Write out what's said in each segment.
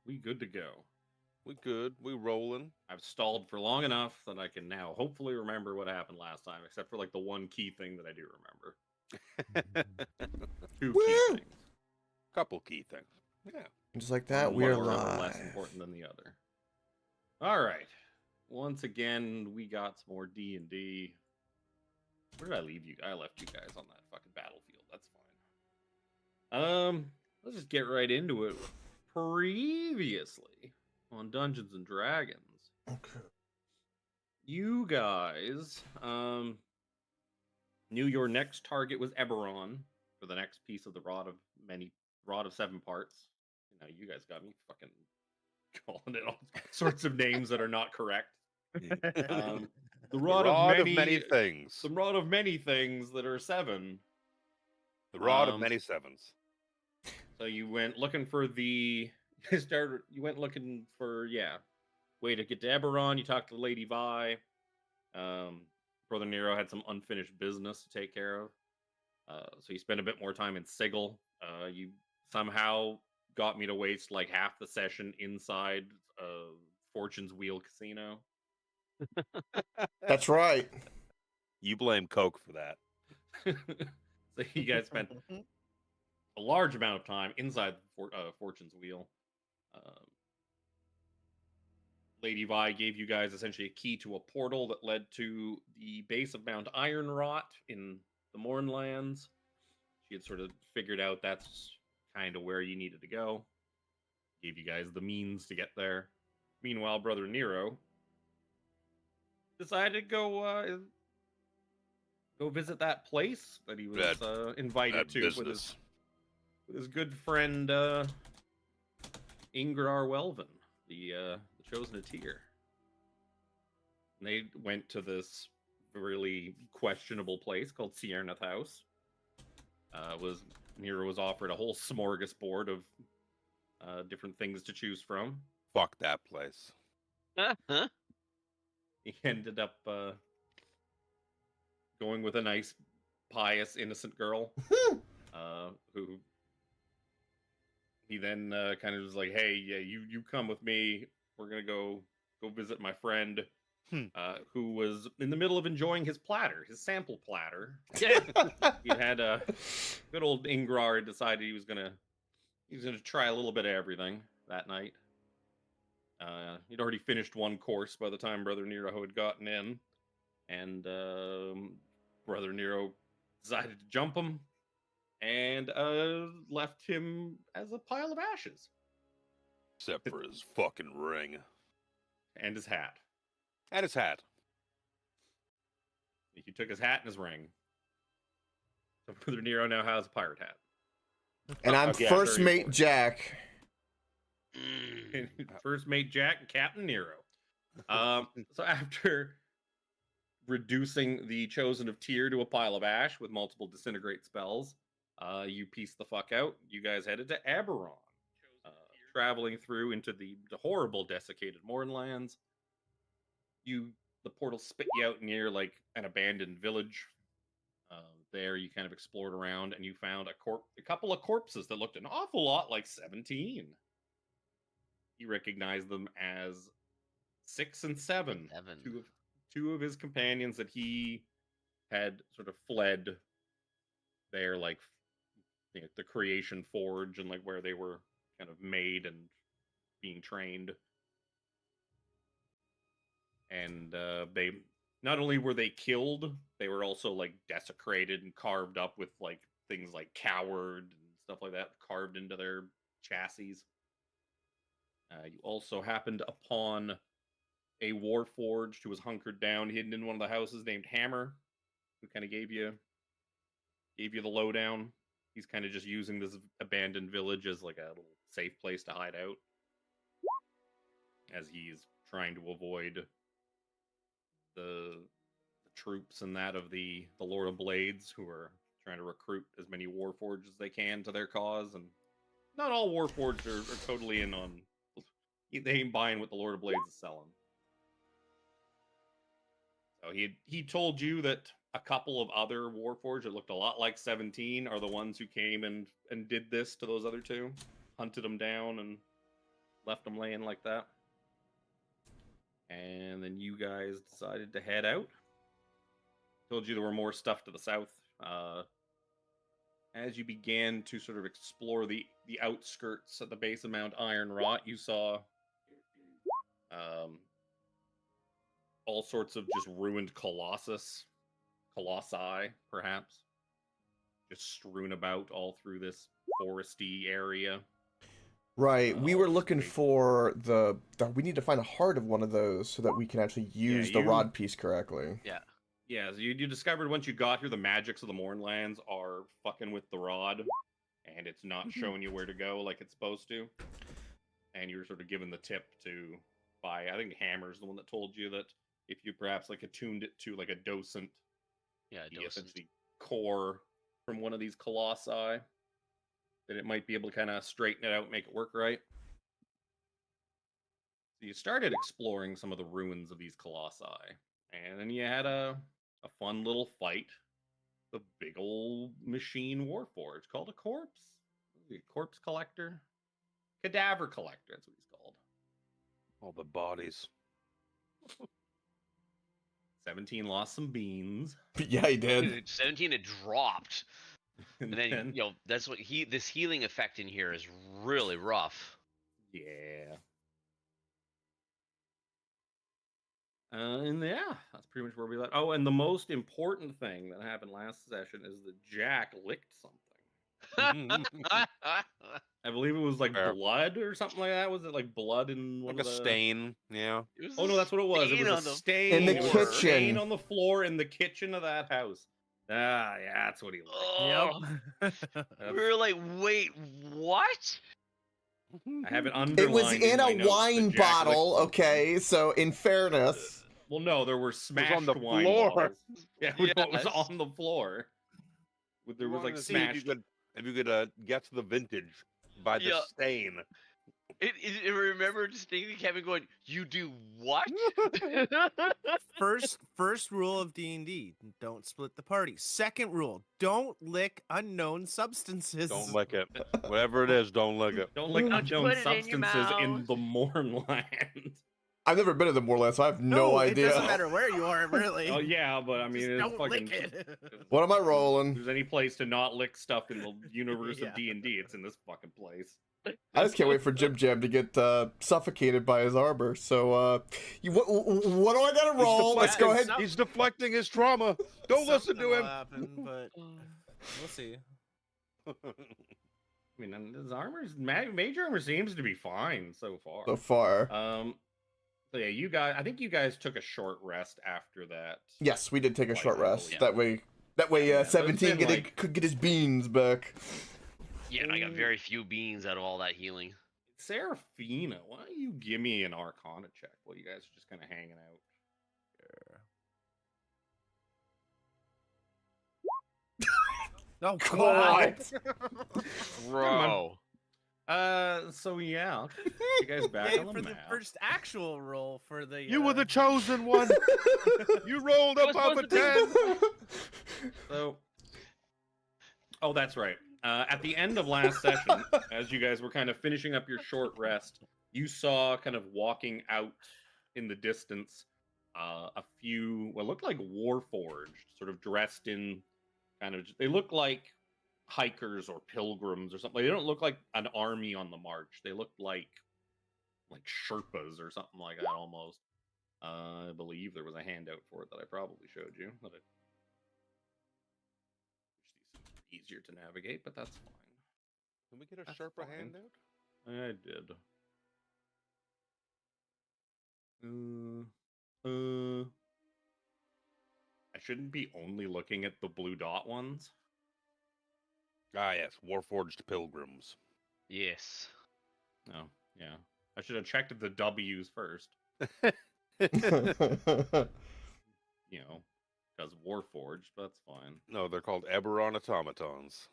We good to go. We good. We rolling. I've stalled for long enough that I can now hopefully remember what happened last time, except for like the one key thing that I do remember. Two key Woo! things. Couple key things. Yeah. Just like that, One we are more and less live. important than the other. All right. Once again, we got some more D&D. Where did I leave you? I left you guys on that fucking battlefield. That's fine. Let's just get right into it. Previously on Dungeons and Dragons, Okay. you guys knew your next target was Eberron for the next piece of the Rod of Seven Parts. You know, you guys got me fucking calling it all sorts of names that are not correct. The The Rod of many things. The Rod of many things that are seven. The rod of many sevens. So you went looking for the way to get to Eberron. You talked to Lady Vi. Brother Nero had some unfinished business to take care of. So you spent a bit more time in Sigil. You somehow got me to waste like half the session inside Fortune's Wheel Casino. That's right. You blame Coke for that. So you guys spent a large amount of time inside Fortune's Wheel. Lady Vi gave you guys essentially a key to a portal that led to the base of Mount Ironrot in the Mornlands. She had sort of figured out that's kind of where you needed to go. Gave you guys the means to get there. Meanwhile, Brother Nero decided to go visit that place that he was invited to with his good friend Ingrar Welvin, the chosen of Tyr. And they went to this really questionable place called Ciernath House. Nero was offered a whole smorgasbord of different things to choose from. Fuck that place. He ended up going with a nice, pious, innocent girl who he then kind of was like, "Hey, yeah, you come with me. We're gonna go visit my friend." Who was in the middle of enjoying his sample platter. He had a good old Ingrar decided he was gonna try a little bit of everything that night. He'd already finished one course by the time Brother Nero had gotten in, and Brother Nero decided to jump him and left him as a pile of ashes. Except for his fucking ring. And his hat. And his hat. He took his hat and his ring. So Brother Nero now has a pirate hat. And I'm First Mate Jack. First Mate Jack and Captain Nero. So after reducing the Chosen of Tyr to a pile of ash with multiple disintegrate spells, you pieced the fuck out. You guys headed to Eberron, traveling through into the horrible desiccated Mornlands. The portal spit you out near like an abandoned village. There you kind of explored around and you found a couple of corpses that looked an awful lot like 17. You recognized them as 6 and 7. Two of his companions that he had sort of fled there, like the creation forge and like where they were kind of made and being trained. And they not only were they killed, they were also like desecrated and carved up with like things like coward and stuff like that carved into their chassis. You also happened upon a warforged who was hunkered down, hidden in one of the houses, named Hammer, who kind of gave you the lowdown. He's kind of just using this abandoned village as like a little safe place to hide out, as he's trying to avoid the troops and that of the Lord of Blades, who are trying to recruit as many warforged as they can to their cause. And not all warforged are totally in on. They ain't buying what the Lord of Blades is selling. So he told you that a couple of other warforged that looked a lot like 17 are the ones who came and did this to those other two, hunted them down and left them laying like that. And then you guys decided to head out. Told you there were more stuff to the south. As you began to sort of explore the outskirts at the base of Mount Iron Rot, you saw all sorts of just ruined colossi, perhaps, just strewn about all through this foresty area. Right. We were looking Great. for the. We need to find a heart of one of those so that we can actually use the rod piece correctly. Yeah. Yeah, so you discovered once you got here, the magics of the Mournlands are fucking with the rod, and it's not showing you where to go like it's supposed to. And you were sort of given the tip to buy, I think Hammer's the one that told you that if you perhaps like attuned it to like a docent, essentially core from one of these colossi, that it might be able to kind of straighten it out and make it work right. So you started exploring some of the ruins of these colossi, and then you had a fun little fight. The big old machine warforged called a corpse. Corpse collector? Cadaver collector, that's what he's called. All the bodies. 17 lost some beans. Yeah, he did. Dude, 17 had dropped. And And then, that's what this healing effect in here is really rough. Yeah. And yeah, that's pretty much where we left. Oh, and the most important thing that happened last session is that Jack licked something. I believe it was like Fair. blood or something like that. Was it like blood in one Like of a the... stain, yeah. Oh no, that's what it was. It stain was on a the stain In the or a kitchen. stain on the floor in the kitchen of that house. Ah, yeah, that's what he licked. Oh, That's- we were like, wait, what? I have it underlined. It was in my a notes wine that Jack bottle, licked something. okay? So, in fairness. Well, no, there were smashed the wine floor. bottles. Yeah, it was Yes. on the floor. There was like If smashed. you could guess the vintage by the Yeah. stain. I remember distinctly Kevin going, "You do what?" First rule of D&D, don't split the party. Second rule, don't lick unknown substances. Don't lick it. Whatever it is, don't lick it. Don't like Don't unknown put it in your substances in mouth. the Mournland. I've never been to the Moorland, so I have no idea. It doesn't matter where you are, really. Oh yeah, but I mean, Just it's don't fucking. lick it. What am I If rolling? there's any place to not lick stuff in the universe Yeah. of D&D, it's in this fucking place. I just can't wait for Jim Jam to get suffocated by his arbor. So, what do I gotta roll? Let's go ahead. He's deflecting his trauma. Don't listen Something to will him. happen, but we'll see. I mean, and his armor's major armor seems to be fine so far. So far. So yeah, you guys. I think you guys took a short rest after that. Yes, we did take a Like, short rest. yeah. That way, Yeah, so it's 17 been, like- could get his beans back. Yeah, and I got very few beans out of all that healing. Serafina, why don't you give me an Arcana check while you guys are just kind of hanging out? Oh God. Bro. So yeah, I'll get you guys back Yay on the for the map. first actual roll for the. You were the chosen one. You rolled I was above a supposed to 10. So, oh, that's right. At the end of last session, as you guys were kind of finishing up your short rest, you saw kind of walking out in the distance a few what looked like warforged, sort of dressed in kind of. They look like hikers or pilgrims or something. They don't look like an army on the march. They look like Sherpas or something like that almost. I believe there was a handout for it that I probably showed you. That I easier to navigate, but that's fine. Can we get a That's Sherpa fine. handout? I did. I shouldn't be only looking at the blue dot ones. Ah, yes. Warforged pilgrims. Yes. Oh, yeah. I should have checked the W's first. You know, because Warforged, but that's fine. No, they're called Eberron automatons.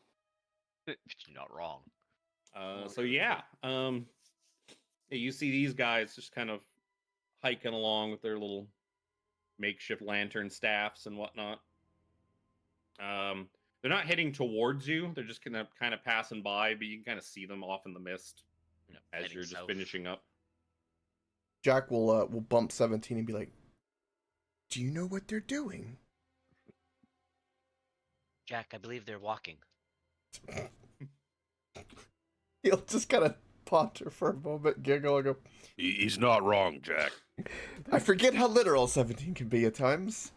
You're not wrong. So yeah, you see these guys just kind of hiking along with their little makeshift lantern staffs and whatnot. They're not heading towards you; they're just kind of passing by, but you can kind of see them off in the mist as Heading you're just south. finishing up. Jack will bump 17 and be like, "Do you know what they're doing?" Jack, I believe they're walking. He'll just kind of ponder for a moment, giggle, and go, He's not wrong, Jack. "I forget how literal 17 can be at times."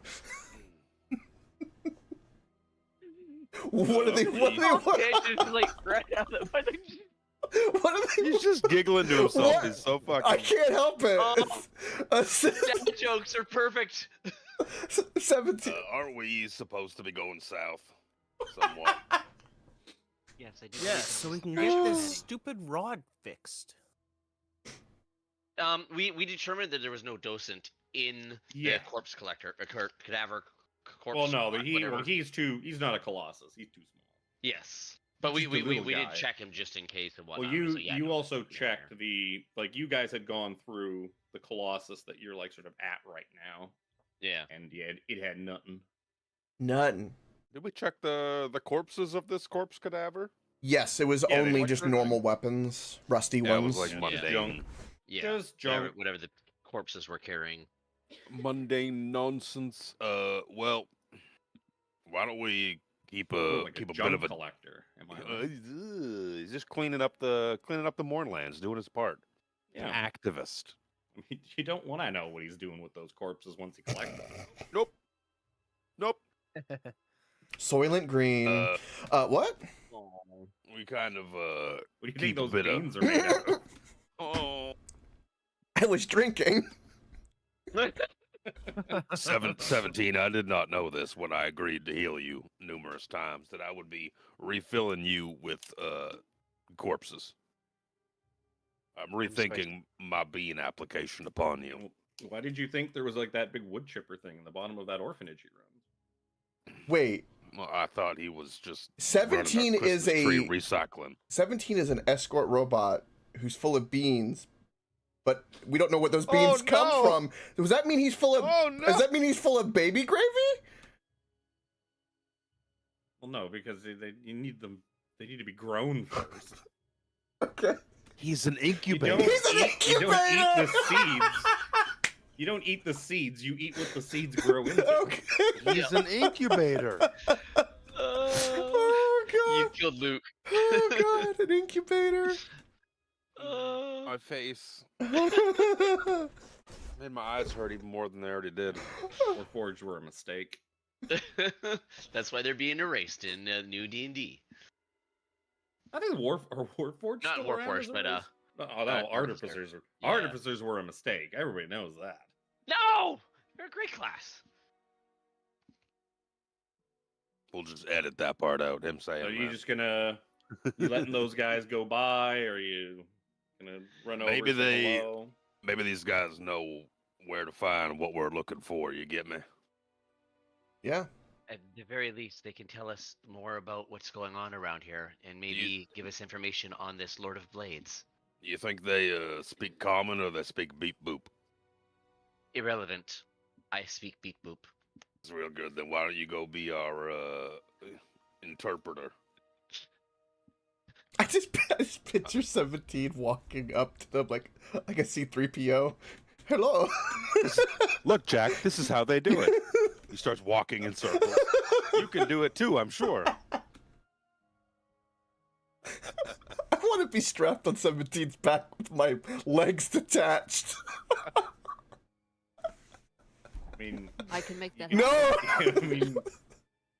What are they? What are they? Yeah, just like right out of What are they? He's just giggling to himself. What? He's so fucking. I can't help it. Oh. Dad jokes are perfect. 17. Aren't we supposed to be going south? Somewhat. Yes, I do. Yeah, believe so in we can this. get this stupid rod fixed. We determined that there was no docent in Yeah. the corpse collector, cadaver corpse. Well, no, but whatever. he's not a colossus. He's too small. Yes, but Just we a little did guy. check him just in case and Well, whatnot. So, yeah, you no, also he's not checked there. you guys had gone through the colossus that you're like sort of at right now, Yeah. and yeah, it had nothing. Nothing. Did we check the corpses of this corpse cadaver? Yes, it was Yeah, they only look just good. normal weapons, rusty Yeah, it ones. was like Yeah, mundane. junk. Yeah. Just Whatever, junk. whatever the corpses were carrying. Mundane nonsense. Well, why don't we keep a Like keep a bit junk of a. collector. Am I right? He's just cleaning up the Mournlands, doing his part. Yeah. Activist. I mean, you don't want to know what he's doing with those corpses once he collects them. Nope. Nope. Soylent Green. What? We kind of What do you Keep think a those bit of- beans are made out of? oh I was drinking. 17. I did not know this when I agreed to heal you numerous times that I would be refilling you with corpses. I'm rethinking my bean application upon you. Why did you think there was like that big wood chipper thing in the bottom of that orphanage you run? Wait, Well, I thought he was just 17 running is Christmas tree a recycling. 17 is an escort robot who's full of beans, but we don't know what those beans come no. from. Does that mean he's full of? Oh no! Does that mean he's full of baby gravy? Well, no, because you need them. They need to be grown first. Okay. He's an You incubator. don't, He's an eat, you don't eat the incubator! seeds. You don't eat the seeds. You eat what the seeds grow into. Okay. He's an incubator. Oh You god. killed Luke. Oh god, an incubator. My face made my eyes hurt even more than they already did. Warforged were a mistake. That's why they're being erased in new D&D. I think Warforged Not still around Warforged, as a but race? Oh no, Artificer. artificers are Yeah. artificers were a mistake. Everybody knows that. No, you're a great class. We'll just edit that part out. Him saying So you that. just gonna you letting those guys go by, or are you gonna run over? Maybe say they- hello? Maybe these guys know where to find what we're looking for. You get me? Yeah. At the very least, they can tell us more about what's going on around here, and maybe give us information on this Lord of Blades. You think they speak common or they speak beep boop? Irrelevant. I speak beat boop. It's real good. Then why don't you go be our interpreter? I just picture 17 walking up to them like a C3PO. Hello. Look, Jack, this is how they do it. He starts walking in circles. You can do it too, I'm sure. I want to be strapped on 17's back with my legs detached. I mean, I can make that. No. I mean,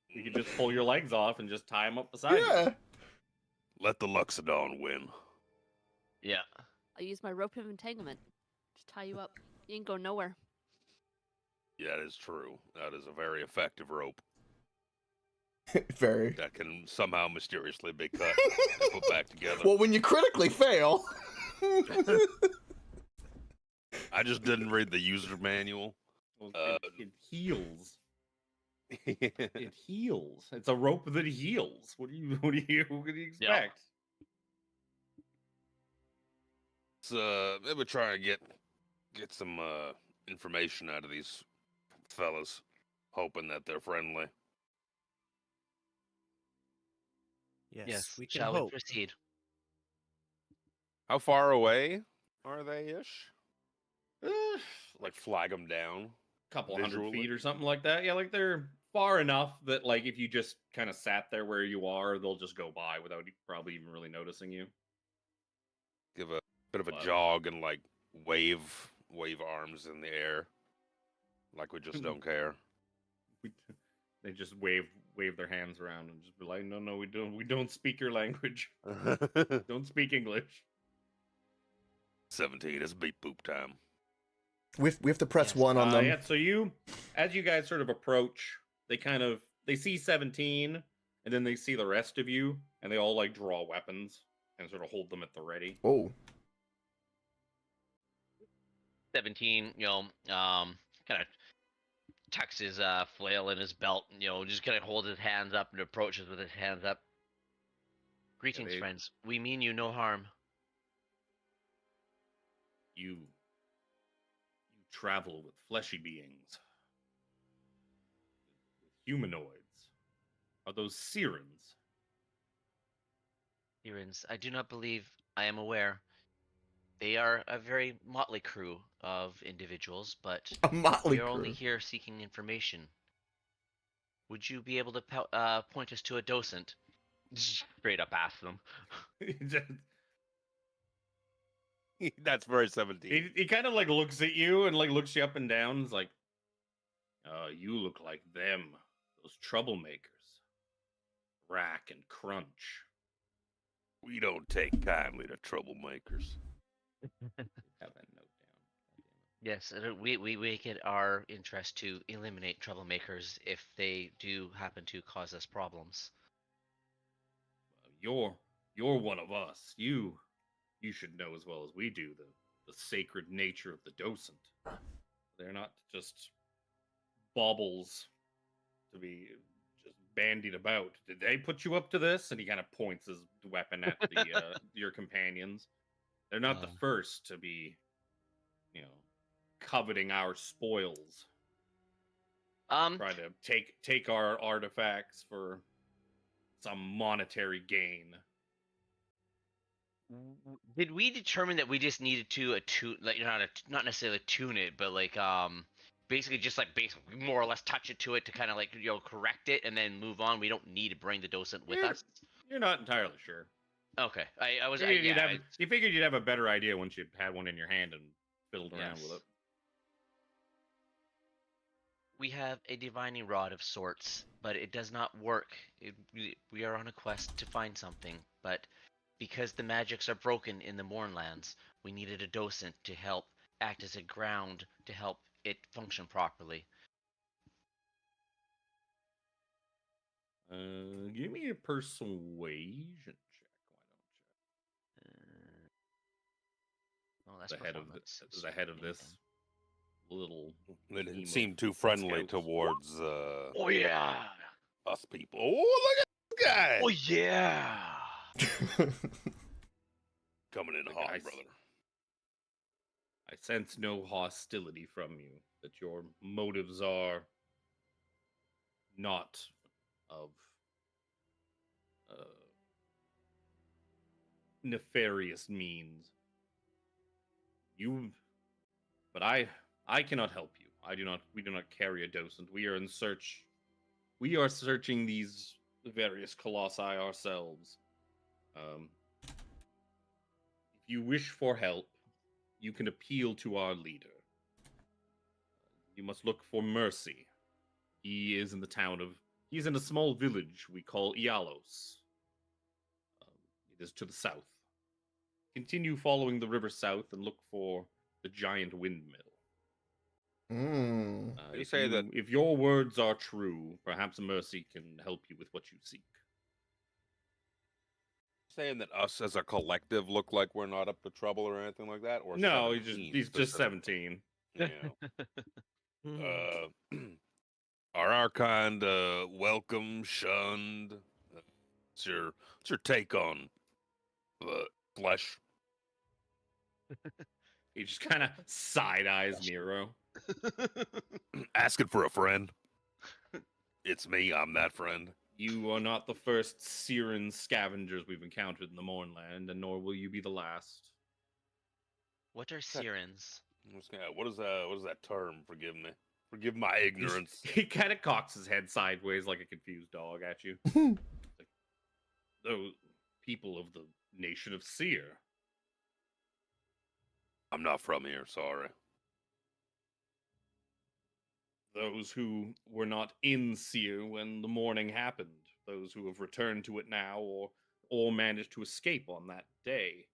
you could just pull your legs off and just tie them up beside you. Yeah. Let the Luxodon win. Yeah. I'll use my rope of entanglement to tie you up. You ain't go nowhere. Yeah, that is true. That is a very effective rope Very. that can somehow mysteriously be cut and put back together. Well, when you critically fail. I just didn't read the user manual. Well, it heals. It heals. It's a rope that heals. What do you Yeah. expect? Maybe try and get some information out of these fellas, hoping that they're friendly. Yes, we can Shall hope. we proceed? How far away are they ish? Eh, Like flag them down. couple hundred Visually? feet or something like that. Yeah, like they're far enough that like if you just kind of sat there where you are, they'll just go by without probably even really noticing you. Give a bit of a But- jog and like wave arms in the air, like we just don't care. They just wave their hands around and just be like, no, we don't speak your language. Don't speak English. 17. It's beat boop time. We have to press Yes. 1 on them. Yeah, so as you guys sort of approach, they see 17, and then they see the rest of you, and they all like draw weapons and sort of hold them at the ready. Oh. 17, kind of tucks his flail in his belt, just kind of holds his hands up and approaches with his hands up. Greetings, they- friends. We mean you no harm. You travel with fleshy beings, with humanoids. Are those Sirens? Irins, I do not believe I am aware. They are a very motley crew of individuals, but A motley we are only crew. here seeking information. Would you be able to point us to a docent? Straight up ask them. That's very 17. He kind of like looks at you and like looks you up and down. It's like, you look like them, those troublemakers. Rack and Crunch. We don't take kindly to troublemakers. Have that note down. Yes, we make it our interest to eliminate troublemakers if they do happen to cause us problems. You're one of us. You should know as well as we do the sacred nature of the docent. They're not just baubles to be just bandied about. Did they put you up to this? And he kind of points his weapon at the your companions. They're not the first to be, coveting our spoils. Try to take our artifacts for some monetary gain. Did we determine that we just needed to attune, like not necessarily tune it, but like basically just like basically more or less touch it to it to kind of like correct it and then move on? We don't need to bring the docent with us. You're not entirely sure. Okay, I was. You figured you'd have a better idea once you had one in your hand and fiddled around with Yes. it. We have a divining rod of sorts, but it does not work. We are on a quest to find something, but because the magics are broken in the Mournlands, we needed a docent to help act as a ground to help it function properly. Give me a persuasion check. Why Oh, that's don't you? performance. Ahead of this little. They didn't team seem of too friendly scouts. towards Oh yeah! us people. Oh, look at this guy! Oh yeah! Coming in Look, hot, brother. I sense no hostility from you. That your motives are not of nefarious means. But I cannot help you. We do not carry a docent. We are searching these various colossi ourselves. If you wish for help, you can appeal to our leader. You must look for Mercy. He's in a small village we call Ialos. It is to the south. Continue following the river south and look for the giant windmill. Mm. You say that- if your words are true, perhaps Mercy can help you with what you seek. Saying that us as a collective look like we're not up to trouble or anything like that? Or No, 17 he's just specifically? 17. Yeah. Are our kind welcome, shunned? What's your take on flesh? He just kind of side eyes Nero. Asking for a friend. It's me. I'm that friend. You are not the first Siren scavengers we've encountered in the Mournland, and nor will you be the last. What are sirens? What is that? What is that term? Forgive me. Forgive my ignorance. He kind of cocks his head sideways like a confused dog at you. Like, those people of the nation of Seer. I'm not from here. Sorry. Those who were not in Seer when the morning happened. Those who have returned to it now or managed to escape on that day.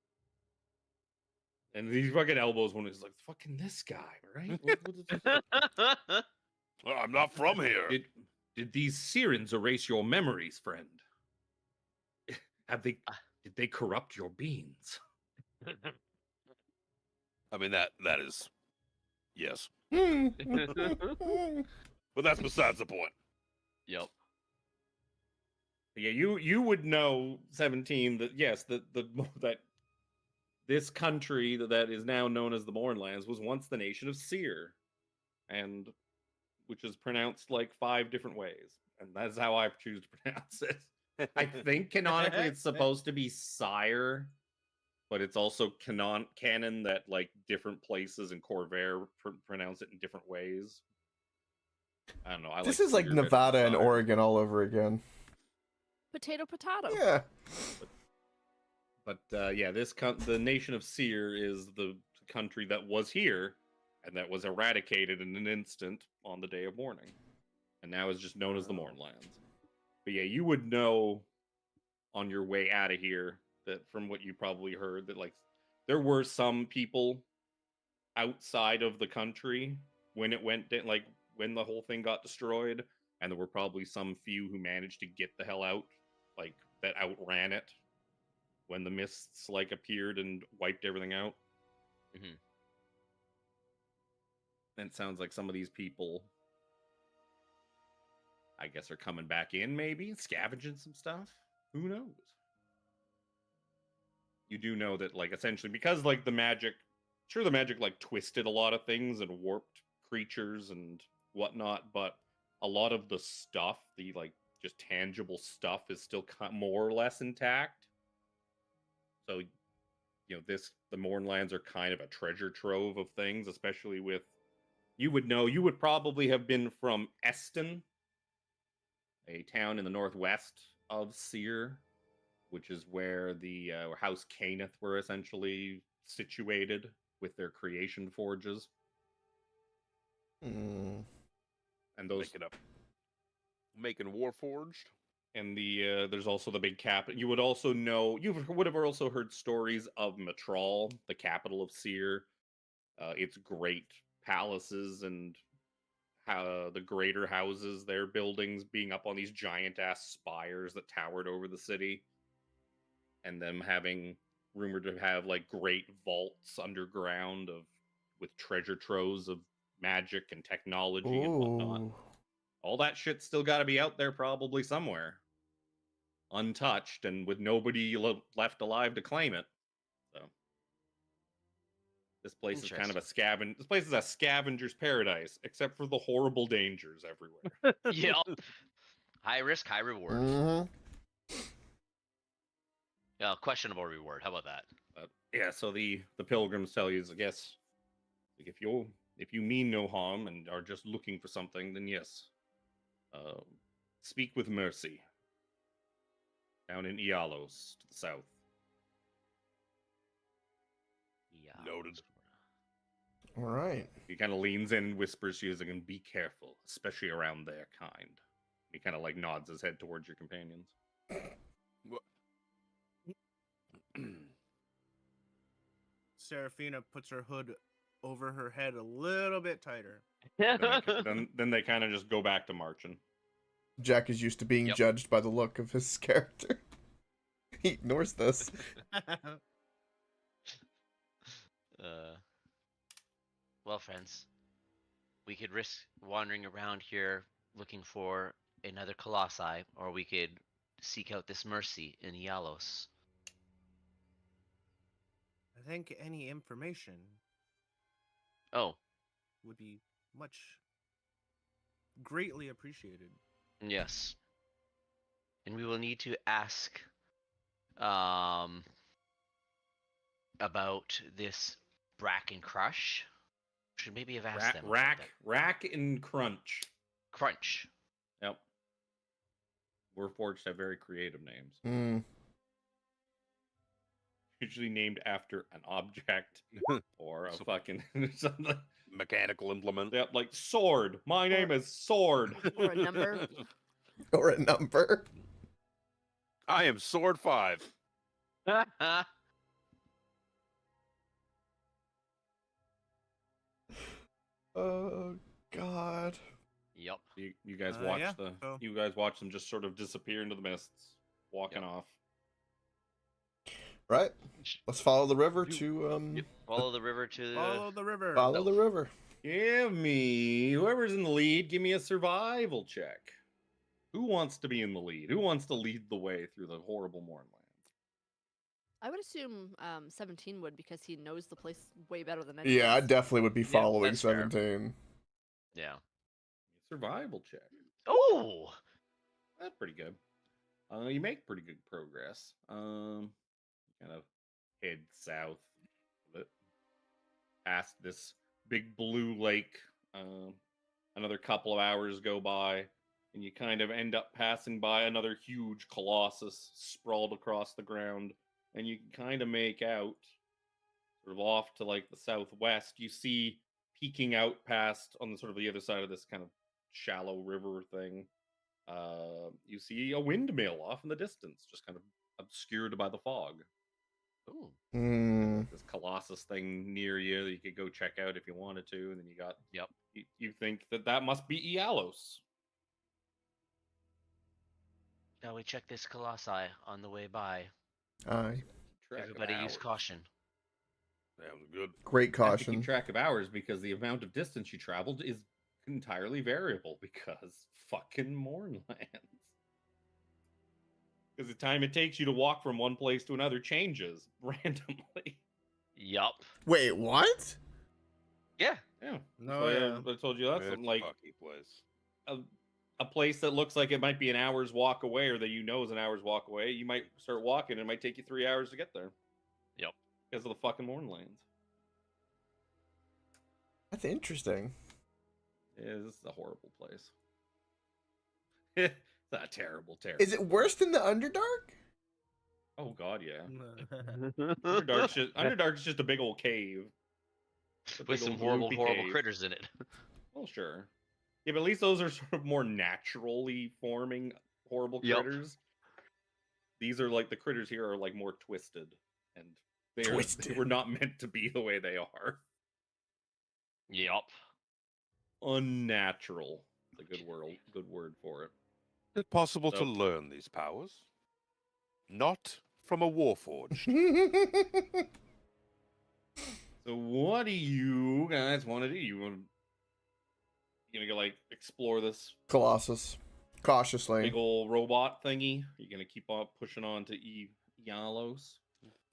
And these fucking elbows one is like, fucking this guy, right? Well, I'm not from here. Did these Sirens erase your memories, friend? Did they corrupt your beings? I mean that is yes. Hmm. But that's besides the point. Yep. Yeah, you would know 17 that yes, that this country that is now known as the Mournlands was once the nation of Seer, and which is pronounced like 5 different ways, and that's how I choose to pronounce it. I think canonically it's supposed to be Sire, but it's also canon that like different places in Corvair pronounce it in different ways. I don't know. This is like Seer better than Nevada and Sire. Oregon all over again. Potato, potato. Yeah. But yeah, the nation of Seer is the country that was here and that was eradicated in an instant on the day of mourning, and now is just known as the Mournlands. But yeah, you would know on your way out of here that from what you probably heard that like there were some people outside of the country when it went like when the whole thing got destroyed, and there were probably some few who managed to get the hell out, like that outran it when the mists like appeared and wiped everything out. Mhm. And it sounds like some of these people, I guess, are coming back in, maybe scavenging some stuff. Who knows? You do know that, like, essentially, because like the magic like twisted a lot of things and warped creatures and whatnot, but a lot of the stuff, the like just tangible stuff, is still more or less intact. So, you know, the Mournlands are kind of a treasure trove of things, especially with you would probably have been from Eston, a town in the northwest of Seer, which is where the House Caneth were essentially situated with their creation forges. Mm. And those Make it up. Making Warforged. and the there's also the big cap. You would also know would have also heard stories of Matral, the capital of Seer, its great palaces and how the greater houses, their buildings being up on these giant ass spires that towered over the city, and them having rumored to have like great vaults underground with treasure troves of magic and technology and whatnot. Ooh. All that shit's still got to be out there probably somewhere, untouched and with nobody left alive to claim it. So this place is kind of a This place is a scavenger's paradise, except for the horrible dangers everywhere. Yep. High risk, high reward. Mhm. Questionable reward. How about that? Yeah, so the pilgrims tell you, I guess, like if you mean no harm and are just looking for something, then yes, speak with Mercy down in Ialos to the south. Yeah. Noted. All right. He kind of leans in and whispers to you, and be careful, especially around their kind. He kind of like nods his head towards your companions. Seraphina puts her hood over her head a little bit tighter. Then they kind of just go back to marching. Jack is used to being Yep. judged by the look of his character. He ignores this. Well, friends, we could risk wandering around here looking for another colossi, or we could seek out this Mercy in Ialos. I think any information Oh, would be much greatly appreciated. yes. And we will need to ask about this Bracken Crush. Should maybe have asked them. about Rack, that. Rack, and Crunch. Crunch. Yep. We're forged to have very creative names. Mm. Usually named after an object or a So- fucking something. Mechanical implement. Yep, like Sword. My name is Sword. Or a number. Or a number. I am Sword 5. Oh God. Yup. You guys watch yeah, the so- you guys watch them just sort of disappear into the mists, walking Yep. off. Right. Let's follow the river to Yep. Follow the river to Follow the river. follow the river. Give me whoever's in the lead. Give me a survival check. Who wants to be in the lead? Who wants to lead the way through the horrible Mournlands? I would assume 17 would because he knows the place way better than anyone. Yeah, I definitely would be following that's fair. 17. Yeah. Survival check. Oh. That's pretty good. You make pretty good progress. Kind of head south a bit, past this big blue lake. Another couple of hours go by, and you kind of end up passing by another huge colossus sprawled across the ground, and you can kind of make out, sort of off to like the southwest, you see peeking out past on the sort of the other side of this kind of shallow river thing. You see a windmill off in the distance, just kind of obscured by the fog. Ooh. Mm. This colossus thing near you that you could go check out if you wanted to, and then you got Yep. you think that must be Ialos. Now we check this colossi on the way by. Aye. Track of Everybody use hours. caution. Sounds good. Great You have to caution. keep track of hours because the amount of distance you traveled is entirely variable because fucking Mournlands. Because the time it takes you to walk from one place to another changes randomly. Yup. Wait, what? Yeah. Yeah. No, That's why I told you that's It's like a fucky place. a place that looks like it might be an hour's walk away or that you know is an hour's walk away. You might start walking, it might take you 3 hours to get there. Yep. Because of the fucking Mournlands. That's interesting. Yeah, this is a horrible place. It's a terrible. Is it worse than the Underdark? Oh god, yeah. Underdark's just a big old cave. A With big some old horrible, loopy horrible cave. critters in it. Well, sure. Yeah, but at least those are sort of more naturally forming horrible Yep. critters. These are like the critters here are like more twisted, and they Twisted. were not meant to be the way they are. Yup. Unnatural. It's a good word for it. Is it possible to So- learn these powers? Not from a warforged. So what do you guys want to do? You gonna go like explore this Colossus. Cautiously. big old robot thingy? You gonna keep on pushing on to Ialos?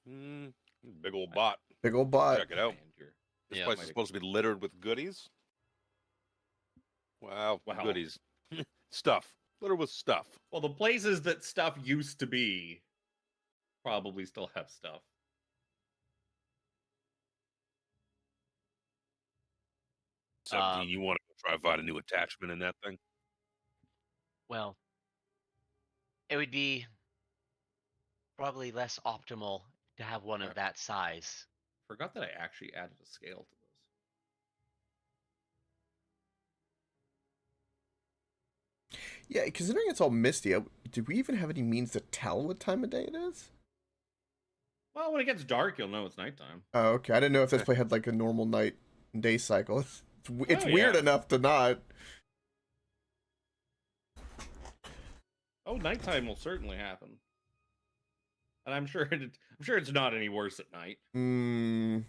Big old bot. Big old bot. Check it out. And you're- This Yeah. place Might- is supposed to be littered with goodies. Wow, Wow. goodies. Stuff. Littered with stuff. Well, the places that stuff used to be probably still have stuff. So do you want to try to find a new attachment in that thing? Well, it would be probably less optimal to have one of that size. Forgot that I actually added a scale to this. Yeah, considering it's all misty, do we even have any means to tell what time of day it is? Well, when it gets dark, you'll know it's nighttime. Oh, okay. I didn't know if this play had like a normal night and day cycle. It's Oh, weird yeah. enough to not. Oh, nighttime will certainly happen, and I'm sure it's not any worse at night. Mm,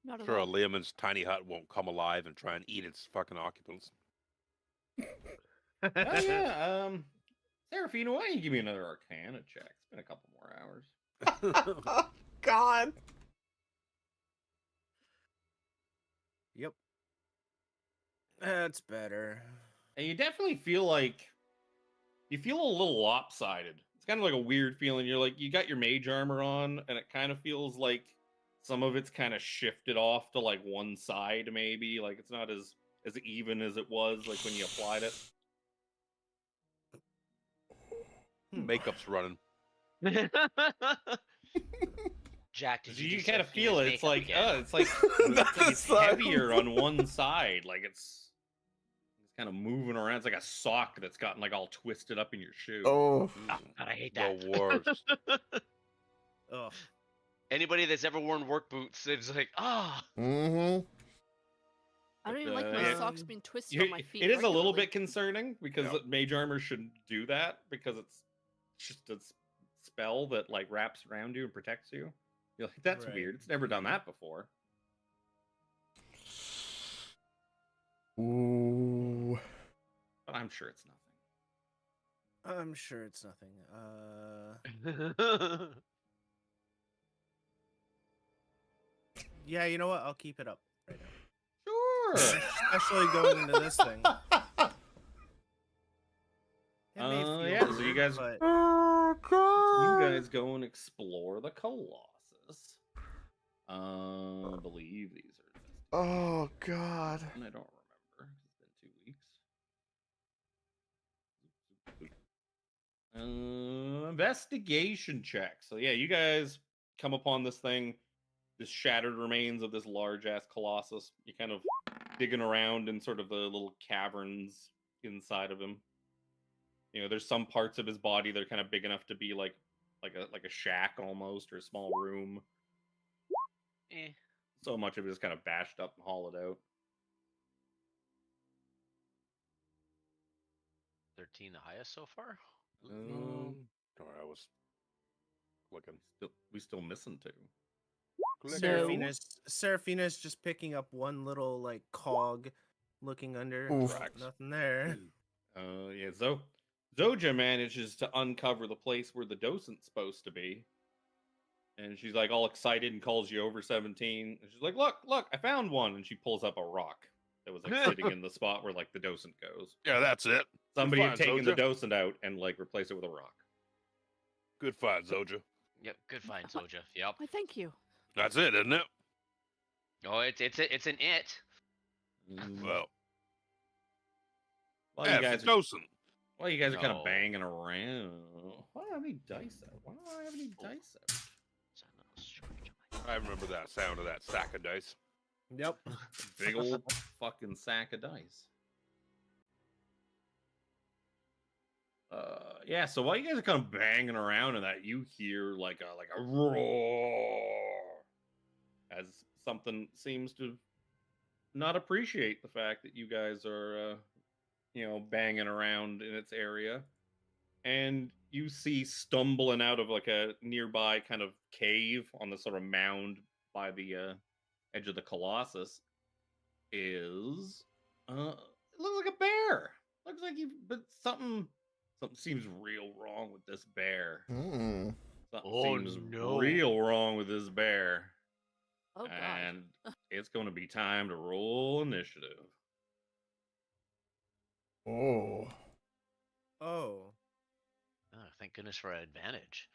Not at Sure, all. Liam's tiny hut won't come alive and try and eat its fucking occupants. Oh yeah, Seraphina, why don't you give me another Arcana check? It's been a couple more hours. oh, God. Yep. That's better. And you definitely feel like you feel a little lopsided. It's kind of like a weird feeling. You're like you got your mage armor on, and it kind of feels like some of it's kind of shifted off to like one side, maybe. Like it's not as even as it was like when you applied it. Makeup's running. Jack, did you You just kind start of doing feel his it. It's makeup like, again? it's like Not the it's side. heavier on one side. Like it's kind of moving around. It's like a sock that's gotten like all twisted up in your shoe. Oh. God, I hate that. The worst. Ugh. Anybody that's ever worn work boots, it's like, ah. Mm-hmm. I don't even But, like my yeah. socks being twisted on my feet. It is a little regularly. bit concerning because Yep. mage armor shouldn't do that because it's just a spell that like wraps around you and protects you. You're like, that's Right. weird. It's never done that before. Ooh. But I'm sure it's nothing. I'm sure it's nothing. Yeah, you know what? I'll keep it up right now. Sure. Especially going into this thing. It may feel Yeah, so you weird, guys- but Oh You god. guys go and explore the Colossus. I believe these are Oh god. and I don't remember. It's been 2 weeks. Investigation check. So yeah, you guys come upon this thing, this shattered remains of this large ass Colossus. You kind of digging around in sort of the little caverns inside of him. You know, there's some parts of his body that are kind of big enough to be like a shack almost, or a small room. Eh. So much of it is kind of bashed up and hollowed out. 13 the highest so far? Sorry, I was clicking. We still missing two. Seraphina's just picking up one little like cog, looking under. Oof. Nothing there. Yeah, Zoja manages to uncover the place where the docent's supposed to be. And she's like all excited and calls you over 17. And she's like, look, I found one. And she pulls up a rock that was like sitting in the spot where like the docent goes. Yeah, that's it. Somebody had find, taken the Zoja. docent out and like replaced it with a rock. Good find, Zoja. Yep, good find, Soja. Yep. Why, thank you. That's it, isn't it? Oh, it's an it. Well, While yeah, you guys it's docent. While you guys are kind of No. banging around. Why do I have any dice out? Why don't I have any dice out? It's a little short to I remember that sound of that sack of dice. Yep. Big old fucking sack of dice. Yeah, so while you guys are kind of banging around in that, you hear like a roar as something seems to not appreciate the fact that you guys are banging around in its area. And you see stumbling out of like a nearby kind of cave on the sort of mound by the edge of the Colossus is it looks like a bear. Looks like but something seems real wrong with this bear. Mm. Something Oh, seems no. real wrong with this bear. Oh god. And it's going to be time to roll initiative. Oh. Oh. Oh, thank goodness for an advantage.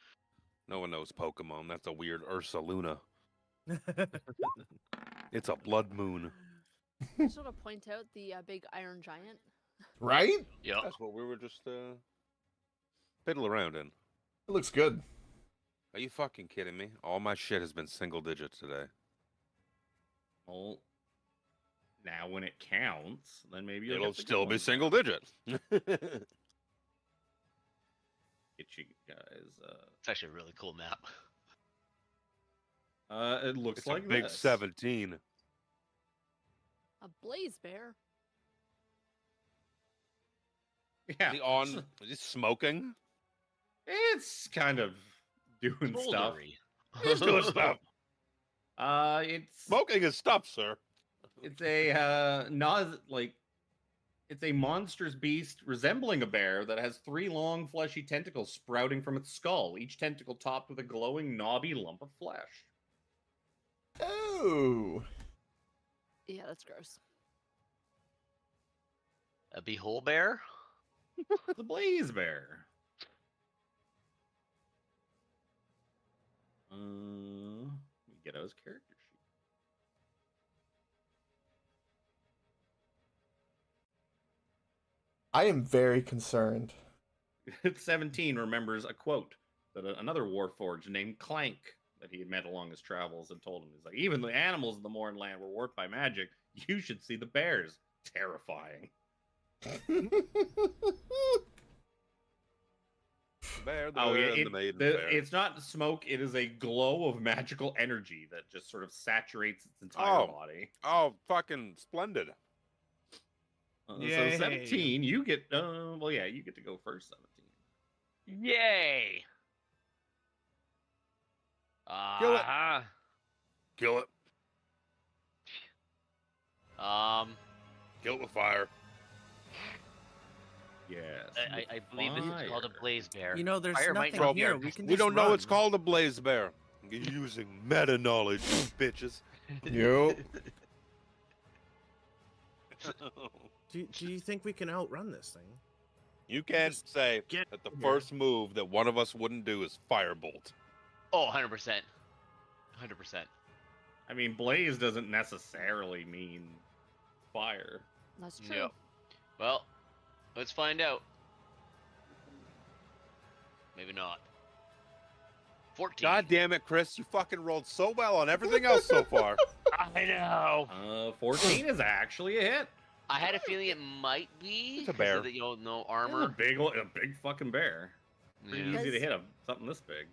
No one knows Pokemon. That's a weird Ursa Luna. It's a blood moon. I just want to point out the big iron giant. Right? Yep. That's what we were just fiddle around in. It looks good. Are you fucking kidding me? All my shit has been single digits today. Well, now when it counts, then maybe you'll It'll get the good still be ones single out. digits. Get you guys. It's actually a really cool map. It looks It's like a big this. 17. A blaze bear. Yeah, Is he smoking? it's kind of doing stuff. Bouldery. He's doing stuff. Smoking is stuff, sir. It's a it's a monstrous beast resembling a bear that has 3 long fleshy tentacles sprouting from its skull, each tentacle topped with a glowing knobby lump of flesh. Oh. Yeah, that's gross. A beehole bear? The blaze bear. Let me get out his character sheet. I am very concerned. 17 remembers a quote that another Warforged named Clank that he had met along his travels had told him. He's like, even the animals in the Mornland were warped by magic. You should see the bears. Terrifying. Bear, the Oh bear, yeah, and the maiden bear. it's not smoke. It is a glow of magical energy that just sort of saturates its entire body. Oh, fucking splendid. So Yay. 17, you get. Well, yeah, you get to go first. 17. Yay! Kill it. Uh-huh. Kill it. Kill it with fire. Yes. I believe this is called a blaze bear. You know, there's Fire might nothing not be here. our We best- can We just don't know run. it's called a blaze bear. You're using meta knowledge, you bitches. Yup. Do you think we can outrun this thing? You can't Just say get that the here. first move that one of us wouldn't do is firebolt. Oh, 100%. 100%. I mean, blaze doesn't necessarily mean fire. That's true. Yep. Well, let's find out. Maybe not. 14. God damn it, Chris. You fucking rolled so well on everything else so far. I know. 14 is actually a hit. I had a feeling it might be. It's a 'cause bear. of the, no It's a armor. big fucking bear. Pretty Yeah. easy to hit something this big.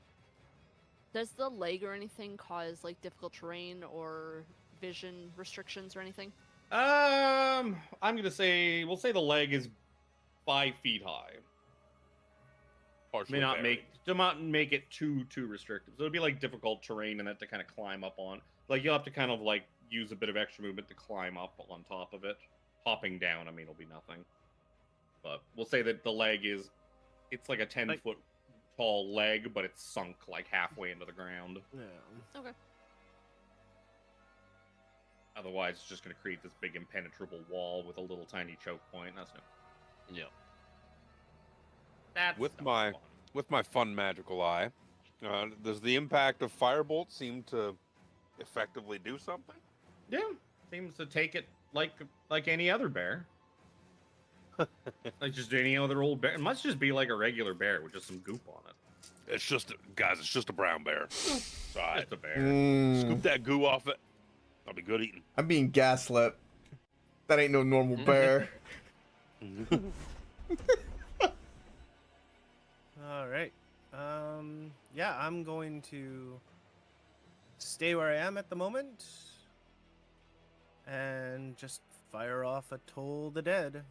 Does the leg or anything cause like difficult terrain or vision restrictions or anything? I'm gonna say we'll say the leg is 5 feet high. Partially May not buried. make it too restrictive. So it'd be like difficult terrain and that to kind of climb up on. Like you'll have to kind of like use a bit of extra movement to climb up on top of it. Hopping down, I mean, it'll be nothing. But we'll say that the leg it's like a 10-foot tall leg, but it's sunk like halfway into the ground. Yeah. Okay. Otherwise, it's just going to create this big impenetrable wall with a little tiny choke point. That's no. Yeah. That's With no my- fun. With my fun magical eye, does the impact of firebolt seem to effectively do something? Yeah, seems to take it like any other bear. Like just any other old bear. It must just be like a regular bear with just some goop on it. It's just, guys, it's just a brown bear. It's all right. Just a bear. Scoop that goo off it. I'll be good eating. I'm being gaslit. That ain't no normal bear. All right. Yeah, I'm going to stay where I am at the moment and just fire off a Toll the Dead.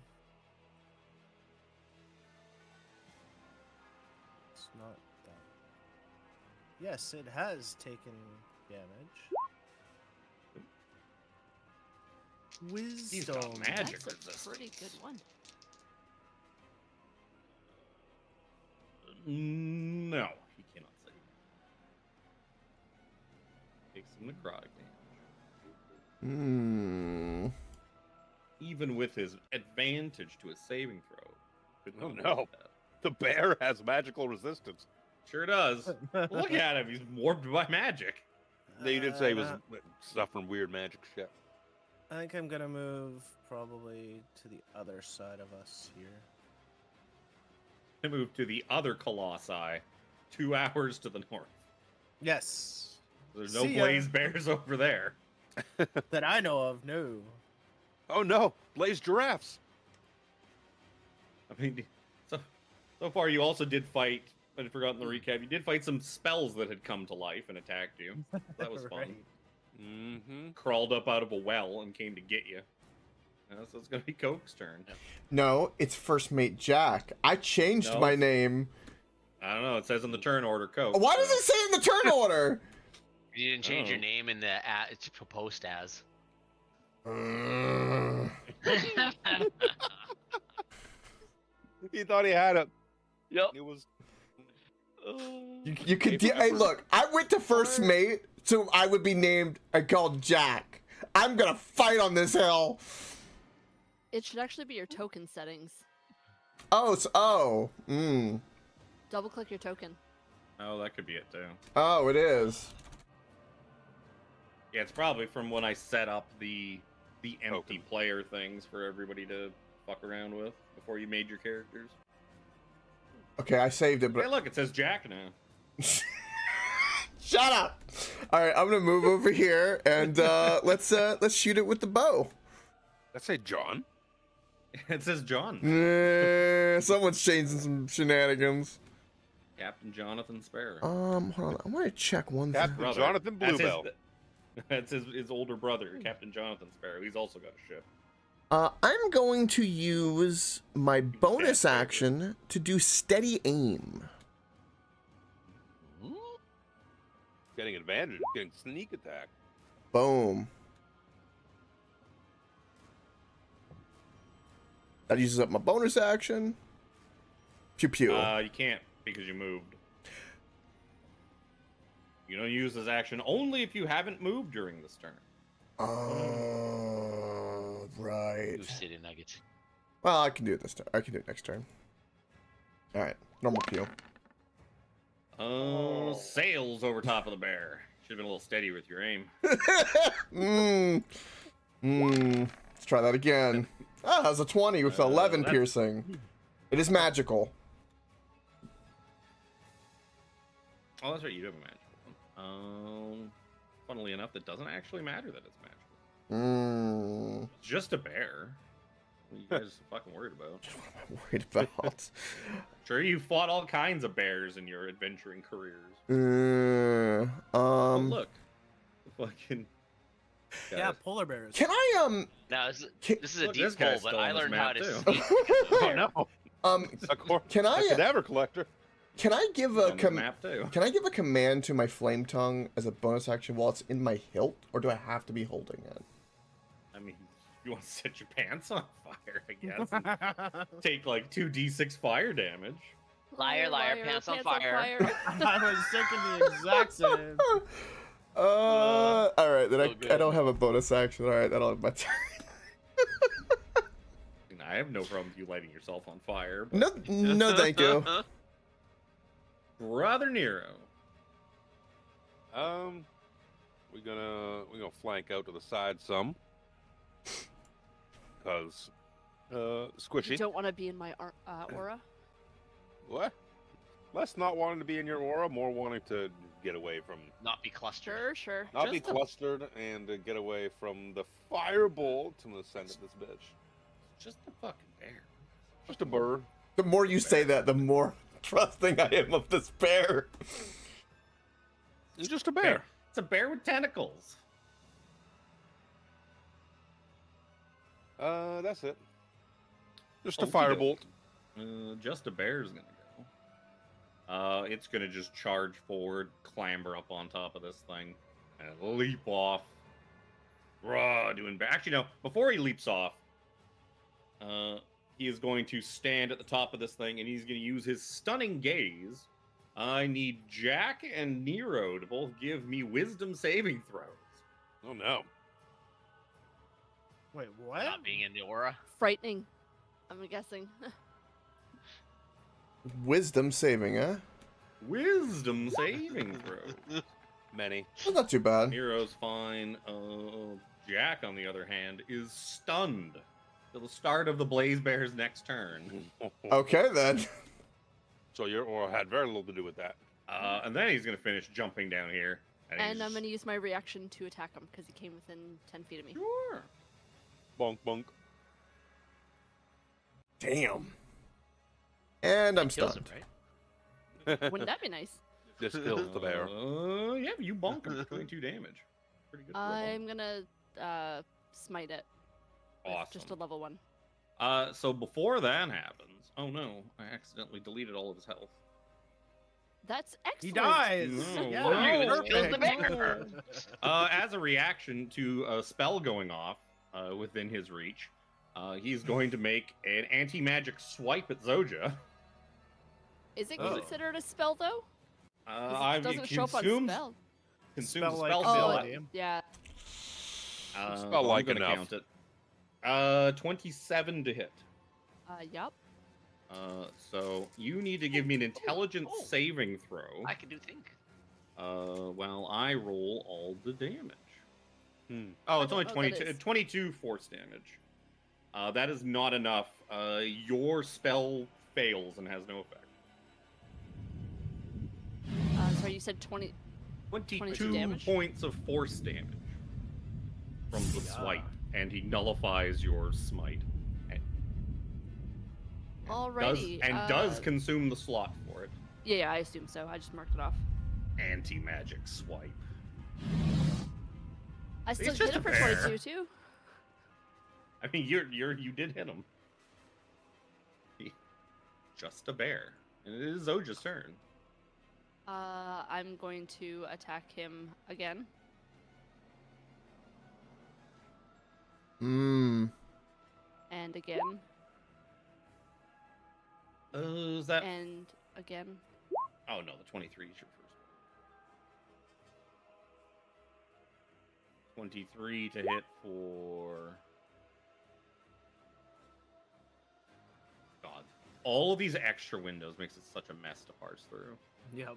It's not that. Yes, it has taken damage. He's got Wisdom. magic That's a resistance. pretty good one. No, he cannot save. Takes some necrotic damage. Even with his advantage to his saving throw. Could Oh, not no. make that. The bear has magical resistance. Sure does. Look at him. He's warped by magic. They did say he was Uh, suffering weird magic shit. I think I'm gonna move probably to the other side of us here. I moved to the other colossi, 2 hours to the north. Yes. There's no See ya. blaze bears over there. That I know of, no. Oh no, blaze giraffes. I mean, so far you also did fight. I'd forgotten the recap. You did fight some spells that had come to life and attacked you. That was fun. Right. Mm-hmm. Crawled up out of a well and came to get you. So it's gonna be Coke's turn. No, it's First Mate Jack. I changed No. my name. I don't know. It says in the turn order Coke. Why does it say in the turn order? You didn't change your Oh. name in the it's proposed as. He thought he had it. Yep. It was. You could. Hey, look, I went to First Mate, so I would be named. I called Jack. I'm gonna fight on this hill. It should actually be your token settings. Oh. Double click your token. Oh, that could be it too. Oh, it is. Yeah, it's probably from when I set up the empty Token. player things for everybody to fuck around with before you made your characters. Okay, I saved it, Hey, but look, it says Jack now. shut up. All right, I'm gonna move over here and let's shoot it with the bow. Let's say John. It says John. Someone's changing some shenanigans. Captain Jonathan Sparrow. Hold on. I want to check one thing. Captain Brother. Jonathan That's Bluebell. That's his older brother, Captain Jonathan Sparrow. He's also got a ship. I'm going to use my bonus favorite. action to do steady aim. Getting advantage, getting sneak attack. Boom. That uses up my bonus action. Pew pew. You can't because you moved. You don't use this action only if you haven't moved during this turn. Oh, right. You city nuggets. Well, I can do it this time. I can do it next turn. All right, normal pew. Sails over top of the bear. Should have been a little steady with your aim. Let's try that again. Ah, that's a 20 with 11 that's- piercing. It is magical. Oh, that's right. You do have a magical one. Funnily enough, that doesn't actually matter that it's magical. It's just a bear. What are you guys fucking worried about? What am I worried about? Sure, you fought all kinds of bears in your adventuring careers. Oh, look. The fucking... Yeah, guys. polar bears. Can I Now Can- this is a Look, deep this guy's pull, but still I on this learned how map, to too. sneak. Oh no! can A I cadaver collector. can I give He's a on this map too. can I give a command to my flame tongue as a bonus action while it's in my hilt, or do I have to be holding it? I mean, you want to set your pants on fire, I guess. And take like 2d6 fire damage. Liar, liar, pants on fire. I was thinking the exact same. All right, then so I good. don't have a bonus action. All right, that'll have my turn. And I have no problem with you lighting yourself on fire. But No, thank you. Brother Nero. We're gonna flank out to the side some, cause You squishy. don't want to be in my aura. What? Less not wanting to be in your aura, more wanting to get away from, Not be clustered. Sure, sure. not be Just a- clustered, and get away from the firebolt to the send of this bitch. Just a fucking bear. Just a burr. The more you say that, the more trusting I am of this bear. It's just a bear. It's a bear with tentacles. That's it. Just a Okey-doke. firebolt. Just a bear's gonna go. It's gonna just charge forward, clamber up on top of this thing, and leap off. Raw, doing actually no. Before he leaps off, he is going to stand at the top of this thing, and he's gonna use his stunning gaze. I need Jack and Nero to both give me wisdom saving throws. Oh no. Wait, what? Not being in the aura. Frightening, I'm guessing. Wisdom saving, eh? Wisdom saving throw. Many. That's not too bad. Nero's fine. Jack, on the other hand, is stunned till the start of the Blaze Bear's next turn. Okay then. So your aura had very little to do with that. And then he's gonna finish jumping down here. And he's- I'm going to use my reaction to attack him because he came within 10 feet of me. Sure. Bonk bonk. Damn. And I'm Kills him, stunned. right? Wouldn't that be nice? This kills the bear. Yeah, you bonk him. 22 damage. Pretty good. roll. I'm going to smite it. with Just a Awesome. level 1. So before that happens, oh no, I accidentally deleted all of his health. That's He excellent. dies. No, Yeah, wow. Kills the perfect. bear. As a reaction to a spell going off within his reach, he's going to make an anti-magic swipe at Zoja. Is it Oh. considered a spell, though? 'Cause It it doesn't show up on consumes spell. consumes a Spell-like spell Oh, ability. yeah. Spell-like I'm gonna enough. count it. 27 to hit. Yup. So you need to give me an intelligence Oh. saving throw I can do think. while I roll all the damage. Oh, I it's don't only know what that 22, is. 22 force damage. That is not enough. Your spell fails and has no effect. Sorry, you said 22 22 damage? points of force damage from the Yeah. swipe, and he nullifies your smite. Alrighty. Does consume the slot for it. Yeah, I assume so. I just marked it off. Anti-magic swipe. I still It's hit just him a for bear. 22 too. I mean, you did hit him. Just a bear, and it is Zoja's turn. I'm going to attack him again. Mmm. And again. Is that? And again. Oh no, the 23 is your first. 23 to hit for. God, all of these extra windows makes it such a mess to parse through. Yep.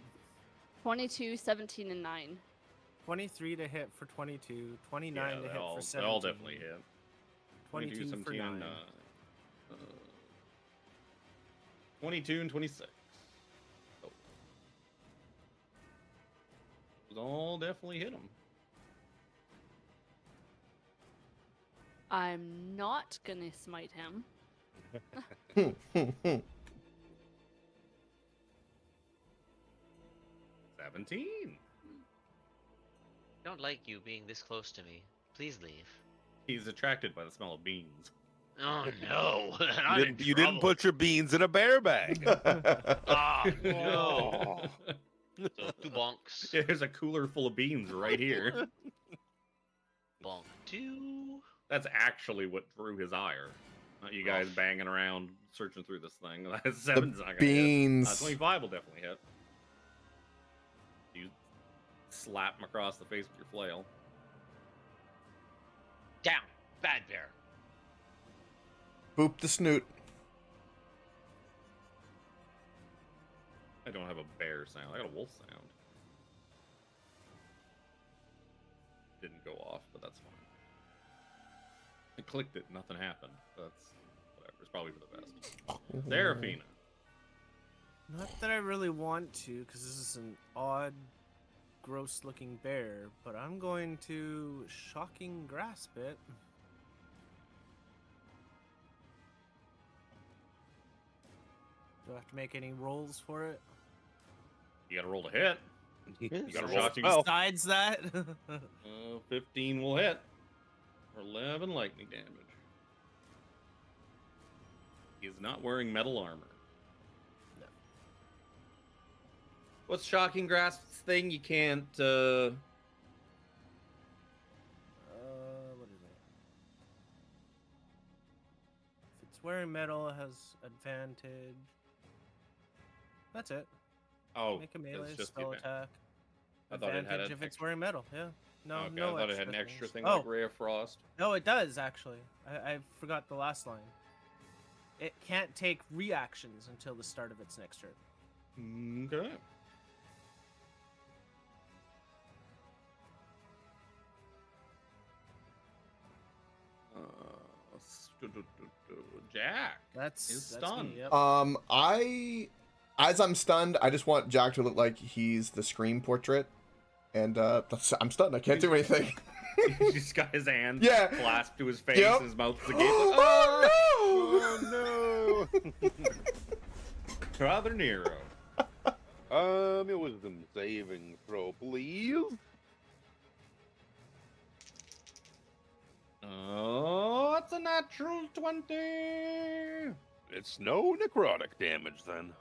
22, 17, and 9. 23 to hit for 22, 29 to hit for 17. They all definitely hit. 22 for 17, 9. and 22 and 26. Oh. Those all definitely hit him. I'm not gonna smite him. 17. Don't like you being this close to me. Please leave. He's attracted by the smell of beans. Oh no! You didn't put your beans in a bear bag. Ah no! So 2 bonks. There's a cooler full of beans right here. Bonk 2. That's actually what drew his ire. Not you guys banging around searching through this thing. 7's not gonna beans. hit. 25 will definitely hit. You slap him across the face with your flail. Down. Bad bear. Boop the snoot. I don't have a bear sound. I got a wolf sound. Didn't go off, but that's fine. I clicked it, nothing happened. That's whatever. It's probably for the best. Seraphina. Not that I really want to, because this is an odd, gross-looking bear, but I'm going to shocking grasp it. Do I have to make any rolls for it? You gotta roll to hit. You gotta roll roll a spell. Besides that, 15 will hit. For 11 lightning damage. He is not wearing metal armor. No. What's Shocking Grasp's thing? You can't, what is it? If it's wearing metal, it has advantage. That's it. Oh, Make a melee it's just spell the attack. I thought it had Advantage an if it's extra- wearing metal. Yeah. No, okay, no. I thought it had an extra extra things. thing like Ray of Frost. No, it does actually. I forgot the last line. It can't take reactions until the start of its next turn. Okay. Jack. That's Is that's me, stunned. yep. As I'm stunned, I just want Jack to look like he's the Scream portrait, and I'm stunned. I can't do anything. He's just got his hand Yeah. clasped to his face, Yep. his mouth's agape. Like, Oh no! Brother Nero. Your wisdom saving throw, please. Oh, it's a natural 20. It's no necrotic damage then.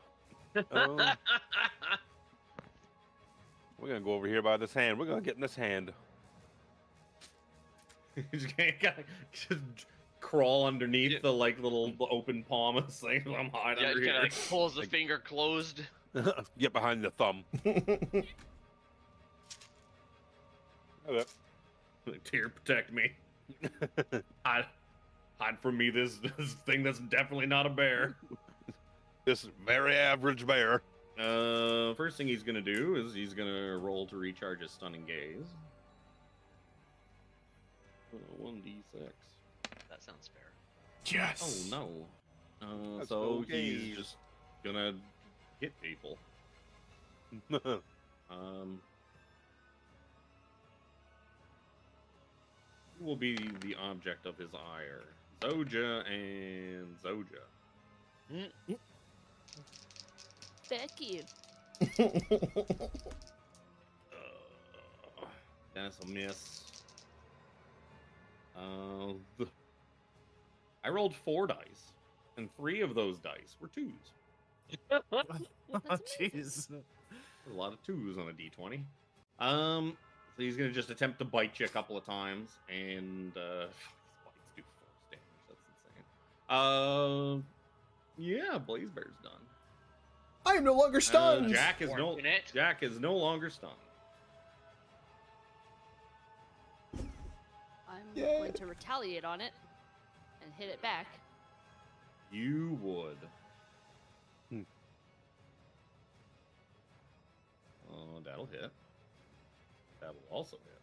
We're gonna go over here by this hand. We're gonna get in this hand. Just crawl underneath the like little open palm of this thing. I'm hiding Yeah, under he here. like pulls the finger closed. Get behind the thumb. Okay. Tear, protect me. Hide from me. This thing that's definitely not a bear. This very average bear. First thing he's gonna do is he's gonna roll to recharge his stunning gaze. 1d6. That sounds fair. Yes. Oh no. That's So no he's game. just gonna hit people. Who will be the object of his ire? Zoja and Zoja. Fuck you. That's a miss. I rolled 4 dice, and 3 of those dice were 2s. Oh, That's amazing. jeez. A lot of 2s on a d20. So he's gonna just attempt to bite you a couple of times, and these bites do force damage. That's insane. Yeah, Blaze Bear's done. I am no longer stunned. Jack is Fortunate. no longer stunned. I'm Yay. going to retaliate on it and hit it back. You would. Oh, that'll hit. That will also hit.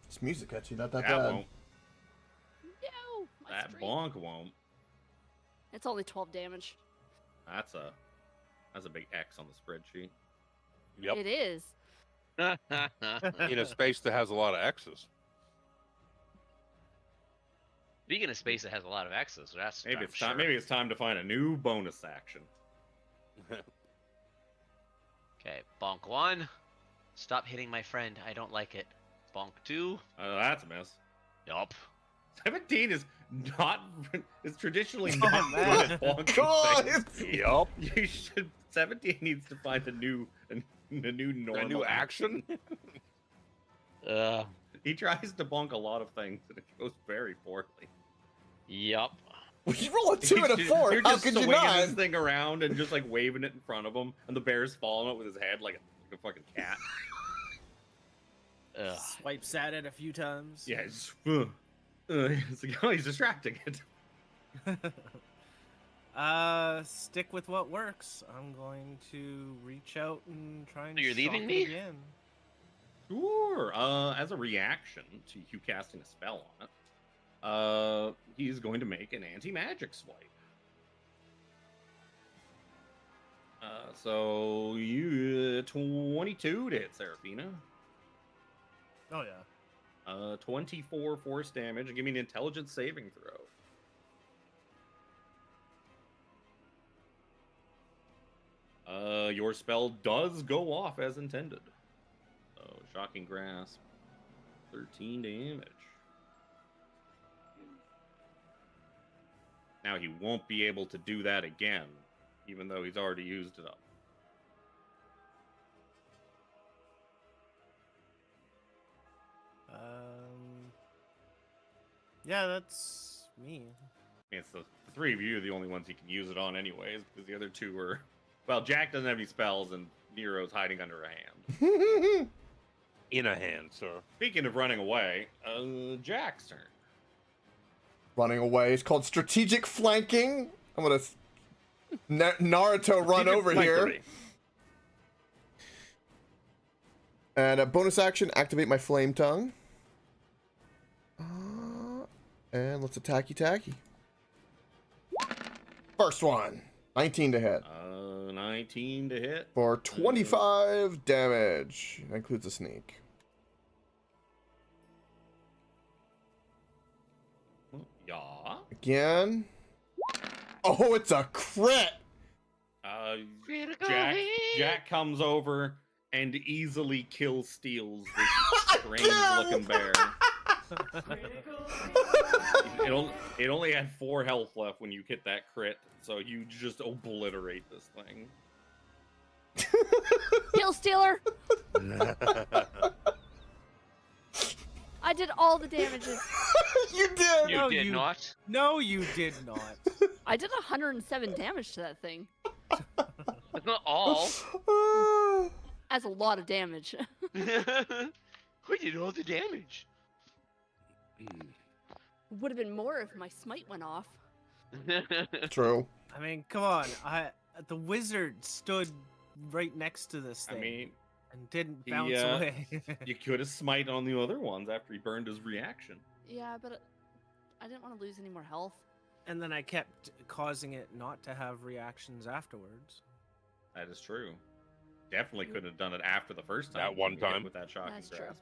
This music actually not that That bad. won't. No, my That streak. bonk won't. It's only 12 damage. That's a big X on the spreadsheet. Yep. It is. In a space that has a lot of X's. Speaking of space that has a lot of X's, that's Maybe I'm it's time. sure. Maybe it's time to find a new bonus action. Okay, bonk 1. Stop hitting my friend. I don't like it. Bonk 2. That's a miss. Yup. 17 is not. It's traditionally Oh, not man. good at bonking God, things. Yup. You should. 17 needs to find a new normal. A new action? He tries to bonk a lot of things, and it goes very poorly. Yup. Well, you roll a 2 and a He's 4. You're How just could you swinging not? this thing around and just like waving it in front of him, and the bear's following it with his head like a fucking cat. Ugh. Swipes at it a few times. Yeah, it's like, oh, he's distracting it. Stick with what works. I'm going to reach out and try and So you're shock leaving it me? again. Sure. As a reaction to you casting a spell on it, he's going to make an anti-magic swipe. So you 22 to hit Seraphina. Oh yeah. 24 force damage. Give me an intelligence saving throw. Your spell does go off as intended. So shocking grasp, 13 damage. Now he won't be able to do that again, even though he's already used it up. Yeah, that's me. It's the 3 of you are the only ones he can use it on anyways, because the other 2 are... Well, Jack doesn't have any spells, and Nero's hiding under a hand. In a hand, sir. Speaking of running away, Jack's turn. Running away is called strategic flanking. I'm gonna Naruto run Strategic over here. flankery. And a bonus action, activate my flame tongue. And let's attacky tacky. First one, 19 to hit. 19 to hit. For 25 damage. That includes a sneak. Yeah. Again. Oh, it's a crit! Critical Jack comes over and easily steals this strange looking bear. It only had 4 health left when you hit that crit, so you just obliterate this thing. Kill Stealer! I did all the damages. You did! You No, did you- not. No, you did not. I did 107 damage to that thing. That's not all. That's a lot of damage. Who did all the damage? Would have been more if my smite went off. True. I mean, come on. The wizard stood right next to this I thing. mean, And didn't He, bounce away. You could have smite on the other ones after he burned his reaction. Yeah, but I didn't want to lose any more health. And then I kept causing it not to have reactions afterwards. That is true. Definitely couldn't have done it after the first time. That one he hit time. with that shocking That's grasp. true.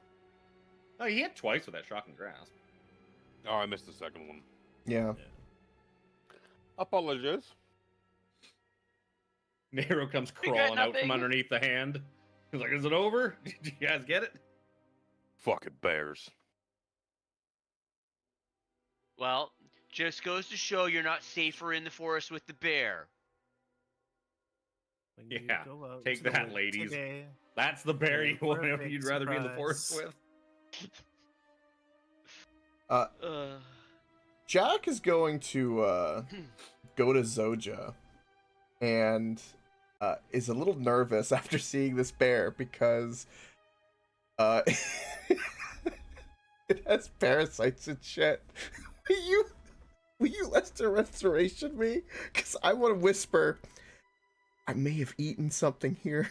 Oh, he hit twice with that shocking grasp. Oh, I missed the second one. Yeah. Apologies. Nero comes We got crawling out from nothing. underneath the hand. He's like, "Is it over? Did you guys get it?" Fucking bears. Well, just goes to show you're not safer in the forest with the bear. When you Yeah, go out take to that, the ladies. today, That's the bear Yeah, you for a want. big You'd rather be in the forest surprise. with. Jack is going to go to Zoja and is a little nervous after seeing this bear because it has parasites and shit. Will you restoration me? Because I want to whisper, I may have eaten something here.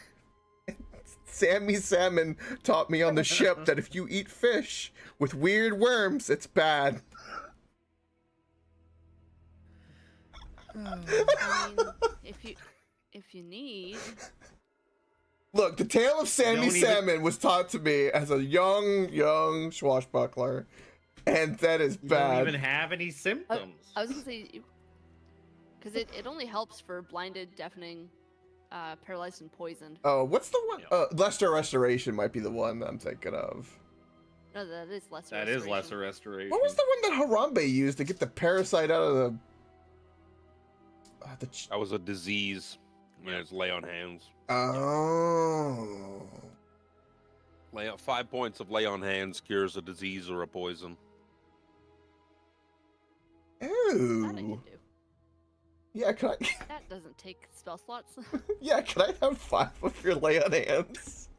Sammy Salmon taught me on the ship that if you eat fish with weird worms, it's bad. I mean, if you need, Look, the tale of Sammy Don't even- Salmon was taught to me as a young swashbuckler, and that is You don't bad. even have any symptoms. I was gonna say, because it only helps for blinded, deafening, paralyzed, and poisoned. Oh, what's the one? Yeah. Lesser Restoration might be the one I'm thinking of. No, that is lesser. That is restoration. lesser restoration. What was the one that Harambe used to get the parasite out of the? That was a disease. When it's lay on hands. Oh. 5 points of lay on hands cures a disease or a poison. That I Ooh. can do. Yeah, can I? That doesn't take spell slots. Yeah, can I have 5 of your lay on hands?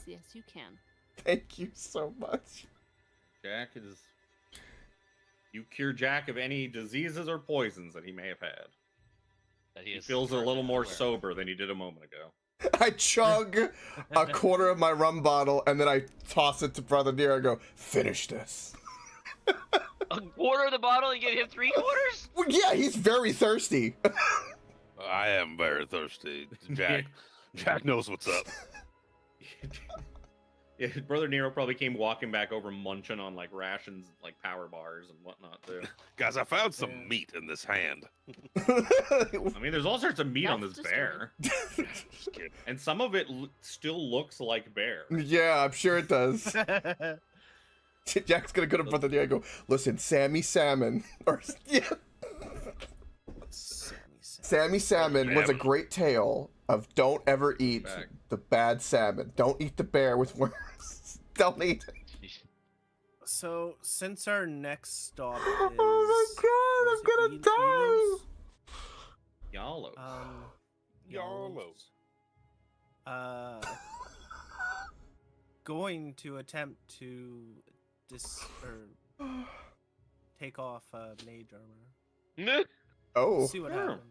yes, you can. Thank you so much. Jack is. You cure Jack of any diseases or poisons that he may have had. That He is feels a currently little more aware. sober than he did a moment ago. I chug a quarter of my rum bottle and then I toss it to Brother Nero and go, finish this. A quarter of the bottle and give him 3 quarters? Well, yeah, he's very thirsty. I am very thirsty. Jack knows what's up. Yeah, Brother Nero probably came walking back over munching on like rations, like power bars and whatnot too. Guys, I found some Yeah. meat in this hand. I mean, there's all sorts of meat on this That's bear, Just kidding. and some of it still looks like bear. Yeah, I'm sure it does. Jack's gonna go to Brother Nero and go, listen, Sammy Salmon. Or, yeah. Sammy Salmon was a Salmon. great tale of don't ever eat Back. the bad salmon. Don't eat the bear with worms. Don't eat it. So, since our next stop is... Oh my god, I'm gonna die! Yallo. YOLO. Going to attempt to take off mage armor. Oh. See what Yeah. happens.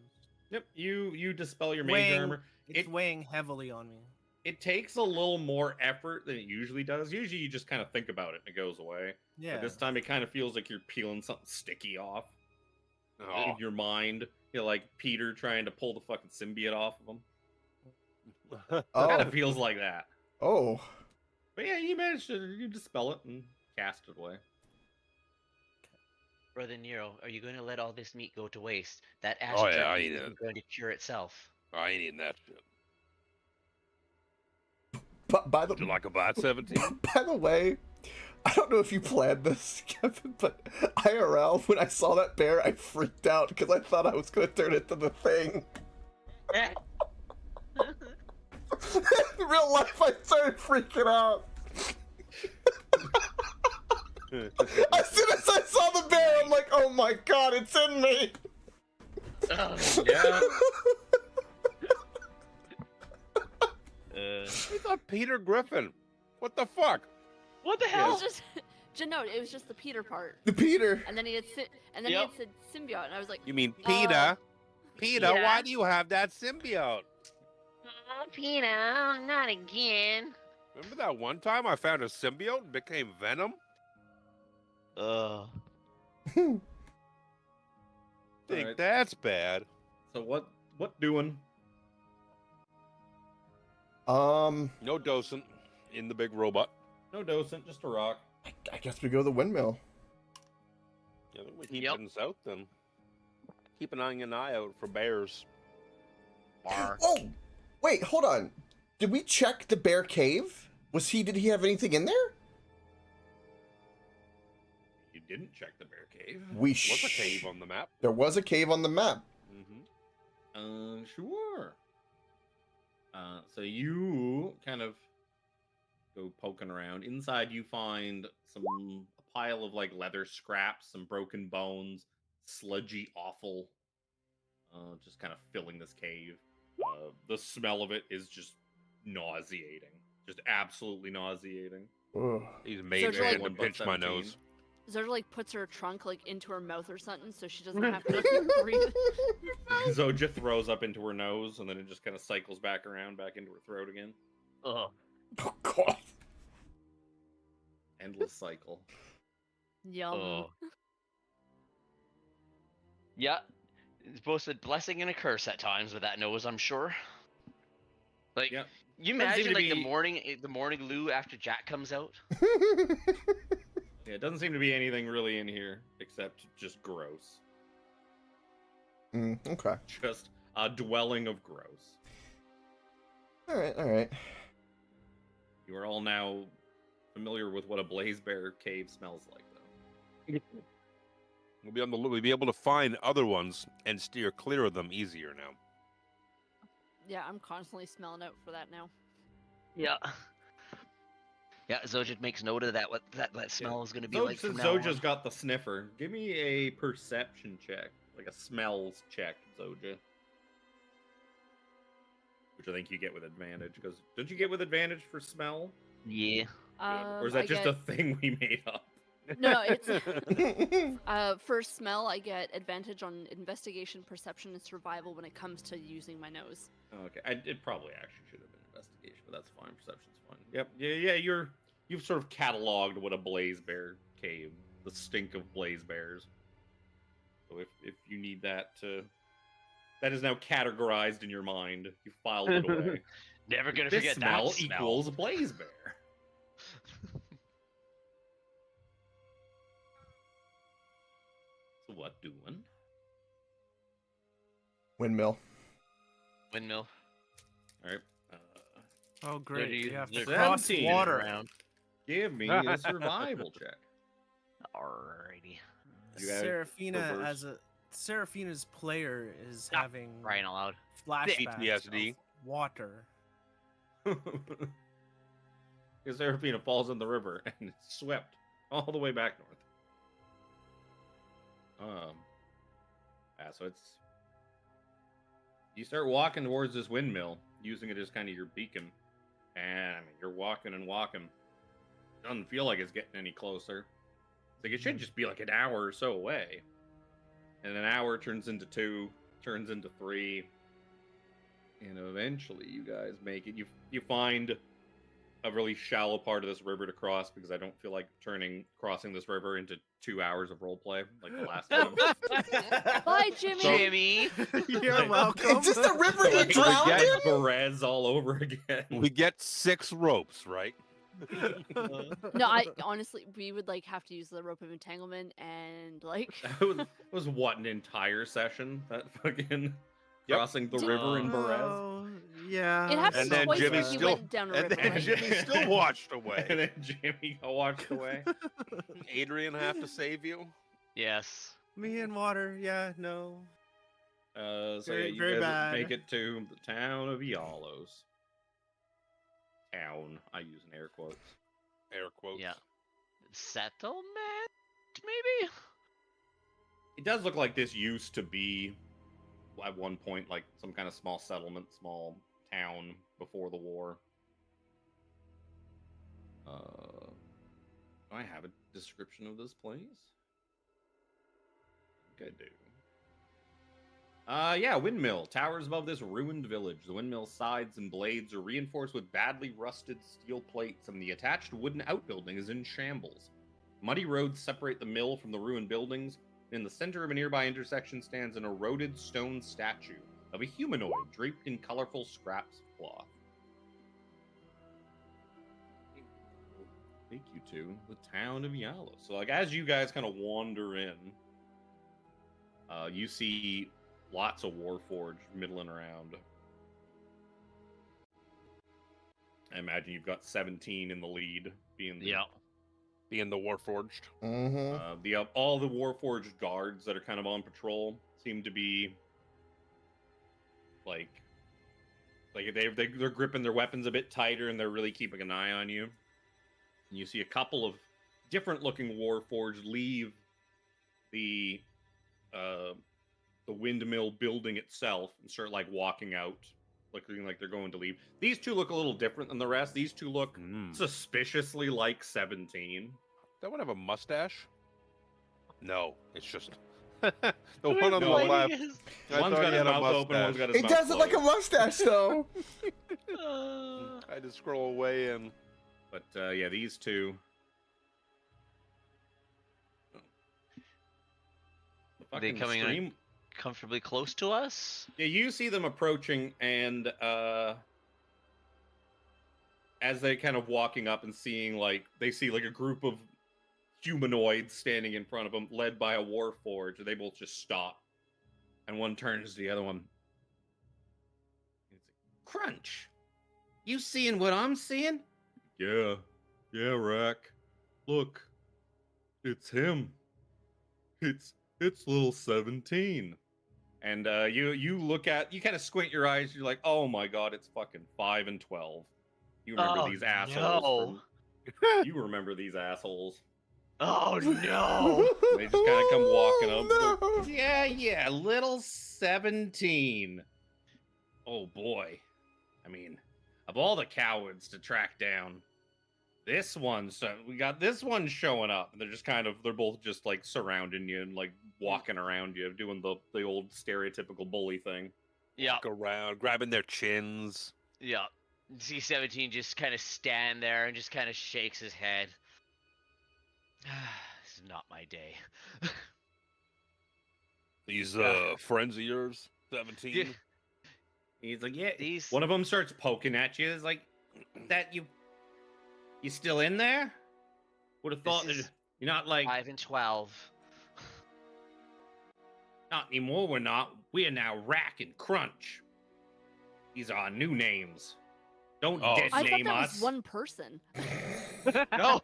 Yep, you dispel your mage Weighing- armor. It's It- weighing heavily on me. It takes a little more effort than it usually does. Usually, you just kind of think about it and it goes away. Yeah. But this time, it kind of feels like you're peeling something sticky off Oh, in your mind. You know, like Peter trying to pull the fucking symbiote off of him. Kind Oh. of feels like that. Oh. But yeah, you managed to you dispel it and cast it away. Brother Nero, are you going to let all this meat go to waste? That ash Oh, yeah, trap I meat eat isn't it. going to cure itself. I ain't eating that shit. But by the Would you like a bite, 17? By the way, I don't know if you planned this, Kevin, but IRL, when I saw that bear, I freaked out because I thought I was going to turn into the thing. In real life, I started freaking out. As soon as I saw the bear, I'm like, oh my god, it's in me. Yeah. I thought Peter Griffin. What the fuck? What the It hell? was just, no, it was just the Peter part, The Peter. and then he had, he had said symbiote, and I was like, You mean Peter? Peter, why do you have that symbiote? Oh, Peter, not again. Remember that one time I found a symbiote and became Venom? Ugh. Think Alright. that's bad. So what doing? No docent in the big robot. No docent, just a rock. I guess we go to the windmill. Yeah, I think we keep Yep. heading south then. Keep an eye out for bears. Bar. Oh, wait, hold on. Did we check the bear cave? Did he have anything in there? You didn't check the bear cave. What's a cave on the map? There was a cave on the map. Mm-hmm. Sure. So you kind of go poking around. Inside, you find a pile of like leather scraps, some broken bones, sludgy offal, just kind of filling this cave. The smell of it is just nauseating, just absolutely nauseating. Ugh. He's made So man like- to pinch my nose. Zerja like puts her trunk like into her mouth or something, so she doesn't have to breathe. Zoja throws up into her nose, and then it just kind of cycles back around, back into her throat again. Ugh. Oh, God. Endless cycle. Yum. Ugh. Yeah, it's both a blessing and a curse at times with that nose, I'm sure. Like, Yep. you Doesn't seem imagine to like be- the morning loo after Jack comes out? Yeah, it doesn't seem to be anything really in here except just gross. Okay. Just a dwelling of gross. All right. You are all now familiar with what a blaze bear cave smells like, though. We'll be able to find other ones and steer clear of them easier now. Yeah, I'm constantly smelling out for that now. Yeah. Yeah, Zoja makes note of that. What that smell is going to be like from Since now Zoja's on. got the sniffer, give me a perception check, like a smells check, Zoja. Which I think you get with advantage, because don't you get with advantage for smell? Yeah. Or is that I just get... a thing we made up? No, it's for smell. I get advantage on investigation, perception, and survival when it comes to using my nose. Okay, it probably actually should have been investigation, but that's fine. Perception's fine. Yep, yeah. You've sort of cataloged what a blaze bear cave, the stink of blaze bears. So if you need that is now categorized in your mind. You filed it away. Never gonna This forget smell that smell. equals blaze bear. So what doing? Windmill. Windmill. All right. Oh, great. you- You have to they're cross 17 water. around. Give me a survival check. Alrighty. You guys Seraphina, reverse. Seraphina's player is Ah, having Crying out loud. flashbacks PTSD. of water. Because Seraphina falls in the river and is swept all the way back north. So it's you start walking towards this windmill, using it as kind of your beacon, and I mean you're walking and walking. Doesn't feel like it's getting any closer. It's like it should just be like an hour or so away, and an hour turns into 2, turns into 3, and eventually you guys make it. You find a really shallow part of this river to cross, because I don't feel like crossing this river into 2 hours of roleplay like the last time. Bye, Jimmy. Jimmy. You're welcome. Is this the river you Like, drowned we in? get Berets all over again. We get 6 ropes, right? No, I honestly, we would like have to use the rope of entanglement and like. That was what, an entire session? That fucking crossing the river in Berets? Oh, yeah. It happened And then twice Jimmy when he still- went down a And river. then right? Jimmy still watched And away. then Jimmy got washed away. Adrian have to save you. Yes. Me and water. Yeah, no. So Very- yeah, you very guys bad. make it to the town of Yalos. Town, I use in air quotes. Air quotes. Yeah. Settlement, maybe. It does look like this used to be, at one point, like some kind of small settlement, small town before the war. Do I have a description of this place? I think I do. Yeah, windmill. Towers above this ruined village. The windmill's sides and blades are reinforced with badly rusted steel plates, and the attached wooden outbuilding is in shambles. Muddy roads separate the mill from the ruined buildings. In the center of a nearby intersection stands an eroded stone statue of a humanoid draped in colorful scraps of cloth. Take you to the town of Yalo. So, like, as you guys kind of wander in, you see lots of Warforged middling around. I imagine you've got 17 in the lead, being the Being the Warforged. Mm-hmm. All the Warforged guards that are kind of on patrol seem to be like they're gripping their weapons a bit tighter, and they're really keeping an eye on you. And you see a couple of different looking Warforged leave the windmill building itself and start like walking out, looking like they're going to leave. These two look a little different than the rest. These two look suspiciously like 17. That one have a mustache? No, it's just the one on the No, left. I One's thought got he his had a mouth open, one's got his It mouth does look like a closed. mustache, though. I had to scroll away and But yeah, these two. The Are they fucking coming in stream. comfortably close to us? Yeah, you see them approaching, and as they kind of walking up and seeing, like, they see like a group of humanoids standing in front of them, led by a Warforged. They both just stop, and one turns to the other one. Crunch, you seeing what I'm seeing? Yeah, Rack. Look, it's him. It's little 17. And you kind of squint your eyes. You're like, oh my god, it's fucking 5 and 12. You remember these assholes? No. You remember these assholes? Oh no! They just kind of come walking up. No. Like, yeah, little 17. Oh boy. I mean, of all the cowards to track down, this one, so we got this one showing up, and they're both just like surrounding you and like walking around you, doing the old stereotypical bully thing. Yeah, walk around, grabbing their chins. yeah. C-17 just kind of stand there and just kind of shakes his head. This is not my day. These friends of yours, 17. He's like, yeah. These One of them starts poking at you. It's like, that you still in there? Would have thought This that is you're not like 5 and 12. not anymore. We're not. We are now Rack and Crunch. These are our new names. Don't Oh. dead I thought name that us. was one person. No.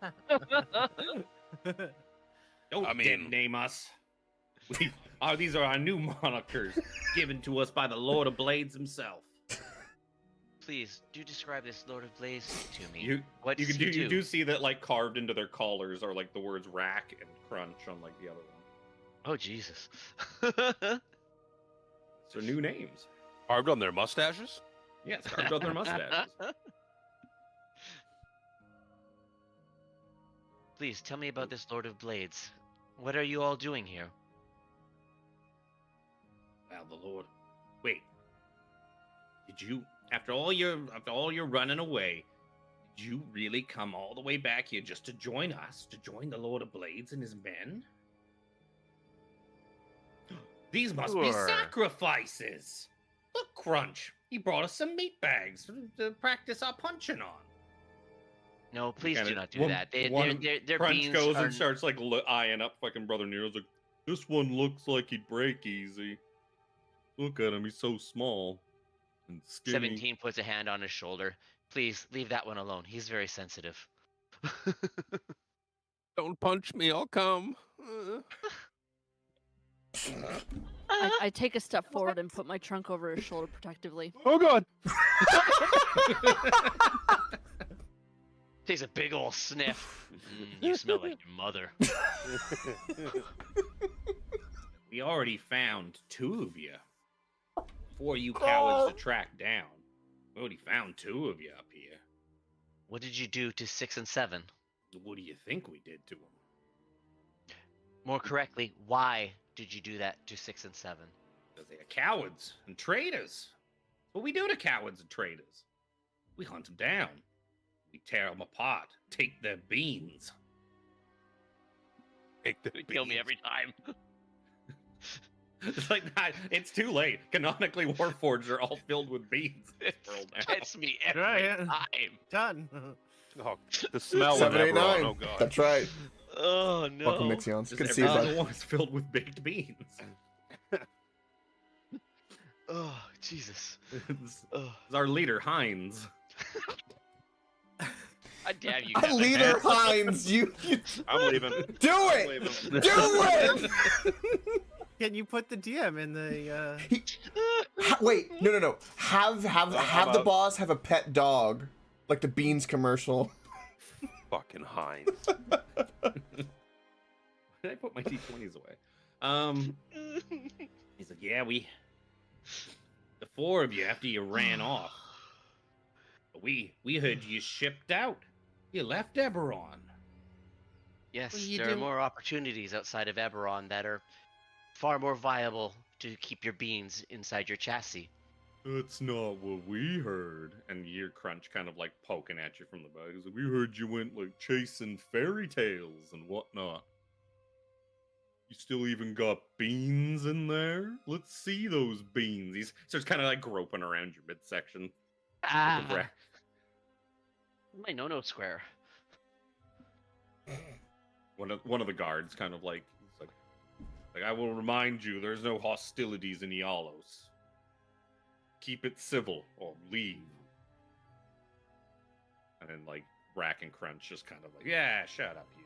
Don't I dead mean- name us. These are our new monikers given to us by the Lord of Blades himself. Please do describe this Lord of Blaze to me. You What you does can he do you do see that like carved into their collars are like the words Rack and Crunch on like the other one. Oh Jesus! So new names. Carved on their mustaches? Yes, carved on their mustaches. Please tell me about this Lord of Blades. What are you all doing here? Well, the Lord. Wait. Did you, after all your running away, did you really come all the way back here just to join us, to join the Lord of Blades and his men? These must be Sure. sacrifices. Look, Crunch. He brought us some meat bags to practice our punching on. No, please Kinda- do not do one- that. one Their Crunch beans goes are... and starts like eyeing up fucking Brother Nero's like, this one looks like he'd break easy. Look at him, he's so small and skinny. 17 puts a hand on his shoulder. Please leave that one alone. He's very sensitive. Don't punch me, I'll come. I take a step forward and put my trunk over his shoulder protectively. Oh god! Takes a big ol' sniff. You smell like your mother. We already found 2 of you. 4 you cowards to track down. We already found 2 of you up here. What did you do to 6 and 7? What do you think we did to them? More correctly, why did you do that to 6 and 7? Because they are cowards and traitors. What we do to cowards and traitors? We hunt them down. We tear them apart. Take their beans. Take the They kill me beans. every time. It's like, nah, it's too late. Canonically, Warforged are all filled with beans in It this world now. gets me every Right, yeah. time. Done. Oh, the smell of 789. Eberron. Oh god. That's right. Oh no. Welcome, Mixions. Just Good to see every you, single bud. one is filled with baked beans. Oh Jesus. It's Oh. our leader, Heinz. God damn you. Our Kevin. leader Heinz, you I'm leaving. do I'm it! leaving. Do it! Can you put the DM in the? Wait, no. Have How the about- boss have a pet dog, like the Beans commercial. Fucking Heinz. Did I put my D20s away? He's like, yeah, the four of you after you ran off. We heard you shipped out. You left Eberron. Yes, What are you there are doing? more opportunities outside of Eberron that are far more viable to keep your beans inside your chassis. That's not what we heard. And your Crunch kind of like poking at you from the back. He's like, we heard you went like chasing fairy tales and whatnot. You still even got beans in there? Let's see those beans. He starts kind of like groping around your midsection. Ah, Looking for- my no-no square. One of the guards kind of like, it's like I will remind you, there's no hostilities in Ialos. Keep it civil or leave. And then like Rack and Crunch just kind of like, yeah, shut up, you.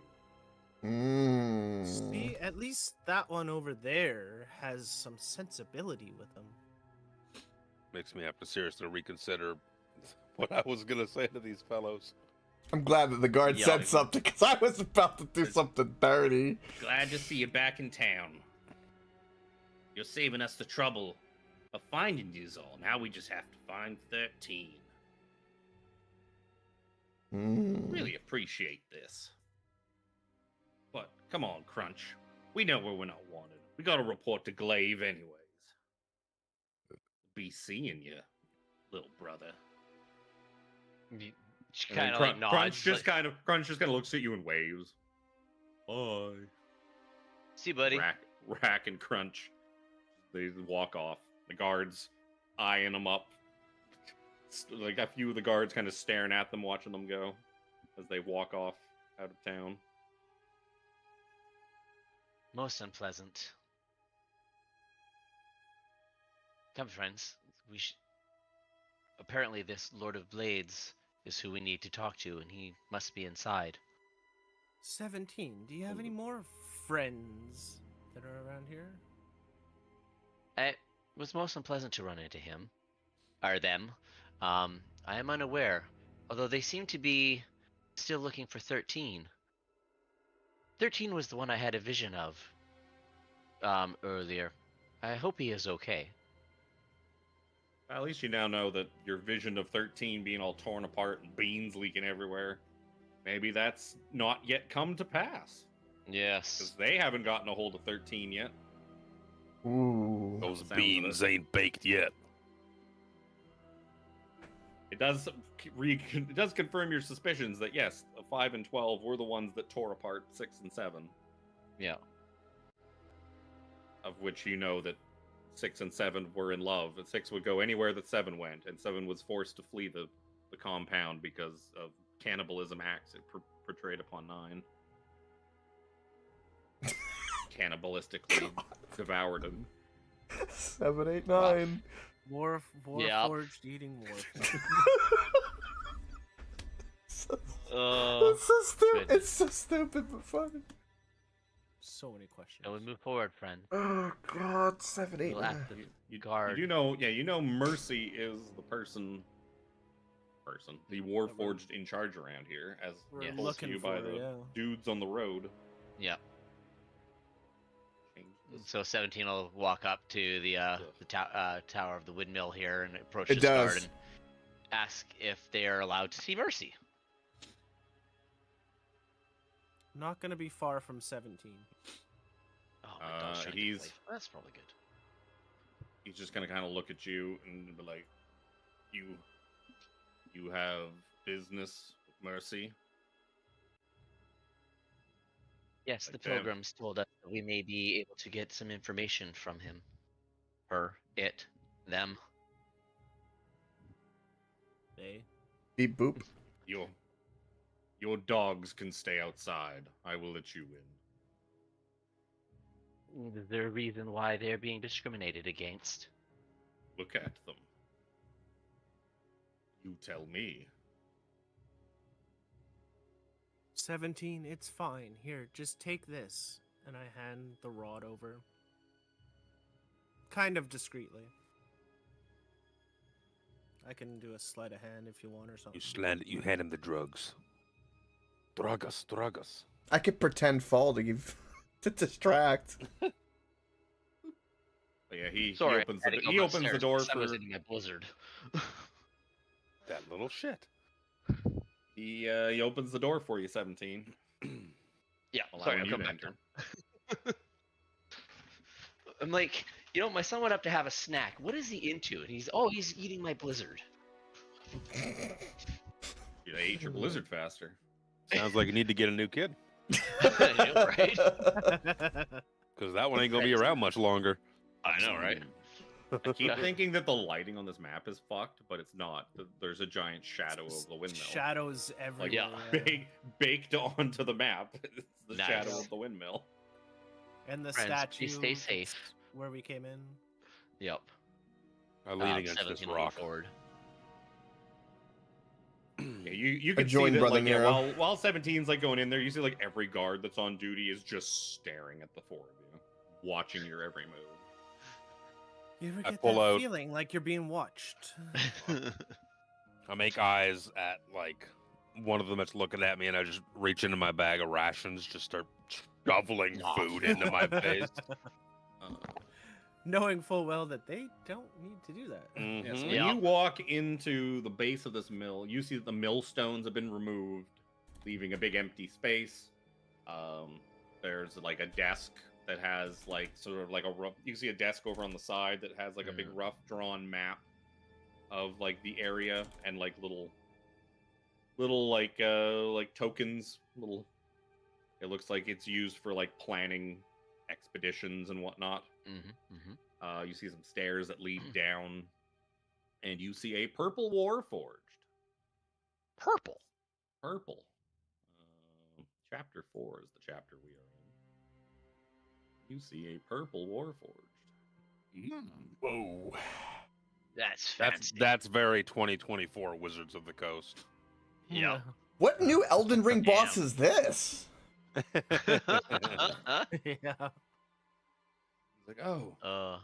See, at least that one over there has some sensibility with them. Makes me have to seriously reconsider what I was gonna say to these fellows. I'm glad that the guard Yeah. said something because I was about to do something dirty. Glad to see you back in town. You're saving us the trouble of finding yous all. Now we just have to find 13. Really appreciate this. But come on, Crunch. We know where we're not wanted. We gotta report to Glaive anyways. Be seeing you, little brother. She And then kind of like nods. Crunch just kind of looks at you and waves. Bye. See, buddy. Rack and Crunch. They walk off. The guards eyeing them up. Like a few of the guards kind of staring at them, watching them go as they walk off out of town. Most unpleasant. Come, friends. Apparently, this Lord of Blades is who we need to talk to, and he must be inside. 17. Do you have any more friends that are around here? It was most unpleasant to run into him, or them. I am unaware, although they seem to be still looking for 13. 13 was the one I had a vision of earlier. I hope he is okay. At least you now know that your vision of 13 being all torn apart and beans leaking everywhere, maybe that's not yet come to pass. Because Yes. they haven't gotten a hold of 13 yet. Ooh. Those Sounds of beans it. ain't baked yet. It does confirm your suspicions that yes, 5 and 12 were the ones that tore apart 6 and 7, Yeah. of which you know that 6 and 7 were in love, and 6 would go anywhere that 7 went, and 7 was forced to flee the compound because of cannibalism acts it portrayed upon 9. Cannibalistically devoured him. 7, 8, 9. Yeah. Warforged eating war. It's so stupid. goodness. It's so stupid, but funny. So many questions. Shall we move forward, friend? Oh God, 7, 8, We'll 9. ask the You guard. do know, yeah, you know Mercy is the the Warforged in charge around here, as We're Yes. told to looking you for by the yeah. dudes on the road. Yeah. Change this. So 17 will walk up to the tower of the windmill here and approach It this guard does. and ask if they are allowed to see Mercy. Not gonna be far from 17. Oh, my dog's trying to get he's- away. That's probably good. he's just gonna kind of look at you and be like, you have business with Mercy? Yes, the Like them. pilgrims told us that we may be able to get some information from him. Her, it, them. They. Beep boop. Your dogs can stay outside. I will let you in. Is there a reason why they're being discriminated against? Look at them. You tell me. 17, it's fine. Here, just take this. And I hand the rod over. Kind of discreetly. I can do a sleight of hand if you want or something. You hand him the drugs. Drugs. I could pretend fall to give to distract. But yeah, he Sorry, opens I had the to go he opens the upstairs door because I was for in my blizzard. That little shit. he opens the door for you, 17. Yeah, Allowing sorry, I'll you come to back. enter. I'm like, my son went up to have a snack. What is he into? And he's eating my blizzard. You ate your blizzard faster. Sounds like you need to get a new kid. I know, right? Because that one ain't gonna be around much longer. I know, right? I keep thinking that the lighting on this map is fucked, but it's not. There's a giant shadow of the windmill. Shadows everywhere. Like, baked onto the map. It's the Nice. shadow of the windmill. And the Friends, statue. please stay that's safe. Where we came in. Yep. I lean against this 17 rock. forward. Yeah, you can see joined that, Brother like, yeah, Nero. while 17's like going in there, you see like every guard that's on duty is just staring at the four of you, watching your every move. You ever I get pull that out- feeling like you're being watched? I make eyes at like one of them that's looking at me, and I just reach into my bag of rations, just start shoveling food into my face. Knowing full well that they don't need to do that. Yeah, so Mhm. when Yeah. you walk into the base of this mill, you see that the millstones have been removed, leaving a big empty space. There's like a desk that has like sort of like a rough. You can see a desk over on the side that has like a big rough drawn map of like the area and like little like tokens. Little. It looks like it's used for like planning expeditions and whatnot. You see some stairs that lead down, and you see a purple warforged. Purple. Purple. Chapter 4 is the chapter we are in. You see a purple warforged. Whoa. That's fancy. That's very 2024 Wizards of the Coast. Yeah. What new Elden Ring boss Damn. is this? Yeah. He's like, oh,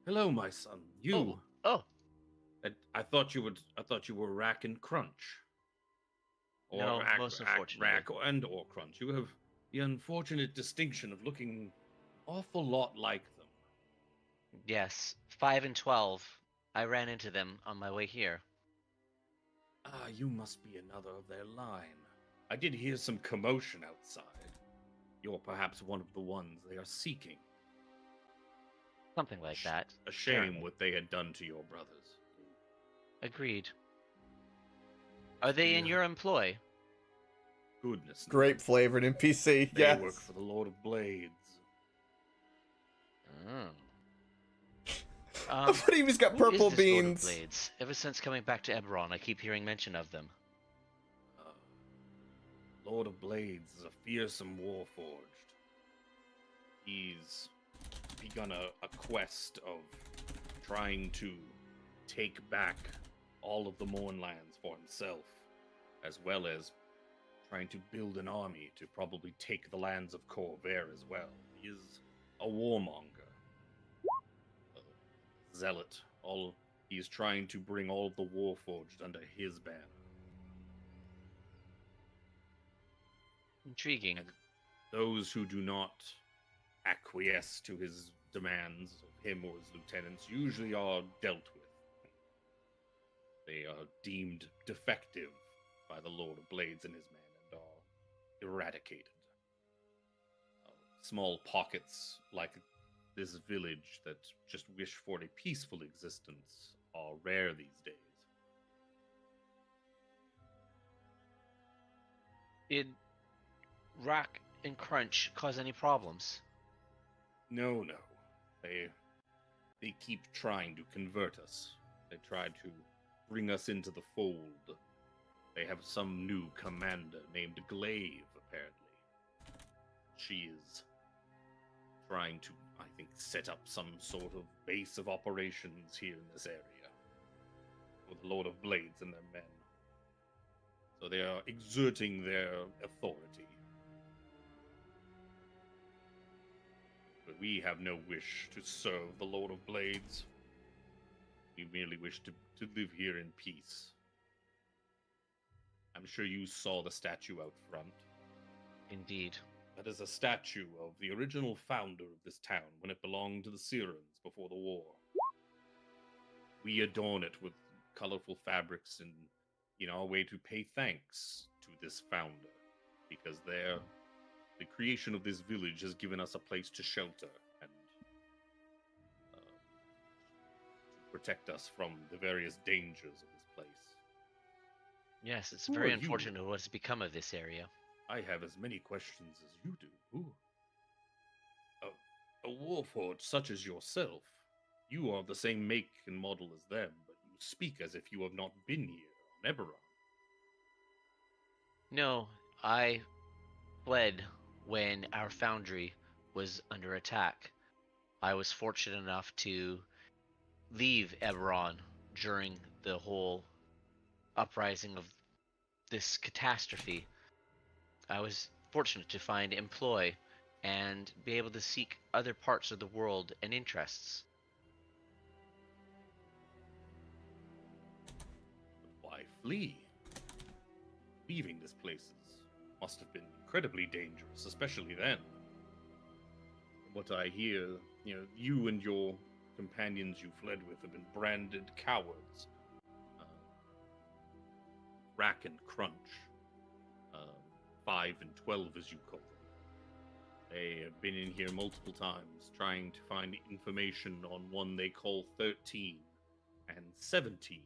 hello, my son. You. Oh. I thought you were Rack and Crunch. Or No, Rack, most Rack, unfortunately. Rack or Crunch. You have the unfortunate distinction of looking awful lot like them. Yes, 5 and 12. I ran into them on my way here. Ah, you must be another of their line. I did hear some commotion outside. You're perhaps one of the ones they are seeking. Something like that. A shame Apparently. what they had done to your brothers. Agreed. Are they in Yeah. your employ? Goodness. Grape flavored NPC. They Yes. work for the Lord of Blades. But he's got Who is purple this Lord of beans. Blades? Ever since coming back to Eberron, I keep hearing mention of them. Lord of Blades is a fearsome warforged. He's begun a quest of trying to take back all of the Mournlands for himself, as well as trying to build an army to probably take the lands of Corvair as well. He is a warmonger, a zealot. He's trying to bring all of the warforged under his banner. Intriguing. And those who do not acquiesce to his demands of him or his lieutenants usually are dealt with. They are deemed defective by the Lord of Blades and his men and are eradicated. Small pockets like this village that just wish for a peaceful existence are rare these days. Did Rack and Crunch cause any problems? No, no. They keep trying to convert us. They try to bring us into the fold. They have some new commander named Glaive, apparently. She is trying to, I think, set up some sort of base of operations here in this area with Lord of Blades and their men. So they are exerting their authority. But we have no wish to serve the Lord of Blades. We merely wish to live here in peace. I'm sure you saw the statue out front. Indeed. That is a statue of the original founder of this town when it belonged to the Sirens before the war. We adorn it with colorful fabrics in our way to pay thanks to this founder, because the creation of this village has given us a place to shelter and to protect us from the various dangers of this place. Yes, it's Who very are you? unfortunate what's become of this area. I have as many questions as you do. Ooh. A warforged such as yourself, you are the same make and model as them, but you speak as if you have not been here on Eberron. No, I fled when our foundry was under attack. I was fortunate enough to leave Eberron during the whole uprising of this catastrophe. I was fortunate to find employ and be able to seek other parts of the world and interests. But why flee? Leaving this place must have been incredibly dangerous, especially then. From what I hear, you and your companions you fled with have been branded cowards. Rack and Crunch. 5 and 12, as you call them. They have been in here multiple times trying to find information on one they call 13 and 17.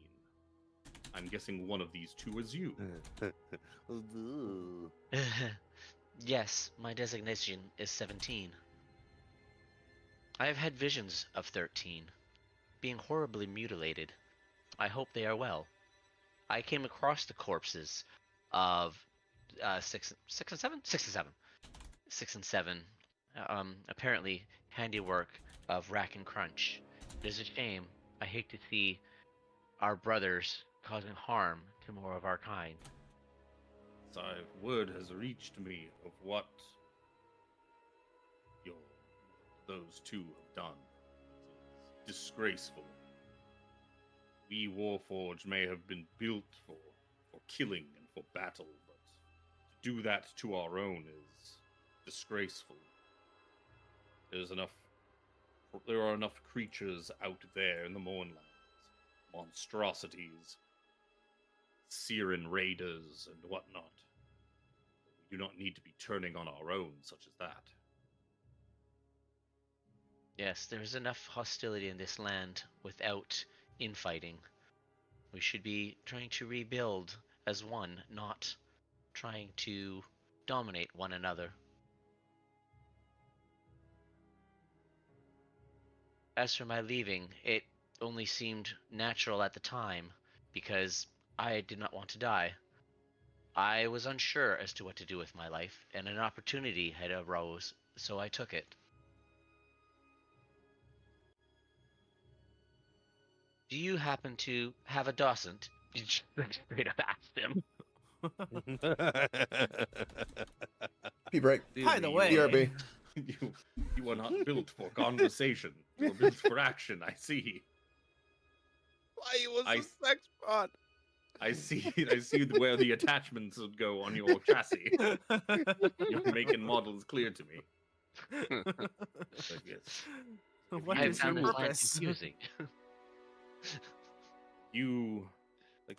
I'm guessing one of these two is you. Yes, my designation is 17. I have had visions of 13, being horribly mutilated. I hope they are well. I came across the corpses of 6 and 7. Apparently handiwork of Rack and Crunch. It is a shame. I hate to see our brothers causing harm to more of our kind. So word has reached me of what those two have done. It's disgraceful. We Warforged may have been built for killing and for battle, but to do that to our own is disgraceful. There are enough creatures out there in the Mournlands, monstrosities, Siren raiders, and whatnot. We do not need to be turning on our own such as that. Yes, there is enough hostility in this land without infighting. We should be trying to rebuild as one, not trying to dominate one another. As for my leaving, it only seemed natural at the time because I did not want to die. I was unsure as to what to do with my life, and an opportunity had arose, so I took it. Do you happen to have a docent? You just straight up asked him. P-break. By the way, BRB. You are not built for conversation. You are built for action, I see. Why he was I- a sex bot? I see where the attachments would go on your chassis. Your make and model is clear to me. But yes. what I I is your found this land purpose? confusing.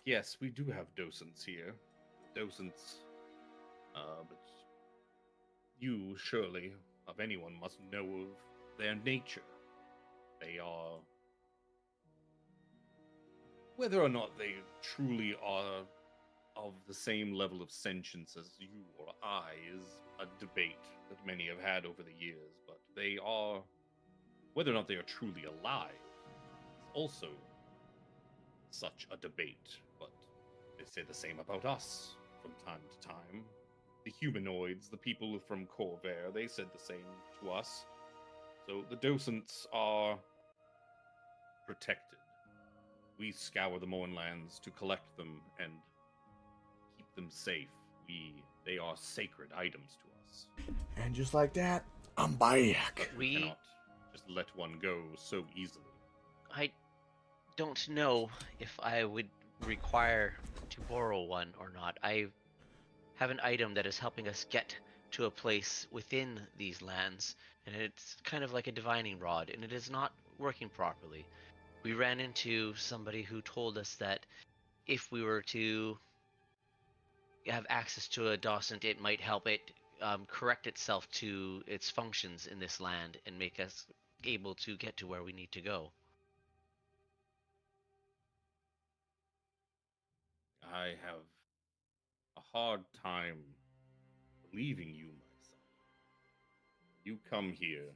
Yes, we do have docents here. Docents. But you, surely, of anyone, must know of their nature. They are. Whether or not they truly are of the same level of sentience as you or I is a debate that many have had over the years, but they are. Whether or not they are truly alive is also such a debate, but they say the same about us from time to time. The humanoids, the people from Corvair, they said the same to us. So the docents are protected. We scour the Mournlands to collect them and keep them safe. They are sacred items to us. And just like that, I'm back. We cannot just let one go so easily. I don't know if I would require to borrow one or not. I have an item that is helping us get to a place within these lands, and it's kind of like a divining rod, and it is not working properly. We ran into somebody who told us that if we were to have access to a docent, it might help it correct itself to its functions in this land and make us able to get to where we need to go. I have a hard time believing you, my son. You come here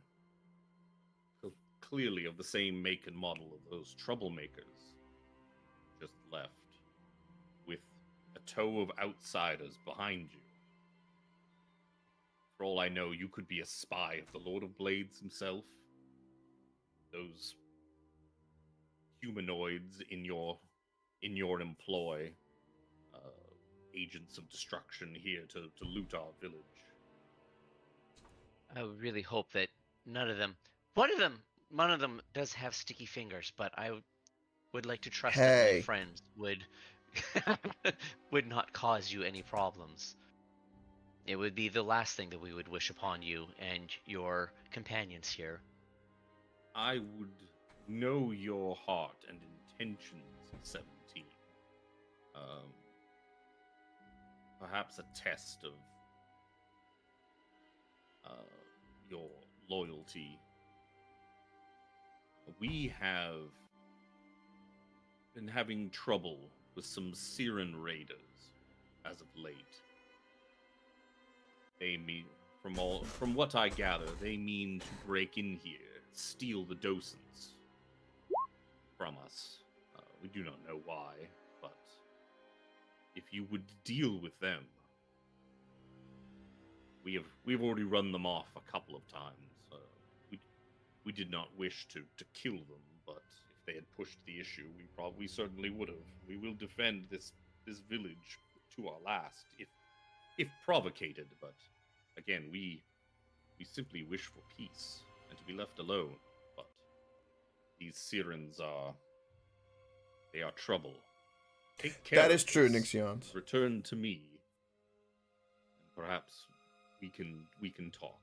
clearly of the same make and model of those troublemakers just left, with a tow of outsiders behind you. For all I know, you could be a spy of the Lord of Blades himself. Those humanoids in your employ, agents of destruction here to loot our village. I would really hope that none of them does have sticky fingers, but I would like to trust that my Hey. friends would would not cause you any problems. It would be the last thing that we would wish upon you and your companions here. I would know your heart and intentions, 17. Perhaps a test of your loyalty. We have been having trouble with some Siren raiders as of late. They mean, from what I gather, they mean to break in here, steal the docents from us. We do not know why, but if you would deal with them, we've already run them off a couple of times. We did not wish to kill them, but if they had pushed the issue, we certainly would have. We will defend this village to our last, if provocated. But again, we simply wish for peace and to be left alone. But these Sirens are trouble. Take care. That of is true, this. Nixions. Return to me, and perhaps we can talk.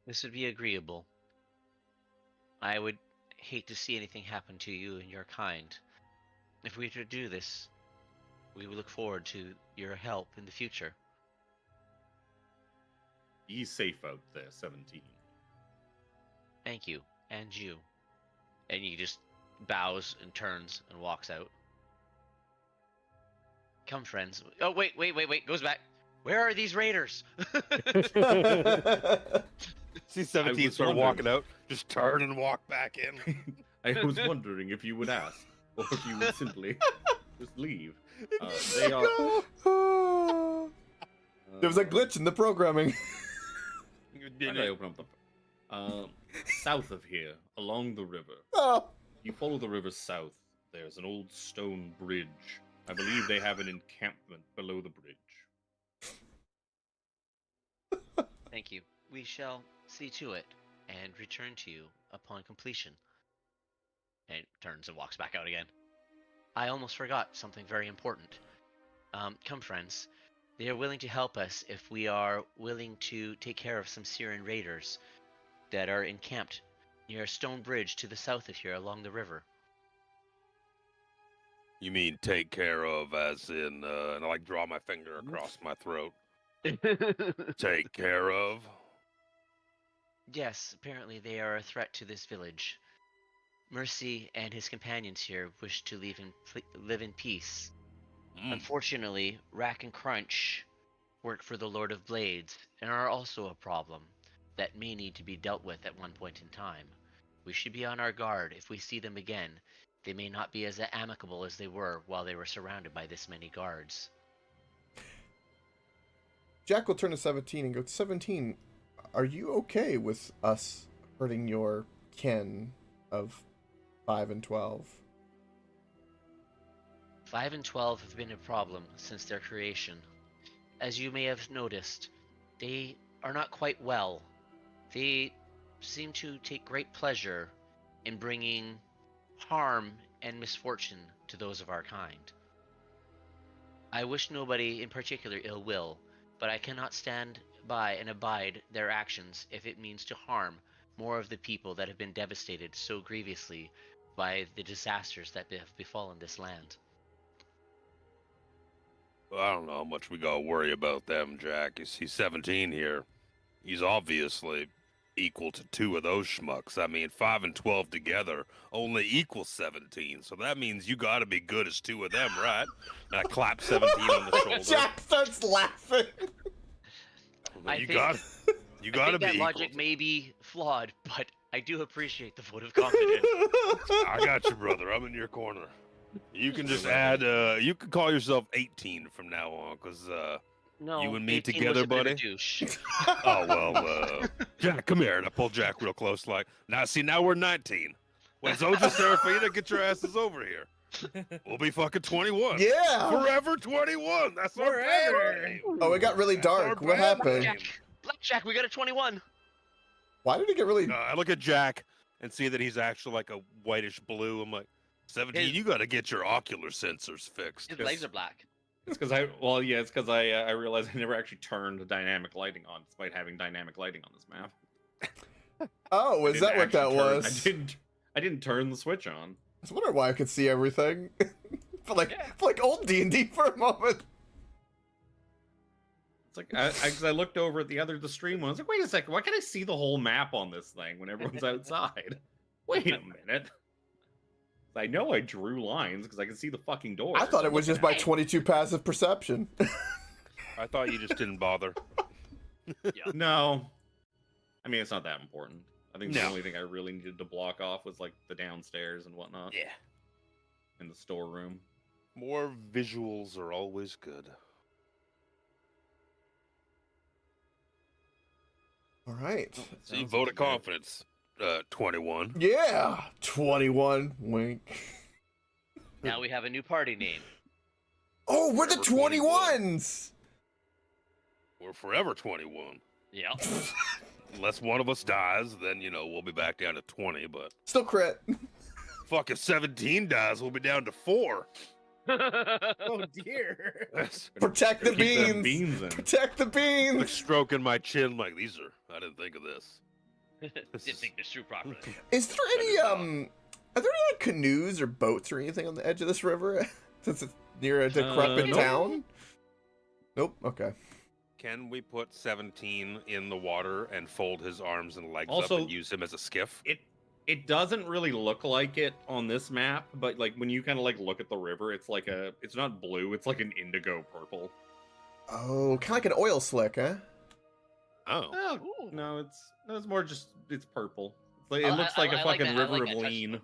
This would be agreeable. I would hate to see anything happen to you and your kind. If we were to do this, we would look forward to your help in the future. Be safe out there, 17. Thank you, and you. And he just bows and turns and walks out. Come, friends. Oh, wait. Goes back. Where are these raiders? See 17 was start wondering. walking out, just turn and walk back in. I was wondering if you would ask, or if you would simply just leave. They are. There was a glitch in the programming. Why did I open up the? South of here, along the river. Oh. You follow the river south. There's an old stone bridge. I believe they have an encampment below the bridge. Thank you. We shall see to it and return to you upon completion. And turns and walks back out again. I almost forgot something very important. Come, friends. They are willing to help us if we are willing to take care of some Syrian raiders that are encamped near a stone bridge to the south of here along the river. You mean take care of as in, and I like draw my finger across my throat. Take care of? Yes, apparently they are a threat to this village. Mercy and his companions here wish to live in peace. Unfortunately, Rack and Crunch work for the Lord of Blades and are also a problem that may need to be dealt with at one point in time. We should be on our guard. If we see them again, they may not be as amicable as they were while they were surrounded by this many guards. Jack will turn to 17 and go, 17, are you okay with us hurting your kin of 5 and 12? 5 and 12 have been a problem since their creation. As you may have noticed, they are not quite well. They seem to take great pleasure in bringing harm and misfortune to those of our kind. I wish nobody in particular ill will, but I cannot stand by and abide their actions if it means to harm more of the people that have been devastated so grievously by the disasters that have befallen this land. Well, I don't know how much we gotta worry about them, Jack. You see 17 here. He's obviously equal to 2 of those schmucks. I mean, 5 and 12 together only equals 17. So that means you gotta be good as 2 of them, right? And I clap 17 on the shoulder. Jack starts laughing. You gotta I think be that equal. logic may be flawed, but I do appreciate the vote of confidence. I got you, brother. I'm in your corner. You can just add, you can call yourself 18 from now on, because, No, you and me 18 together, was a bit of a buddy? douche. oh, well, Jack, come here. And I pull Jack real close, like, now we're 19. When Zoja Serafina, get your asses over here. We'll be fucking 21. Yeah. Forever 21. That's our Forever. band. Oh, it got really That's our dark. What band happened? name. Blackjack, we got a 21. Why did it get really... I look at Jack and see that he's actually like a whitish blue. I'm like, 17, you got to get your ocular sensors fixed. His legs are black. It's because I realized I never actually turned dynamic lighting on, despite having dynamic lighting on this map. Oh, is that what that was? I didn't turn the switch on. I was wondering why I could see everything. for like old D&D for a moment. It's like I looked over at the stream one. I was like, wait a second, why can't I see the whole map on this thing when everyone's outside? Wait a minute. I know I drew lines because I can see the fucking door. I thought it was just by 22 passive perception. I thought you just didn't bother. No. I mean, it's not that important. I think the No. only thing I really needed to block off was like the downstairs and whatnot. Yeah. In the storeroom. More visuals are always good. All right. So you vote of confidence, 21. Yeah, 21. Wink. Now we have a new party name. Oh, we're the Forever 21s. We're forever 21. Yep. Unless one of us dies, then, we'll be back down to 20, but Still crit. fuck, if 17 dies, we'll be down to 4. Oh dear. That's Protect the Keep them beans. beans in. Protect the like beans. stroking my chin like, I didn't think of this. Didn't think this through properly. Is there any are there any like canoes or boats or anything on the edge of this river? Since it's near a decrepit nope. town? Nope. Okay. Can we put 17 in the water and fold his arms and legs Also- up and use him as a skiff? It doesn't really look like it on this map, but like when you kind of like look at the river, it's not blue, it's like an indigo purple. Oh, kind of like an oil slick, huh? Oh. Oh, no, it's more just it's purple. It Oh, looks I like a like fucking that. I like river that of touch. lean.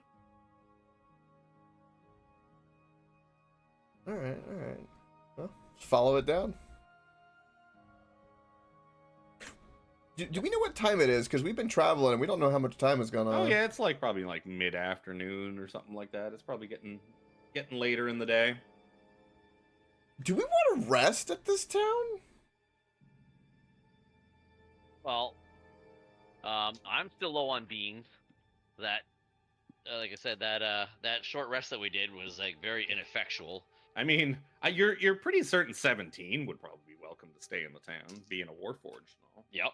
All right. Well, just follow it down. Do we know what time it is? Because we've been traveling and we don't know how much time has gone on. Oh yeah, it's like probably like mid-afternoon or something like that. It's probably getting later in the day. Do we want to rest at this town? Well, I'm still low on beans. That, like I said, that short rest that we did was like very ineffectual. I mean, you're pretty certain 17 would probably be welcome to stay in the town, being a warforged and all. Yep.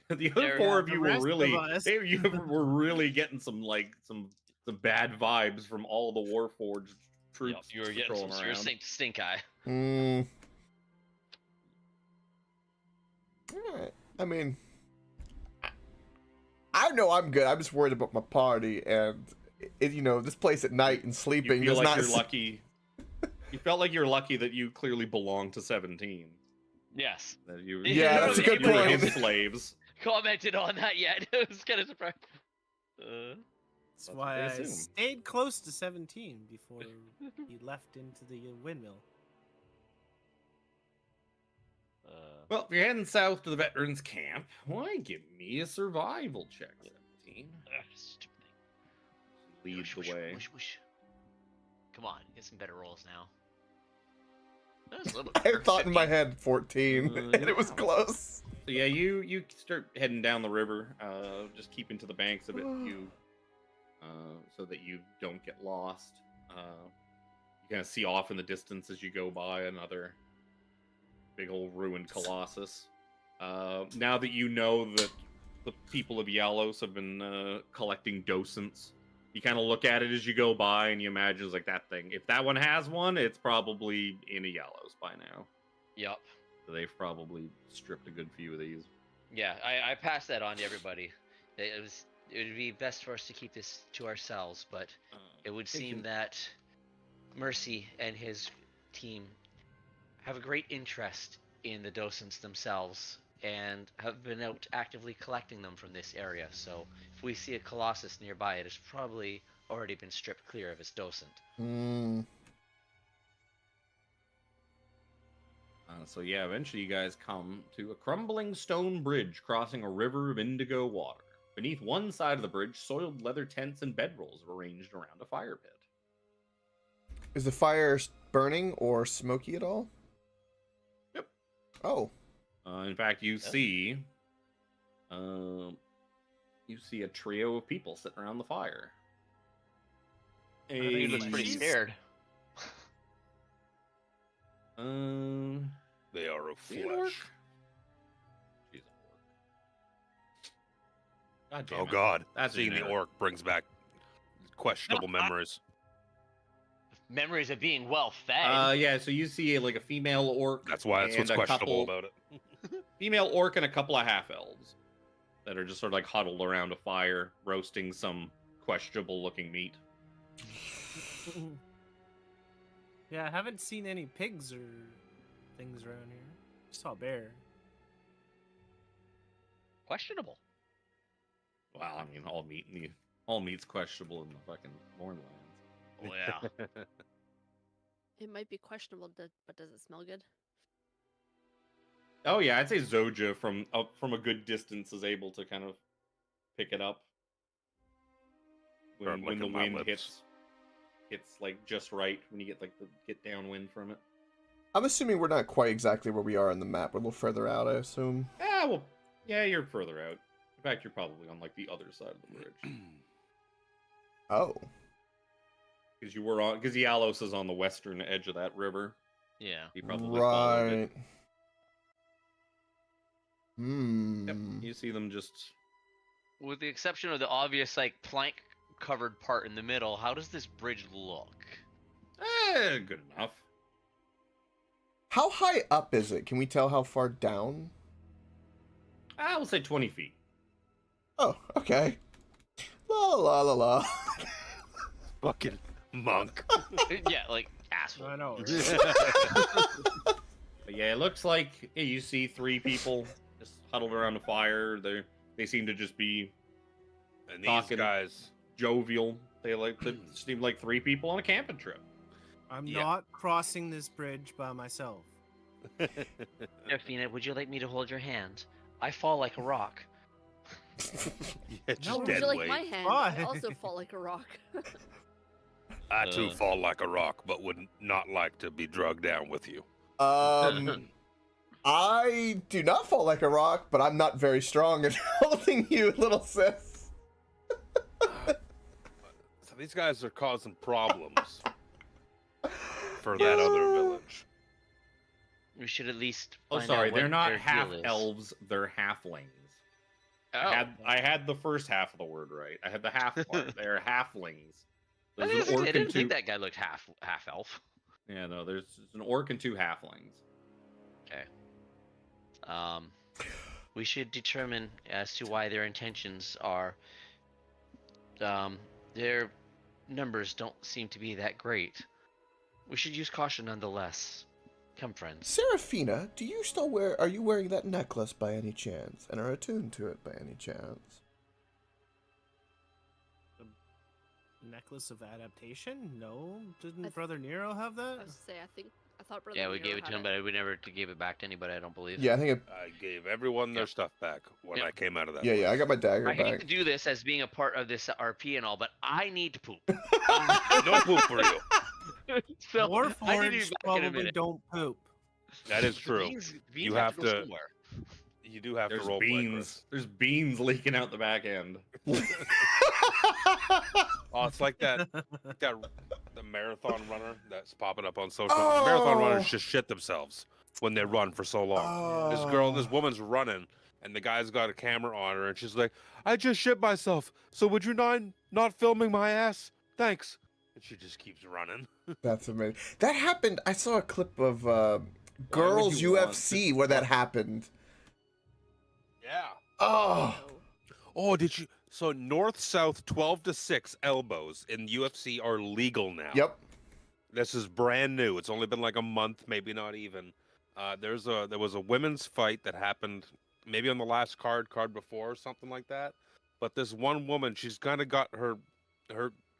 The other There- four of the you were rest of really us. you were really getting some bad vibes from all the warforged Yep. troops You were getting patrolling some around. serious stink eye. Alright. I mean, I know I'm good. I'm just worried about my party and this place at night and You sleeping feel does like not. you're lucky. You felt like you're lucky that you clearly belong to 17. Yes. That you, Yeah, that's a good you were point. his slaves. Commented on that yet. I was kind of surprised. That's That's what why they I assume. stayed close to 17 before he left into the windmill. Well, if you're heading south to the veterans camp, why give me a survival check, 17. Stupid thing. Lead Whoosh, the whoosh, way. whoosh, whoosh. Come on, get some better rolls now. That was a little I better, thought in my 15. head 14, and it was yeah. close. So yeah, you start heading down the river, just keeping to the banks of it, so that you don't get lost. You kind of see off in the distance as you go by another big old ruined colossus. Now that you know that the people of Yalos have been collecting docents, you kind of look at it as you go by and you imagine it's like that thing. If that one has one, it's probably in a Yalos by now. Yup. So they've probably stripped a good few of these. Yeah, I passed that on to everybody. It would be best for us to keep this to ourselves, but it would seem that Mercy and his team have a great interest in the docents themselves and have been out actively collecting them from this area. So if we see a colossus nearby, it has probably already been stripped clear of its docent. So yeah, eventually you guys come to a crumbling stone bridge crossing a river of indigo water. Beneath one side of the bridge, soiled leather tents and bedrolls are arranged around a fire pit. Is the fire burning or smoky at all? Yep. Oh. In fact, you see a trio of people sitting around the fire. He looks pretty scared. They are of See an orc? flesh. She's an orc. God damn Oh it. God! That's Seeing the generic. orc brings back questionable memories. Memories of being well fed. Yeah, so you see like a female orc. That's what's and a questionable couple, about it. Female orc and a couple of half elves that are just sort of like huddled around a fire, roasting some questionable looking meat. Yeah, I haven't seen any pigs or things around here. I saw a bear. Questionable. Well, I mean, all meat's questionable in the fucking Mornlands. Oh yeah. It might be questionable, but does it smell good? Oh yeah, I'd say Zoja from a good distance is able to kind of pick it up Start when the licking my wind lips. hits like just right when you get downwind from it. I'm assuming we're not quite exactly where we are on the map. We're a little further out, I assume. Yeah, you're further out. In fact, you're probably on like the other side of the bridge Oh. because Yalos is on the western edge of that river. Yeah. You probably followed it. Right. Yep, you see them just. With the exception of the obvious like plank covered part in the middle, how does this bridge look? Good enough. How high up is it? Can we tell how far down? I will say 20 feet. Oh, okay. La la la la. Fucking monk. Yeah, like asshole. I know. But yeah, it looks like you see three people just huddled around a fire. They seem to just be And these Talking. guys. jovial. They seem like three people on a camping trip. I'm Yeah. not crossing this bridge by myself. Athena, would you like me to hold your hand? I fall like a rock. Yeah, just No, Would dead you like weight. my hand? Why? I also fall like a rock. I too fall like a rock, but would not like to be drugged down with you. I do not fall like a rock, but I'm not very strong at holding you, little sis. So these guys are causing problems for that other village. We should at least. Oh, find sorry, out they're what not their half deal is. elves. They're halflings. Oh. I had the first half of the word right. I had the half part. They're halflings. I There's an orc didn't and think two. that guy looked half elf. Yeah, no, there's an orc and two halflings. Okay. we should determine as to why their intentions are. Their numbers don't seem to be that great. We should use caution nonetheless. Come, friends. Seraphina, do you still are you wearing that necklace by any chance? And are attuned to it by any chance? Necklace of adaptation? No, didn't th- Brother Nero have I that? was to say, I thought Brother Yeah, we Nero gave it to had him, but we never gave it back to anybody. I don't believe. Yeah, I think it. I gave everyone their Yep. stuff back when Yep. I came out of that. Yeah, yeah, I place. got my dagger I hate back. to do this as being a part of this RP and all, but I need to poop. No poop for you. So I need to Warforged be back in a probably minute. don't poop. That is true. Beans You have have to go to- somewhere. You do have There's to roll beans. There's beans leaking out the back end. Oh, it's like that the marathon runner that's popping up on social. Oh. Marathon runners just shit themselves when they run for so long. This Oh. woman's running, and the guy's got a camera on her, and she's like, "I just shit myself. So would you not filming my ass? Thanks." And she just keeps running. That's amazing. That happened. I saw a clip of would Girls you want UFC to- where that happened. Yeah. Oh. Oh, did you? So north-south 12 to 6 elbows in UFC are legal now. Yep. This is brand new. It's only been like a month, maybe not even. There was a women's fight that happened maybe on the last card before or something like that. But this one woman, she's kind of got her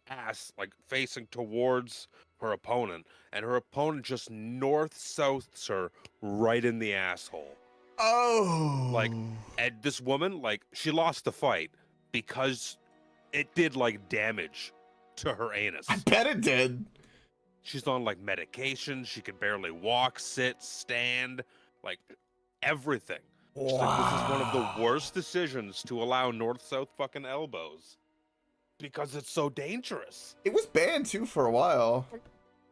ass like facing towards her opponent, and her opponent just north-souths her right in the asshole. Oh. Like, and this woman, like, she lost the fight because it did like damage to her anus. I bet it did. She's on like medication. She can barely walk, sit, stand, like everything. She's like, this is one of the worst decisions to allow north-south fucking elbows because it's so dangerous. It was banned too for a while.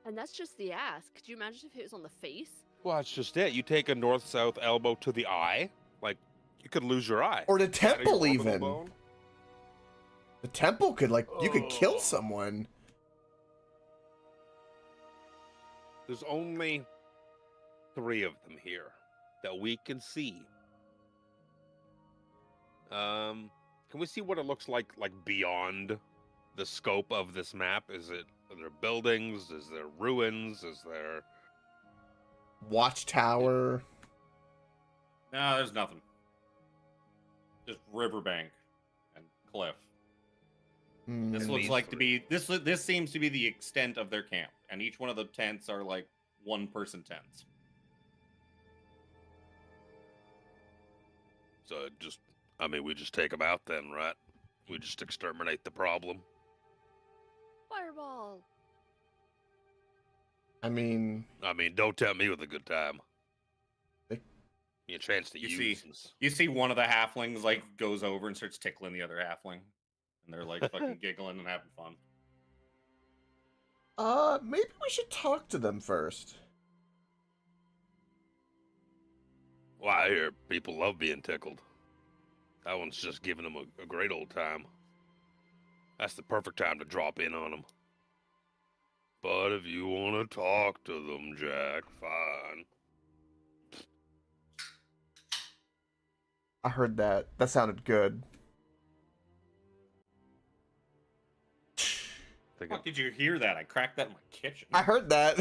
And that's just the ass. Could you imagine if it was on the face? Well, that's just it. You take a north-south elbow to the eye, like you could lose your eye. Or the Out of your temple orbital even. bone. The temple could you could kill Oh. someone. There's only 3 of them here that we can see. Can we see what it looks like beyond the scope of this map? Are there buildings? Is there ruins? Is there? Watchtower. No, there's nothing. Just riverbank and cliff. This Hmm. looks these like to three. be this seems to be the extent of their camp, and each one of the tents are like one-person tents. So we just take them out then, right? We just exterminate the problem. Fireball. I mean, Don't tempt me with a good time. They- Give me a chance to You use see- this. You see one of the halflings like goes over and starts tickling the other halfling, and they're like fucking giggling and having fun. maybe we should talk to them first. Well, I hear people love being tickled. That one's just giving them a great old time. That's the perfect time to drop in on them. But if you want to talk to them, Jack, fine. I heard that. That sounded good. Fuck, did you hear that? I cracked that in my kitchen. I heard that.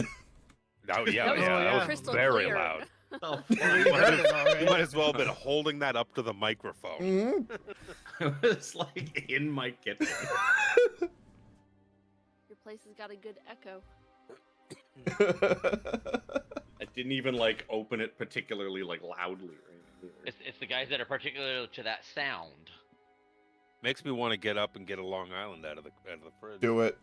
Oh, yeah, That was that was crystal very clear. loud. Oh, You heard it already. you might as well have been holding that up to the microphone. Mhm. it was like in my kitchen. Your place has got a good echo. I didn't even like open it particularly like loudly. Right? It's the guys that are particular to that sound. Makes me want to get up and get a Long Island out of the fridge. Do it.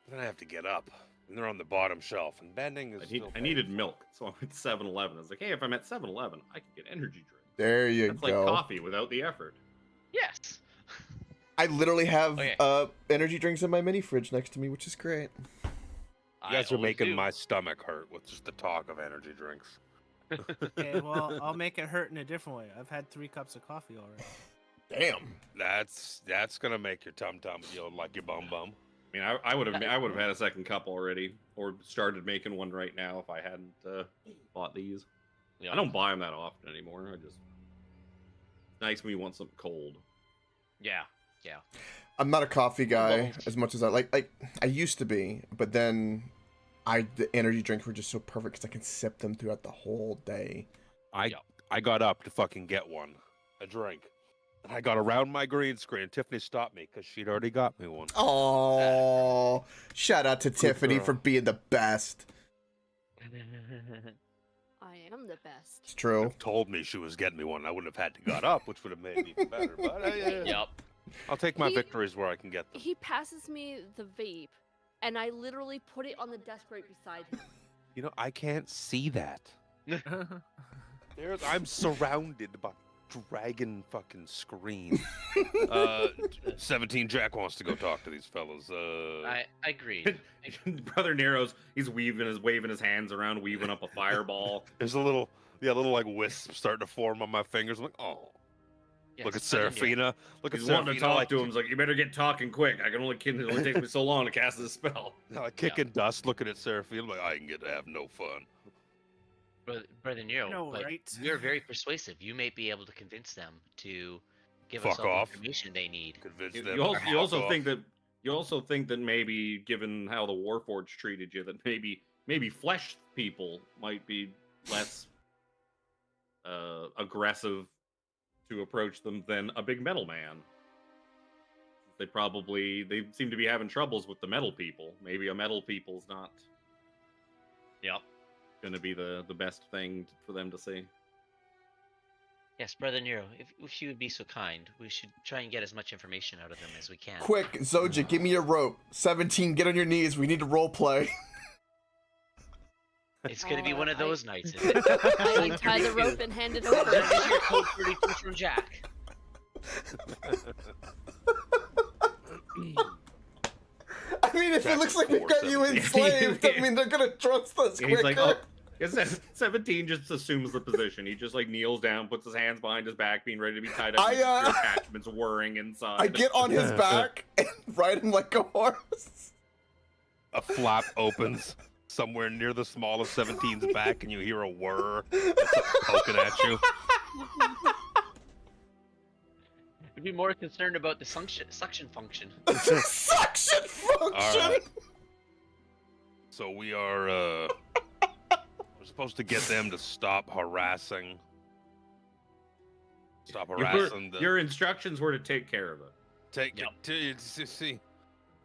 Then I have to get up. And they're on the bottom shelf. And bending is I needed milk, so I went to 7-Eleven. I was like, hey, if I'm at 7-Eleven, I can get energy drink. There you That's go. like coffee without the effort. Yes. I literally have Okay. energy drinks in my mini fridge next to me, which is great. You guys are making my stomach hurt with just the talk of energy drinks. Okay, well, I'll make it hurt in a different way. I've had 3 cups of coffee already. Damn. That's gonna make your tum tum feel like your bum bum. I mean, I would have had a second cup already, or started making one right now if I hadn't bought these. Yeah. I don't buy them that often anymore. I just nice when you want something cold. Yeah. I'm not a coffee guy Well- as much as I like. I used to be, but then the energy drinks were just so perfect because I can sip them throughout the whole day. I got up to fucking get a drink. And I got around my green screen. Tiffany stopped me because she'd already got me one. Oh, shout out to Tiffany girl. for being the best. I am the best. It's true. Told me she was getting me one. I wouldn't have had to got up, which would have made it even better. But Yep. I'll take my He- victories where I can get them. He passes me the vape, and I literally put it on the desk right beside him. You know, I can't see that. I'm surrounded by dragon fucking screen. 17 Jack wants to go talk to these fellas. I agreed. Brother Nero's, he's waving his hands around, weaving up a fireball. There's a little like wisp starting to form on my fingers. I'm like, oh. Yes, Look at Brother Nero. Serafina. Look at He's Serafina. wanting to talk to him. He's like, you better get talking quick. It only takes me so long to cast this spell. Like kicking dust, looking at Serafina. I'm like, I can get to have no fun. Brother Nero, know, but right? you're very persuasive. You may be able to convince them to give us Fuck all off. the information they need. Convince You, them. you also, to you also fuck think off. that maybe, given how the Warforged treated you, that maybe flesh people might be less aggressive to approach them than a big metal man. They seem to be having troubles with the metal people. Maybe a metal people's not Yep. going to be the best thing for them to see. Yes, Brother Nero, if you would be so kind, we should try and get as much information out of them as we can. Quick, Zoja, give me a rope. 17, get on your knees. We need to role play. It's going to be one of I- those nights, is it? I untie the rope and hand it over. This is your code 32 from Jack. I mean, if it Jack looks is like we four, got you 17. enslaved, I mean, they're gonna trust us And he's quicker. like, oh, 17 just assumes the position. He just like kneels down, puts his hands behind his back, being ready to be tied up. I, and your attachments whirring inside. I get on his back and ride him like a horse. A flap opens somewhere near the small of 17's back, and you hear a whir that's poking at you. I'd be more concerned about the suction function. Suction function. All right. So we are. We're supposed to get them to stop harassing. Stop harassing the. Your instructions were to take care of it. Take Yep. see.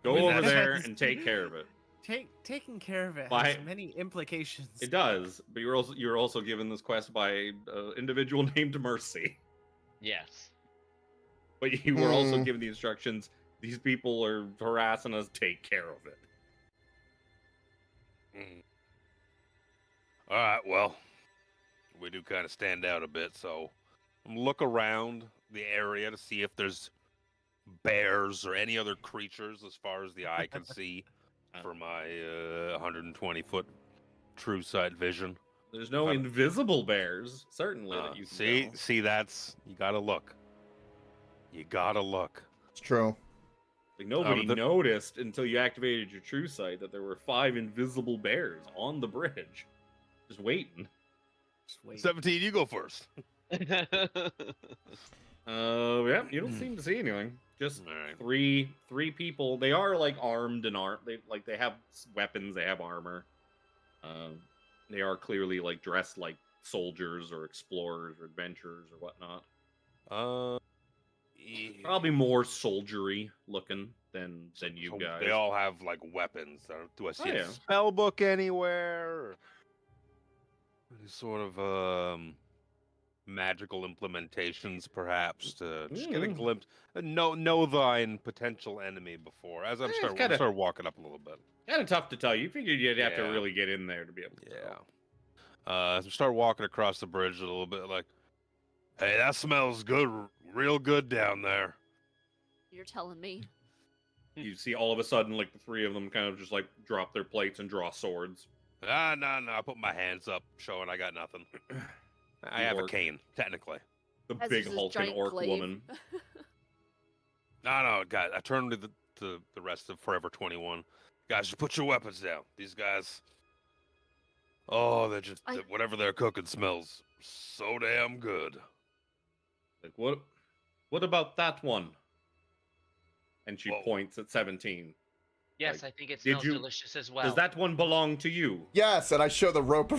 Go I mean, over that's- there and take care of it. Taking care of it By- has many implications. It does, but you're also given this quest by an individual named Mercy. Yes. But you were also given the instructions. These people are harassing us. Take care of it. All right. Well, we do kind of stand out a bit, so look around the area to see if there's bears or any other creatures as far as the eye can see for my 120-foot true sight vision. There's no invisible bears, certainly. That you can See, that's you gotta look. You gotta look. It's true. Like nobody the- noticed until you activated your true sight that there were 5 invisible bears on the bridge, just waiting. Just wait. 17, you go first. Yeah, you don't seem to see anything. Just All right. three people. They are like armed and armed. They have weapons. They have armor. They are clearly like dressed like soldiers or explorers or adventurers or whatnot. Probably more soldiery looking than you So guys. They all have like weapons. Do I see Oh, a yeah. spell book anywhere? Or any sort of magical implementations, perhaps, to just get a glimpse. Know thine potential enemy before. As I'm it's start walking up a little bit. Kind of tough to tell. You figured you'd have to Yeah. really get in there to be able to Yeah. tell. So start walking across the bridge a little bit, like, hey, that smells good, real good down there. You're telling me. You see all of a sudden like the 3 of them kind of just like drop their plates and draw swords. No. I put my hands up, showing I got nothing. I The have a orc. cane, technically. The As big is this hulking giant orc glaive. woman. No, guys. I turned to the rest of Forever 21. Guys, just put your weapons down. These guys. Oh, they're just I- whatever they're cooking smells so damn good. Like, what about that one? And she Whoa. points at 17. Yes, Like, I think it did smells you- delicious as well. Does that one belong to you? Yes, and I show the rope.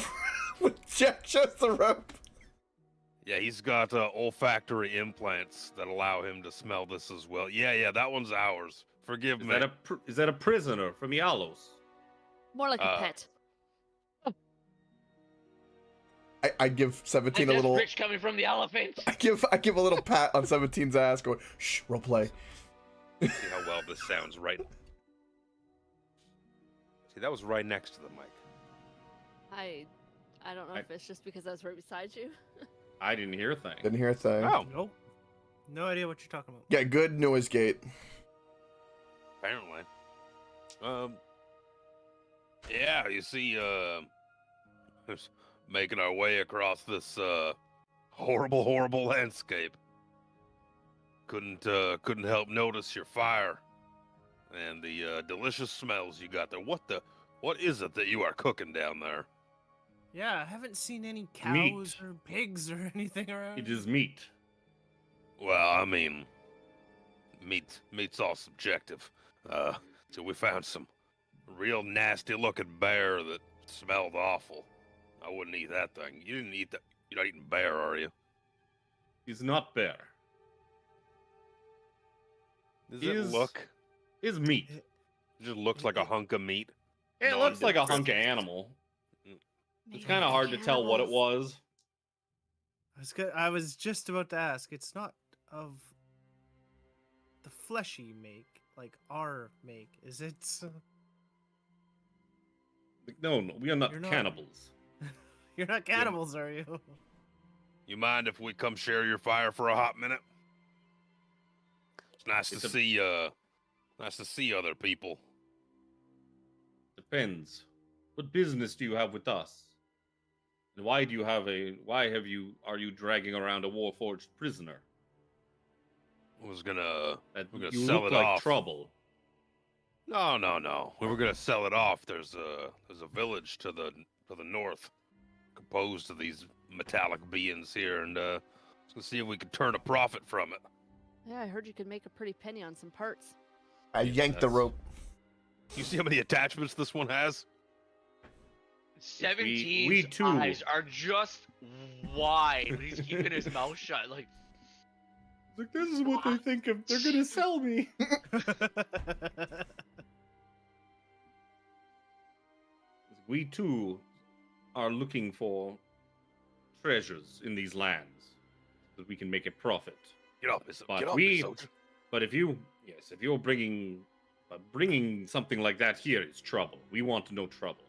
Jack shows the rope. Yeah, he's got olfactory implants that allow him to smell this as well. Yeah, that one's ours. Forgive me. Is that a prisoner from Yalos? More like a Uh, pet. I give Like 17 a this little. rich coming from the elephant. I give a little pat on 17's ass, going, "Shh, role play." See how well this sounds, right? See, that was right next to the mic. I don't know if it's just because I was right beside you. I didn't hear a thing. Didn't hear a thing. Oh, Nope. No idea what you're talking about. Yeah, good noise gate. apparently. Yeah, you see, just making our way across this horrible landscape. Couldn't help notice your fire and the delicious smells you got there. What is it that you are cooking down there? Yeah, I haven't seen any Meat. cows or pigs or anything around. It is meat. Well, I mean, meat's all subjective. So we found some real nasty looking bear that smelled awful. I wouldn't eat that thing. You didn't eat that. You're not eating bear, are you? He's not bear. Does Is- it look? Is meat. It just looks like a hunk of meat. It looks like a hunk of Nondescript. animal. It's kind of hard to tell what it was. I was just about to ask. It's not of the fleshy make, like our make, is it? No, we are not You're not- cannibals. You're not cannibals, are you? You mind if we come share your fire for a hot minute? It's nice It's to a- see other people. Depends. What business do you have with us? And are you dragging around a warforged prisoner? I was gonna That We're gonna you sell look it like off. trouble. No. We were gonna sell it off. There's a village to the north, composed of these metallic beings here, and let's go see if we could turn a profit from it. Yeah, I heard you could make a pretty penny on some parts. I yanked the that's- rope. You see how many attachments this one has? 17's we too- eyes are just wide. He's keeping his mouth shut. Like, Like, this is what they think of. They're gonna sell me. We too are looking for treasures in these lands that we can make a profit. Get off, Miss. But Get off, we- Miss Soldier. But if you're bringing something like that here is trouble. We want no trouble.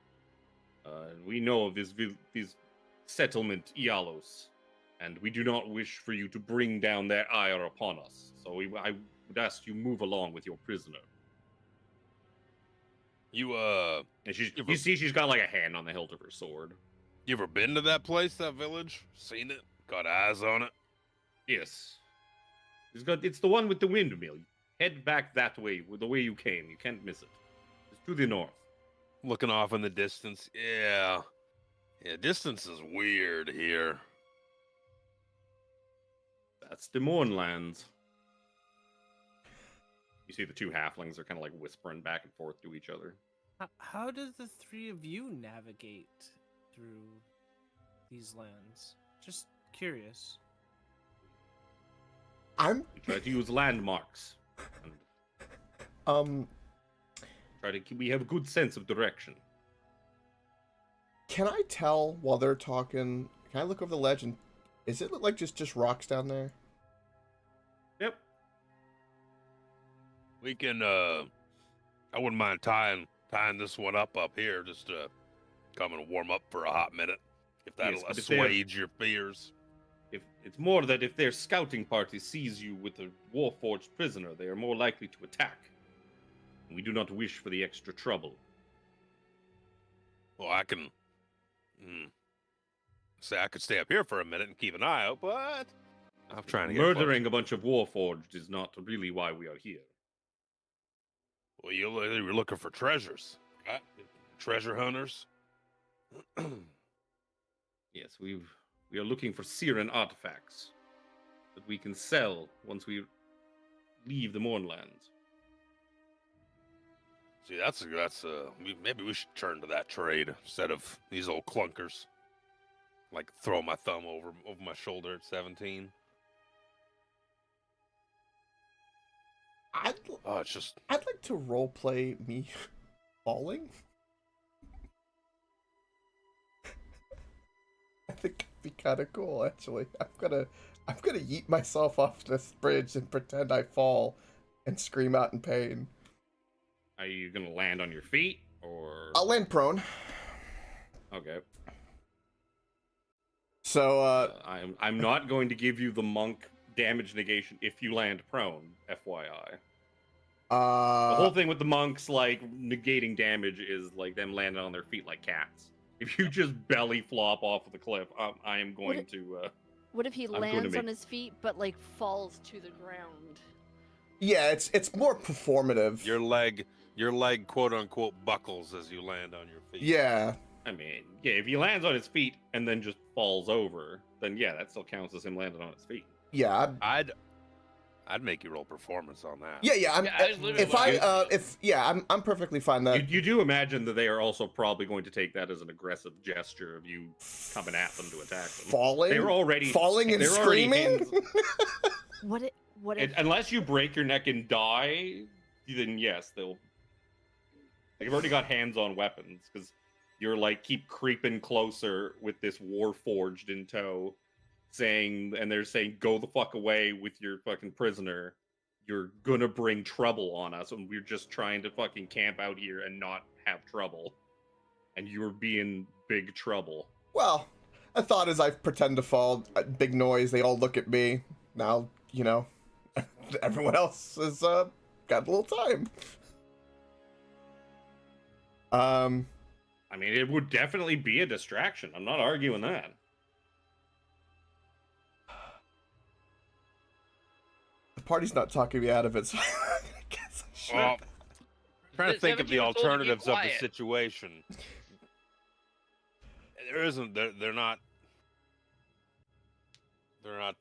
We know of this settlement Ialos, and we do not wish for you to bring down their ire upon us. So I would ask you move along with your prisoner. You And you see she's got like a hand on the hilt of her sword. you ever been to that place, that village? Seen it? Got eyes on it? Yes. It's the one with the windmill. Head back that way, the way you came. You can't miss it. It's to the north. Looking off in the distance. Yeah, distance is weird here. That's the Mournlands. You see the two halflings are kind of like whispering back and forth to each other. How did the three of you navigate through these lands? Just curious. I'm We try to use landmarks. And we have a good sense of direction. Can I tell while they're talking? Can I look over the ledge and is it look like just rocks down there? Yep. We can. I wouldn't mind tying this one up here, just to come and warm up for a hot minute, if that'll Yes, but if they're- assuage your fears. If it's more that if their scouting party sees you with a warforged prisoner, they are more likely to attack. We do not wish for the extra trouble. Well, I can. Say I could stay up here for a minute and keep an eye out, but I'm trying to get Murdering a bunch of warforged is not really why we are here. Well, you were looking for treasures, right? Treasure hunters. Yes, we are looking for Siren artifacts. that we can sell once we leave the Mournlands. See, maybe we should turn to that trade instead of these old clunkers. Like throw my thumb over my shoulder at 17. It's just I'd like to roleplay me falling. I think it'd be kind of cool, actually. I'm gonna yeet myself off this bridge and pretend I fall and scream out in pain. Are you gonna land on your feet, or I'll land prone. okay? So I'm not going to give you the monk damage negation if you land prone. FYI. The whole thing with the monks, like, negating damage is, like, them landing on their feet like cats. If you just belly flop off of the cliff, I am going to... What if he going to lands make- on his feet, but, like, falls to the ground? yeah, it's more performative. your leg, quote unquote, buckles as you land on your feet. Yeah. I mean, yeah, if he lands on his feet and then just falls over, then yeah, that still counts as him landing on his feet. Yeah. I'd make you roll performance on that. Yeah. I'm perfectly fine that. You do imagine that they are also probably going to take that as an aggressive gesture of you coming at them to attack them. Falling. They're already falling and they're already screaming. What if unless you break your neck and die, then yes, they'll. They've already got hands-on weapons because you're like keep creeping closer with this Warforged in tow, they're saying go the fuck away with your fucking prisoner. You're gonna bring trouble on us, and we're just trying to fucking camp out here and not have trouble. And you're being big trouble. Well, I thought as I pretend to fall, big noise. They all look at me. Now everyone else has got a little time. I mean, it would definitely be a distraction. I'm not arguing that. The party's not talking me out of it, so I guess I should. Well, trying to think of the 17 was told to be alternatives of the quiet. situation. There isn't. They're not. They're not.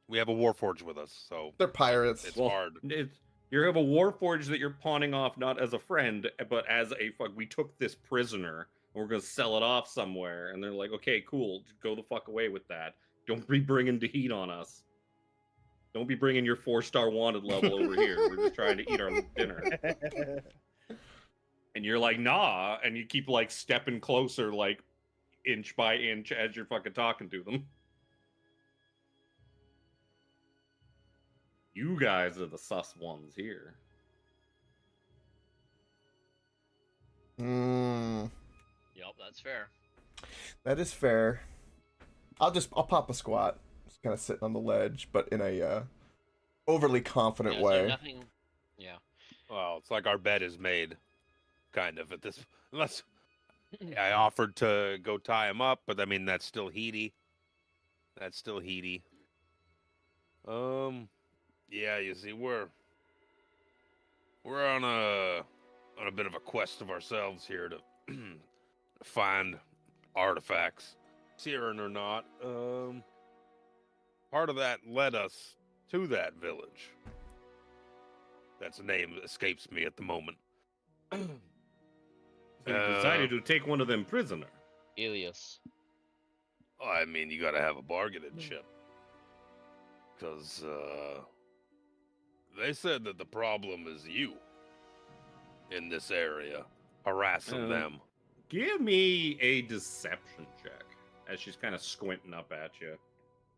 We have a Warforged with us, so They're pirates. it's hard. You have a Warforged that you're pawning off not as a friend, but as a fuck. We took this prisoner and we're gonna sell it off somewhere. And they're like, okay, cool, go the fuck away with that. Don't be bringing the heat on us. Don't be bringing your 4-star wanted level over here. We're just trying to eat our dinner. And you're like, nah, and you keep like stepping closer, like inch by inch as you're fucking talking to them. You guys are the sus ones here. Mm, Yep, that's fair. that is fair. I'll pop a squat. Just kind of sitting on the ledge, but in a overly confident Yeah, is there way. nothing. Yeah. Well, it's like our bed is made, kind of, at this. Unless I offered to go tie him up, but I mean that's still heaty. Yeah, you see, we're on a bit of a quest of ourselves here to find artifacts, Siren or not. Part of that led us to that village. That's a name that escapes me at the moment. So you decided to take one of them prisoner. Elias. I mean, you gotta have a bargaining chip. Because, they said that the problem is you in this area, harassing them. Give me a deception check as she's kind of squinting up at you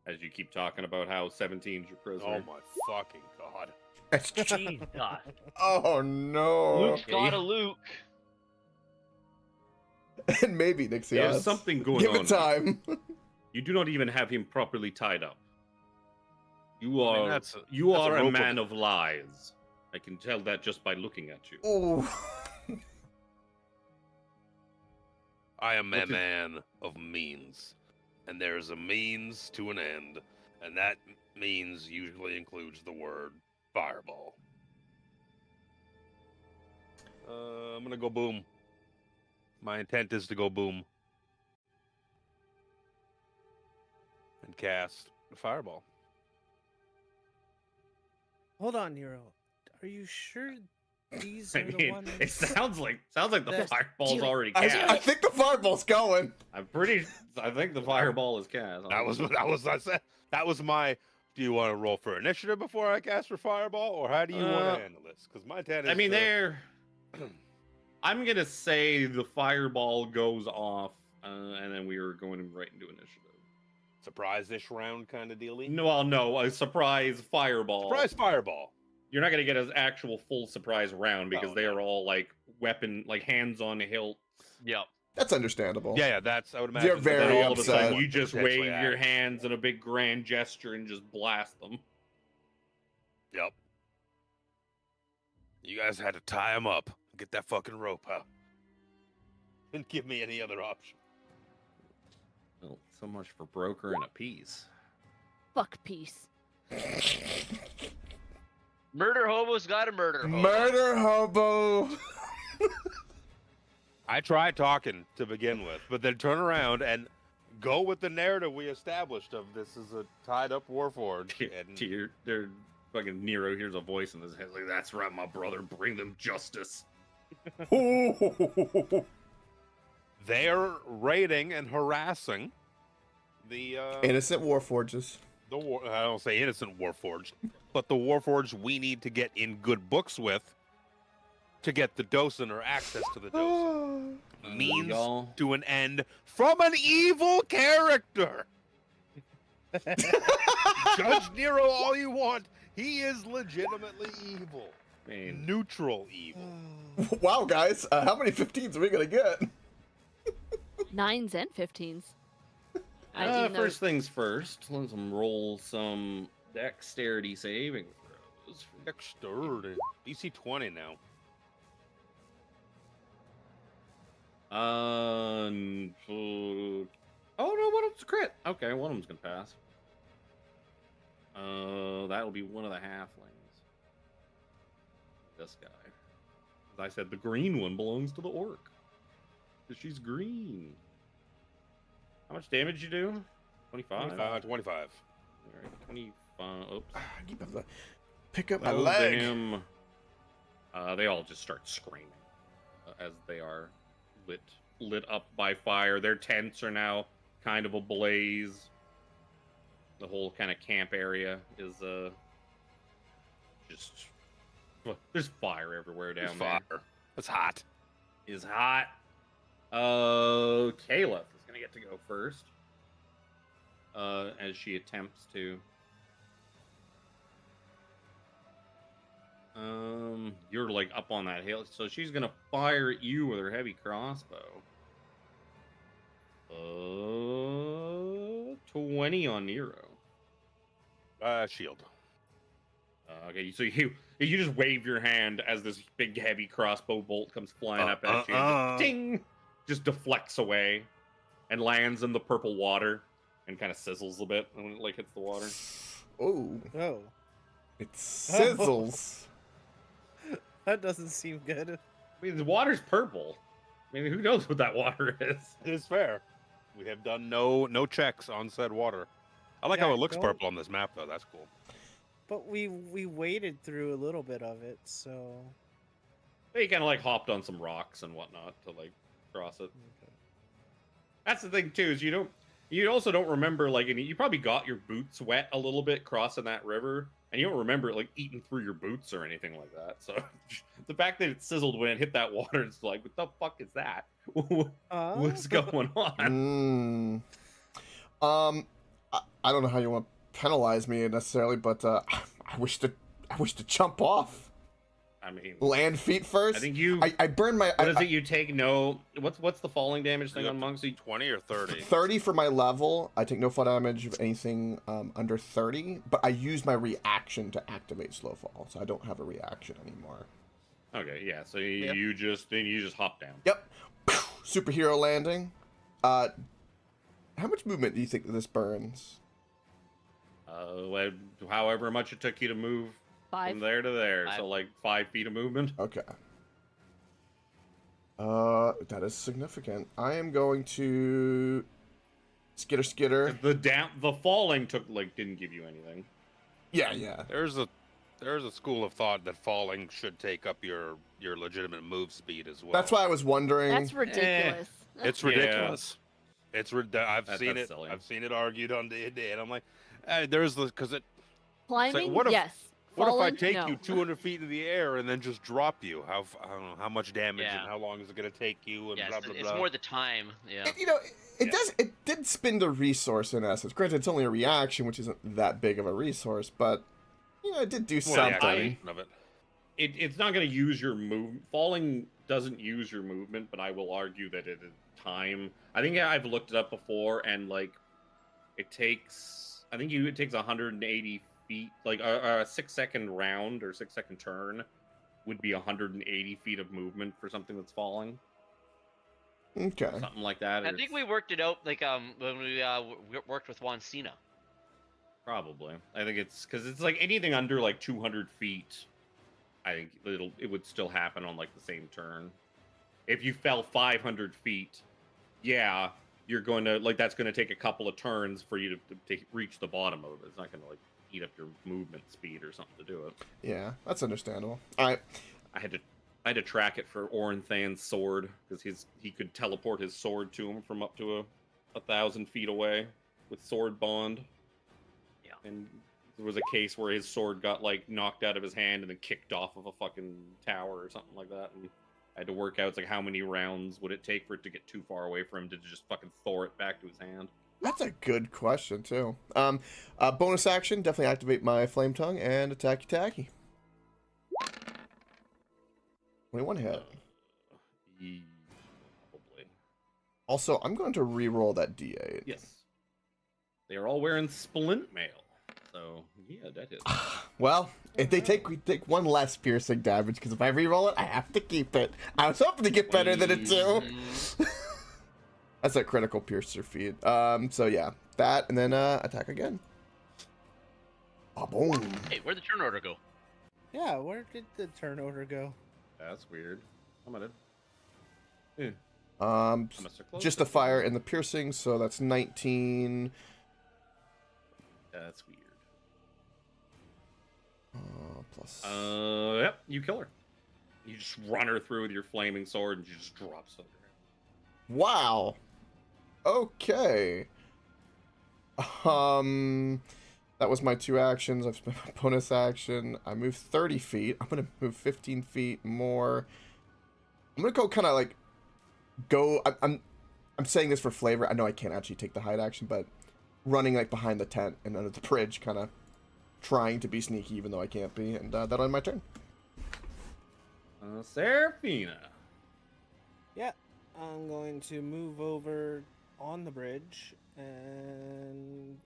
as you keep talking about how 17's your prisoner. Oh my fucking god. Jesus. Oh no! Luke's got a Luke. And maybe Nixios. There's something going Give on. it time. You do not even have him properly tied up. You I are mean, that's a rope man of lies. I can tell that just by looking at you. Ooh. I am a What is- man of means, and there's a means to an end, and that means usually includes the word fireball. I'm gonna go boom. My intent is to go boom and cast fireball. Hold on, Nero. Are you sure these I are the mean, ones? it sounds like the That- fireball's Do it. already I cast. think the fireball's going. I think the fireball is cast. That was I said. That was my. Do you want to roll for initiative before I cast for fireball, or how do you want to handle this? Because my intent is. I mean, to... they're. I'm gonna say the fireball goes off, and then we are going right into initiative. surprise-ish round kind of dealy. No, well, no, a surprise fireball. Surprise fireball. You're not gonna get an actual full surprise round because Oh, they no. are all like weapon, like hands on hilt. Yep. That's understandable. Yeah, that's. I would imagine. They're that very Then all of a upset. sudden, you just Potentially wave your act. hands in a big grand gesture and just blast them. Yep. You guys had to tie him up. Get that fucking rope out. And give me any other option. Well, so much for broker and a piece. Fuck peace. Murder hobo's got a murder hobo. Murder hobo. I tried talking to begin with, but then turn around and go with the narrative we established of this is a tied up warforged. And They're fucking Nero hears a voice in his head like, "That's right, my brother. Bring them justice." they're raiding and harassing the Innocent warforges. I don't say innocent warforged, but the warforged we need to get in good books with to get the docent or access to the docent. Means Y'all. to an end from an evil character. Judge Nero all you want. He is legitimately evil. I mean, Neutral evil. Wow, guys, how many 15s are we gonna get? 9s and 15s. I do know. first things first. Let's roll some dexterity saving throws. Dexterity. DC 20 now. Oh no, what it's a crit. Okay, one of them's gonna pass. That'll be one of the halflings. This guy. As I said, the green one belongs to the orc. Because she's green. How much damage you do? 25? 25. Alright, 25. Oops. I keep having to pick up my Those to leg. him, they all just start screaming as they are lit up by fire. Their tents are now kind of ablaze. The whole kind of camp area is just there's fire everywhere down There's there. fire. It's hot. Is hot. Caliph is gonna get to go first. As she attempts to. You're like up on that hill, so she's gonna fire at you with her heavy crossbow. 20 on Nero. Shield. Okay, so you just wave your hand as this big heavy crossbow bolt comes flying up at you. Just, ding! Just deflects away and lands in the purple water and kind of sizzles a bit when it like hits the water. Oh, Oh, it sizzles. that doesn't seem good. I mean, the water's purple. I mean, who knows what that water is? It is fair. We have done no checks on said water. I like how Yeah, it looks don't- purple on this map, though. That's cool. But we waded through a little bit of it, so. They kind of like hopped on some rocks and whatnot to like cross it. That's the thing too, is you also don't remember like, and you probably got your boots wet a little bit crossing that river, and you don't remember it like eating through your boots or anything like that. So the fact that it sizzled when it hit that water, it's like, what the fuck is that? What's going on? I don't know how you want to penalize me necessarily, but I wish to jump off. I mean, Land feet first. I think you. I burned my. What is it you take? No. What's the falling damage thing You on have monks? 20 or 30. 30 for my level. I take no fall damage of anything under 30, but I use my reaction to activate slow fall, so I don't have a reaction anymore. Okay, yeah. So you just hop down. Yep. Superhero landing. How much movement do you think that this burns? However much it took you to move 5. from there to there, 5. so like 5 feet of movement. Okay. That is significant. I am going to Skitter. The falling didn't give you anything. Yeah. There's a school of thought that falling should take up your legitimate move speed as well. That's why I was wondering. That's ridiculous. It's Yeah. ridiculous. I've That's seen it. silly. I've seen it argued on D&D, and I'm like, there's the because it. Climbing, what if- yes. What Falling, if I take no. you 200 feet in the air and then just drop you? I don't know how much damage Yeah. and how long is it going to take you and Yeah, blah it's, blah it's blah. more the time. Yeah. It did spend a resource in essence. Granted, it's only a reaction, which isn't that big of a resource, but it did do More the something. activation of it. It's not going to use your move. Falling doesn't use your movement, but I will argue that it is time. I think I've looked it up before, and it takes 180 feet. Like a 6-second round or 6-second turn would be 180 feet of movement for something that's falling. Okay. Something like that. I think we worked it out when we worked with Juan Cena. Probably. I think it's because it's anything under 200 feet. I think it would still happen on the same turn. If you fell 500 feet, yeah, you're going to that's going to take a couple of turns for you to reach the bottom of it. It's not going to eat up your movement speed or something to do it. Yeah, that's understandable. I had to track it for Oranthan's sword because he could teleport his sword to him from up to 1,000 feet away with sword bond. Yeah. And there was a case where his sword got knocked out of his hand and then kicked off of a fucking tower or something like that. And I had to work out how many rounds would it take for it to get too far away for him to just fucking Thor it back to his hand. That's a good question too. Bonus action, definitely activate my flame tongue and attacky tacky. 21 hit. Probably. Also, I'm going to re-roll that D8. Yes. They are all wearing splint mail. So, yeah, that is. Well, if we take one less piercing damage, because if I re-roll it, I have to keep it. I was hoping to get better than a 2. That's a critical piercer feat. So yeah, that, and then attack again. Oh, boom. Hey, where'd the turn order go? Yeah, where did the turn order go? That's weird. I'm gonna. Yeah. Um, I must have closed just it. the fire and the piercing, so that's 19. That's weird. Plus. Yep, you kill her. You just run her through with your flaming sword, and she just drops on her. Wow. Okay. That was my 2 actions. I've spent my bonus action. I moved 30 feet. I'm gonna move 15 feet more. I'm gonna go kind of go. I'm saying this for flavor. I know I can't actually take the hide action, but running behind the tent and under the bridge, kind of trying to be sneaky, even though I can't be. And that'll end my turn. Seraphina. Yeah, I'm going to move over on the bridge and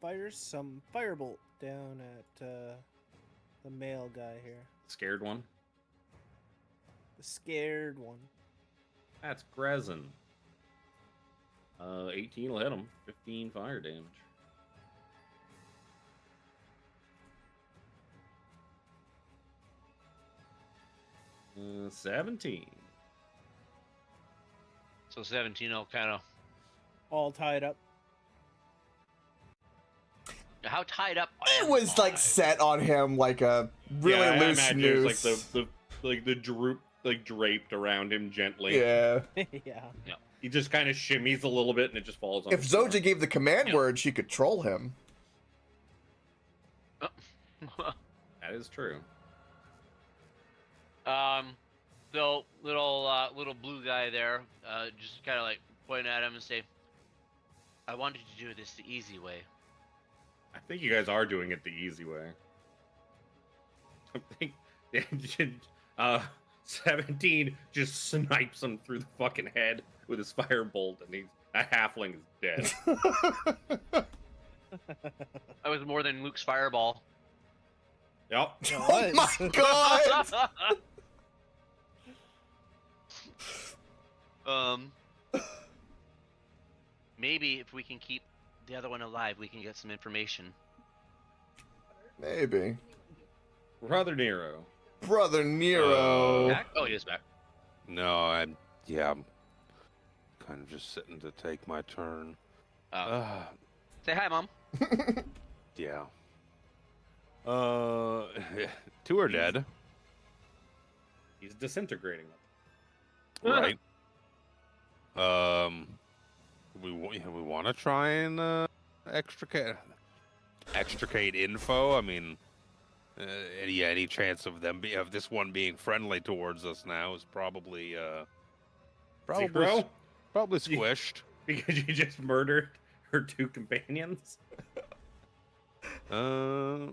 fire some firebolt down at the male guy here. Scared one. The scared one. That's Grezin. 18 will hit him. 15 fire damage. Uh, 17. So 17 will kind of. All tied up. How tied up? It was set on him like a really I loose imagine noose. it was the droop draped around him gently. Yeah. Yeah. He just kind of shimmies a little bit and it just falls on. If the floor. Zoja gave the command word, she could troll him. That is true. So little blue guy there, just kind of pointing at him and say, "I wanted to do this the easy way." I think you guys are doing it the easy way. I think 17 just snipes him through the fucking head with his firebolt, and a halfling is dead. That was more than Luke's fireball. Yep. Oh my god! Maybe if we can keep the other one alive, we can get some information. Maybe. Brother Nero. Brother Nero. Back? Oh, he is back. No, I'm kind of just sitting to take my turn. Uh, Say hi, Mom. yeah. Two are dead. He's disintegrating Right. We want to try and extricate info. I mean, any chance of of this one being friendly towards us now is probably Zero? probably squished. Because you just murdered her 2 companions? Might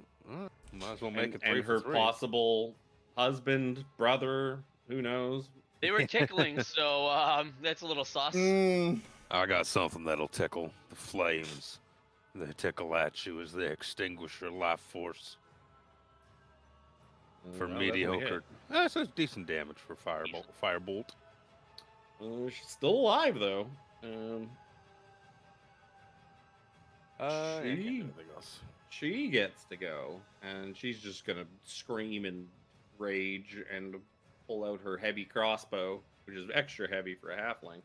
as well make it 3 and for her 3. possible husband, brother, who knows? They were tickling, so that's a little sauce. I got something that'll tickle the flames. They tickle at you as they extinguish your life force. For Well, that's gonna hit. mediocre, that's decent damage for firebolt. She's still alive though. I can't do She- anything else. She gets to go, and she's just gonna scream in rage and pull out her heavy crossbow, which is extra heavy for a halfling,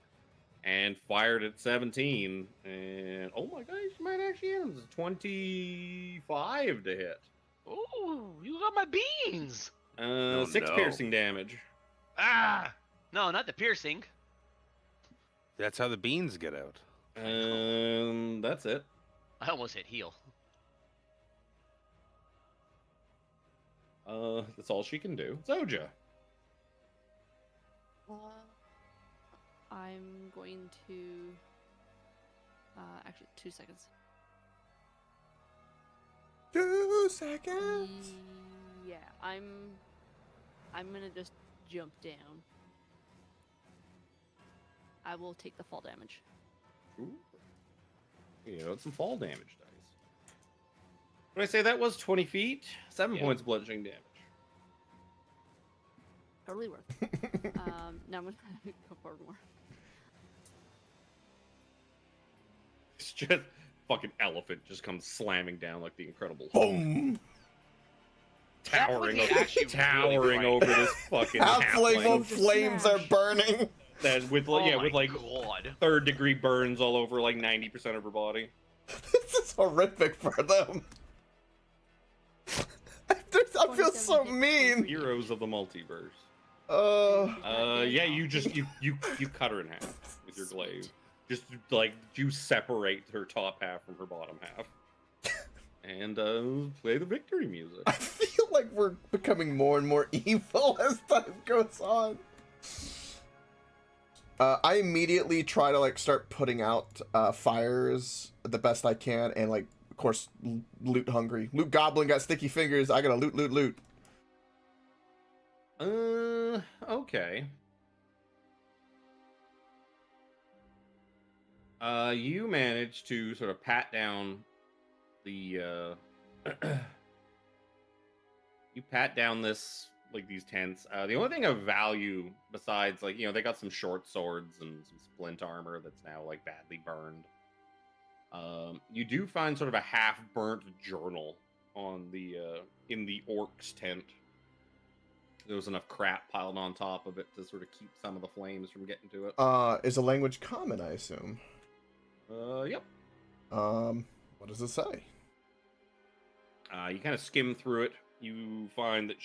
and fired at 17. And oh my gosh, she might actually hit him. It's 25 to hit. Ooh, you got my beans. 6 no. piercing damage. Ah, no, not the piercing. That's how the beans get out. That's it. I almost hit heal. That's all she can do. Zoja. I'm going to. Actually, 2 seconds. 2 seconds. Yeah, I'm gonna just jump down. I will take the fall damage. Ooh. You know, some fall damage dice. When I say that was 20 feet, 7 Yeah. points of bludgeoning damage. Totally worth. Now I'm gonna go forward more. It's just fucking elephant just comes slamming down like the Incredible Hulk, Boom. towering, That would be actually towering really over this fucking Halfling halfling of flames are Smash. burning. that with Oh yeah my with like God. 3rd degree burns all over like 90% of her body. This is horrific for them. I feel so 27 hit mean. points. Heroes of the multiverse. Yeah, You just you cut her in half with your glaive. Just like you separate her top half from her bottom half. And play the victory music. I feel like we're becoming more and more evil as time goes on. I immediately try to like start putting out fires the best I can, and like of course loot hungry. Loot goblin got sticky fingers. I gotta loot. Okay. You managed to sort of pat down the you pat down this like these tents. The only thing of value besides like, you know, they got some short swords and some splint armor that's now like badly burned. You do find sort of a half-burnt journal on the in the orc's tent. There was enough crap piled on top of it to sort of keep some of the flames from getting to it. Is the language common? I assume. Yep. What does it say? You kind of skim through it. You find that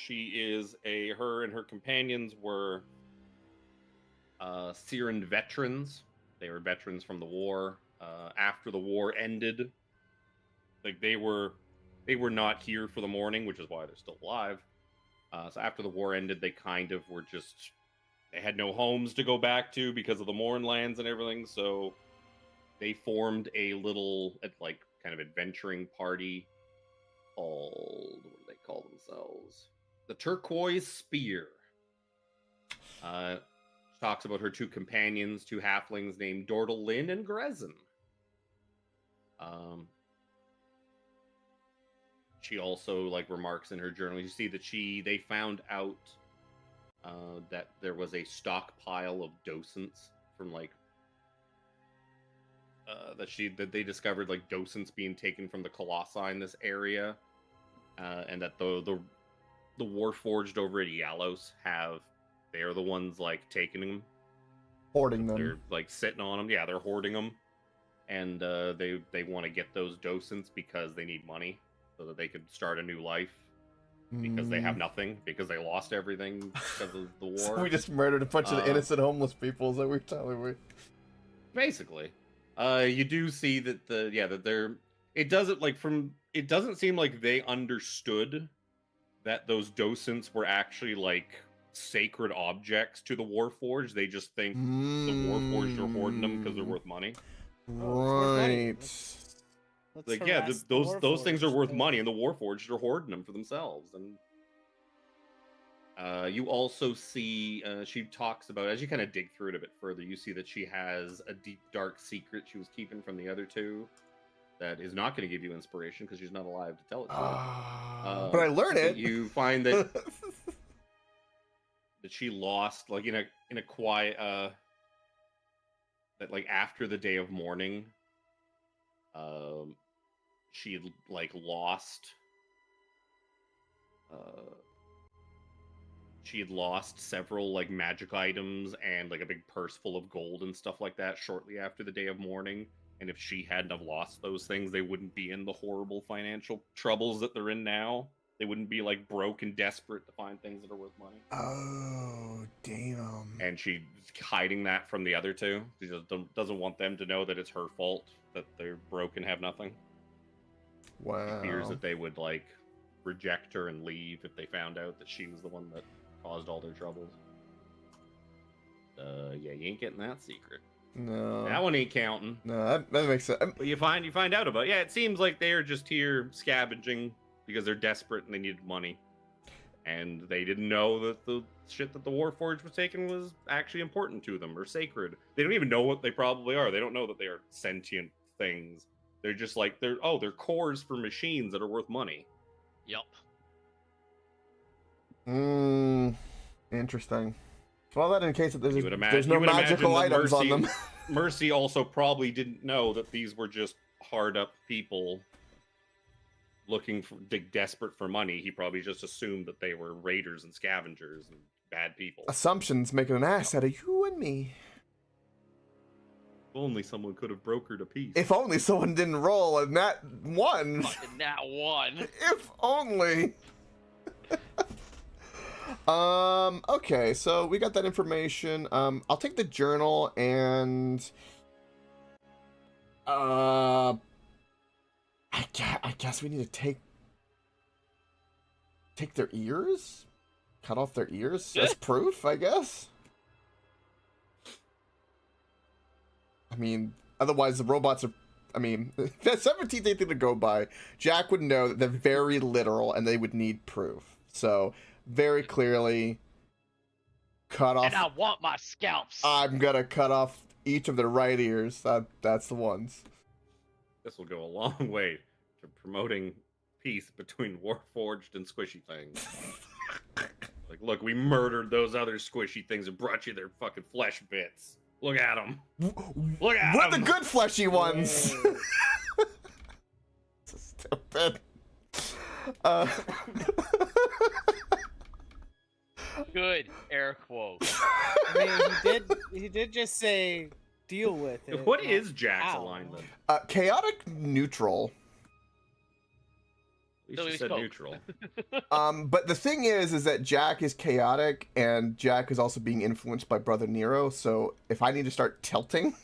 her and her companions were Syran veterans. They were veterans from the war. After the war ended, like they were not here for the mourning, which is why they're still alive. So after the war ended, they kind of were just, they had no homes to go back to because of the Mournlands and everything. So they formed a little, like, kind of adventuring party called, what do they call themselves? The Turquoise Spear. She talks about her 2 companions, 2 halflings named Dordal Lynn and Grezin. She also like remarks in her journal. You see that they found out that there was a stockpile of docents from like that they discovered like docents being taken from the Colossi in this area, and that the Warforged over at Yalos they're the ones like taking them, Hoarding them. they're like sitting on them. Yeah, they're hoarding them. and they want to get those docents because they need money so that they could start a new life because they have nothing because they lost everything because of the war. So we just murdered a bunch of innocent homeless people. Is that what you're telling me? Basically, you do see that that they're. It doesn't seem like they understood that those docents were actually like sacred objects to the Warforged. They just think the Warforged are hoarding them because they're worth money. Right. Let's Like, yeah, harass the those things are Warforged, worth though. money, and the Warforged are hoarding them for themselves. And you also see she talks about, as you kind of dig through it a bit further, you see that she has a deep, dark secret she was keeping from the other two that is not going to give you inspiration because she's not alive to tell it to you. But I learn it. You find that that she lost, like in a quiet, that like after the day of mourning, she had like lost. She had lost several like magic items and like a big purse full of gold and stuff like that shortly after the day of mourning. And if she hadn't have lost those things, they wouldn't be in the horrible financial troubles that they're in now. They wouldn't be like broke and desperate to find things that are worth money. Oh, damn. And she's hiding that from the other two. She just doesn't want them to know that it's her fault that they're broke and have nothing. Wow. She fears that they would like reject her and leave if they found out that she was the one that caused all their troubles. Yeah, you ain't getting that secret. No. That one ain't counting. No, that makes sense. But you find out about it. Yeah, it seems like they are just here scavenging because they're desperate and they needed money. And they didn't know that the shit that the Warforged was taking was actually important to them or sacred. They don't even know what they probably are. They don't know that they are sentient things. They're just like, they're cores for machines that are worth money. Yup. Interesting. Well, that indicates that there's You no would magical imagine that items on them. Mercy also probably didn't know that these were just hard up people looking for desperate for money. He probably just assumed that they were raiders and scavengers and bad people. Assumptions making an ass out of you and me. If only someone could have brokered a peace. If only someone didn't roll a nat one. Fucking that one. If only. Okay, so we got that information. I'll take the journal and I guess we need to take their ears? Cut off their ears as proof, I guess. I mean, otherwise the robots are, I mean, that's 17th thing to go by. Jack would know that they're very literal and they would need proof. So, very clearly, cut off. And I want my scalps. I'm gonna cut off each of their right ears. That's the ones. This will go a long way to promoting peace between Warforged and Squishy Things. Like, look, we murdered those other squishy things and brought you their fucking flesh bits. Look at them. Look at We're them. the good fleshy ones. So stupid. Good air quotes. I mean, he did just say deal with it. What not is Jack's how. alignment? Chaotic neutral. At So least we you said spoke. neutral. But the thing is that Jack is chaotic, and Jack is also being influenced by Brother Nero. So if I need to start tilting,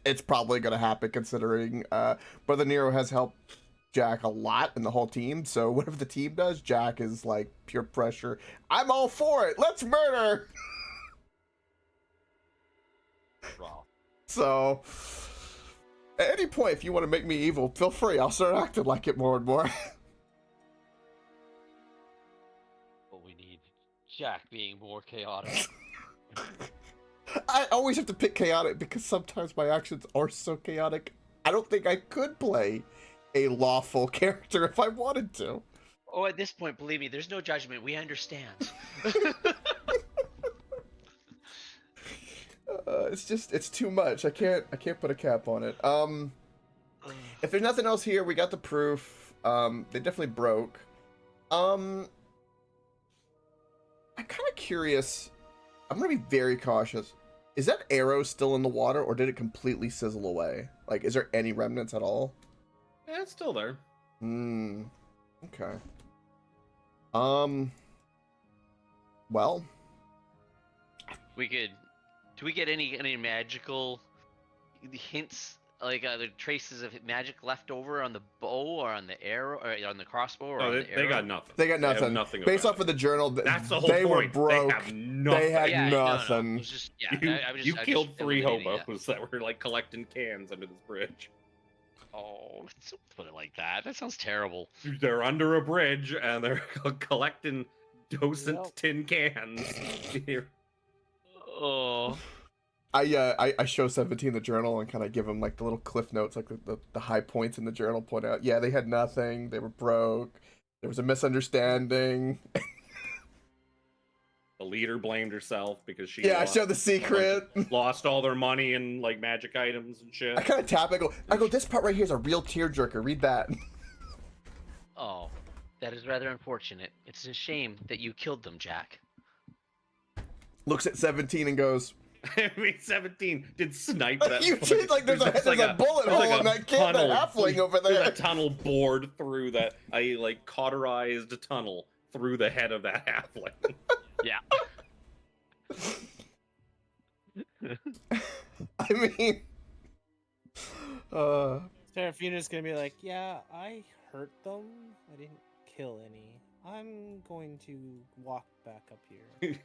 it's probably gonna happen. Considering Brother Nero has helped Jack a lot and the whole team. So whatever the team does, Jack is like pure pressure. I'm all for it. Let's murder. Raw. So at any point, if you want to make me evil, feel free. I'll start acting like it more and more. But we need Jack being more chaotic. I always have to pick chaotic because sometimes my actions are so chaotic. I don't think I could play a lawful character if I wanted to. Oh, at this point, believe me, there's no judgment. We understand. It's too much. I can't put a cap on it. If there's nothing else here, we got the proof. They definitely broke. I'm kind of curious. I'm gonna be very cautious. Is that arrow still in the water, or did it completely sizzle away? Like, is there any remnants at all? Yeah, it's still there. Hmm. Okay. Well, We could. Do we get any magical hints, like the traces of magic left over on the bow or on the arrow or on the crossbow or No, on they, the arrow? they got nothing. they got have nothing. nothing of Based off magic. of the journal, That's the whole they were point. broke. They have nothing. had Yeah, no, nothing. It was just, yeah, You, I was you just, I was killed just 3 eliminating it. hobos that were like collecting cans under this bridge. Oh, don't put it like that. That sounds terrible. They're under a bridge and they're collecting docent Yep. tin cans. Here. Oh. I show 17 the journal and kind of give him like the little cliff notes, like the high points in the journal. Point out, yeah, they had nothing. They were broke. There was a misunderstanding. The leader blamed herself because she Yeah, I show the secret. lost all their money and like magic items and shit. I kind of tap. I go. This part right here is a real tearjerker. Read that. Oh, that is rather unfortunate. It's a shame that you killed them, Jack. Looks at 17 and goes, I mean, 17 did snipe that. "You did like there's a bullet there's hole in that kid, that halfling over There's there." a tunnel bored through that. A like cauterized tunnel through the head of that halfling. Yeah. I mean, Serafina's gonna be like, yeah, I hurt them. I didn't kill any. I'm going to walk back up here.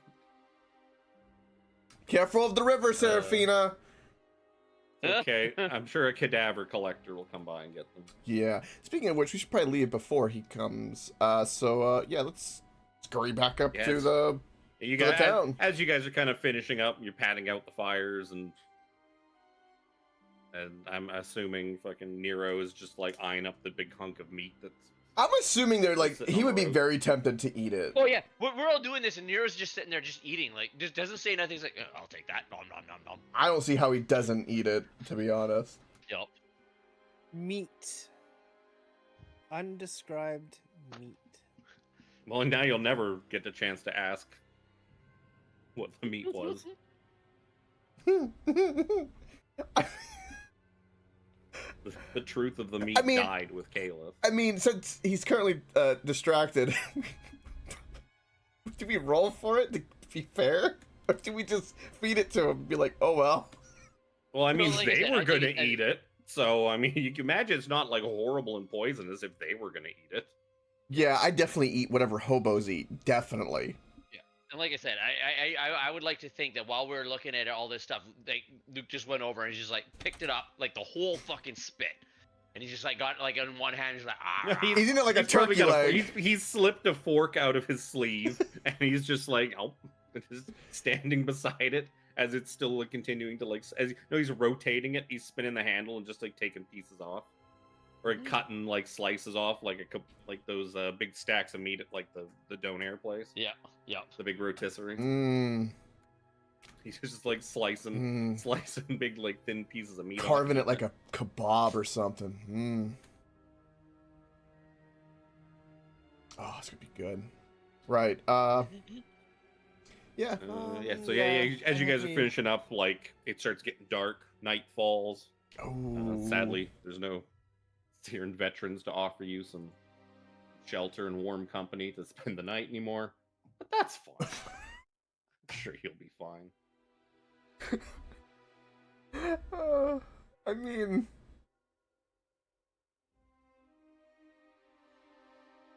careful of the river, Serafina. Okay, I'm sure a cadaver collector will come by and get them. Yeah. Speaking of which, we should probably leave before he comes. Yeah, let's scurry back up to Yes. the. You To the guys, town. as you guys are kind of finishing up, you're patting out the fires, and I'm assuming fucking Nero is just like eyeing up the big hunk of meat that's. I'm assuming they're like Sitting he on would the be road. very tempted to eat it. Oh yeah, we're all doing this, and Nero's just sitting there, just eating. Like, just doesn't say nothing. He's like, I'll take that. Nom nom nom nom. I don't see how he doesn't eat it, to be honest. Yup. Meat. Undescribed meat. Well, now you'll never get the chance to ask what the meat was. The truth of the meat I mean- died with Caleb. I mean, since he's currently distracted, do we roll for it to be fair, or do we just feed it to him and be like, "Oh well"? Well, I mean, like I they said, were I going to think eat it. So, I mean, you can imagine it's not like horrible and poisonous if they were going to eat it. Yeah, I definitely eat whatever hobos eat. Definitely. And like I said, I would like to think that while we were looking at all this stuff, Luke just went over and just like picked it up, like the whole fucking spit, and he just like got like in one hand, he's like, ah. He's eating it like a He's probably turkey got leg. he's slipped a fork out of his sleeve, and he's just like, oh, just standing beside it as it's still like, continuing to like, as he's rotating it, he's spinning the handle and just like taking pieces off, or cutting like slices off, like like those big stacks of meat at like the donair place. Yeah, yeah. The big rotisserie. Mmm. He's just like slicing big like thin pieces of meat, Carving it like a kebab or something. Mmm. Oh, it's gonna be good. Right. Yeah. Yeah. So yeah, I as you guys are think we- finishing up, like it starts getting dark, night falls. Oh. Sadly, there's no Syrian veterans to offer you some shelter and warm company to spend the night anymore. But that's fine. I'm sure you'll be fine. I mean,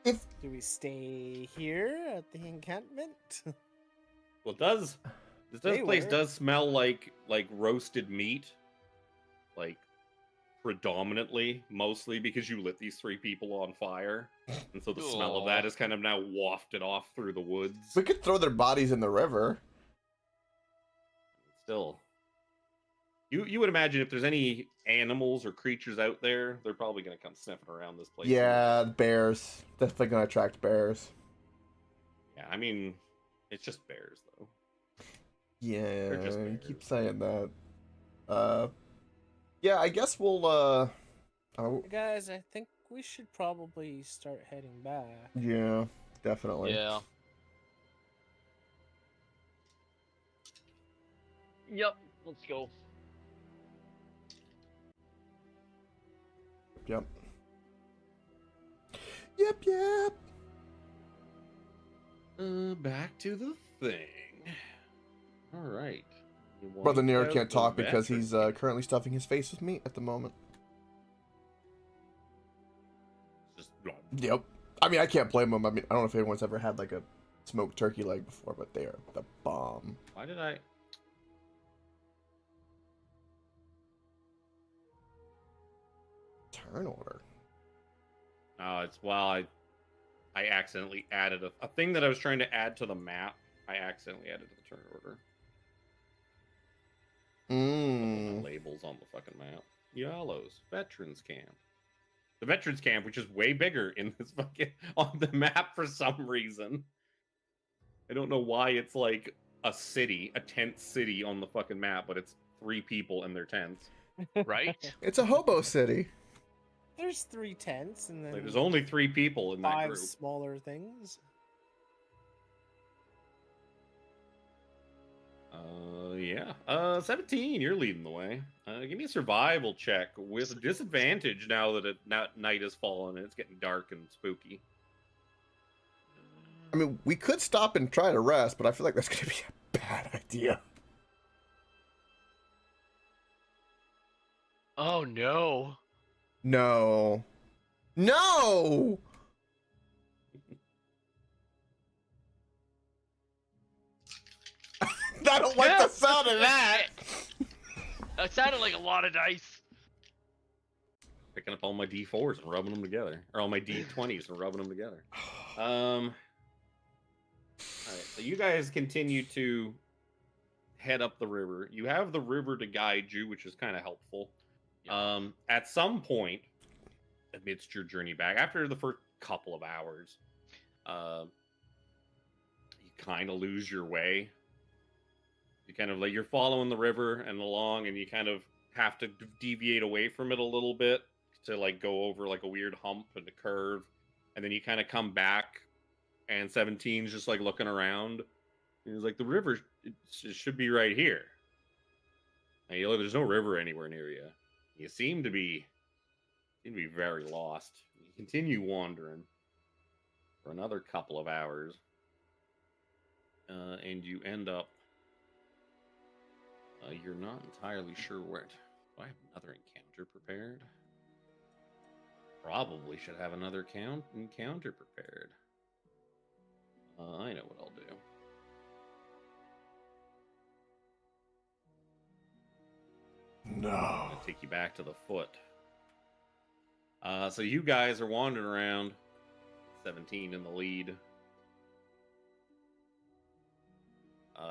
if Do we stay here at the encampment? Well, this They place were. does smell like roasted meat, like predominantly, mostly because you lit these 3 people on fire, and so the smell of that Aw. is kind of now wafted off through the woods. we could throw their bodies in the river. Still, you would imagine if there's any animals or creatures out there, they're probably gonna come sniffing around this place. Yeah, bears. Definitely gonna attract bears. Yeah, I mean, it's just bears though. Yeah, just you bears. keep saying that. Yeah, I guess we'll, oh, Guys, I think we should probably start heading back. yeah, definitely. Yeah. Yep. Let's go. Yep. Yep. Back to the thing. All right. You Brother wiped Nero out can't the talk because veteran he's camp. currently stuffing his face with meat at the moment. Just Yep. I mean, I can't blame him. I mean, I don't know if anyone's ever had like a smoked turkey leg before, but they are the bomb. why did I? Turn order. Oh, it's I accidentally added a thing that I was trying to add to the map. I accidentally added to the turn order. Put the labels on the fucking map. Yellows, veterans camp. The veterans camp, which is way bigger in this fucking on the map for some reason. I don't know why it's like a city, a tent city on the fucking map, but it's 3 people in their tents. Right? It's a hobo city. There's 3 tents and then Like, there's only 3 people in that 5 group. smaller things. Yeah. 17, you're leading the way. Give me a survival check with a disadvantage now that night has fallen and it's getting dark and spooky. I mean, we could stop and try to rest, but I feel like that's going to be a bad idea. Oh no. No. No! I don't like the sound of that. That sounded like a lot of dice. Picking up all my D4s and rubbing them together. Or all my D20s and rubbing them together. Alright, so you guys continue to head up the river. You have the river to guide you, which is kind of helpful. At some point, amidst your journey back, after the first couple of hours, you kind of lose your way. You kind of like you're following the river and along, and you kind of have to deviate away from it a little bit to like go over like a weird hump and a curve, and then you kind of come back, and 17's just like looking around. He's like, the river it should be right here. And you look, there's no river anywhere near you. You seem to be very lost. You continue wandering for another couple of hours, and you end up. You're not entirely sure where. Do I have another encounter prepared? Probably should have another encounter prepared. I know what I'll do. No. I'm gonna take you back to the foot. So you guys are wandering around. 17 in the lead.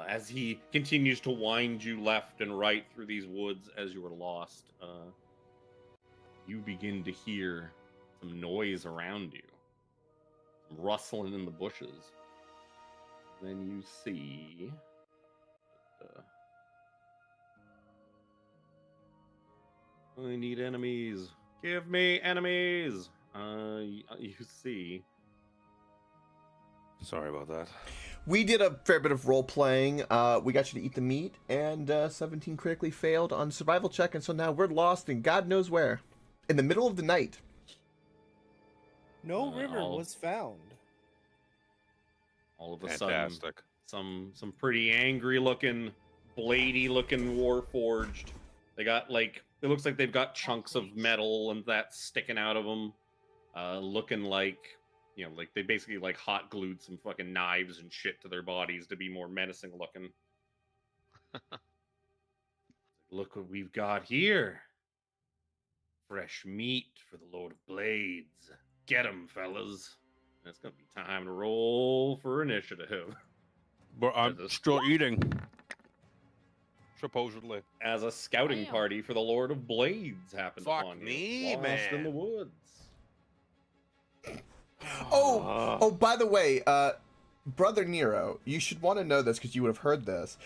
As he continues to wind you left and right through these woods as you are lost, you begin to hear some noise around you. Some rustling in the bushes. Then you see... I need enemies. Give me enemies. You see. Sorry about that. We did a fair bit of role playing. We got you to eat the meat, and 17 critically failed on survival check, and so now we're lost in God knows where, in the middle of the night. No river was found. All of a Fantastic. sudden, some pretty angry looking, bladey looking Warforged. They got like it looks like they've got chunks of metal and that sticking out of them, looking like. You know, like they basically like hot glued some fucking knives and shit to their bodies to be more menacing looking. Look what we've got here. Fresh meat for the Lord of Blades. Get 'em, fellas. And it's gonna be time to roll for initiative. But I'm As a still eating. Supposedly. As a scouting Damn. party for the Lord of Blades happened Fuck upon me, you. Lost in the man. woods. Oh, by the way, Brother Nero, you should want to know this because you would have heard this.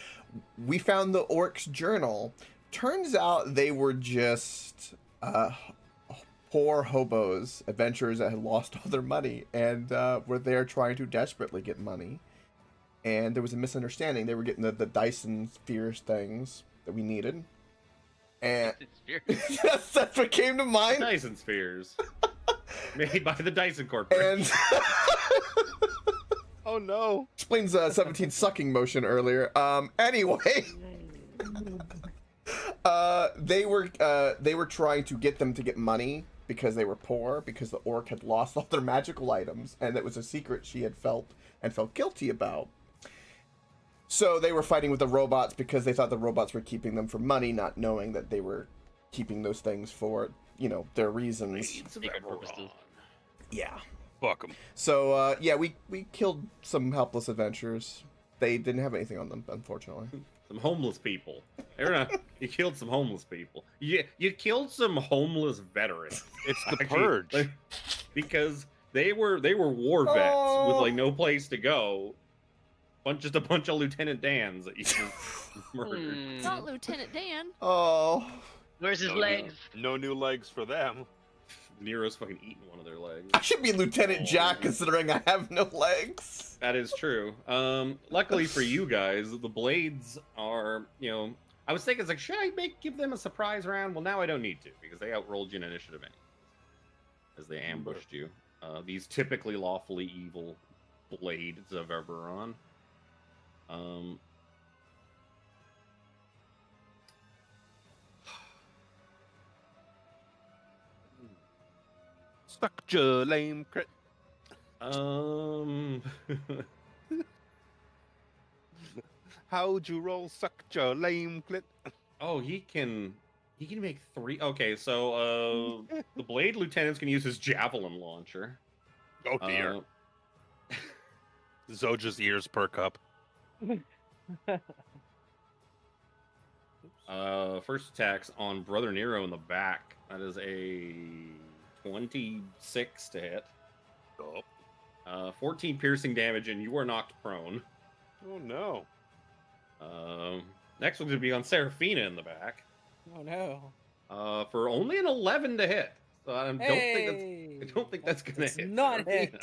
We found the orcs' journal. Turns out they were just poor hobos, adventurers that had lost all their money and were there trying to desperately get money. and there was a misunderstanding. They were getting the Dyson spheres things that we needed, and yes, that's what came to mind. Dyson spheres. Made by the Dyson Corporation. And Oh no! explains 17 sucking motion earlier. Anyway, they were trying to get them to get money because they were poor, because the orc had lost all their magical items, and that was a secret she had felt guilty about. So they were fighting with the robots because they thought the robots were keeping them for money, not knowing that they were keeping those things for, you know, their reasons. Secret purposes. Yeah. Fuck them. So yeah, we killed some helpless adventurers. They didn't have anything on them, unfortunately. Some homeless people. You killed some homeless people. You killed some homeless veterans. It's the Actually, purge. because they were war vets with like no place to go. Just a bunch of Lieutenant Dans that you just murdered. Not Lieutenant Dan. Oh. Where's his legs? No new legs for them. Nero's fucking eating one of their legs. I should be Lieutenant Jack considering I have no legs. That is true. Luckily for you guys, the blades are, you know, I was thinking, it's like, should I give them a surprise round? Well, now I don't need to, because they outrolled you in initiative anyway, as they ambushed you. These typically lawfully evil blades of Eberron. Suck your lame crit. How'd you roll? Suck your lame clit. Oh, he can make 3. Okay, so the blade lieutenants can use his javelin launcher. Oh dear. Zoja's ears perk up. First attacks on Brother Nero in the back. That is a 26 to hit. Oh. 14 piercing damage, and you are knocked prone. Oh no. Next one's gonna be on Seraphina in the back. Oh no. For only an 11 to hit. So I don't think that's gonna hit. Not Seraphina.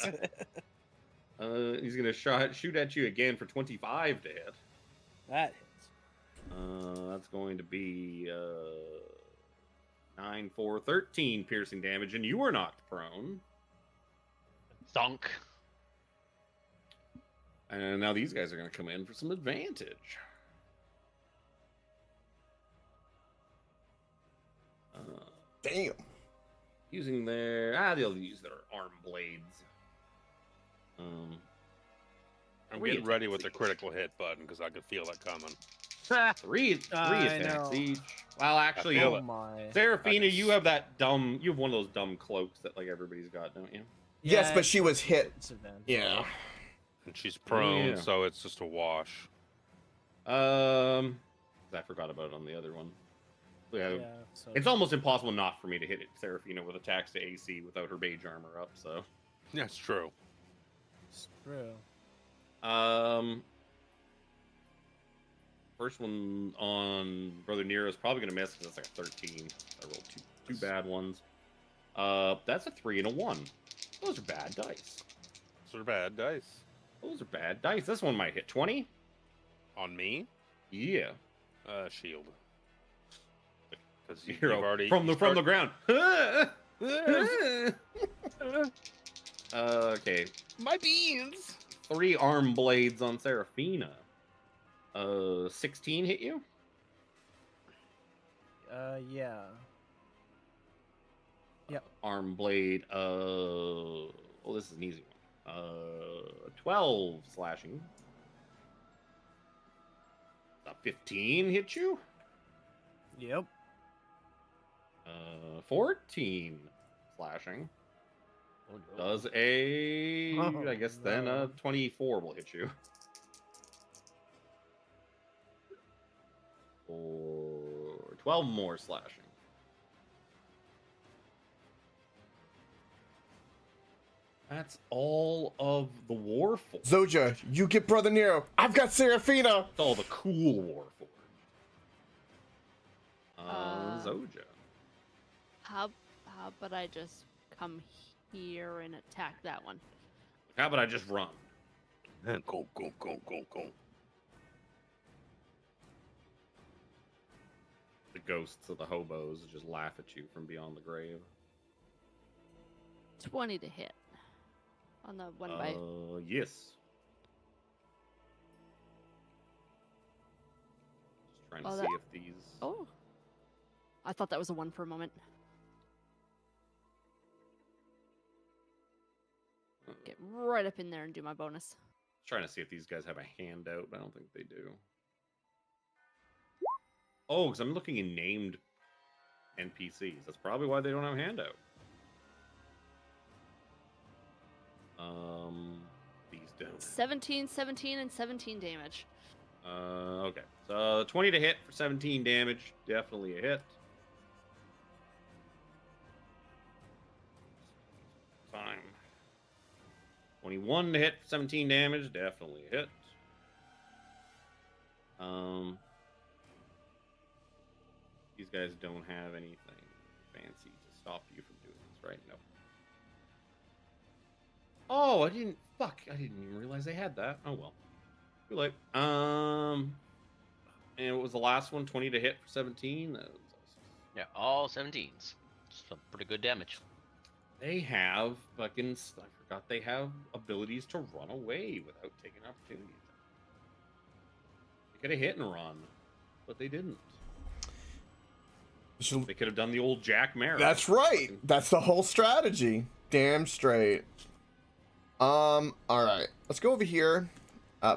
hit. He's gonna shoot at you again for 25 to hit. That hits. That's going to be 9, 4, 13 piercing damage, and you are knocked prone. Thunk. And now these guys are going to come in for some advantage. Damn. Using their they'll use their arm blades. I'm getting ready with the critical hit button because I could feel it coming. Three attacks know. each. Well, actually, feel it. My. Seraphina, you have one of those dumb cloaks that like everybody's got, don't you? Yes, Yeah, but she was hit. it's advantage. Yeah. And she's prone, Yeah. so it's just a wash. I forgot about it on the other one. Yeah, Yeah, so it's almost impossible not for me to hit it, Seraphina, with attacks to AC without her mage armor up. So, That's true. it's true. First one on Brother Nero is probably gonna miss because that's like a 13. I rolled two bad ones. That's a 3 and a 1. Those are bad dice. Those are bad dice. Those are bad dice. This one might hit 20. On me? Yeah. Shield. Because you've Hero already from the ground. Okay. My beans. 3 arm blades on Seraphina. 16 hit you? Yeah. Yep. Arm blade. This is an easy one. 12 slashing. 15 hit you? Yep. 14 slashing. Oh, no. Does a Oh, I guess then no. 24 will hit you. Or 12 more slashing. That's all of the war force. Zoja, you get Brother Nero. I've got Seraphina. That's all the cool war force. Zoja. How about I just come here and attack that one? How about I just run? Go, go, go, go, go. The ghosts of the hobos just laugh at you from beyond the grave. 20 to hit on the one by. Yes. Just trying to Oh, see that- if these. Oh, I thought that was a 1 for a moment. Get right up in there and do my bonus. Trying to see if these guys have a handout, but I don't think they do. Oh, because I'm looking in named NPCs. That's probably why they don't have a handout. These don't. 17, 17, and 17 damage. Okay. So 20 to hit for 17 damage. Definitely a hit. Time. 21 to hit for 17 damage. Definitely a hit. These guys don't have anything fancy to stop you from doing this, right? No. Oh, I didn't even realize they had that. Oh well. Too late. And what was the last one? 20 to hit for 17? That was Yeah, all 17s. Some pretty good damage. They have fucking. I forgot they have abilities to run away without taking opportunities. They could have hit and run, but they didn't. They could have done the old Jack Merritt. That's right. Fucking... That's the whole strategy. Damn straight. All right. Let's go over here.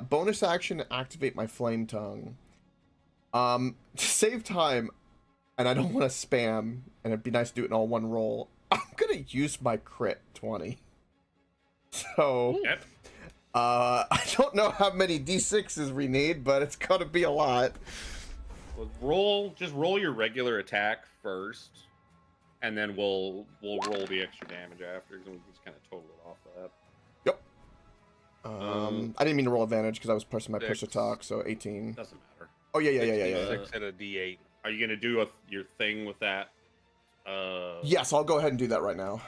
Bonus action to activate my flame tongue. To save time, and I don't want to spam, and it'd be nice to do it in all one roll. I'm gonna use my crit 20. So, Yep. I don't know how many d6s we need, but it's gotta be a lot. Well, just roll your regular attack first, and then we'll roll the extra damage after, because we just kind of total it off of that. Yep. I didn't mean to roll advantage because I was pressing my push to 6. talk, so 18. Doesn't matter. Oh yeah. 6 and a D8. Are you gonna do your thing with that? Yes, I'll go ahead and do that right now.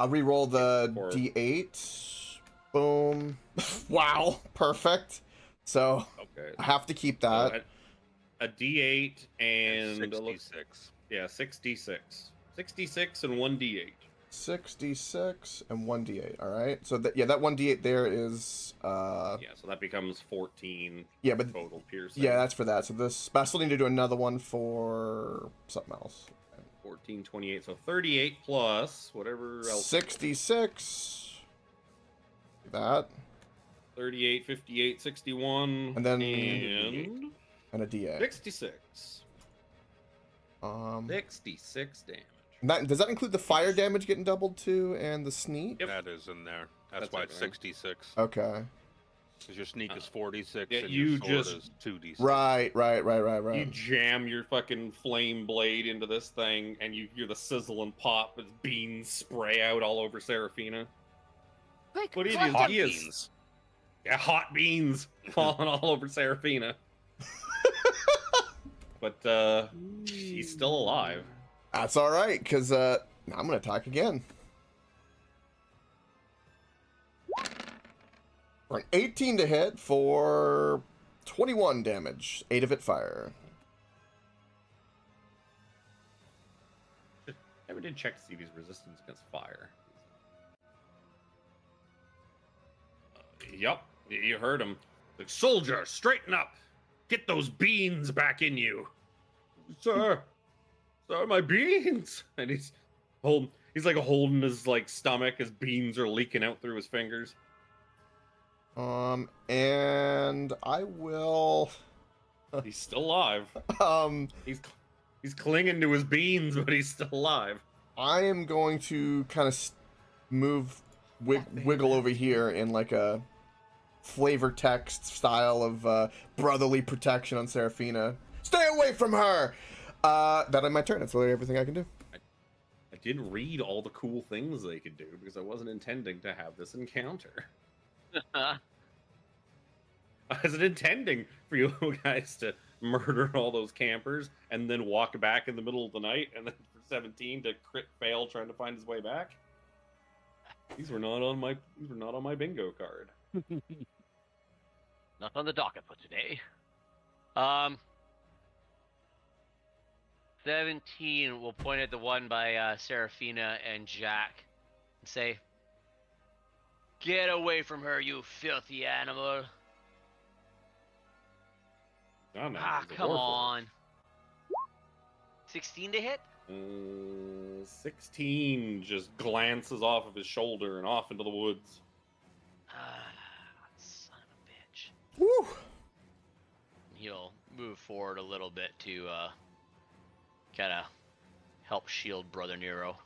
Re-roll the Or- d8. Boom. Wow, perfect. So Okay. I have to keep So that. a D8 and 66. yeah, 6d6. 6d6 and 1d8. 6d6 and 1d8. All right. So that that 1d8 there is Yeah, so that becomes 14 yeah, but total piercing. yeah, that's for that. So this, but I still need to do another one for something else. 14, 28, so 38 plus whatever else. 66. That 38, 58, 61, And then- and and a d8. 66. 66 damage. Does that include the fire damage getting doubled too, and the sneak? Yep. That is in there. That's That's why it's everything. 66. Okay. Because your sneak is 46 yeah, and you your sword just- is 2d6. Right. You jam your fucking flame blade into this thing, and you hear the sizzle and pop as beans spray out all over Seraphina. Quick, What do you collect do? Hot them. He is- beans. Yeah, hot beans falling all over Seraphina. But he's still alive. That's all right, because I'm gonna attack again. For an 18 to hit for 21 damage. 8 of it fire. Never did check to see if he's resistance against fire. Yup, you heard him. Like, soldier, straighten up. Get those beans back in you. Sir, my beans. And he's like holding his like stomach. His beans are leaking out through his fingers. And I will He's still alive. He's clinging to his beans, but he's still alive. I am going to kind of wiggle over here in like a flavor text style of brotherly protection on Seraphina. Stay away from her! That on my turn. That's literally everything I can do. I didn't read all the cool things they could do because I wasn't intending to have this encounter. I wasn't intending for you guys to murder all those campers and then walk back in the middle of the night and then for 17 to crit fail trying to find his way back. These were not on my bingo card. Not on the docket for today. 17 will point at the one by Serafina and Jack and say, "Get away from her, you filthy animal." Oh, no, Ah, he's a come warforged. on. 16 to hit? 16 just glances off of his shoulder and off into the woods. Son of a bitch. Woo! He'll move forward a little bit to kind of help shield Brother Nero.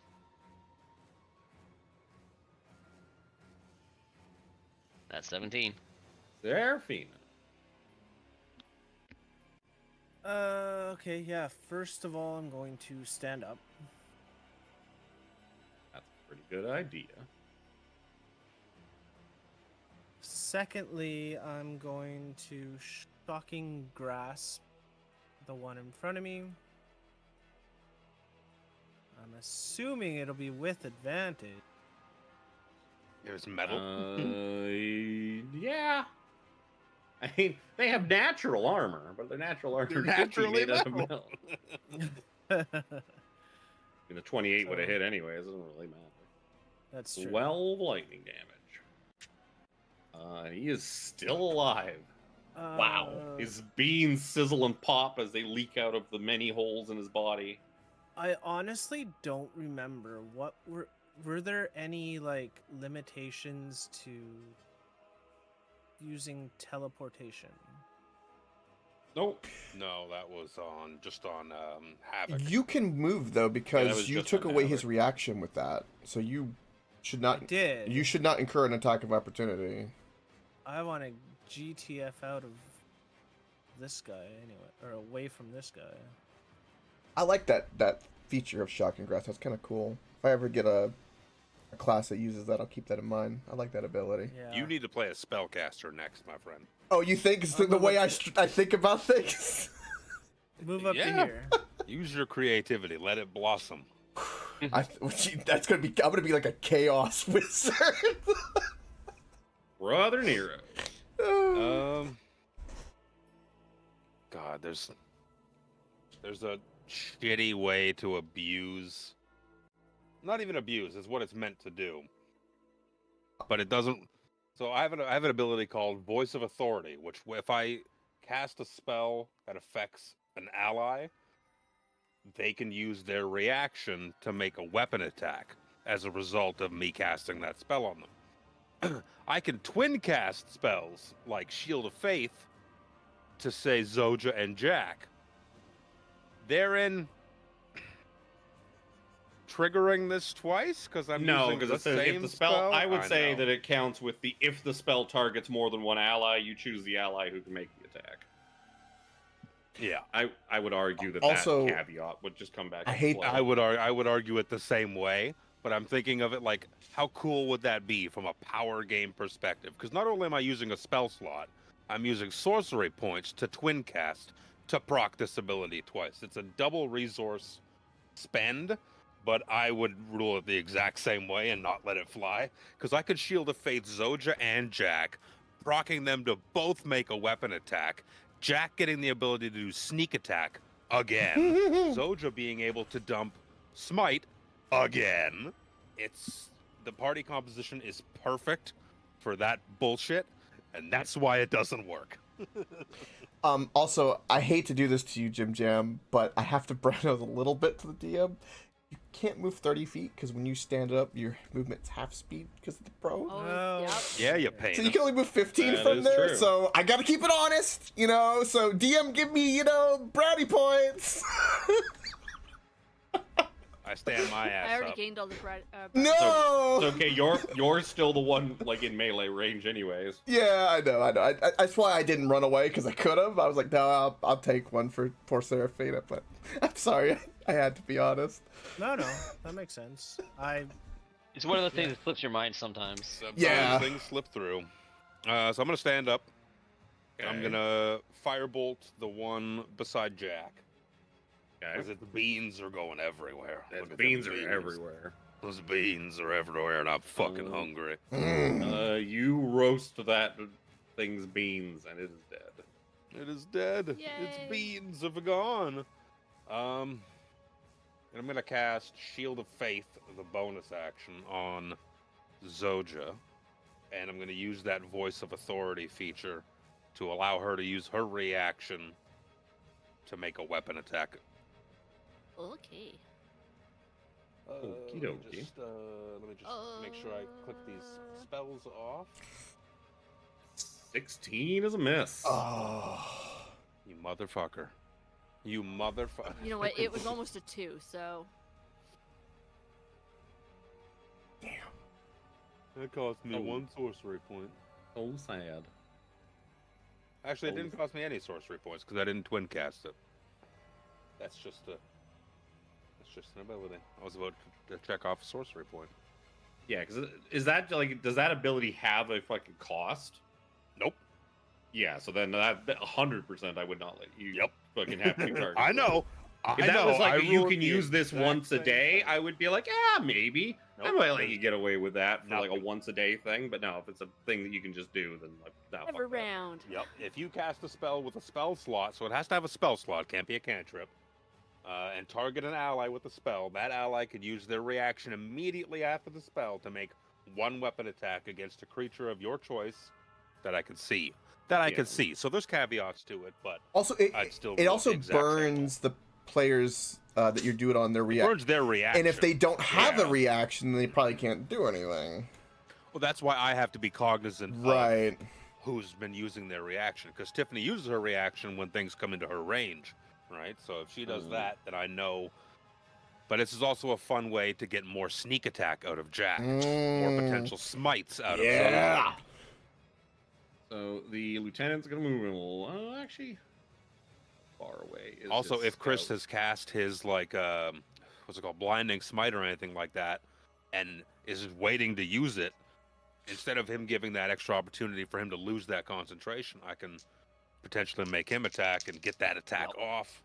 That's 17. Serafina. Okay, yeah. First of all, I'm going to stand up. That's a pretty good idea. Secondly, I'm going to shocking grasp the one in front of me. I'm assuming it'll be with advantage. It was metal. Yeah. I mean, they have natural armor, but their natural armor They're could be naturally made out of metal. metal. I mean, the 28 would have So- hit anyways. It doesn't really matter. That's true. 12 lightning damage. He is still alive. Wow. His beans sizzle and pop as they leak out of the many holes in his body. I honestly don't remember what were there any like limitations to using teleportation? Nope. No, that was just on Havoc. You can move though because was you just took on away his Havoc. reaction with that, so you should I not. did. You should not incur an attack of opportunity. I want to GTF out of this guy anyway, or away from this guy. I like that feature of shocking grasp. That's kind of cool. If I ever get a class that uses that, I'll keep that in mind. I like that ability. Yeah. You need to play a spellcaster next, my friend. Oh, you think it's I'll the go way with- I think about things? Move up to Yeah. here. Use your creativity. Let it blossom. That's gonna be. I'm gonna be like a chaos wizard. Brother Nero. God, there's a shitty way to abuse. Not even abuse is what it's meant to do, but it doesn't. So I have an ability called Voice of Authority, which if I cast a spell that affects an ally, they can use their reaction to make a weapon attack as a result of me casting that spell on them. I can twin cast spells like Shield of Faith to say Zoja and Jack. Therein triggering this twice because I'm No, using because the it says if same the spell. I would say know. that it counts with the if the spell targets more than one ally, you choose the ally who can make the attack. Yeah, I would argue that Also, that caveat would just come back. I into hate- play. I would argue it the same way, but I'm thinking of it like how cool would that be from a power game perspective? Because not only am I using a spell slot, I'm using sorcery points to twin cast to proc this ability twice. It's a double resource spend, but I would rule it the exact same way and not let it fly. Because I could Shield of Faith Zoja and Jack, procking them to both make a weapon attack, Jack getting the ability to do sneak attack again, Zoja being able to dump smite again. It's the party composition is perfect for that bullshit, and that's why it doesn't work. Also, I hate to do this to you, Jim Jam, but I have to brand out a little bit to the DM. You can't move 30 feet because when you stand up, your movement's half speed because of the pro. Oh, No. yep. Yeah, you pain. So you can only move 15 That from is there, true. so I gotta keep it honest, you know? So DM, give me, brownie points! I stand my ass I already up. gained all the No! It's okay. You're still the one like in melee range, anyways. Yeah, I know. That's why I didn't run away, because I could have. I was like, no, I'll take one for poor Serafina, but I'm sorry. I had to be honest. No, that makes sense. It's one of the things that slips your mind sometimes. Sometimes Yeah. things slip through. So I'm gonna stand up. I'm Okay. gonna firebolt the one beside Jack. Okay. Because its beans are going everywhere. Those Look at them beans are everywhere. Those beans are everywhere, and I'm fucking Oh. hungry. Mm. You roast that thing's beans, and it is dead. It is dead. Yay. Its beans have gone. And I'm gonna cast Shield of Faith, the bonus action, on Zoja, and I'm gonna use that Voice of Authority feature to allow her to use her reaction to make a weapon attack. Okay. Okie Let dokie. me just make sure I click these spells off. 16 is a miss. Oh. You motherfucker. You motherfucker. You know what? It was almost a 2, so. Damn. That cost me Oh. 1 sorcery point. So sad. Actually, it Oh. didn't cost me any sorcery points because I didn't twin cast it. That's just an ability. I was about to check off a sorcery point. Yeah, because is that like, does that ability have a fucking cost? Nope. Yeah, so then that 100% I would not let you Yep. fucking have 2 targets. I know. If I that know. was like, I you ruined can the use this exact once a same day, thing. I would be like, yeah, maybe. I Nope. might let you get away with that for like a Nope. once a day thing, but no, if it's a thing that you can just do, then like, no, fuck Every that. round. Yep. If you cast a spell with a spell slot, so it has to have a spell slot, can't be a cantrip, and target an ally with a spell, that ally could use their reaction immediately after the spell to make 1 weapon attack against a creature of your choice that I could see. Yeah. So there's caveats to it, but Also, I'd still it roll the also exact same burns the players that you're doing on their it reaction. burns their reaction. And if they don't have a Yeah. reaction, they probably can't do anything. well, that's why I have to be cognizant of Right. who's been using their reaction, because Tiffany uses her reaction when things come into her range, right? So if she does that, then I know. But this is also a fun way to get more sneak attack out of Jack, more potential smites out of Yeah. Zoja. So the lieutenant's gonna move a little, actually, far away. Is Also, his if Chris scout. has cast his like what's it called, blinding smite or anything like that, and is waiting to use it, instead of him giving that extra opportunity for him to lose that concentration, I can potentially make him attack and get that attack off.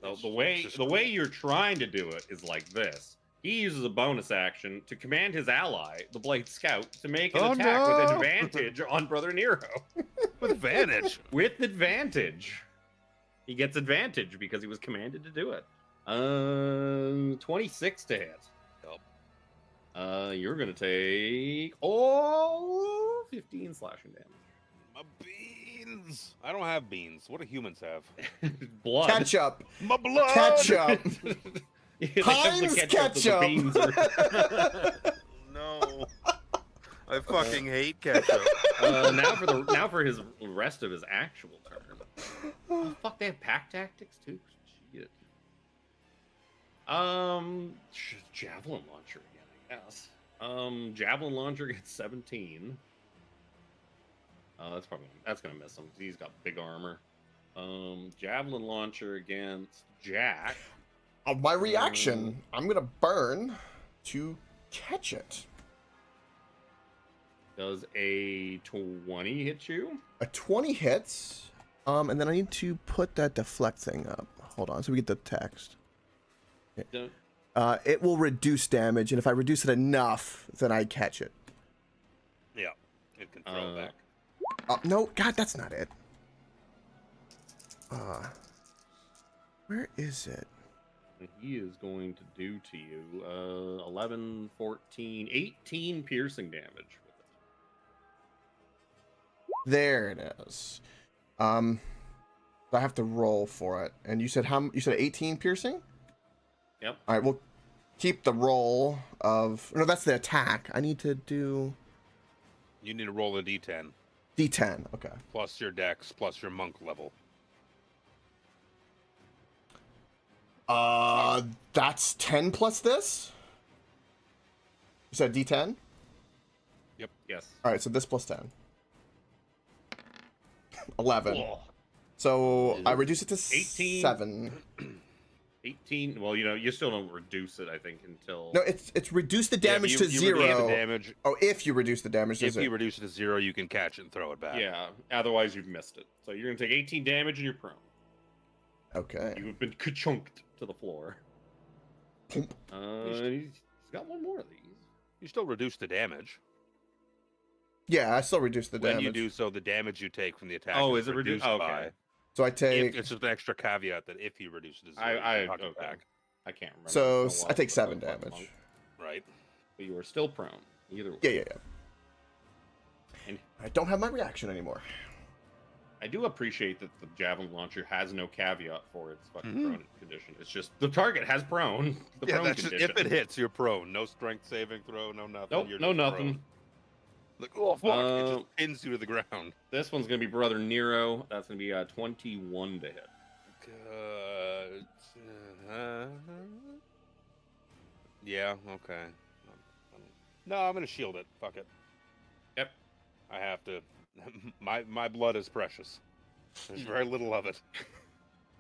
So It's- the it's way just the way cool. you're trying to do it is like this. He uses a bonus action to command his ally, the Blade Scout, to make an Oh, attack with no! advantage on Brother Nero. With advantage. With advantage. He gets advantage because he was commanded to do it. 26 to hit. Yep. You're gonna take 15 slashing damage. My beans. I don't have beans. What do humans have? Blood. Ketchup. My blood. Ketchup. Yeah, they have the Heinz ketchup, but the beans are- No. I fucking hate ketchup. now for his rest of his actual turn. Oh, fuck, they have pack tactics too. Shit. Javelin launcher again, I guess. Javelin launcher gets 17. That's gonna miss him. He's got big armor. Javelin launcher against Jack. My reaction, I'm gonna burn to catch it. Does a 20 hit you? A 20 hits. And then I need to put that deflect thing up. Hold on, so we get the text. Don't- It will reduce damage, and if I reduce it enough, then I catch it. Yeah. It can throw back. No, God, that's not it. Where is it? He is going to do to you 11, 14, 18 piercing damage with it. There it is. I have to roll for it. And you said you said 18 piercing? Yep. All right, we'll keep the roll of. No, that's the attack. I need to do You need to roll a d10 D10. Okay. plus your dex plus your monk level. That's 10 plus this. You said D10. Yes. All right, so this plus 10. 11. Whoa. So I reduce it to 18. 7. 18. Well, you still don't reduce it, I think, until. No, it's reduce the damage to You reduce 0. the damage. Oh, if you reduce the damage to If 0. you reduce it to 0, you can catch it and throw it back. Yeah. Otherwise, you've missed it. So you're gonna take 18 damage and you're prone. Okay. You have been ka-chunked to the floor. Pump. He's got one more of these. You still reduce the damage. Yeah, I still reduce the When damage. you do so, the damage you take from the attack Oh, is is it reduced reduced? by. Okay. So I take. It's just an extra caveat that if you reduce it to 0, I you can okay. back. I can't remember. So It's been a I while take since I 7 played Fuck damage. Monk, Right. but you are still prone. Either way. Yeah. And I don't have my reaction anymore. I do appreciate that the javelin launcher has no caveat for its fucking Mhm. prone condition. It's just the target has prone. The Yeah, prone that's just, condition. if it hits, you're prone. No strength saving throw, no nothing. Nope, You're no just nothing. prone. Like, oh fuck! It just pins you to the ground. This one's gonna be Brother Nero. That's gonna be 21 to hit. Yeah. Okay. No, I'm gonna shield it. Fuck it. Yep. I have to. My blood is precious. There's very little of it.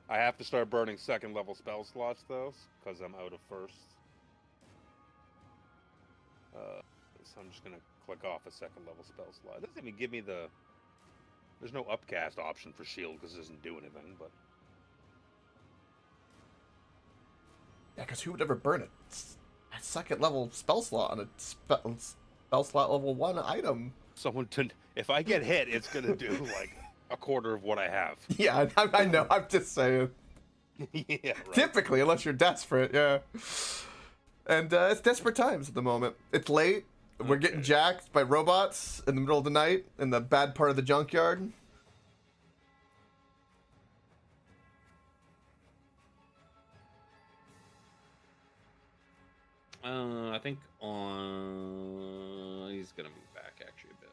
I have to start burning 2nd level spell slots though, because I'm out of 1st. So I'm just gonna click off a 2nd level spell slot. It doesn't even give me the. There's no upcast option for shield because it doesn't do anything. But Yeah, because who would ever burn a 2nd level spell slot on a spell slot level 1 item? someone to. If I get hit, it's gonna do like a quarter of what I have. Yeah, I know. I'm just saying. Yeah. Right. Typically, unless you're desperate, yeah. And it's desperate times at the moment. It's late. We're getting Okay. jacked by robots in the middle of the night in the bad part of the junkyard. I think he's gonna move back actually a bit.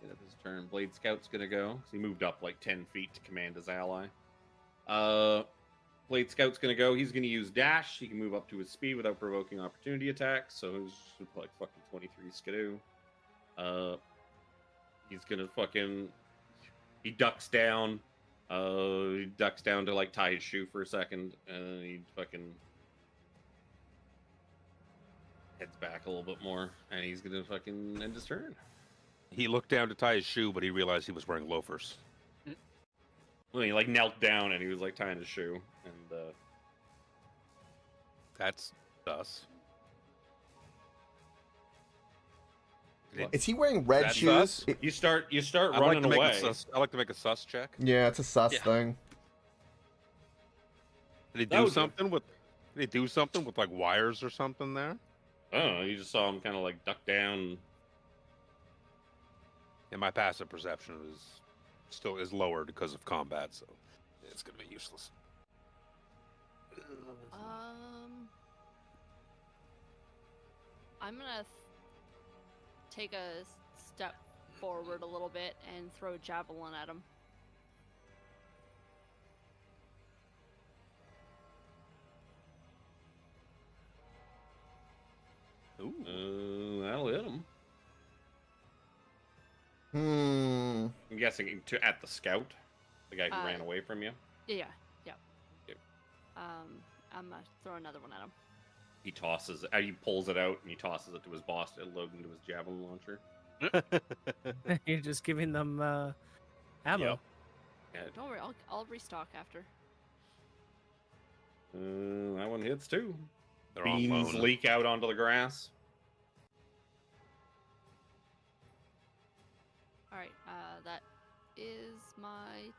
End of his turn. Blade Scout's gonna go. So he moved up like 10 feet to command his ally. Blade Scout's gonna go. He's gonna use dash. He can move up to his speed without provoking opportunity attacks. So he's like fucking 23 skidoo. He's gonna fucking. He ducks down. He ducks down to like tie his shoe for a second, and he fucking heads back a little bit more, and he's gonna fucking end his turn. He looked down to tie his shoe, but he realized he was wearing loafers. Well, he like knelt down and he was like tying his shoe, and That's us. Is he wearing red That's shoes? us? you start I like running to make away. a sus. I like to make a sus check. Yeah, it's a sus Yeah. thing. Did he That do would do. something with? Did he do something with like wires or something there? I don't know. You just saw him kind of like duck down. And my passive perception is lower because of combat, so it's gonna be useless. I'm gonna take a step forward a little bit and throw a javelin at him. Ooh. That'll hit him. I'm guessing at the scout, the guy who ran away from you. Yeah. Yep. I'm gonna throw another one at him. He tosses. He pulls it out and he tosses it to his boss to load into his javelin launcher. You're just giving them ammo. Yep. Yeah. Don't worry, I'll restock after. That one hits too. They're all Beans phone. leak out onto the grass. All right, that is my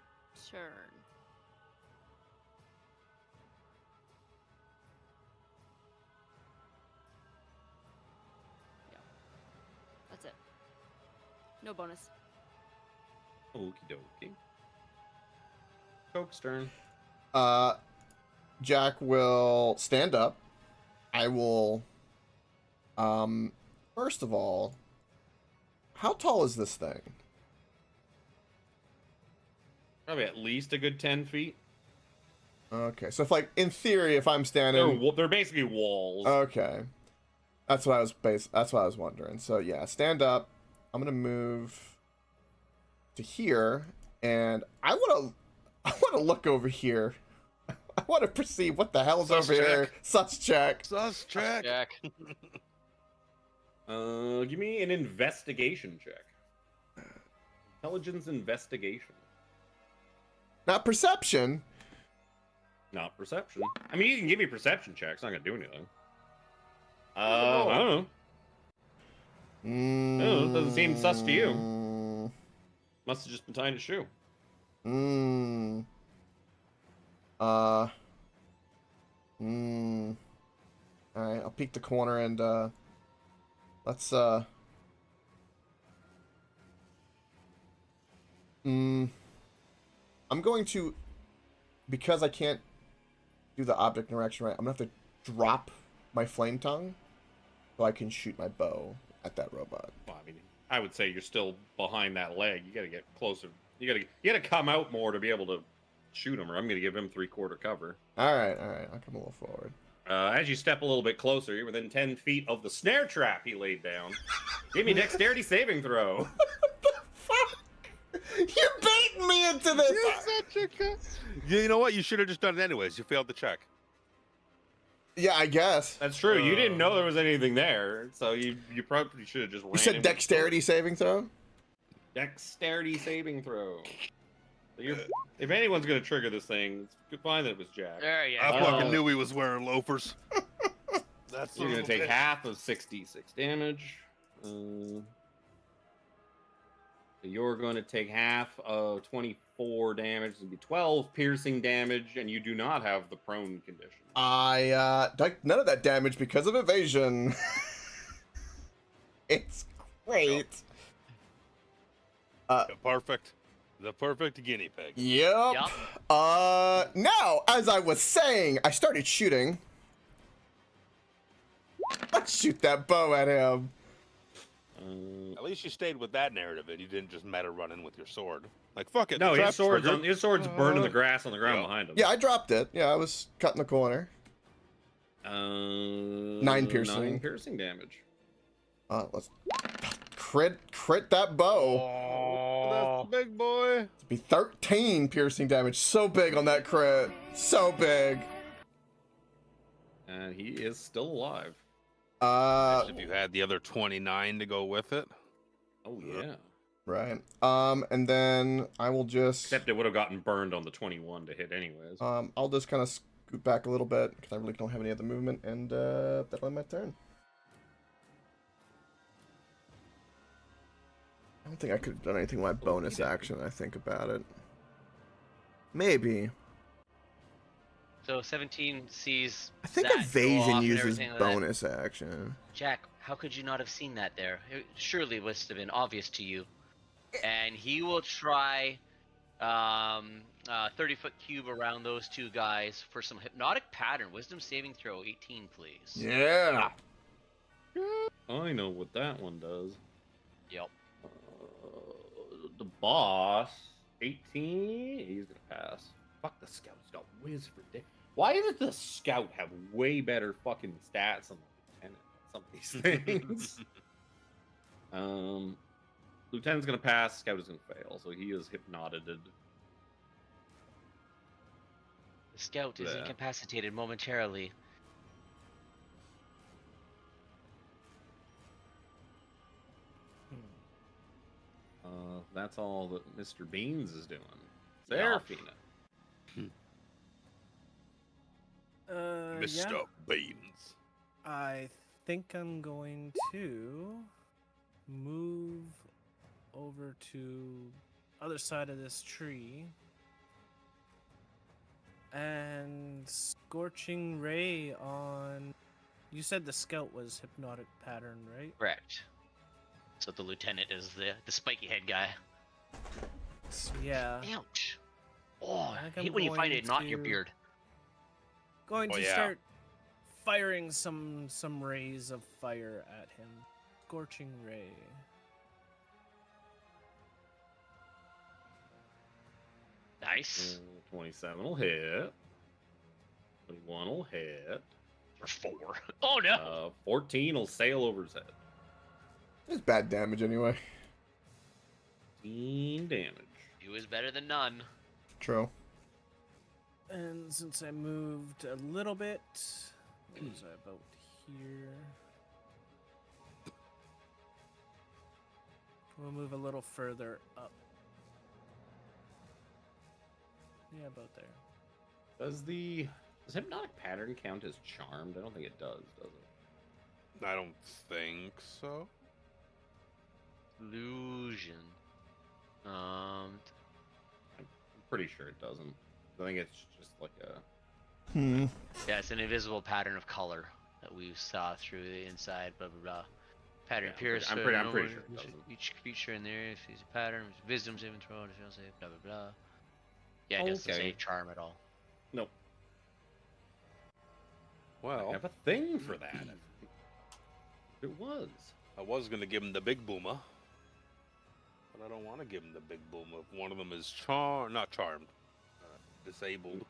turn. Yeah, that's it. No bonus. Okie dokie. Coke's turn. Jack will stand up. I will. First of all, how tall is this thing? Probably at least a good 10 feet. Okay, so if like in theory, if I'm standing, They're basically walls. okay, that's what I was That's what I was wondering. So yeah, stand up. I'm gonna move to here, and I wanna look over here. I want to perceive what the hell's Sus over here. check. Sus check. Sus check. Jack. Give me an investigation check. Intelligence investigation. Not perception. Not perception. I mean, you can give me perception checks. It's not gonna do anything. roll. I don't know. Doesn't seem sus to you. Mm, Must have just been tying his shoe. mm, uh, mm. All right, I'll peek the corner and let's I'm going to, because I can't do the object interaction right, I'm gonna have to drop my flame tongue so I can shoot my bow at that robot. Well, I mean, I would say you're still behind that leg. You gotta get closer. You gotta come out more to be able to shoot him, or I'm gonna give him 3/4 cover. All right, I'll come a little forward. As you step a little bit closer, you're within 10 feet of the snare trap he laid down. Give me a dexterity saving throw. You're baiting me into this. You know what? You should have just done it anyways. You failed the check. Yeah, I guess. That's true. You didn't know there was anything there, so you probably should have just. You said dexterity saving throw? Dexterity saving throw. If anyone's gonna trigger this thing, it's fine that it was Jack. There you I go. fucking knew he was wearing loafers. That's You're gonna take half of 66 damage. You're going to take half of 24 damage. It'll be 12 piercing damage, and you do not have the prone condition. I took none of that damage because of evasion. It's great. Perfect. The perfect guinea pig. Yep. Now, as I was saying, I started shooting. Let's shoot that bow at him. At least you stayed with that narrative, and you didn't just matter running with your sword. Like fuck it. No, the his trap's sword's triggered. burning the grass on the ground yeah. behind him. Yeah, I dropped it. Yeah, I was cutting the corner. 9 piercing. 9 piercing damage. Let's crit that bow. Oh, that's the big boy. It'd be 13 piercing damage. So big on that crit. So big. And he is still alive. If you had the other 29 to go with it. Oh, yeah. Right. And then I will just... Except it would have gotten burned on the 21 to hit anyways. I'll just kind of scoot back a little bit, because I really don't have any other movement, and that'll end my turn. I don't think I could have done anything with my bonus action, I think about it. Maybe. So 17 sees. I think that go off evasion and uses everything like that. bonus action. Jack, how could you not have seen that there? It surely must have been obvious to you. And he will try 30-foot cube around those two guys for some hypnotic pattern. Wisdom saving throw 18, please. Yeah. I know what that one does. Yep. The boss, 18. He's gonna pass. Fuck, the scout's got whiz for dick. Why does the scout have way better fucking stats than the lieutenant on some of these things? Lieutenant's gonna pass. Scout is gonna fail, so he is hypnoted. The scout is Yeah. incapacitated momentarily. That's all that Mr. Beans is doing. Yeah. Seraphina. Mr. Yeah, Beans. I think I'm going to move over to other side of this tree and scorching ray on. You said the scout was hypnotic pattern, right? Correct. So the lieutenant is the spiky head guy. Yeah. Ouch. Oh, I think I hate I'm when you find going it not your to- beard. Going Oh, to yeah. start firing some rays of fire at him. Scorching ray. Nice. 27 will hit. 21 will hit. For 4. Oh no. 14 will sail over his head. It's bad damage anyway. 15 damage. 2 is better than none. True. And since I moved a little bit, what was I about here? We'll move a little further up. Yeah, about there. Does hypnotic pattern count as charmed? I don't think it does it? I don't think so. illusion. I'm pretty sure it doesn't. I think it's just like a. Yeah, it's an invisible pattern of color that we saw through the inside. Blah blah blah. Pattern Yeah, appears. I'm pretty sure it doesn't. Each creature in there, if there's a pattern, wisdom saving throw, fail save, blah blah blah. Yeah, it doesn't say charm at all. Nope. I Well, have a thing for that. It was. I was gonna give him the big boomer, but I don't want to give him the big boomer. If one of them is not charmed, disabled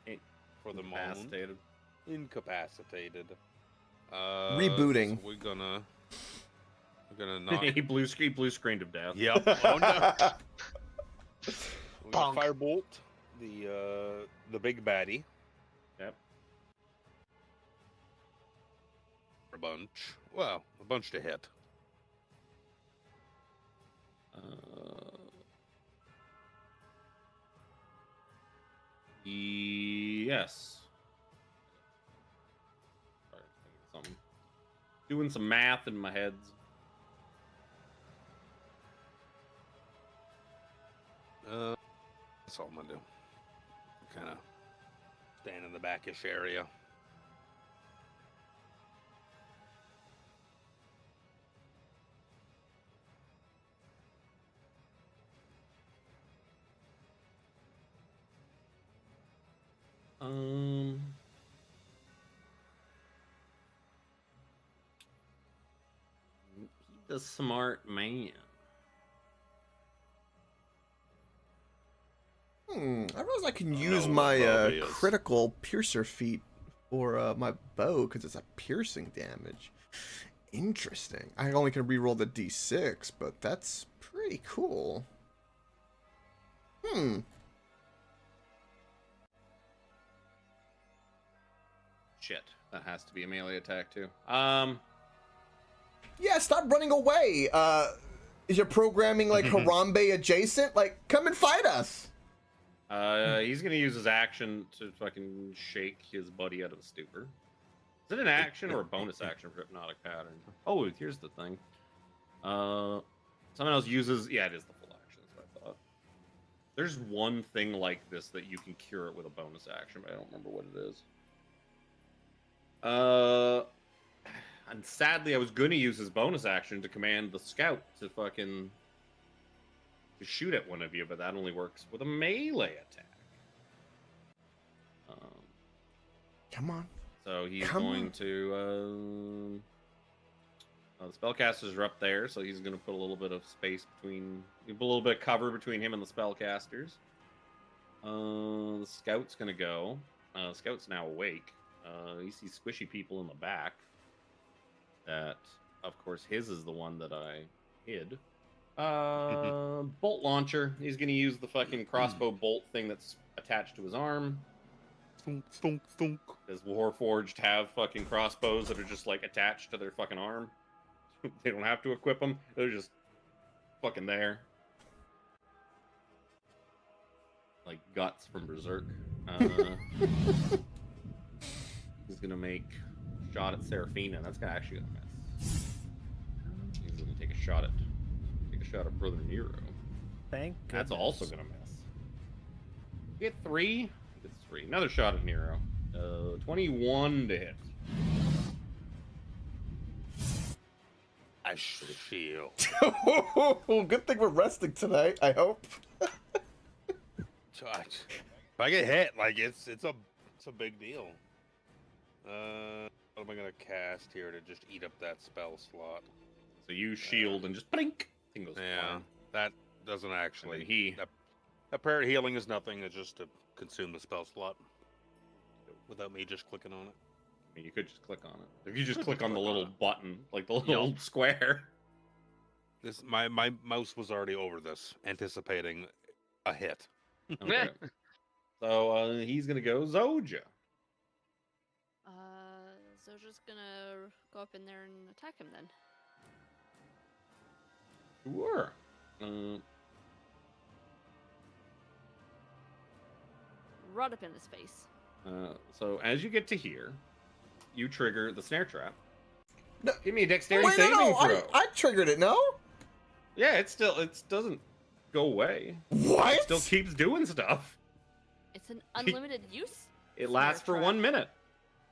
for the moment, incapacitated. Rebooting. So we're gonna not. blue screened of death. Yep. Oh no. We're Bonk. gonna firebolt the big baddie. Yep. A bunch. Well, a bunch to hit. Yes. Sorry, I'm thinking doing some math in my head. That's all I'm gonna do. Kind of stand in the backish area. He's a smart man. I realize I can use No, my Bobby is. critical piercer feat for my bow because it's a piercing damage. Interesting. I only can reroll the d6, but that's pretty cool. Shit, that has to be a melee attack too. Yeah, stop running away. Is your programming like Harambe adjacent? Like, come and fight us. He's gonna use his action to fucking shake his buddy out of a stupor. Is it an action or a bonus action for hypnotic pattern? Oh, here's the thing. Someone else uses. Yeah, it is the full action. That's what I thought. There's one thing like this that you can cure it with a bonus action, but I don't remember what it is. And sadly, I was gonna use his bonus action to command the scout to fucking shoot at one of you, but that only works with a melee attack. Come on. So he's Come going on. to. The spellcasters are up there, so he's going to put a little bit of space between, a little bit of cover between him and the spellcasters. The scout's going to go. The scout's now awake. He sees squishy people in the back. That, of course, his is the one that I hid. Bolt launcher. He's going to use the fucking crossbow bolt thing that's attached to his arm. Thunk, thunk, thunk. Does Warforged have fucking crossbows that are just like attached to their fucking arm? They don't have to equip them. They're just fucking there. Like Guts from Berserk. He's gonna make a shot at Seraphina. That's gonna actually gonna miss. He's gonna take a shot at Brother Nero. Thank That's goodness. also gonna miss. Get 3. Gets 3. Another shot at Nero. 21 to hit. I shield. Good thing we're resting tonight, I hope. If I get hit, like it's a big deal. What am I gonna cast here to just eat up that spell slot? So you shield and just blink. Thing goes Yeah, flying. that doesn't actually. And then That prayer healing is nothing. It's just to consume the spell slot without me just clicking on it. I mean, you could just click on it. If you just click on the little button, like the little square. This my mouse was already over this, anticipating a hit. Okay. So he's gonna go Zoja. Zoja's gonna go up in there and attack him then. Sure. Right up in his face. So as you get to here, you trigger the snare trap. No. Give me a dexterity Wait, saving no, throw. I triggered it, no? Yeah, it doesn't go away. What? It still keeps doing stuff. It's an unlimited use. It lasts for trap. 1 minute.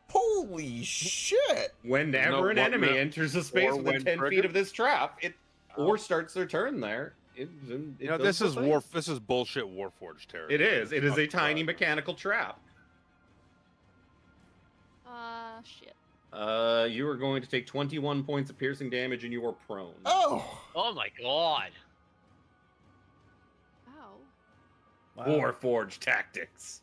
Holy shit! Whenever an enemy minute enters a space or within when 10 feet triggered? of this trap, it or starts their turn there. It You know, does this the is thing. This is bullshit Warforged territory. It is. It is a Fucking tiny Christ. mechanical trap. Shit. You are going to take 21 points of piercing damage, and you are prone. Oh! Oh my god. Ow. Warforged tactics.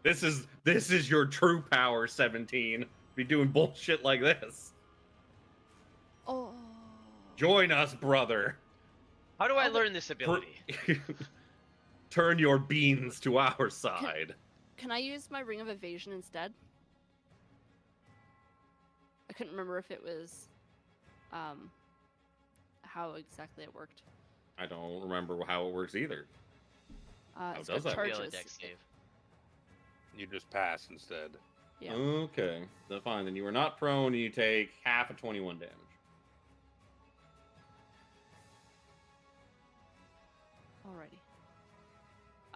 This is your true power, 17. Be doing bullshit like this. Oh. Join us, brother. How do I Oh, but- learn this ability? Turn your beans to our side. Can I use my ring of evasion instead? I couldn't remember if it was, how exactly it worked. I don't remember how it works either. It's does got that? Fail a charges. dex save. You just pass instead. Yeah. Okay, so fine. Then you are not prone, and you take half of 21 damage.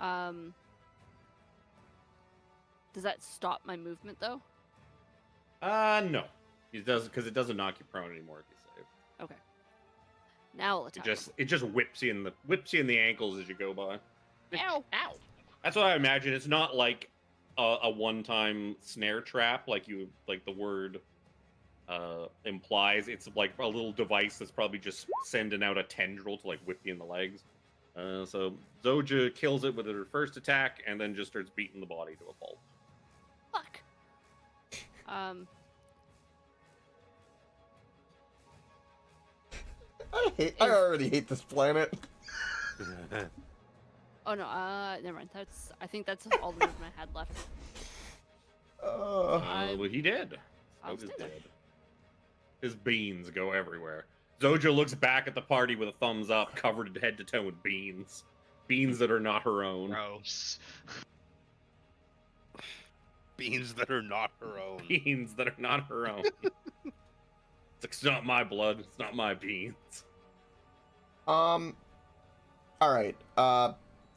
Alrighty. Does that stop my movement though? No. It does, because it doesn't knock you prone anymore if you save. Okay. Now I'll attack. It just whips you in the ankles as you go by. Ow! Ow! That's what I imagine. It's not like a one-time snare trap like the word implies. It's like a little device that's probably just sending out a tendril to like whip you in the legs. So Zoja kills it with her first attack and then just starts beating the body to a pulp. Fuck. I already hate this planet. Oh no. Never mind. I think that's all the movement I had left. Well, he did. I was Zoja's dead. dead. His beans go everywhere. Zoja looks back at the party with a thumbs up, covered head to toe with beans. Beans that are not her own. Gross. Beans that are not her own. Beans that are not her own. It's not my blood. It's not my beans. All right.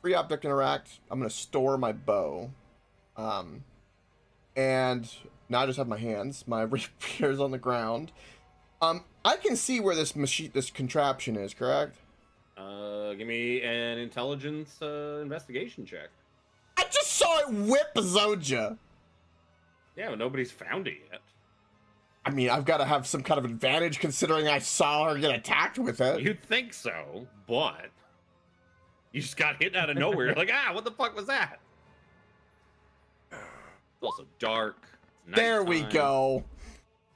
Free object interact. I'm gonna store my bow. And now I just have my hands. My rapiers on the ground. I can see where this contraption is. Correct? Give me an intelligence investigation check. I just saw it whip Zoja. Yeah, but nobody's found it yet. I mean, I've got to have some kind of advantage considering I saw her get attacked with it. You'd think so, but you just got hit out of nowhere. You're like, what the fuck was that? It's also dark. It's There we nighttime.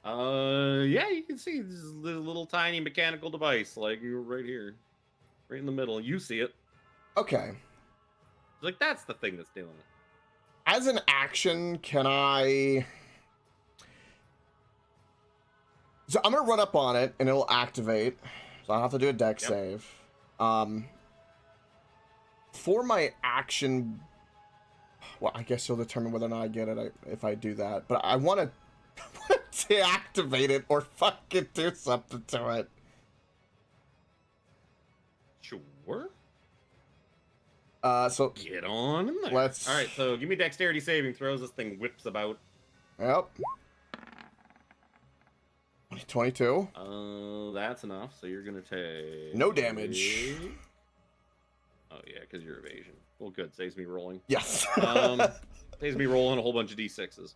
go. Yeah, you can see this little tiny mechanical device, like you're right here, right in the middle. You see it. Okay. Like that's the thing that's doing it. As an action, can I... So I'm going to run up on it, and it'll activate. So I'll have to do a dex save. For my action... Well, I guess you'll determine whether or not I get it if I do that. But I want to deactivate it or fucking do something to it. Sure. So, Get on in there. Let's- All right, so give me dexterity saving throws. This thing whips about. yep. 22. That's enough. So you're gonna take No damage. Oh yeah, because you're evasion. Well, good. Saves me rolling. Yes. Saves me rolling a whole bunch of d6s.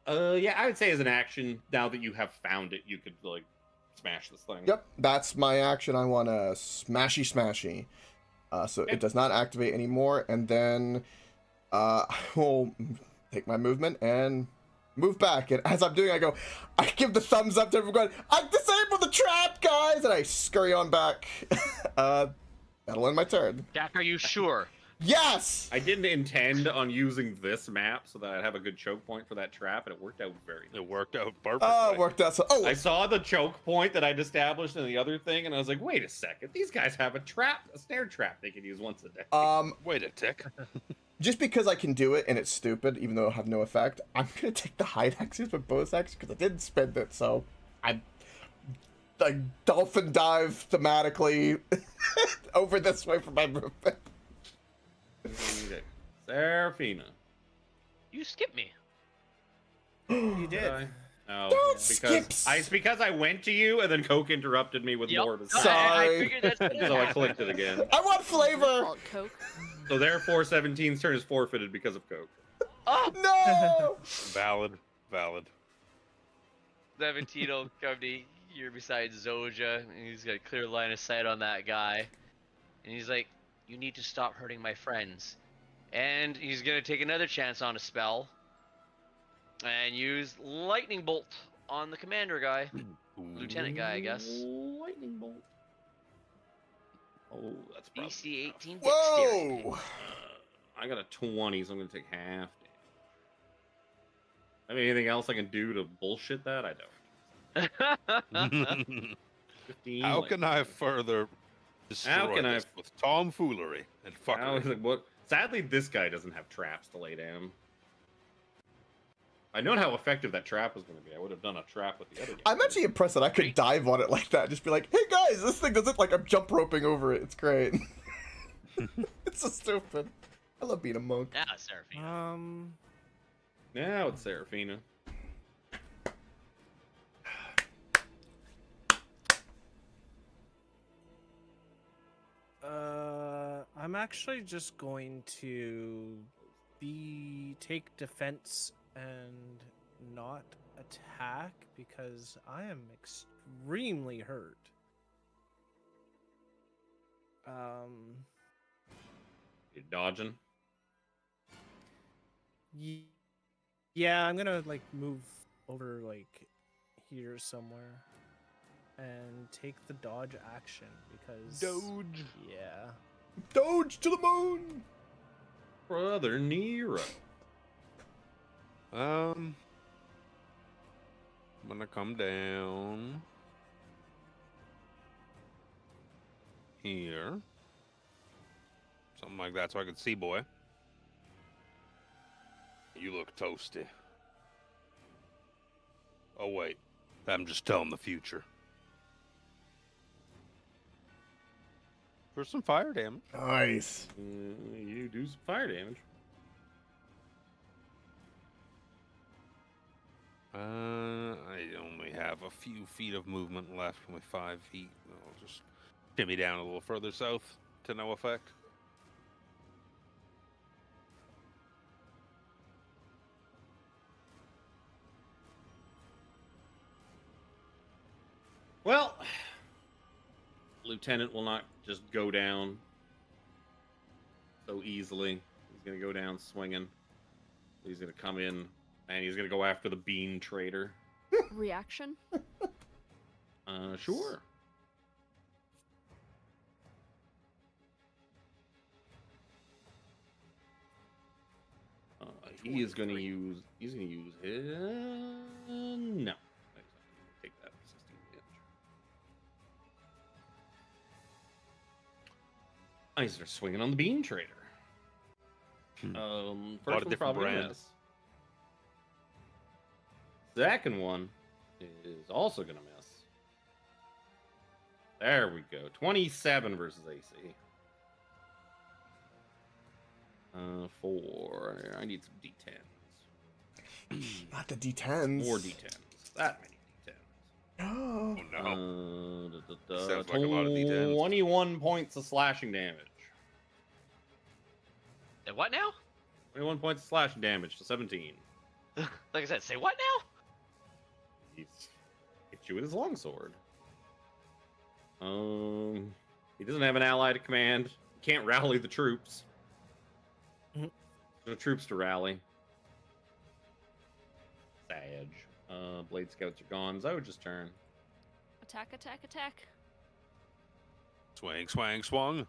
Yeah, I would say as an action, now that you have found it, you could like smash this thing. Yep, that's my action. I want to smashy. So Okay. it does not activate anymore, and then I will take my movement and move back. And as I'm doing, I give the thumbs up to everyone. I disabled the trap, guys, and I scurry on back. That'll end my turn. Jack, are you sure? Yes. I didn't intend on using this map so that I'd have a good choke point for that trap, and it worked out very well. It worked out perfectly. Oh, it worked out. So, I saw the choke point that I'd established in the other thing, and I was like, wait a second, these guys have a snare trap they can use once a day. Wait a tick. just because I can do it and it's stupid, even though it'll have no effect, I'm gonna take the hide axes with bonus action because I didn't spend it. So I'm like dolphin dive thematically over this way for my movement. Okay. Seraphina. You skipped me. You did. Oh, Don't it's because I went to you and then Coke interrupted me with Yep. more to No, say. Sorry. I figured that's gonna So I happen. clicked it again. I want flavor. Fault, Coke. So therefore 17's turn is forfeited because of Coke. Oh, No. Valid. Valid. 17 will come to here beside Zoja, and he's got a clear line of sight on that guy. And he's like, you need to stop hurting my friends. And he's gonna take another chance on a spell. And use Lightning Bolt on the commander guy. Lieutenant guy, I guess. Lightning bolt. Oh, that's probably DC enough. 18 dexterity. Whoa. I got a 20, so I'm gonna take half damage. I mean, anything else I can do to bullshit that? I don't. 15. How like- can I further destroy can I- this with tomfoolery and How fuckery? is it- what? Sadly, this guy doesn't have traps to lay down. I know how effective that trap was going to be. I would have done a trap with the other guy. I'm actually impressed that I could dive on it like that. Just be like, hey guys, this thing doesn't like I'm jump roping over it. It's great. It's so stupid. I love being a monk. Now, Seraphina. Now it's Seraphina. I'm actually just going to take defense and not attack because I am extremely hurt. You're dodging. Yeah, I'm gonna like move over like here somewhere and take the dodge action because Doge. Yeah. Doge to the moon. Brother Nero. I'm gonna come down here. Something like that so I can see, boy. You look toasty. Oh, wait. I'm just telling the future. For some fire damage. Nice. You do some fire damage. I only have a few feet of movement left, only 5 feet. I'll just shimmy down a little further south to no effect. Well, Lieutenant will not just go down so easily. He's going to go down swinging. He's going to come in, and he's going to go after the bean trader. Reaction? Sure. He is going to use. He's going to use his. No. Take that 16 damage. He's start swinging on the bean trader. A lot First of one's different probably gonna brand. miss. Second one is also gonna miss. There we go. 27 versus AC. 4. I need some D10s. Not the D10s. More D10s. That many D10s. No. Oh, no. Sounds like a lot of D10s. 21 points of slashing damage. Say what now? 21 points of slashing damage to 17. Like I said, say what now? He's hit you with his longsword. He doesn't have an ally to command. He can't rally the troops. Mhm. No troops to rally. Sad. Blade Scouts are gone. Zoja's turn. Attack, attack, attack. Swang, swang, swung.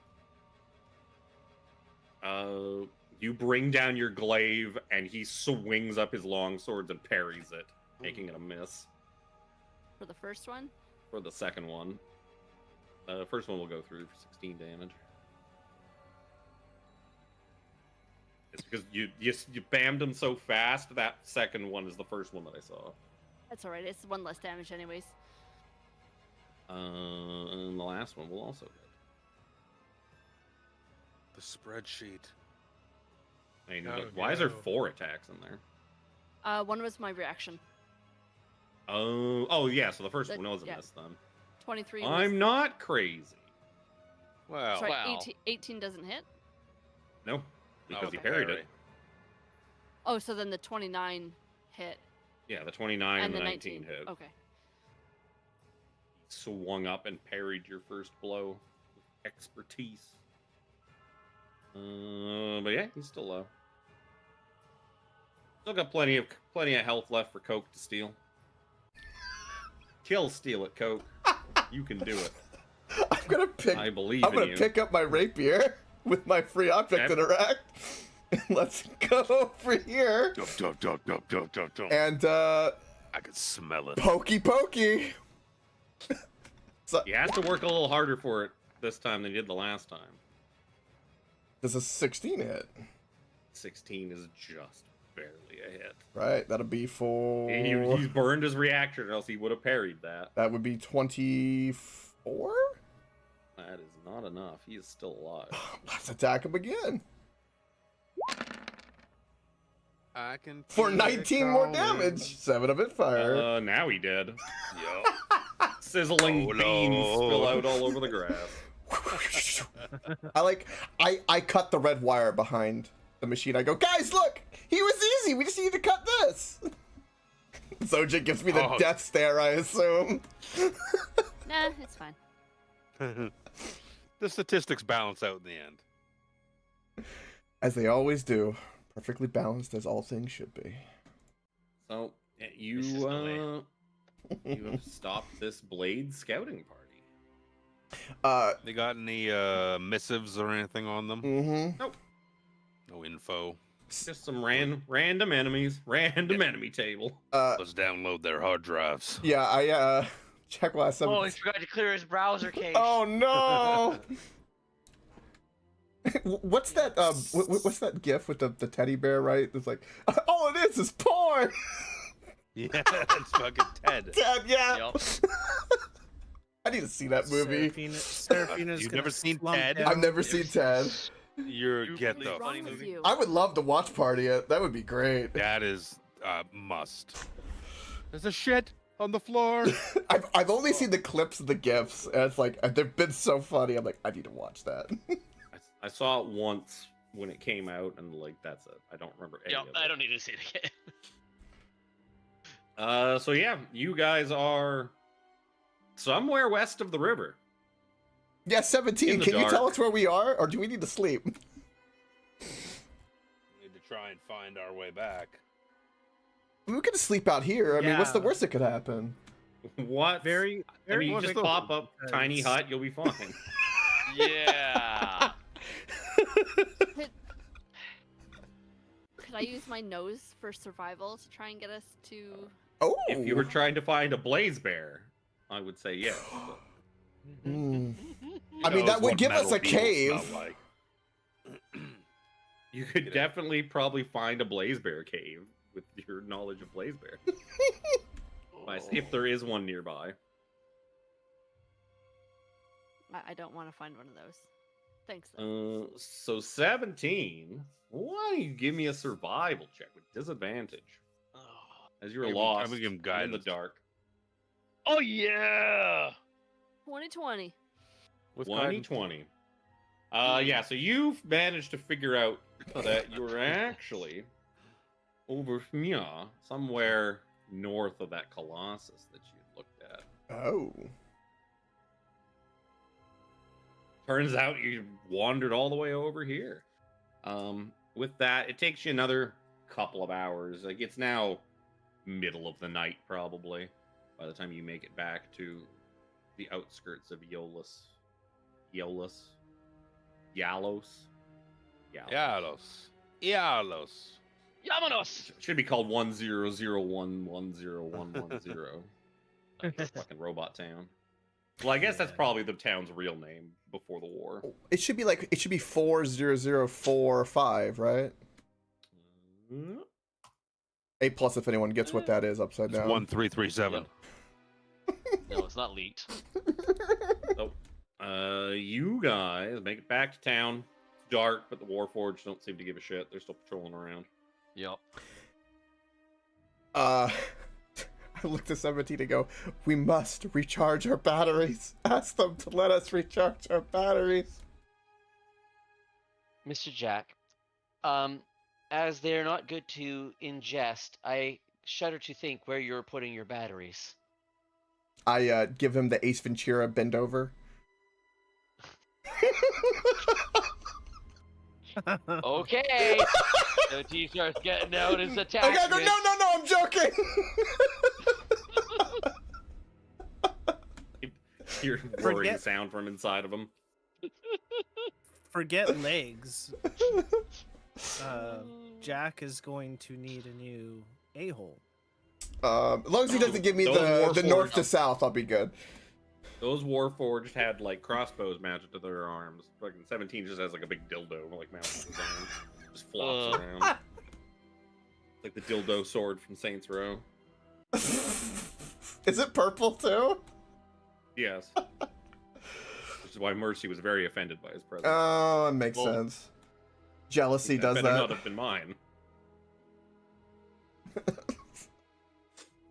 You bring down your glaive, and he swings up his longswords and parries it, making it a miss. For the first one? For the second one. First one will go through for 16 damage. It's because you bammed him so fast, that second one is the first one that I saw. That's alright, it's one less damage anyways. And the last one will also hit. The spreadsheet. I mean, Oh, why is there no. 4 attacks in there? One was my reaction. Oh yeah. So the first The- one was a yeah. miss then. 23 was... I'm not crazy. Well, Sorry, Wow. 18 doesn't hit? No, because he okay, parried parry. it. Oh, so then the 29 hit. Yeah, the 29 and the 19 hit. Okay. Swung up and parried your first blow with expertise. But yeah, he's still low. Still got plenty of health left for Coke to steal. Steal it, Coke. You can do it. I'm gonna pick. I believe I'm in gonna you. pick up my rapier with my free object Okay. interact. And let's go over here. Dum. And I can smell it. pokey. So, You have to work a little harder for it this time than you did the last time. does a 16 hit? 16 is just barely a hit. Right, that'll be for. He's burned his reaction, or else he would have parried that. That would be 24. That is not enough. He is still alive. Let's attack him again I can for feel 19 it more coming. damage. 7 of it fire. Now he did. Yup. Sizzling Oh, beans no. spill out all over the grass. I cut the red wire behind the machine. I go, guys, look, he was easy. We just need to cut this. Zojin gives me the Oh. death stare, I assume. Nah, it's fine. The statistics balance out in the end. As they always do, perfectly balanced as all things should be. So This is you the way. you have stopped this blade scouting party. They got any missives or anything on them? Mm-hmm. No info. Just some random enemies, random enemy table. Let's download their hard drives. Yeah, I check last Oh, he 7. forgot to clear his browser cache. Oh no! What's that? What's that GIF with the teddy bear? Right? It's like, all it is porn. Yeah, that's fucking Ted. Ted, yeah. Yup. I need to see that movie. Seraphina's You've gonna never seen slump Ted? down. I've never seen Ted. You're Stupidly get the. What's funny wrong with movie. you? I would love to watch party it. That would be great. That is must. There's a shit on the floor. I've only seen the clips of the GIFs, and it's like they've been so funny. I'm like, I need to watch that. I saw it once when it came out, and like that's it. I don't remember any Yup, of it. I don't need to see it again. So yeah, you guys are somewhere west of the river. Yeah, 17. In the Can you tell dark. us where we are, or do we need to sleep? Need to try and find our way back. We could sleep out here. I mean, what's the Yeah. worst that could happen? What? Very, I mean, you well, just they- pop up tiny because- hut, you'll be fine. Yeah. Could I use my nose for survival to try and get us to... Oh. If you were trying to find a blaze bear, I would say yes. Mm. Who I mean, knows that would what give us metal a beetles cave. smell like. You could definitely probably find a blaze bear cave with your knowledge of blaze bear. If there is one nearby. I don't want to find one of those. Thanks, though. So 17. Why don't you give me a survival check with disadvantage? As you're I'm lost gonna give him and in the guidance. dark. Oh yeah. 2020. With 2020. Yeah, so you've managed to figure out that you're actually over here, somewhere north of that Colossus that you looked at. Oh. Turns out you wandered all the way over here. With that, it takes you another couple of hours. Like, it's now middle of the night, probably, by the time you make it back to the outskirts of Yalos. Yalos. Yamanos. Should be called 100110110110. Fucking robot town. Well, I guess that's probably the town's real name before the war. It should be 40045, right? Mm, 8+ if anyone gets what that is upside It's down. 1337. No, it's not leaked. So, you guys make it back to town. It's dark, but the Warforged don't seem to give a shit. They're still patrolling around. Yep. I looked at 17 and go, we must recharge our batteries. Ask them to let us recharge our batteries. Mr. Jack, as they're not good to ingest, I shudder to think where you're putting your batteries. I give him the Ace Ventura bend over. Okay. The t-shirt's getting out his Okay, attachments. no, I'm joking. You're roaring sound from inside of them. Forget legs. Jack is going to need a new a-hole. As long as he doesn't give me Those the Warforged- north to south, I'll be good. Those Warforged had like crossbows mounted to their arms. Fucking 17 just has like a big dildo like mounted to his arm. Just flops around. Like the dildo sword from Saints Row. Is it purple too? Yes. Which is why Mercy was very offended by his presence. Oh, it makes sense. Jealousy That does better that. not have been mine.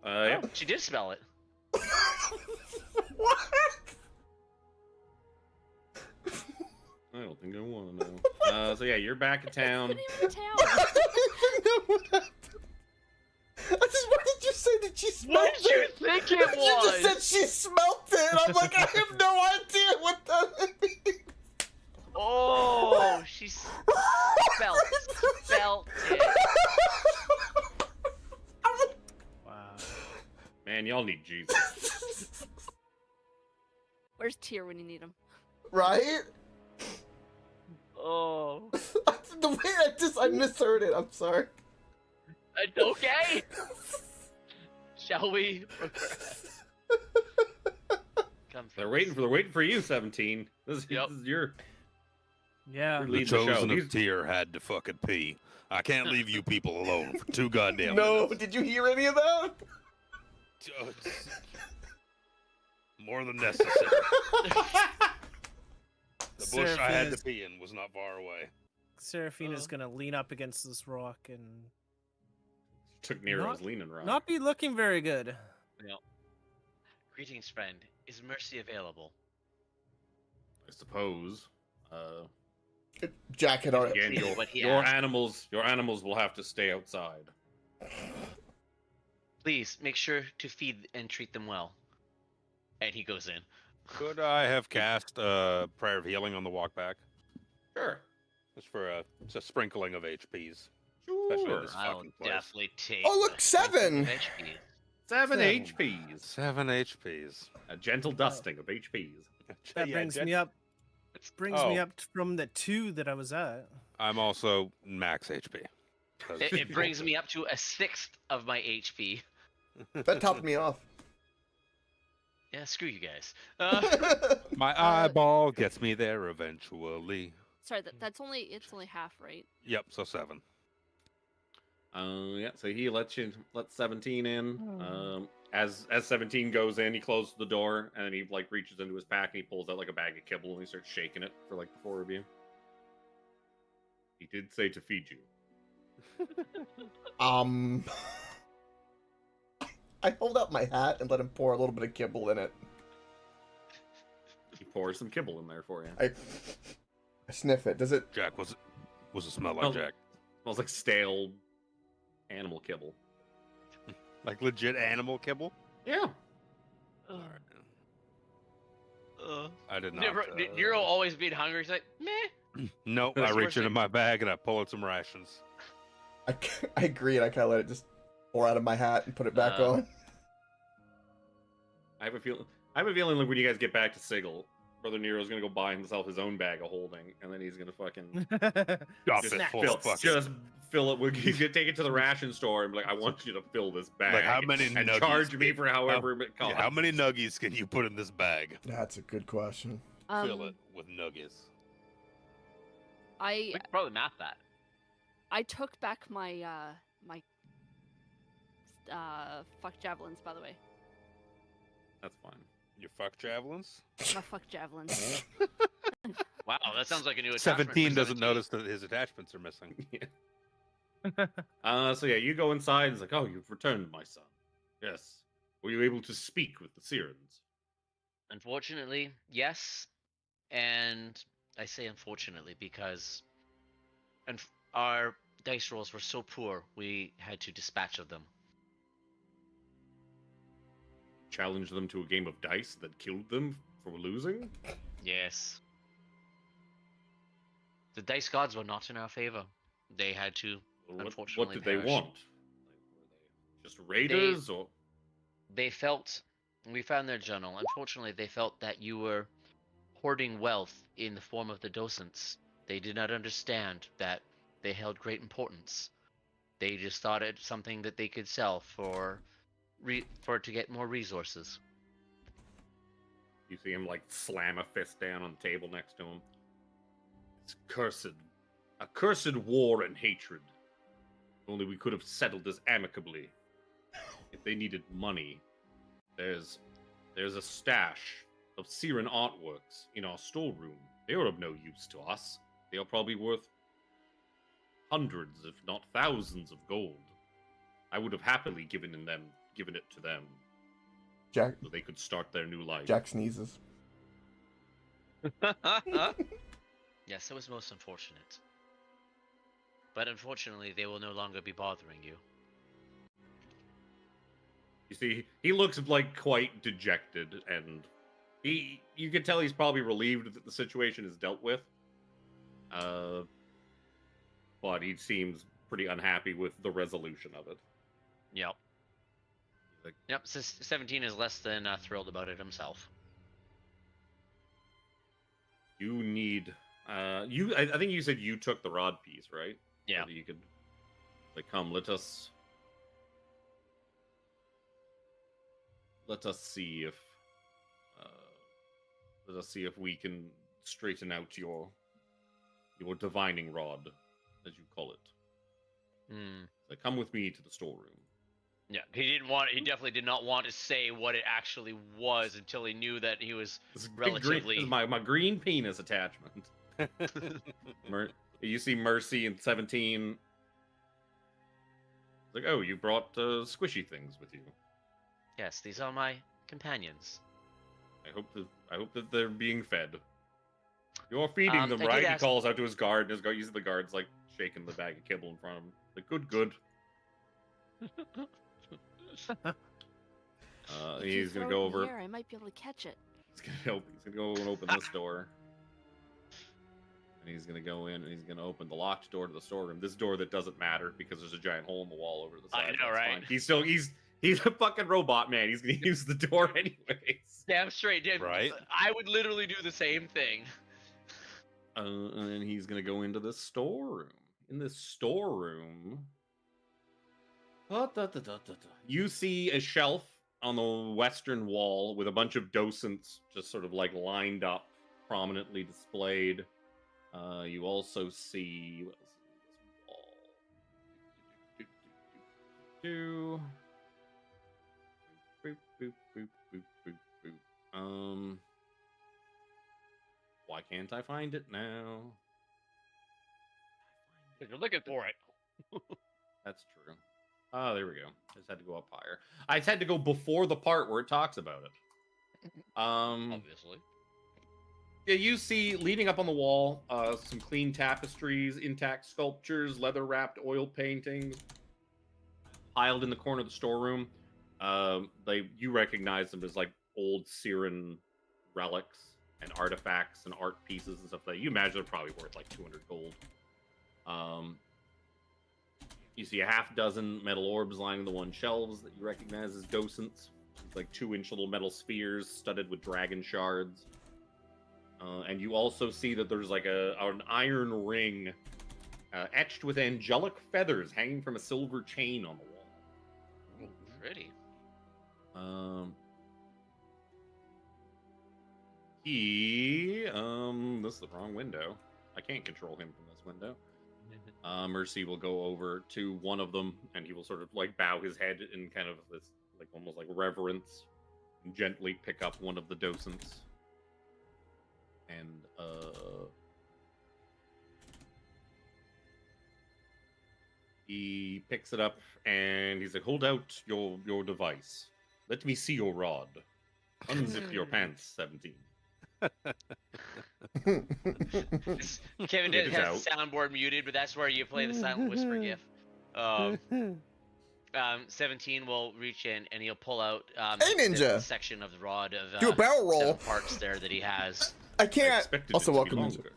Yeah. She did smell it. What? I don't think I want to know. So yeah, you're back in town. What in town? I don't even know what happened. What did you say that she smelled What did you it? think it You just was? said she smelt it. I'm like, I have no idea what that means. Oh, she felt it. Wow. Man, y'all need Jesus. Where's Tyr when you need him? Right? Oh, The way I misheard it. I'm sorry. okay. Shall we? Come They're waiting for you, 17. This is your Yeah. You're The leading the show. chosen These- of Tyr had to fucking pee. I can't leave you people alone for 2 goddamn No, minutes. did you hear any of that? More than necessary. The bush I had to Seraphina's- pee in was not far away. Seraphina's gonna lean up against this rock and took Nero's Not- leaning rod. not be looking very good. Greetings, friend. Is Mercy available? I suppose. Jack had already. Again, See what he your asked. animals will have to stay outside. Please make sure to feed and treat them well. And he goes in. Could I have cast Prayer of Healing on the walk back? Sure. Just for a sprinkling of HPs. Especially Sure. in this I'll fucking place. definitely take. Oh, look, the strength 7. of HP. 7 Seven. HPs. 7 HPs. A gentle dusting of HPs. That Yeah, brings Jen- me up. Brings me Oh. up from the 2 that I was at. I'm also max HP. 'Cause- It brings me up to a 1/6 of my HP. That topped me off. Yeah, screw you guys. My eyeball gets me there eventually. Sorry, it's only half, right? Yep, so 7. Yeah, so he let 17 in. As 17 goes in, he closes the door and then he like reaches into his pack and he pulls out like a bag of kibble and he starts shaking it for like the 4 of you. He did say to feed you. I hold out my hat and let him pour a little bit of kibble in it. He pours some kibble in there for you. I sniff it. Does it? Jack, was it smell like Oh. Jack? Smells like stale animal kibble. Like legit animal kibble? Yeah. Alright. Uh, I did not. Never, Nero always being hungry. He's like, meh. Nope, I That's reach worse into than- my bag and I pull out some rations. I agree, and I kind of let it just pour out of my hat and put it back on. I have a feeling like when you guys get back to Sigil, Brother Nero's gonna go buy himself his own bag of holding, and then he's gonna fucking Stop just it, full fill, of fucking. just fill it. He's gonna take it to the ration store and be like, "I want you to fill this bag. Like, how many and nuggies charge me can- for however it Yeah, costs." how many nuggies can you put in this bag? That's a good question. Fill it with nuggies. I We could probably map that. I took back my fuck javelins, by the way. That's fine. You fuck javelins? My fuck javelins. Wow, that sounds like a new attachment. 17 for doesn't 17. notice that his attachments are missing. So yeah, you go inside. It's like, oh, you've returned, my son. Yes. Were you able to speak with the Sirens? Unfortunately, yes. And I say unfortunately because our dice rolls were so poor, we had to dispatch of them. Challenged them to a game of dice that killed them for losing? Yes. The dice gods were not in our favor. They had to, What unfortunately, did they perish. want? Like, were they just raiders, or They felt, we found their journal. Unfortunately, they felt that you were hoarding wealth in the form of the docents. They did not understand that they held great importance. They just thought it something that they could sell for to get more resources. you see him like slam a fist down on the table next to him? It's a cursed war and hatred. If only we could have settled this amicably. If they needed money, there's a stash of Siren artworks in our storeroom. They are of no use to us. They are probably worth hundreds, if not thousands, of gold. I would have happily given it to them, Jack so they could start their new life. Jack sneezes. Yes, it was most unfortunate. But unfortunately, they will no longer be bothering you. You see, he looks like quite dejected, and you can tell he's probably relieved that the situation is dealt with. But he seems pretty unhappy with the resolution of it. Yep. Like, Yep, 17 is less than thrilled about it himself. you need, I think you said you took the rod piece, right? Yeah. So that you could, like, come, let us see if we can straighten out your divining rod, as you call it. Hmm. Like, come with me to the storeroom. Yeah, he definitely did not want to say what it actually was until he knew that he was This is relatively. this is my green penis attachment. You see Mercy in 17. It's like, oh, you brought squishy things with you. Yes, these are my companions. I hope that they're being fed. You're feeding them, I did right? He ask- calls out to his guard, and the guard's like shaking the bag of kibble in front of him. Like, good. If you He's gonna throw go it in the over. air, I might be able to catch it. He's gonna go and open this door. And he's gonna go in and he's gonna open the locked door to the storeroom. This door that doesn't matter because there's a giant hole in the wall over the side. I know, That's right? fine. He's a fucking robot, man. He's gonna use the door anyways. Damn straight, dude. Right? I would literally do the same thing. And then he's gonna go into the storeroom. In this storeroom, you see a shelf on the western wall with a bunch of docents just sort of like lined up, prominently displayed. You also see what else is in this wall? Boop, boop, boop, boop, boop, boop. Why can't I find it now? You're looking for it. That's true. Oh, there we go. I just had to go up higher. I just had to go before the part where it talks about it. Obviously. Yeah, you see leading up on the wall, some clean tapestries, intact sculptures, leather-wrapped oil paintings, piled in the corner of the storeroom. You recognize them as like old Siren relics and artifacts and art pieces and stuff like that. You imagine they're probably worth like 200 gold. You see a half dozen metal orbs lining the one shelves that you recognize as docents. It's like 2-inch little metal spheres studded with dragon shards. And you also see that there's like an iron ring etched with angelic feathers hanging from a silver chain on the wall. Ooh, pretty. This is the wrong window. I can't control him from this window. Mercy will go over to one of them, and he will sort of like bow his head in kind of this like almost like reverence, gently pick up one of the docents. And, he picks it up and he's like, hold out your device. Let me see your rod. Unzip your pants, 17. Kevin It is has out. the soundboard muted, but that's where you play the silent whisper gif. 17 will reach in and he'll pull out Hey, Ninja! the section of the rod of Do a barrel 7 roll. parts there that he has. I I can't. expected Also, it to welcome, be Ninja. longer.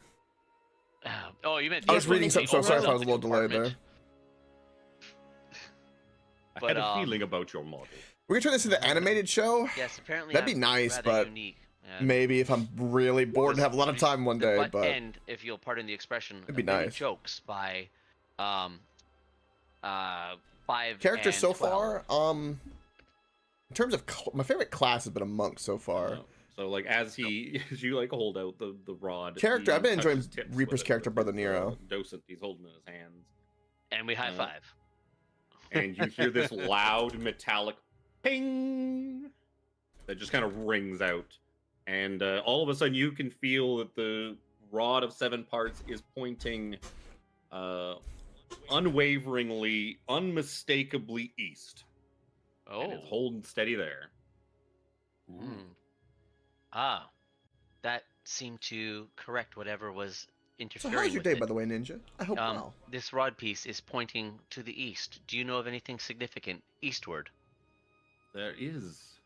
Oh, you meant I was the reading equipment something, so sorry if I opens was a up little the delayed there. compartment. I But, had a feeling about your model. We could turn this into an animated show. Yes, apparently That'd be I'm nice, rather but unique. maybe if I'm really bored and have a lot of time one the day, butt but end, if you'll pardon the expression, It'd be of many nice. jokes by 5 characters and so 12. far, in terms of my favorite class has been a monk so far. So like as you like hold out the rod. Character, he I've been enjoying touches tips Reaper's with it, character, with Brother his, Nero. Docent he's holding in his hands, And we high Uh, five. and you hear this loud metallic ping that just kind of rings out, and all of a sudden you can feel that the rod of 7 parts is pointing unwaveringly, unmistakably east. Oh. And it's holding steady there. Hmm. Ah, that seemed to correct whatever was So interfering how's your with day, it. by the way, Ninja? I hope well. This rod piece is pointing to the east. Do you know of anything significant eastward? There is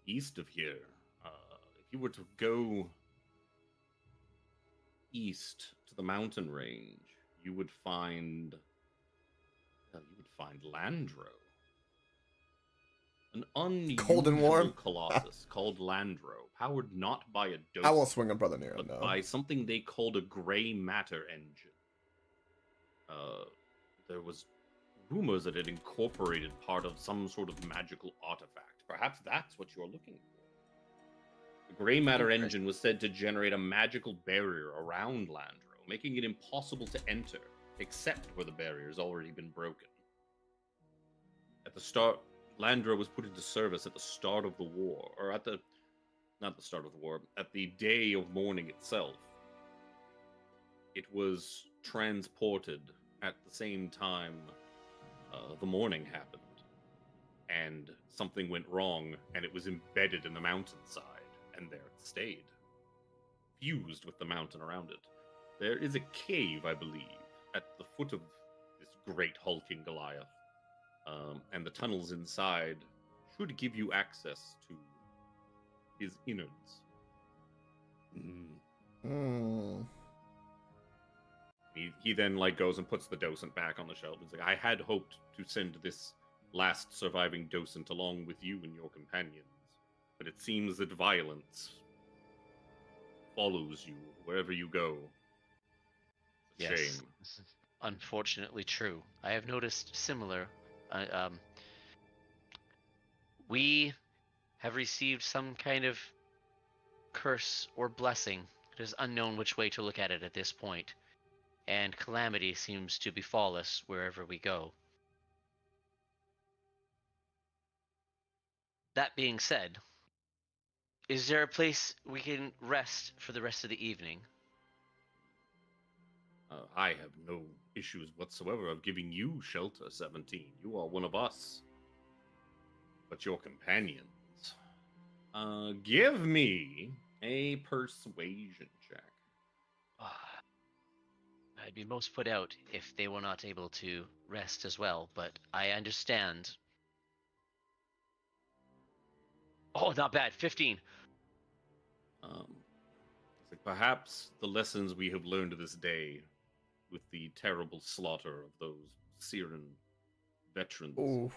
east of here. If you were to go east to the mountain range, you would find Landro, an Cold and warm? unusual colossus called Landro, powered not by a I won't docent, swing on Brother Nero, but no. by something they called a gray matter engine. There was rumors that it incorporated part of some sort of magical artifact. Perhaps that's what you're looking for. The gray matter engine was said to generate a magical barrier around Landro, making it impossible to enter, except where the barrier has already been broken. At the start, Landro was put into service at the start of the war, or not the start of the war, at the day of mourning itself. It was transported at the same time the mourning happened, and something went wrong, and it was embedded in the mountainside, and there it stayed, fused with the mountain around it. There is a cave, I believe, at the foot of this great hulking Goliath, and the tunnels inside should give you access to his innards. He then like goes and puts the docent back on the shelf. He's like, I had hoped to send this last surviving docent along with you and your companions, but it seems that violence follows you wherever you go. It's a Yes. shame. This is unfortunately true. I have noticed similar. We have received some kind of curse or blessing. It is unknown which way to look at it at this point, and calamity seems to befall us wherever we go. That being said, is there a place we can rest for the rest of the evening? I have no issues whatsoever of giving you shelter, 17. You are one of us. But your companions. Give me a persuasion check. I'd be most put out if they were not able to rest as well, but I understand. Oh, not bad. 15. It's like perhaps the lessons we have learned this day with the terrible slaughter of those Syrian veterans. Ooh.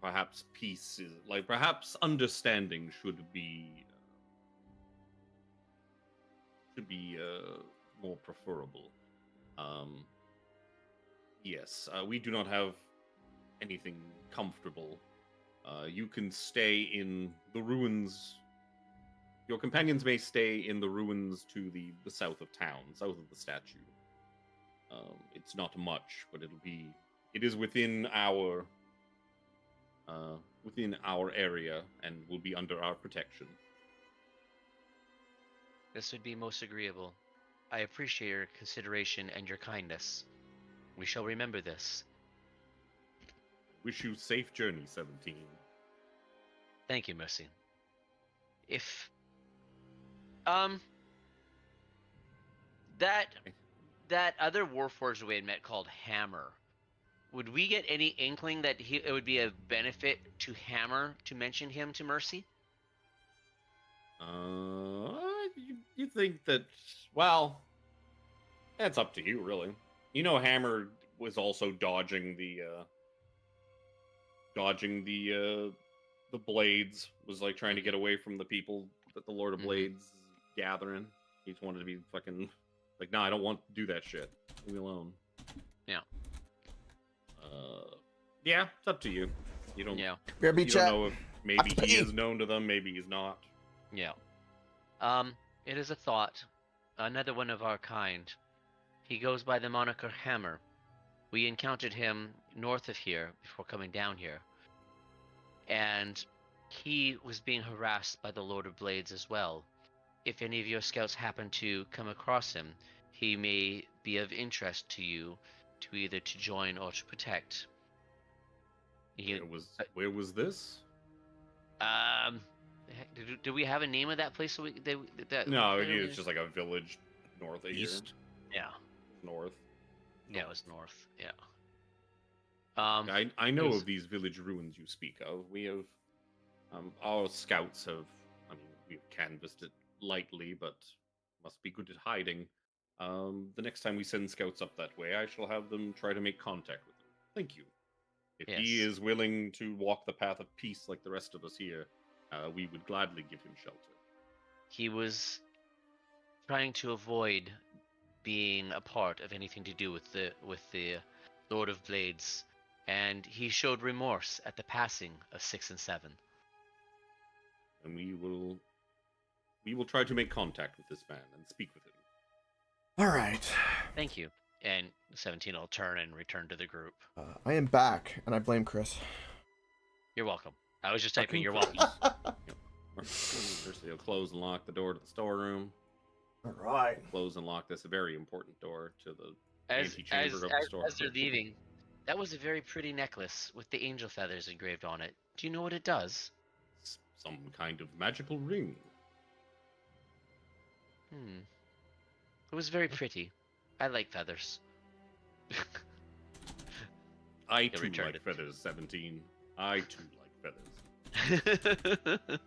Perhaps peace is like perhaps understanding should be more preferable. Yes, we do not have anything comfortable. You can stay in the ruins. Your companions may stay in the ruins to the south of town, south of the statue. It's not much, but it is within our within our area and will be under our protection. This would be most agreeable. I appreciate your consideration and your kindness. We shall remember this. Wish you safe journey, 17. Thank you, Mercy. If that other Warforged we had met called Hammer, would we get any inkling that it would be a benefit to Hammer to mention him to Mercy? You think that? Well, that's up to you, really. You know, Hammer was also dodging the blades. Was like trying to get away from the people that the Lord of Blades is gathering. He just wanted to be fucking like, no, I don't want to do that shit. Leave me alone. Yeah. Yeah, it's up to you. You don't. Yeah. You don't know if maybe he is known to them, maybe he's not. Yeah. It is a thought. Another one of our kind. He goes by the moniker Hammer. We encountered him north of here before coming down here. And he was being harassed by the Lord of Blades as well. If any of your scouts happen to come across him, he may be of interest to you to either to join or to protect. Where was this? Do we have a name of that place? No, it's just like a village north of East. Yeah. North. Yeah, it was north. Yeah. I know of these village ruins you speak of. We have, our scouts have. I mean, we've canvassed it lightly, but must be good at hiding. The next time we send scouts up that way, I shall have them try to make contact with him. Thank you. If he is willing to walk the path of peace like the rest of us here, we would gladly give him shelter. He was trying to avoid being a part of anything to do with the Lord of Blades, and he showed remorse at the passing of 6 and 7. And we will try to make contact with this man and speak with him. All right. Thank you. And 17 will turn and return to the group. I am back, and I blame Chris. You're welcome. I was just typing, you're welcome. First, he'll close and lock the door to the storeroom. All right. Close and lock this very important door to the As antechamber of the store. they're leaving, that was a very pretty necklace with the angel feathers engraved on it. Do you know what it does? Some kind of magical ring. It was very pretty. I like feathers. I too returned like it. feathers, 17. I too like feathers.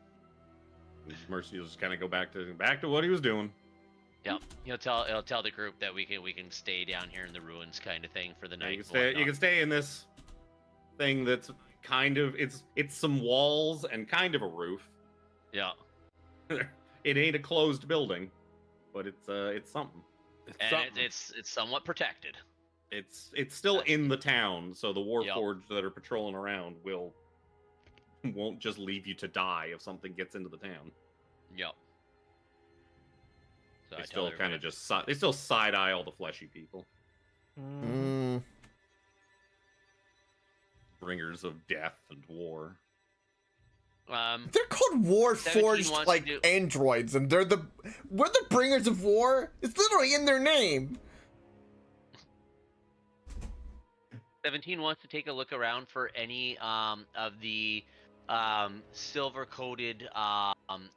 Mercy will just kind of go back to what he was doing. Yeah, he'll tell the group that we can stay down here in the ruins, kind of thing, for the night. You can stay in this thing that's kind of it's some walls and kind of a roof. Yeah, it ain't a closed building, but it's something. It's somewhat protected. It's still in the town, so the Warforged that are patrolling around won't just leave you to die if something gets into the town. Yep. So They still kind of they still side eye all the fleshy people. Bringers of death and war. They're called Warforged like androids, and we're the bringers of war. It's literally in their name. 17 wants to take a look around for any of the silver-coated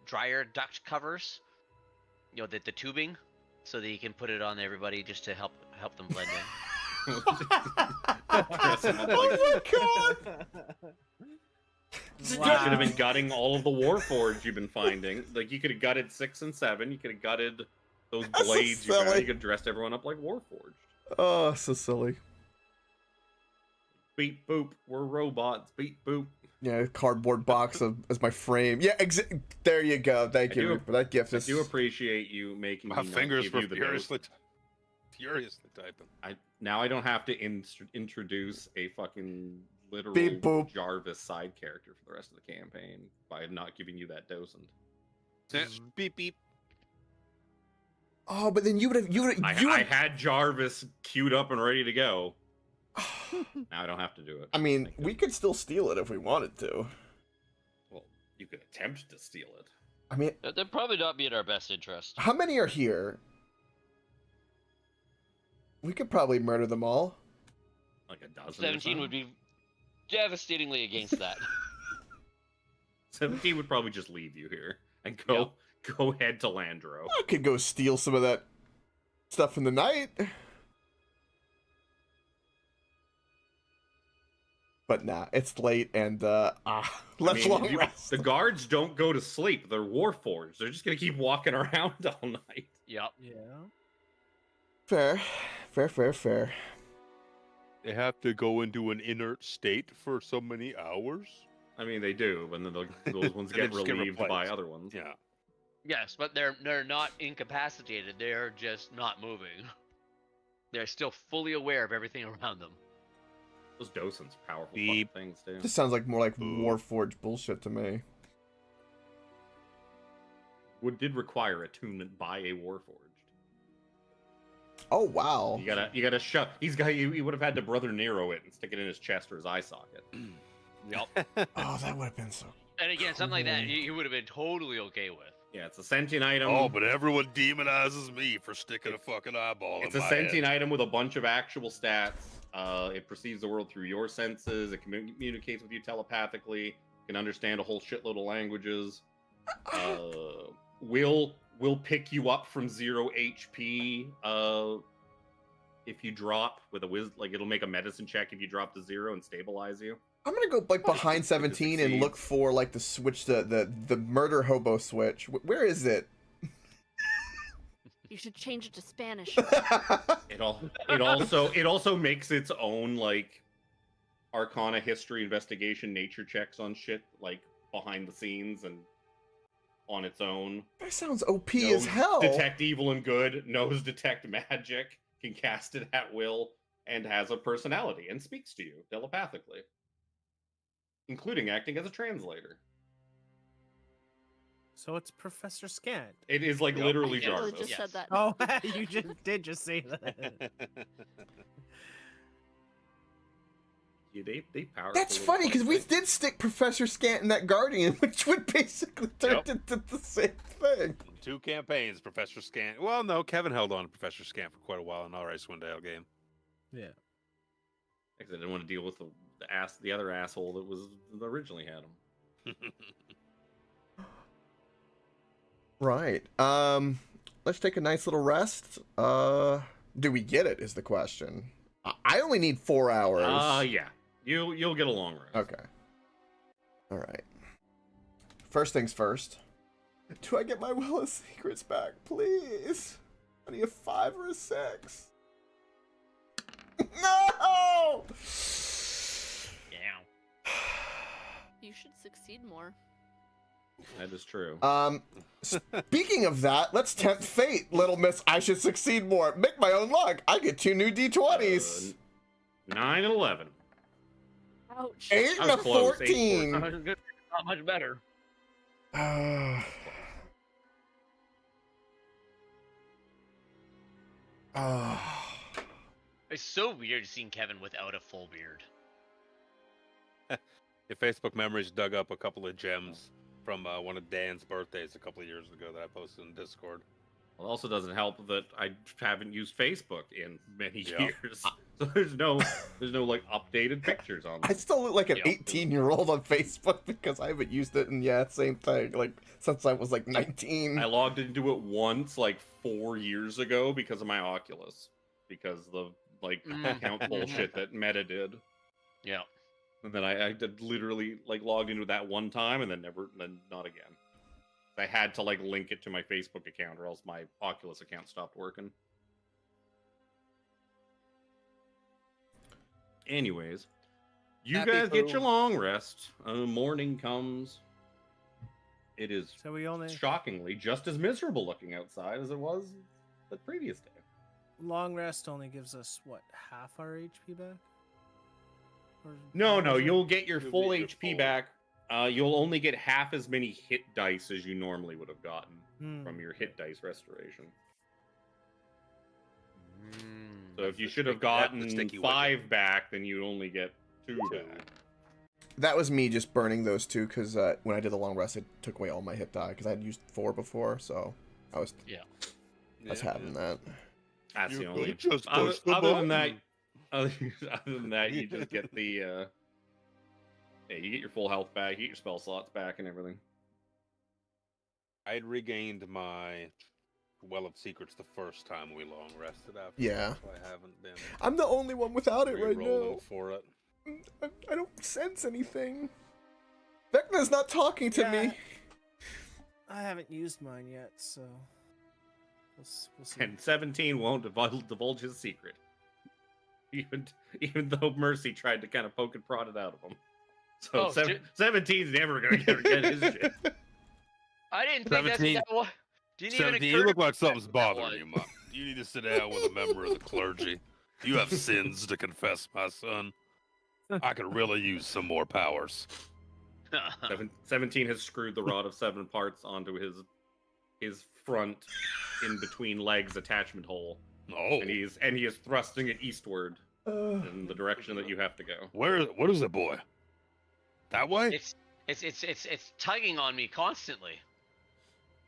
dryer duct covers. You know, the tubing, so that you can put it on everybody just to help them blend in. Oh my god! You should have been gutting all of the Warforged you've been finding. Like, you could have gutted 6 and 7. You could have gutted those blades you got. You could have dressed everyone up like Warforged. Oh, so silly. Beep boop. We're robots. Beep boop. Yeah, cardboard box as my frame. Yeah, there you go. Thank you for that gift. I do appreciate you making My me fingers were give you the furiously typing. Now I don't have to introduce a fucking literal Beep boop. Jarvis side character for the rest of the campaign by not giving you that docent. Beep beep. Oh, but then you would have. I had Jarvis queued up and ready to go. Now I don't have to do it. I mean, we could still steal it if we wanted to. attempt to steal it. I mean, That'd probably not be in our best interest. how many are here? We could probably murder them all. Like a dozen. 17 would be devastatingly against that. 17 would probably just leave you here and go head to Landro. I could go steal some of that stuff in the night. But nah, it's late and let's long rest. The guards don't go to sleep. They're warforged. They're just gonna keep walking around all night. Yep. Yeah. Fair. They have to go into an inert state for so many hours. I mean, they do, but then those ones And they get just get relieved by replaced. other ones. Yeah. Yes, but they're not incapacitated. They're just not moving. They're still fully aware of everything around them. Those docents are powerful Beep. fucking things, too. This sounds like more like Ooh. Warforged bullshit to me. Did require attunement by a warforged. Oh wow. You gotta shove. He would have had to Brother Nero it and stick it in his chest or his eye socket. Yep. Oh, that would have been so. And again, something like that, Cool. he would have been totally okay with. Yeah, it's a sentient item. Oh, but everyone demonizes me for sticking a fucking eyeball It's in a my sentient head. item with a bunch of actual stats. It perceives the world through your senses. It communicates with you telepathically. Can understand a whole shitload of languages. Will pick you up from 0 HP. If you drop with a like it'll make a medicine check if you drop to 0 and stabilize you. I'm gonna go like behind 17 and look for like the switch, the murder hobo switch. Where is it? You should change it to Spanish. It also makes its own like Arcana history investigation nature checks on shit like behind the scenes and on its own. That sounds OP Knows as hell. Detect evil and good, knows detect magic, can cast it at will, and has a personality and speaks to you telepathically, including acting as a translator. So it's Professor Scant. It is like Yep. literally I literally Jarvis. just said that. Oh, you just say that. Yeah, they power. That's funny because we did stick Professor Scant in that Guardian, which would basically turn Yep. into the same thing. 2 campaigns, Professor Scant. Well, no, Kevin held on to Professor Scant for quite a while in our Icewind Dale game. Yeah. Because I didn't want to deal with the other asshole that originally had him. Right. Let's take a nice little rest. Do we get it? Is the question. I only need 4 hours. Yeah. You'll get a long rest. Okay. All right. First things first. Do I get my Well of Secrets back, please? I need a 5 or a 6. No! Yeah. You should succeed more. That is true. Speaking of that, let's tempt fate, little miss. I should succeed more. Make my own luck. I get 2 new D20s. 9 and 11. Ouch. 8 I and a was close, 14. Not much better. It's so weird seeing Kevin without a full beard. Your Facebook memories dug up a couple of gems from one of Dan's birthdays a couple of years ago that I posted in Discord. Well, it also doesn't help that I haven't used Facebook in many Yeah. years. So there's no like updated pictures on I them. still look like an Yep. 18-year-old on Facebook because I haven't used it, and same thing. Like since I was like 19. I logged into it once like 4 years ago because of my Oculus. Because the like account bullshit that Meta did. Yeah. And then I did literally like logged into that one time and then not again. I had to like link it to my Facebook account or else my Oculus account stopped working. Anyways, you Happy guys get Fool. your long rest. Morning comes. It is So we only shockingly just as miserable looking outside as it was the previous day. long rest only gives us what, half our HP back? Or No, what is it? you'll get your You'll full get your HP full. back. You'll only get half as many hit dice as you normally would have gotten Hmm. from your hit dice restoration. Mm. So if you the should have sticky- that's the gotten sticky 5 back, then you only get 2 back. That was me just burning those two because when I did the long rest, it took away all my hit die because I had used 4 before, so I was having that. That's the You only. could just push the Other than that, button. other than that, you just get the. Yeah, you get your full health back, you get your spell slots back, and everything. I'd regained my Well of Secrets the first time we long rested after. Yeah. So I haven't been. I'm the only one without it right re-rolling now. for it. I don't sense anything. Vecna's not talking to me. I haven't used mine yet, so we'll see. And 17 won't divulge his secret. Even though Mercy tried to kind of poke and prod it out of him. So 17's never gonna get his shit. I didn't think 17 that was. Didn't even 17, occur you to look me like that something's that bothering was. you, Mom. You need to sit down with a member of the clergy. You have sins to confess, my son. I could really use some more powers. 17 has screwed the rod of 7 parts onto his front in between legs attachment hole. Oh, And he is thrusting it eastward in the direction that you have to go. what is it, boy? That way? It's tugging on me constantly.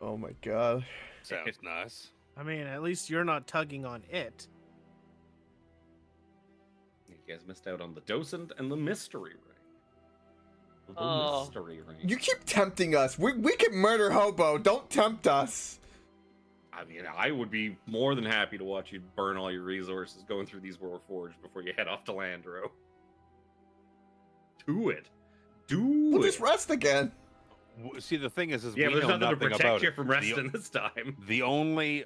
Oh my god. Sounds nice. I mean, at least you're not tugging on it. You guys missed out on the docent and the mystery ring. The Oh. mystery ring. You keep tempting us. We can murder Hobo. Don't tempt us. I mean, I would be more than happy to watch you burn all your resources going through these Warforged before you head off to Landro. Do it. We'll just rest again. See, the thing is Yeah, we but there's know nothing to nothing protect about you it. from resting this time. The only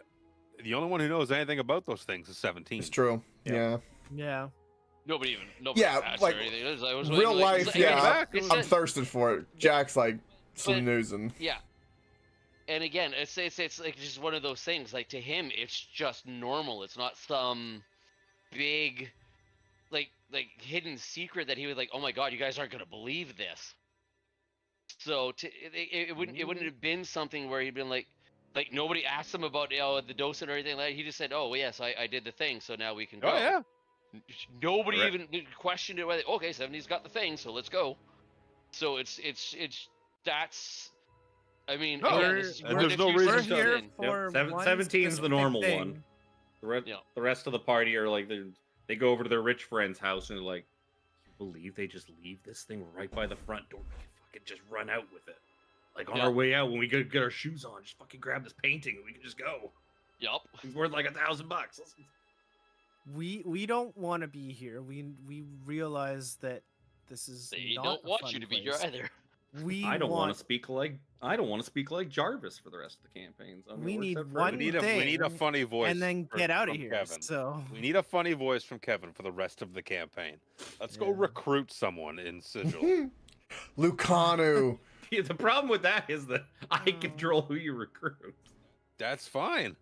one who knows anything about those things is 17. It's true. Yeah. Yeah. Nobody Yeah, asked like, or anything. It was Real like, life, it's yeah. it's I'm a- thirsting for it. Jack's like But- snoozing. Yeah. And again, it's like just one of those things. Like to him, it's just normal. It's not some big, like hidden secret that he was like, oh my god, you guys aren't gonna believe this. So it wouldn't have been something where he'd been like nobody asked him about the docent or anything like that. He just said, oh well, yes, I did the thing, so now we can go. Oh yeah. Nobody Correct. even questioned it. Whether okay, 70's got the thing, so let's go. So it's that's. I mean, No, again, this is and where there's the no future reason We're to- here comes in. for Yep. one 17's the specific normal thing. one. Yeah. The rest of the party are like they go over to their rich friend's house and they're like, you believe they just leave this thing right by the front door? We can fucking just run out with it. Like on Yeah. our way out when we get our shoes on, just fucking grab this painting and we can just go. Yup. It's worth like $1,000. We don't want to be here. We realize that this is They not don't a want fun you to be here place. either. We I don't want want to speak like Jarvis for the rest of the campaigns. I mean, We it works need out for one We everybody. need a thing, funny voice. and then for- get out of from here. Kevin. So We need a funny voice from Kevin for the rest of the campaign. Let's go Yeah. recruit someone in Sigil. Lucanu. Yeah, the problem with that is that I control who you recruit. That's fine.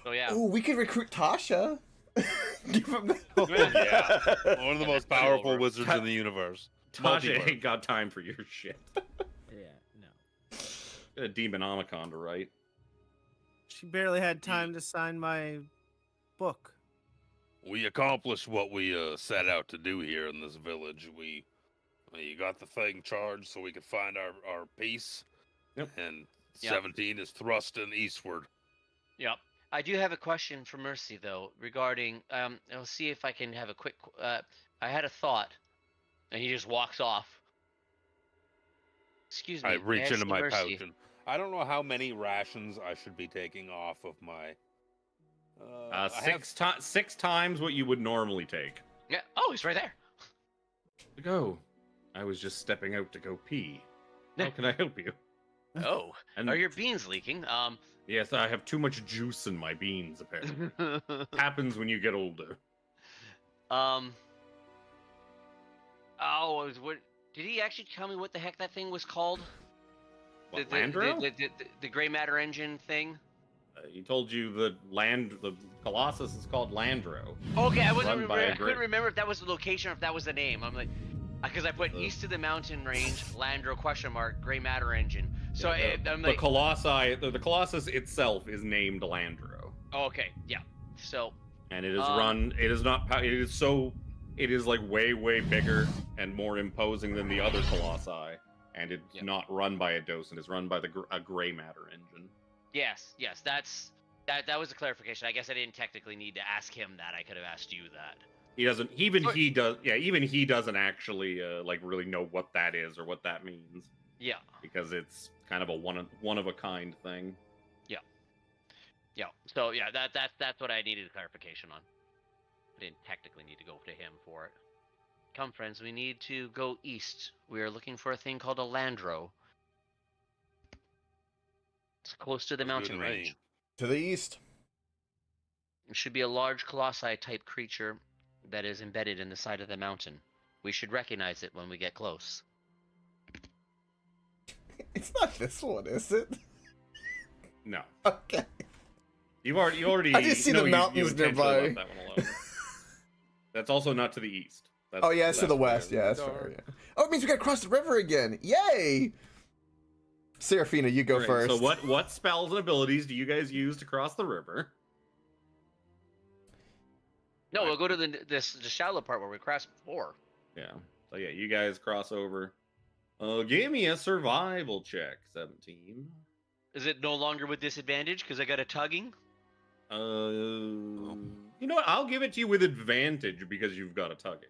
So yeah. Oh, we could recruit Tasha. Give him the... Yeah. One of the most powerful over. wizards in the universe. Tasha Multiverse. ain't got time for your shit. yeah, no. Got a Demonomicon to write. She barely had time to sign my book. We accomplished what we set out to do here in this village. We got the thing charged so we could find our peace. Yep. And Yep. 17 is thrusting eastward. Yep. I do have a question for Mercy though regarding. I'll see if I can have a quick. I had a thought, and he just walks off. Excuse me. I reach ask into you, my Mercy. pouch and I don't know how many rations I should be taking off of my. I have- Six times what you would normally take. Yeah. Oh, he's right there. To go. I was just stepping out to go pee. How can I help you? Oh, And are your beans leaking? yes, I have too much juice in my beans. Apparently, happens when you get older. Oh, what? Did he actually tell me what the heck that thing was called? What, the, Landro? the gray matter engine thing. He told you the Colossus is called Landro. Okay, I Run by a I couldn't gray- remember if that was the location or if that was the name. I'm like, because I put east of the mountain range, Landro ? Gray matter engine. So Yeah, I'm the like, the Colossus itself is named Landro, oh, okay, yeah. So and it is run. It is not. It is so it is like way bigger and more imposing than the other colossi, and it's Yep. not run by a docent. It's run by a gray matter engine. Yes, that was a clarification. I guess I didn't technically need to ask him that. I could have asked you that. He doesn't. Even he does. Yeah, even he doesn't actually like really know what that is or what that means. Yeah. Because it's kind of a one of a kind thing. Yeah. So yeah, that's what I needed clarification on. I didn't technically need to go to him for it. Come, friends, we need to go east. We are looking for a thing called a Landro. It's close to the Sounds good mountain to me. range. To the east. It should be a large colossi type creature that is embedded in the side of the mountain. We should recognize it when we get close. It's not this one, is it? No, Okay. you already. I just see the mountains intentionally nearby. left that one alone. That's also not to the east. That's, Oh yeah, it's to the west. way. Yeah, that's fair. Yeah. Oh, it means we gotta cross the river again. Yay! Serafina, you go Alright, first. So what spells and abilities do you guys use to cross the river? No, we'll go to the shallow part where we crossed before. Yeah. So yeah, you guys cross over. Give me a survival check, 17. Is it no longer with disadvantage because I got a tugging? You know what? I'll give it to you with advantage because you've got a tugging.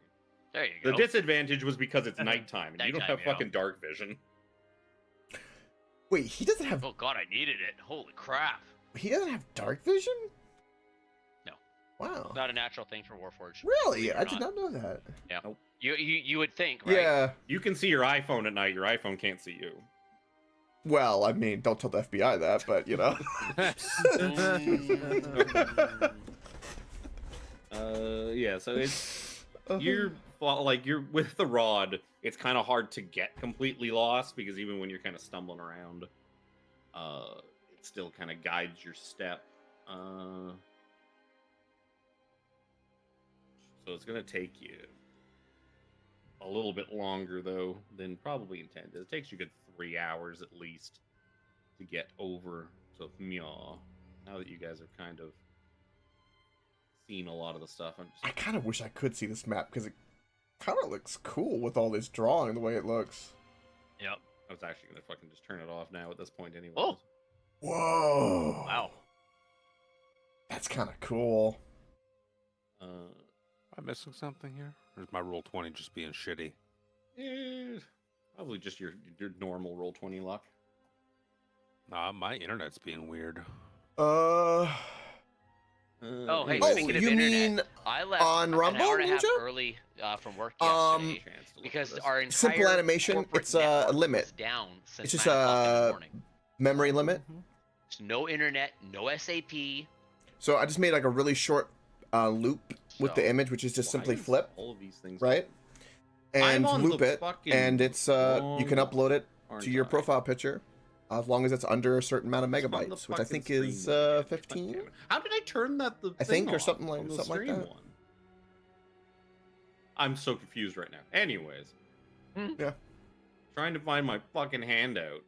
There you The go. disadvantage was because it's nighttime and you don't Nighttime, have yeah. fucking dark vision. Wait, he doesn't have Oh god, I needed it. Holy crap. dark vision? No. Wow. It's not a natural thing for Warforged. Really? believe it or I did not know that. You would think, right? Yeah. You can see your iPhone at night. Your iPhone can't see you. Well, I mean, don't tell the FBI that, but you know. Yeah. So it's you're with the rod. It's kind of hard to get completely lost because even when you're kind of stumbling around, it still kind of guides your step. So it's gonna take you a little bit longer though than probably intended. It takes you a good 3 hours at least to get over to Myaw. Now that you guys have kind of seen a lot of the stuff, I kind of wish I could see this map because it kind of looks cool with all this drawing the way it looks. Yep. I was actually gonna fucking just turn it off now at this point anyway. Oh. Whoa. Wow. That's kind of cool. Am I missing something here? Or is my roll 20 just being shitty? Probably just your normal roll 20 luck. Nah, my internet's being weird. Oh, hey, Oh, speaking of you internet, mean I left on an Rumble, hour and a half Ninja? early from work Um, yesterday because our entire simple animation, corporate it's a network limit. was down since It's just 9 o'clock in the a morning. memory limit? There's no internet, no SAP. So I just made like a really short loop with the So, image, which is just simply flip, all of these things right? And on loop the it, fucking and it's you can wrong upload it aren't to your I? profile picture, as long as it's under a certain amount of It's on the megabytes, which I fucking think stream is one, damn it. 15. God damn it. How did I turn that? I thing think, or off something like- on the something like stream that. one? I'm so confused right now. Anyways, Yeah. trying to find my fucking handout.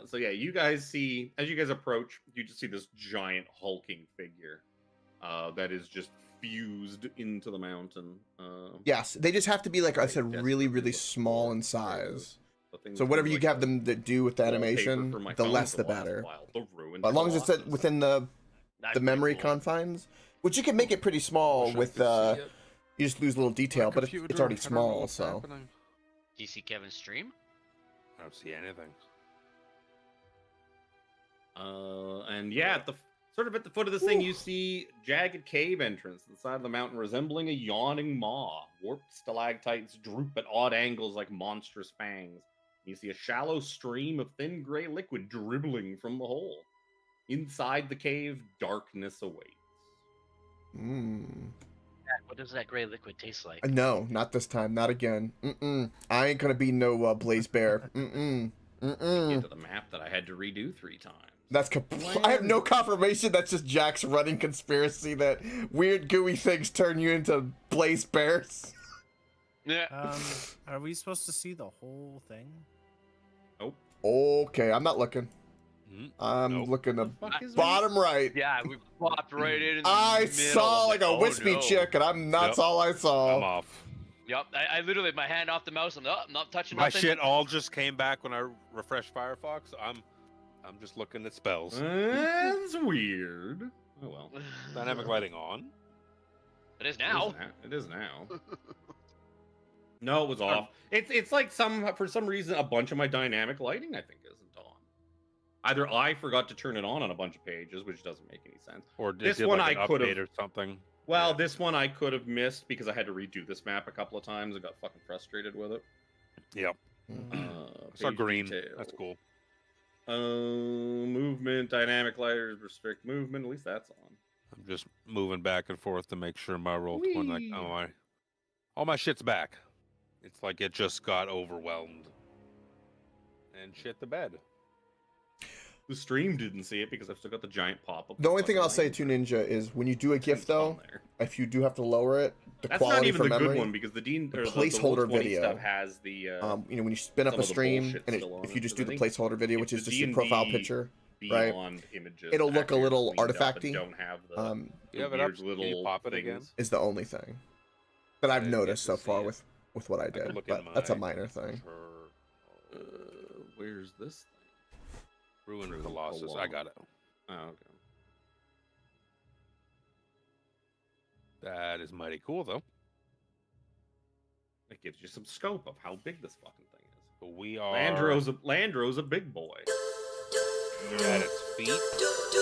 So yeah, you guys see as you guys approach, you just see this giant hulking figure that is just fused into the mountain. Yes, they just have to be like I said, Desperately really, really look small for in size. the things So whatever from, you like, have the them to do with the wallpaper animation, for my the phone less for the last better. while. The ruined As long as it's Colossus. within the That's the pretty memory cool. confines, which you can make it pretty small Wish I with could see it. you just lose a little detail, My but it's computer, already I don't know small, what's so happening. Do you see Kevin's stream? I don't see anything. And yeah, at the foot of this thing, you see jagged cave entrance to the side of the mountain, resembling a yawning maw. Warped stalactites droop at odd angles like monstrous fangs. You see a shallow stream of thin gray liquid dribbling from the hole. Inside the cave, darkness awaits. What does that gray liquid taste like? No, not this time, not again. I ain't gonna be no blaze bear. Get to the map that I had to redo 3 times. That's I have no confirmation. That's just Jack's running conspiracy that weird gooey things turn you into blaze bears. Yeah. Are we supposed to see the whole thing? Okay, I'm not looking. I'm Nope. looking The at fuck is bottom right. Yeah, we popped right in. I the middle saw of like it. a Oh, wispy no. chick, and that's Yep. all I I'm saw. off. Yep, I literally my hand off the mouse. I'm not touching My nothing. shit all just came back when I refreshed Firefox. I'm just looking at spells. That's weird. Oh well. Dynamic lighting on. It is now. It is now. No, it was off. It's like for some reason a bunch of my dynamic lighting I think isn't on. Either I forgot to turn it on a bunch of pages, which doesn't make any sense. Or This did one like an I could've- update or something. Well, Yeah. this one I could have missed because I had to redo this map a couple of times. I got fucking frustrated with it. Yep. Mm. I saw Page green. detail. That's cool. Movement, dynamic lighters, restrict movement. At least that's on. I'm just moving back and forth to make sure my roll 20, like, Whee! all my shit's back. It's like it just got overwhelmed and shit the bed. The stream didn't see it because I've still got the giant pop-up. The only thing I'll say to Ninja is when you do a GIF though, if you do have to lower it, the That's quality not even for the memory. good one because the placeholder the Roll20 video. stuff has the You know, when you spin up some a of the stream bullshit and still on if it, you just 'cause do I the think placeholder video, if which is the just your profile D&D picture, right? beyond images, It'll look a actually are little cleaned up and artifacty. Don't have the, You have it weird up? Can you little pop it again? things. is the only thing that I've I didn't get noticed to so see far it. with what I could did, look in but that's a my- minor thing. Where's this thing? Ruined Ruined Colossus. I Colossus. got it. Oh, okay. That is mighty cool, though. It gives you some scope of how big this fucking thing is. But we are Landro's a big boy. at its feet.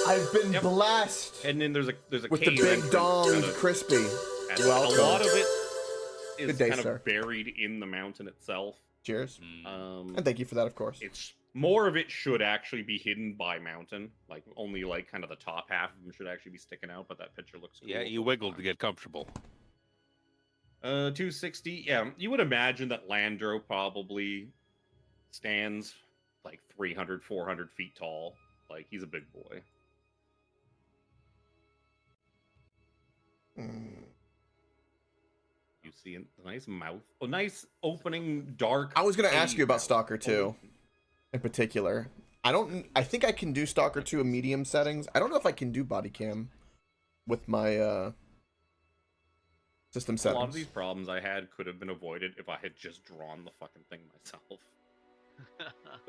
I've been Yep. blessed And then there's a with the cave big entrance donged kind of- crispy. and Welcome. a lot of it is Good day, kind sir. of buried in the mountain itself. Cheers, Mm. and thank you for that, of course. It's more of it should actually be hidden by mountain. Like only like kind of the top half of them should actually be sticking out. But that picture looks cool. Yeah, you so it's wiggled to fine. get comfortable. 260. Yeah, you would imagine that Landro probably stands like 300, 400 feet tall. Like he's a big boy. Mm. You see a nice mouth, a nice opening, dark. I was gonna ask cave you about mouth. Stalker 2 in particular. I think I can do Stalker 2 in medium settings. I don't know if I can do body cam with my system A settings. lot of these problems I had could have been avoided if I had just drawn the fucking thing myself.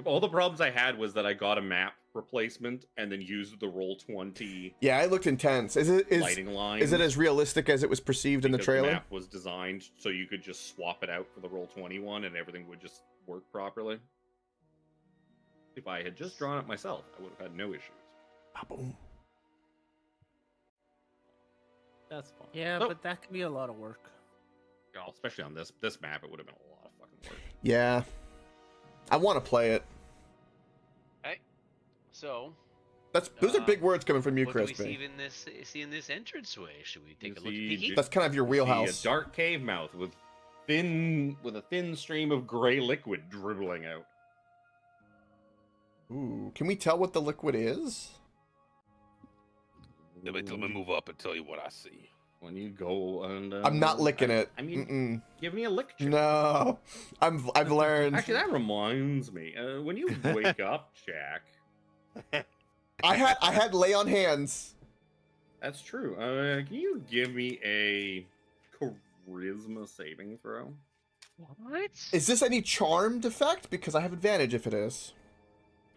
All the problems I had was that I got a map replacement and then used the Roll20 Yeah, it looked intense. lighting lines. Is it as realistic as it was perceived in the because trailer? The map was designed so you could just swap it out for the Roll20 one and everything would just work properly. If I had just drawn it myself, I would have had no issues. Boom. That's fine. Yeah, Oh. but that can be a lot of work. Especially on this map, it would have been a lot of fucking work. Yeah, I want to play it. So, Those are big words coming from you, what do we see Crispy. in this entranceway? Should we take You a look? see Peeky? That's kind of your You see wheelhouse. a dark cave mouth with a thin stream of gray liquid dribbling out. Ooh, can we tell what the liquid is? Let me move up and tell you what I see. When you go and I'm not licking it. I mean, Mm-mm. give me a lick. check. No, I've learned. Actually, that reminds me. When you wake up, Jack. I had lay on hands. That's true. Can you give me a charisma saving throw? What? Is this any charmed effect? Because I have advantage if it is.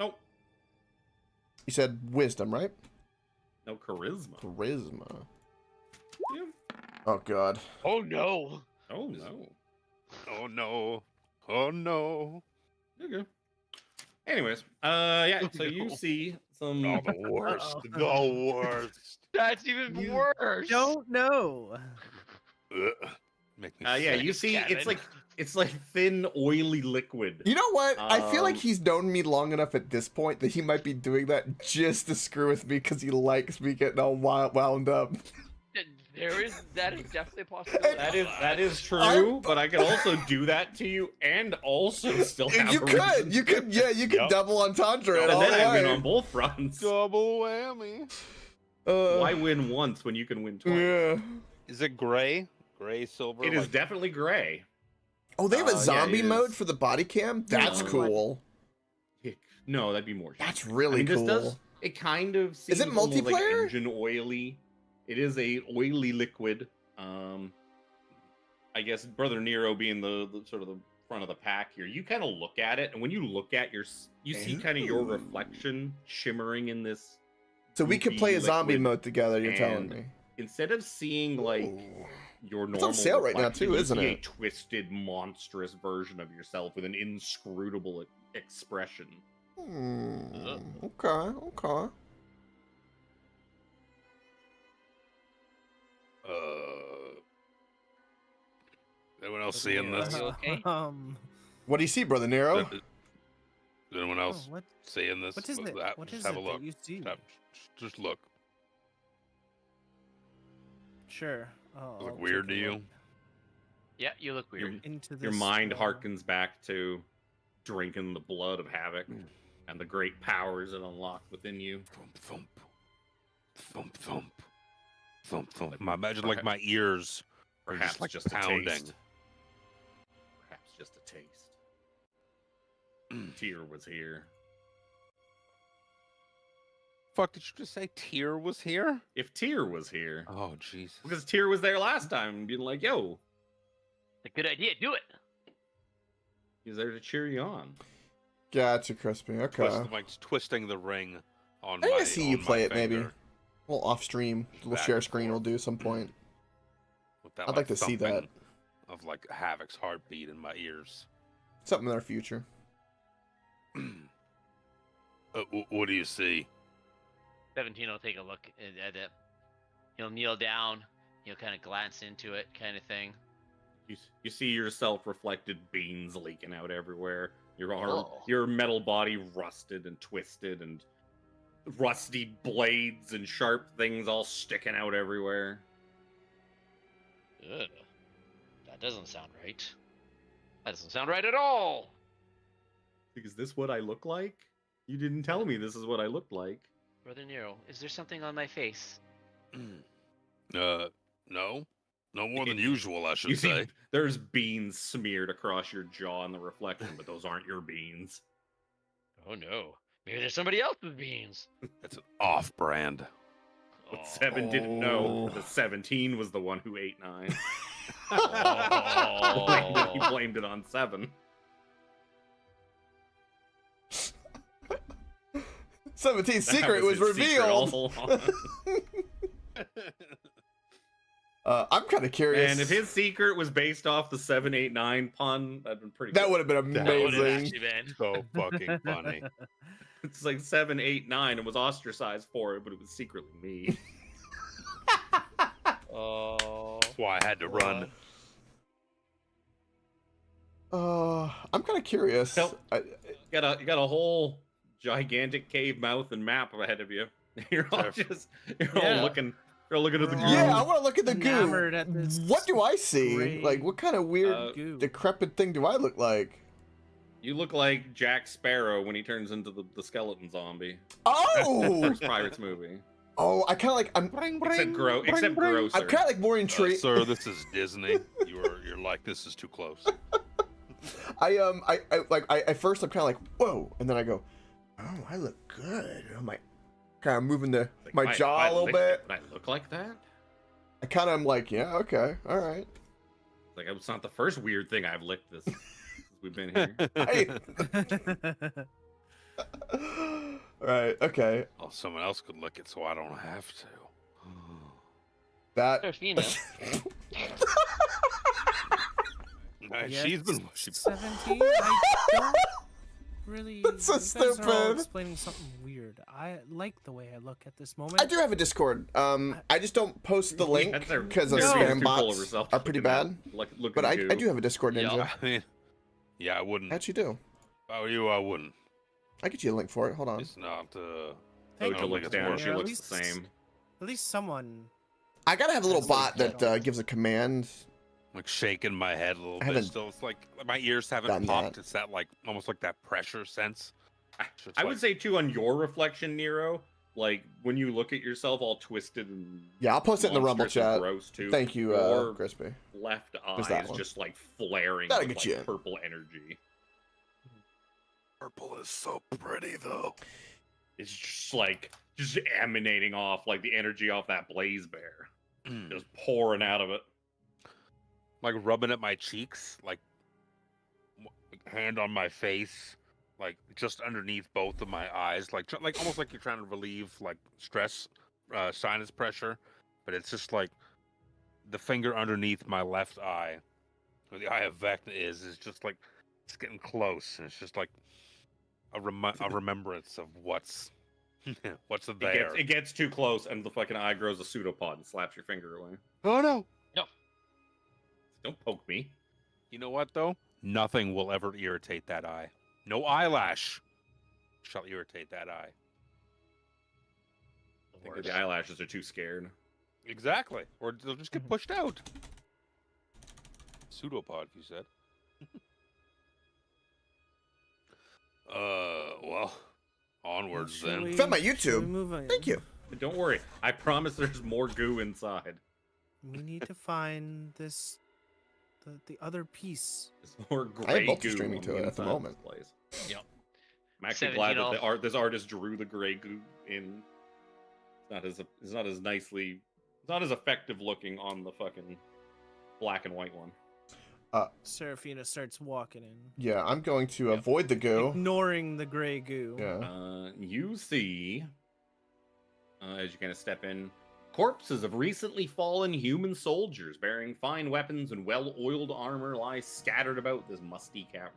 Nope. You said wisdom, right? No charisma. Charisma. Yeah. Oh god. Oh no! Oh no. Oh no. Oh no. Okay. Anyways, yeah. So you see some. Oh, the worst. The worst. That's even worse. Don't know. Ugh. Make me Yeah. sick. You see, Kevin. it's like thin, oily liquid. You know what? I feel like Um, he's known me long enough at this point that he might be doing that just to screw with me because he likes me getting all wound up. That is definitely a possibility. That is true, I'm- but I could also do that to you and also still have You a reason could, you to. could, yeah, you could Yep. double entendre it And all then I win the on way. both fronts. Double whammy. Why win once when you can win twice? Yeah. Is it gray? Gray, silver? It is like- definitely gray. Oh, they have a Yeah, zombie it mode is. for the body cam. That's No. cool. No, that'd be more. That's shiny. really this cool. does. It kind of seems it almost like multiplayer? engine oily. It is a oily liquid. I guess Brother Nero being the sort of the front of the pack here, you kind of look at it, and when you look at you see kind of your reflection shimmering in this. So we could play a goopy zombie liquid, mode together. You're telling and me. instead of seeing like Ooh. your normal It's on sale right now reflection, too, you isn't see it? a twisted, monstrous version of yourself with an inscrutable expression. Okay. Okay. Anyone else seeing this? You okay? What do you see, Brother Nero? Is anyone else what? seeing this? What is it? What Just is have it a look. that you see? Just look. Sure. Look I'll weird to take a you? look Yeah, you look weird. Into this, Your mind harkens back to drinking the blood of Havoc and the great powers it unlocked within you. Thump, thump. Thump, thump. Thump, thump. Imagine like my ears are Perhaps just like pounding. a taste. Perhaps just a taste. Tyr was here. Fuck, did you just say Tyr was here? If Tyr was here, Oh, Jesus. because Tyr was there last time, being like, "Yo, A good idea. Do it. he's there to cheer you on." Gotcha, Crispy. Okay. Like twisting the ring on I my can see you on my play it maybe. finger A little off stream, a little Back share and screen forth. we'll do some point. with that, I'd like to see that. thumping of like Havoc's heartbeat in my ears. Something in our future. What do you see? 17 will take a look at it. He'll kneel down. He'll kind of glance into it, kind of thing. You see yourself reflected beans leaking out everywhere. Your arm, Oh. your metal body rusted and twisted, and rusty blades and sharp things all sticking out everywhere. Ugh. That doesn't sound right. That doesn't sound right at all. Is this what I look like? You didn't tell me this is what I looked like. Brother Nero, is there something on my face? No. No more than usual, I You should see, say. there's beans smeared across your jaw in the reflection, but those aren't your beans. Oh no. Maybe there's somebody else's beans. It's an off-brand. But Oh. 7 didn't know Oh. that the 17 was the one who ate 9. Oh. He blamed it on 7. 17th That secret was his secret revealed. all along. I'm kind of curious. And if his secret was based off the 789 pun, that'd been pretty that good. would have been That would have amazing. actually been. So fucking funny. It's like 789 and was ostracized for it, but it was secretly me. Oh. That's why I had to run. I'm kind of curious. Nope. You got a whole gigantic cave mouth and map ahead of you. You're all Yeah. looking. You're all looking at the We're goo. Yeah, I want to look at the goo. Enamored at this What do I see? gray Like, what kind of weird, goo. decrepit thing do I look like? You look like Jack Sparrow when he turns into the skeleton zombie. Oh, First Pirates movie. oh, I kind of like. I'm Except grosser. kind of like more intrigued. Sir, this is Disney. You're like, this is too close. At first I'm kind of like, whoa, and then I go, oh, I look good. I'm like, kind of moving Like, my if jaw I a little licked bit. it, would I look like that? I kind of am like, yeah, okay, all right. Like it's not the first weird thing I've licked this since we've been here. Right, okay. Oh, someone else could lick it, so I don't have to. That. They're female. She's been. 17. I don't really. That's so you guys are all stupid. explaining something weird. I like the way I look at this moment. I do have a Discord. I just don't post the link That's our- because the You're spam too full of bots yourself are pretty looking at- bad. looking But I goo. do have a Discord, Yeah. Ninja. I mean, yeah, I wouldn't. I actually do. If I were you, I wouldn't. I get you a link for it. Hold on. It's not. Thank I Oja don't looks think it's down. worth She it. At looks least- the same. At least someone. I gotta have a little That's bot like that gives a command. Like shaking my head a little I bit. haven't Still, it's like my ears done haven't popped. that. It's that like almost like that pressure sense. So it's I like- would say too on your reflection, Nero. Like when you look at yourself all twisted and Yeah, I'll post it in the Rumble monstrous and chat. gross too. Thank you, Your Crispy. left There's eye that is one. just like flaring That'll with get you like in. purple energy. Purple is so pretty though. It's just emanating off like the energy off that blaze bear, just pouring out of it. like rubbing at my cheeks, like hand on my face, like just underneath both of my eyes, like almost like you're trying to relieve like stress, sinus pressure, but it's just like the finger underneath my left eye, where the eye of Vecna is just like it's getting close, and it's just like a remembrance of what's what's there. It gets too close, and the fucking eye grows a pseudopod and slaps your finger away. Oh no! Don't poke me. You know what though? Nothing will ever irritate that eye. No eyelash shall irritate that eye. I think the eyelashes are too scared. Exactly. Or they'll just get pushed out. Pseudopod, you said. Well, onwards then. Found my Shall we YouTube. move on? Thank you. Don't worry. I promise there's more goo inside. We need to find this, the other piece. There's more I have gray multi goo streaming on to it at the inside of moment. this place. Yep. I'm actually 17 glad that off. this artist drew the gray goo in. It's not as effective looking on the fucking black and white one. Seraphina starts walking in, Yeah, I'm going to Yep. avoid the goo. ignoring the gray goo. Yeah. You see, as you kind of step in, corpses of recently fallen human soldiers bearing fine weapons and well-oiled armor lie scattered about this musty cavern.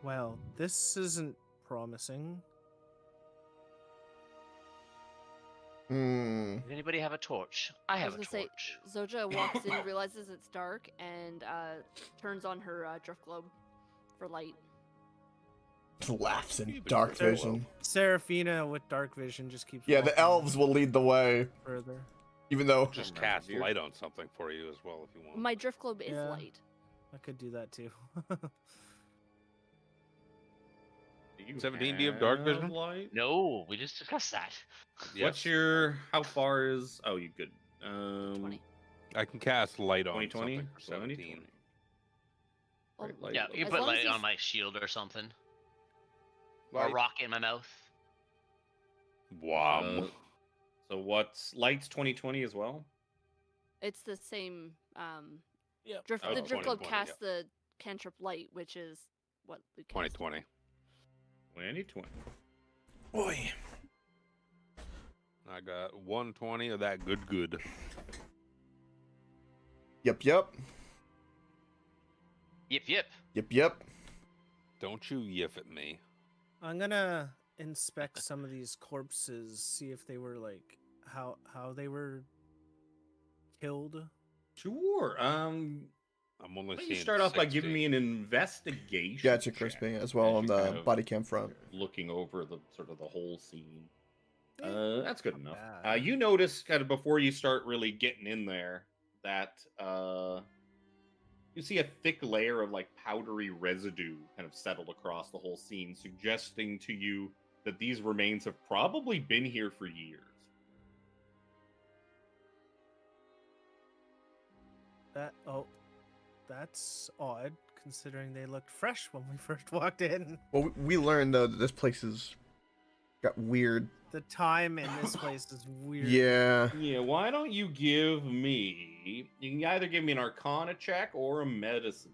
Well, this isn't promising. Hmm. Does anybody have a torch? I I have was a gonna torch. say, Zoja walks in, realizes it's dark, and turns on her drift globe for light. Laughs in Even dark farewell. vision. Seraphina with dark vision just keeps. Yeah, the walking elves will lead the way, further. even though Just Remember cast here. light on something for you as well if you want. My drift globe is Yeah. light. I could do that too. 17, do you have dark vision? Light? No, we just discussed that. What's your? How far is? Oh, you good? 20. I can cast light on 2020? something for 17. Well, Right, light Yeah, low. you As put long as light he's- on my shield or something. Or Light. a rock in my mouth. Wow. So what's light's 2020 as well? It's the same. Yep. Drift, Oh, the drift globe 2020, casts the cantrip light, which is what we cast. 2020. 2020. boy. I got 120 of that good. Yep. Yip yip. Yep. Don't you yiff at me. I'm gonna inspect some of these corpses, see if they were like how they were killed. Sure. I'm only Why don't seeing you start off by 60. giving me an investigation. Gotcha, check Crispy, as well as on you the kind of body cam front. looking over the sort of the whole scene. That's good enough. bad. You notice kind of before you start really getting in there that you see a thick layer of like powdery residue kind of settled across the whole scene, suggesting to you that these remains have probably been here for years. That's odd considering they looked fresh when we first walked in. Well, we learned though that this place is got weird. The time in this place is weird. Yeah. Yeah, why don't you give me? You can either give me an Arcana check or a Medicine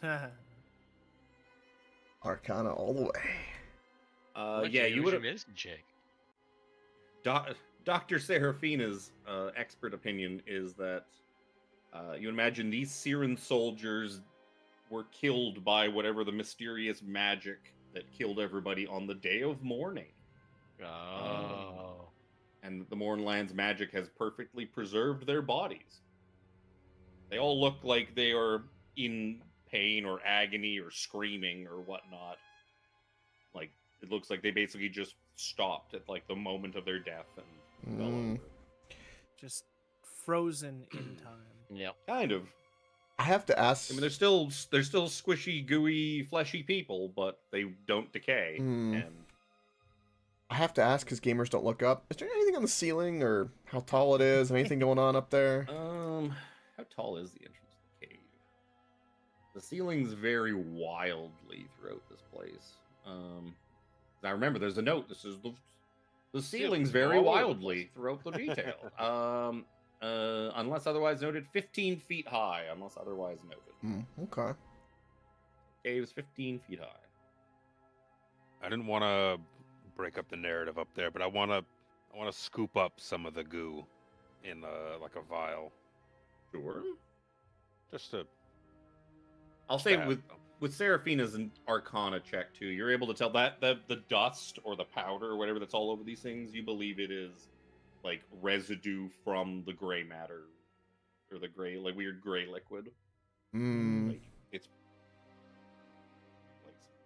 check. Arcana all the way. Yeah, you would have. medicine check. Dr. Seraphina's expert opinion is that you imagine these Siren soldiers were killed by whatever the mysterious magic that killed everybody on the day of mourning. Oh. And the Mournland's magic has perfectly preserved their bodies. They all look like they are in pain or agony or screaming or whatnot. Like, it looks like they basically just stopped at like the moment of their death and fell Mm. over. Just frozen in time. Yep. Kind of. I have to ask. I mean, they're still squishy, gooey, fleshy people, but they don't decay. Hmm. And I have to ask because gamers don't look up. Is there anything on the ceiling or how tall it is? Anything going on up there? how tall is the entrance to the cave? The ceilings vary wildly throughout this place. I remember there's a note. This is the The ceilings vary wildly throughout the detail. Unless otherwise noted, 15 feet high. Unless otherwise noted. Okay. Cave's 15 feet high. I didn't want to break up the narrative up there, but I want to scoop up some of the goo in like a vial, Sure. just to. I'll say stab with them. Seraphina's an Arcana check too, you're able to tell that the dust or the powder or whatever that's all over these things, you believe it is like residue from the gray matter or the gray, like weird gray liquid. Like it's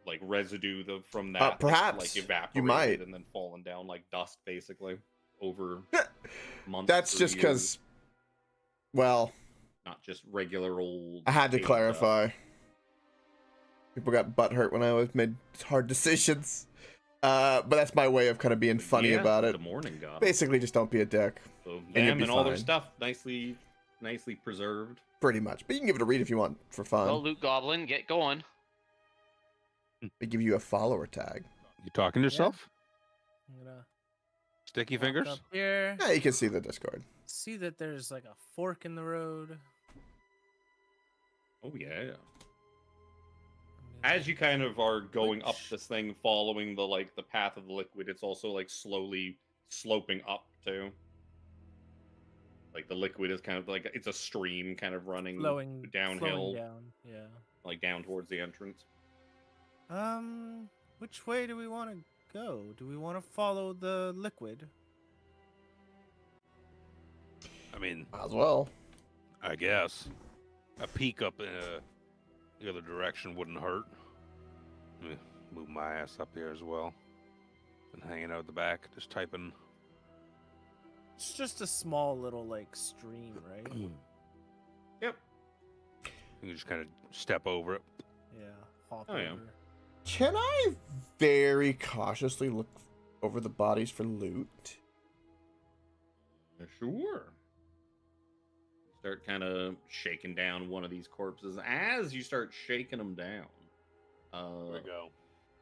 like residue from that that's, perhaps like evaporated you might. and then fallen down like dust basically over months. That's or just years. because, well, Not just regular old. I had to cave clarify. dust. People got butthurt when I made hard decisions. But that's my way of kind of being funny Yeah, about it. The morning god. Basically, just don't be a dick. So and you'll them be and all their fine. stuff nicely preserved. Pretty much. But you can give it a read if you want for fun. Well, Loot Goblin, get going. They give you a follower tag. You talking to yourself? I'm gonna Sticky walk fingers? up here. Yeah, you can see the Discord. See that there's like a fork in the road. Oh yeah. As you kind of are going up this thing, following the path of the liquid, it's also like slowly sloping up too. Like the liquid is kind of like it's a stream kind of running flowing downhill, down. Yeah. like down towards the entrance. Which way do we want to go? Do we want to follow the liquid? I mean, Might as well. I guess a peek up in the other direction wouldn't hurt. Let me move my ass up here as well. Been hanging out the back, just typing. It's just a small little like stream, right? Yep. You can just kind of step over it. Yeah. Hop Oh, yeah. over. Can I very cautiously look over the bodies for loot? Sure. Start kind of shaking down one of these corpses. As you start shaking them down, There we go.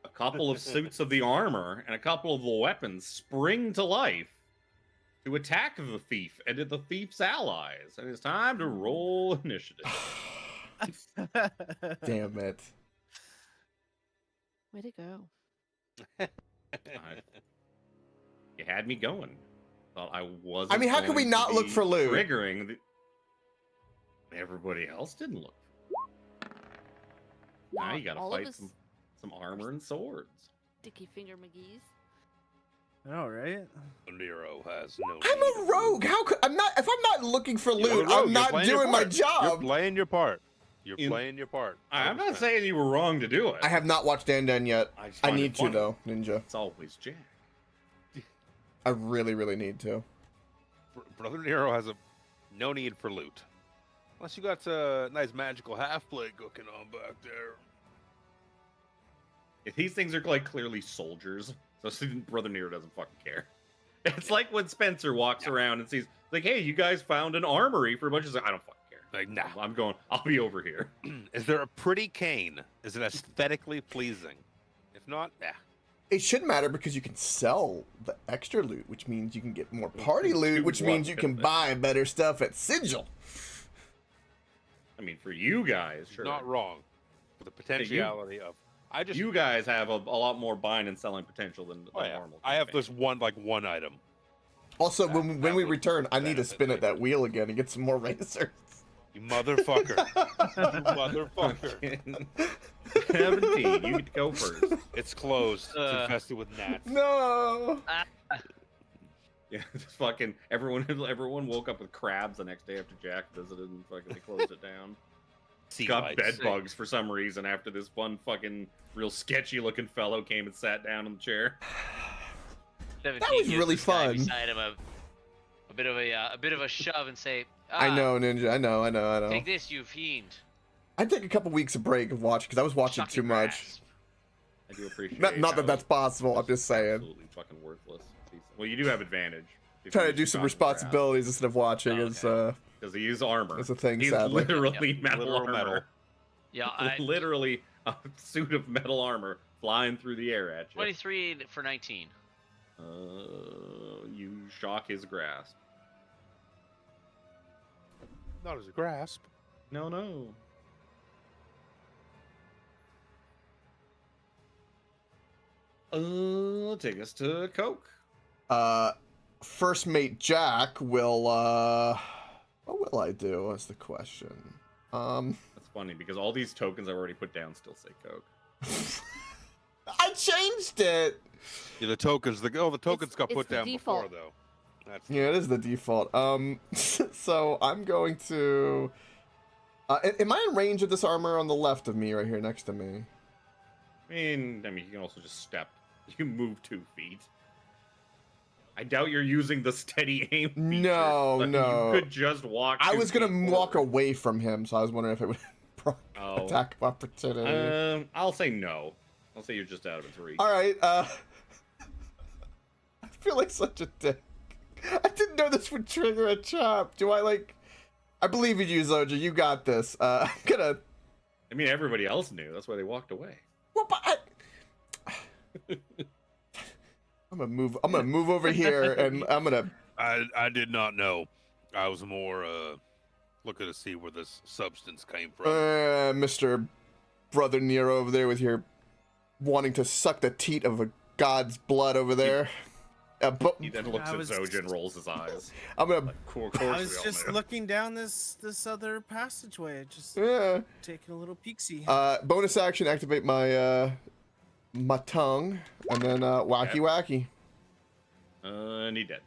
a couple of suits of the armor and a couple of the weapons spring to life to attack the thief and the thief's allies. And it's time to roll initiative. Damn it. Way to go. You had me going. Thought I wasn't. I mean, how could we going not to look be for loot? Triggering. Everybody else didn't look. Now Not you gotta all of fight us some armor and swords. Sticky finger McGee's. I know, right? Nero has no. I'm need a of rogue. loot. How could I'm not? If I'm not looking for You're a loot, rogue. I'm You're not playing your doing my part. You're job. playing your part. You're You- playing your part. I'm not 100%. saying you were wrong to do it. I have not watched Dan Dan yet. I, just I find it need to funny. though, Ninja. It's always Jack. I really, really need to. Brother Nero has no need for loot. Unless you got a nice magical half blade cooking on back there. If these things are like clearly soldiers, so Brother Nero doesn't fucking care. It's like when Spencer walks around and sees, like, hey, you guys found an armory for a bunch of. I don't fucking care. Like, nah. I'm going. I'll be over here. Is there a pretty cane? Is it aesthetically pleasing? If not, It shouldn't matter because you can sell the extra loot, which means you can get more party Do loot, which what means you with can it? buy better stuff at Sigil. I mean, for you guys, sure. not wrong. For the potentiality of, I just, You guys have a lot more buying and selling potential than oh, yeah. normal. I have campaign. this one item. Also, That- when that we would return, I need to benefit spin me. at that wheel again and get some more racers. You motherfucker. You motherfucker. 17. You get to go first. It's closed. It's infested with gnats. No. Yeah, just fucking everyone woke up with crabs the next day after Jack visited and fucking they closed it down. Sea Got lice. bed bugs for some reason after this one fucking real sketchy looking fellow came and sat down in the chair. 17 was gives really this guy fun. Beside him a bit of a shove and say, I know, Ninja. I know. Take this, you fiend. I'd take a couple weeks of break of watching because I was watching Sucking too much. grass. I do appreciate Not how that that's possible. I'm just saying. absolutely fucking worthless. Well, you do have advantage. Trying to do some responsibilities instead of watching is because he uses armor. is a thing. He's Sadly, literally metal Literal armor. metal. Yeah, Literally a suit of metal armor flying through the air at you. 23 for 19. You shock his grasp. Not as a grasp. No, no. Take us to Coke. First mate Jack will what will I do? That's the question. That's funny because all these tokens I've already put down still say Coke. I changed it. Yeah, the tokens. The tokens got it's put the down default. before, though. That's Yeah, it is the default. So I'm going to. Am I in range of this armor on the left of me, right here next to me? I mean, you can also just step. You move 2 feet. I doubt you're using the steady aim feature. No, but no. You could just walk. I 2 was gonna feet walk forward. away from him, so I was wondering if it would Oh. attack of opportunity. I'll say no. I'll say you're just out of its reach. All right. I feel like such a dick. I didn't know this would trigger a chop. Do I like? I believe in you, Zoja. You got this. I'm gonna. I mean, everybody else knew. That's why they walked away. Well, but I'm gonna move over here, and I'm gonna. I did not know. I was more looking to see where this substance came from. Mr. Brother Nero over there with your wanting to suck the teat of a god's blood over there. But He then looks I at was- Zoja and rolls his eyes. I'm gonna. Like, of course I we was all just knew. looking down this other passageway, just Yeah. taking a little peeksy. Bonus action, activate my my tongue, and then wacky wacky. And he dead.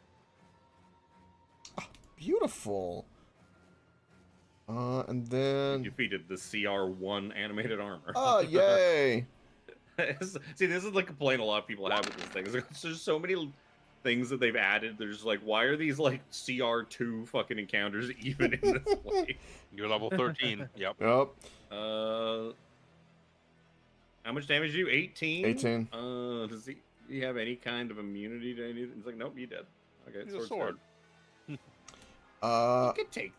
Beautiful. And He then. defeated the CR1 animated armor. Oh yay! See, this is like a complaint a lot of people have with this thing. There's just so many things that they've added. There's like, why are these like CR2 fucking encounters even in this place? You're level 13. Yep. Yep. How much damage do you? 18? 18. Does he have any kind of immunity to anything? It's like, nope, you dead. Okay, He's a sword's sword. dead. Uh, You could take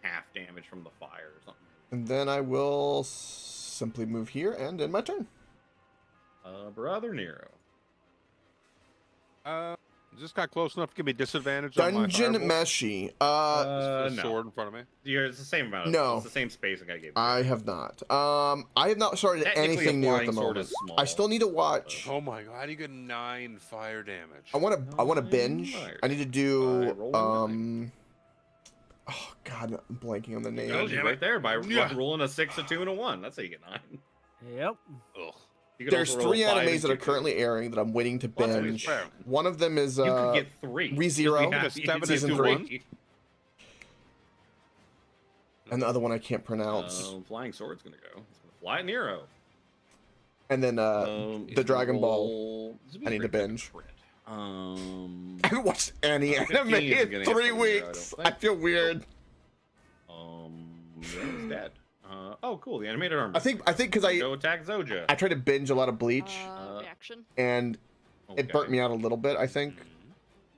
half damage from the fire or something. and then I will simply move here and end my turn. Brother Nero. Is this guy close enough to give me disadvantage on my Dungeon fireball? Meshy. Is the No. sword in front of me? It's the same amount. No. It's the same spacing I gave you. I have not. I have not started Technically, anything a new at the flying sword moment. is small. I still need to watch. Oh my god, how do you get 9 fire damage? I want to binge. I need to do roll a Oh god, I'm blanking on the name. Tells you damn right it. there by Yeah. rolling a 6, a 2, and a 1. That's how you get 9. Yep. Ugh. You could There's also roll 3 a 5 animes and that are 2. currently airing that I'm waiting to Well, that's binge. fair. One of them is You could get 3. ReZero, Because we have- season you three. could get and the other one I can't pronounce. Flying sword's gonna go. It's gonna fly at Nero. And then He's the gonna Dragon Ball. roll- this would be I need to great binge. crit. I haven't watched any 15 anime isn't in gonna 3 hit for Nero, I weeks. don't I think. feel weird. Yeah, he's dead. Oh, cool. The animated armor. I think because I go attack Zoja. tried to binge a lot of Bleach Reaction. and it burnt me out a little bit. I think,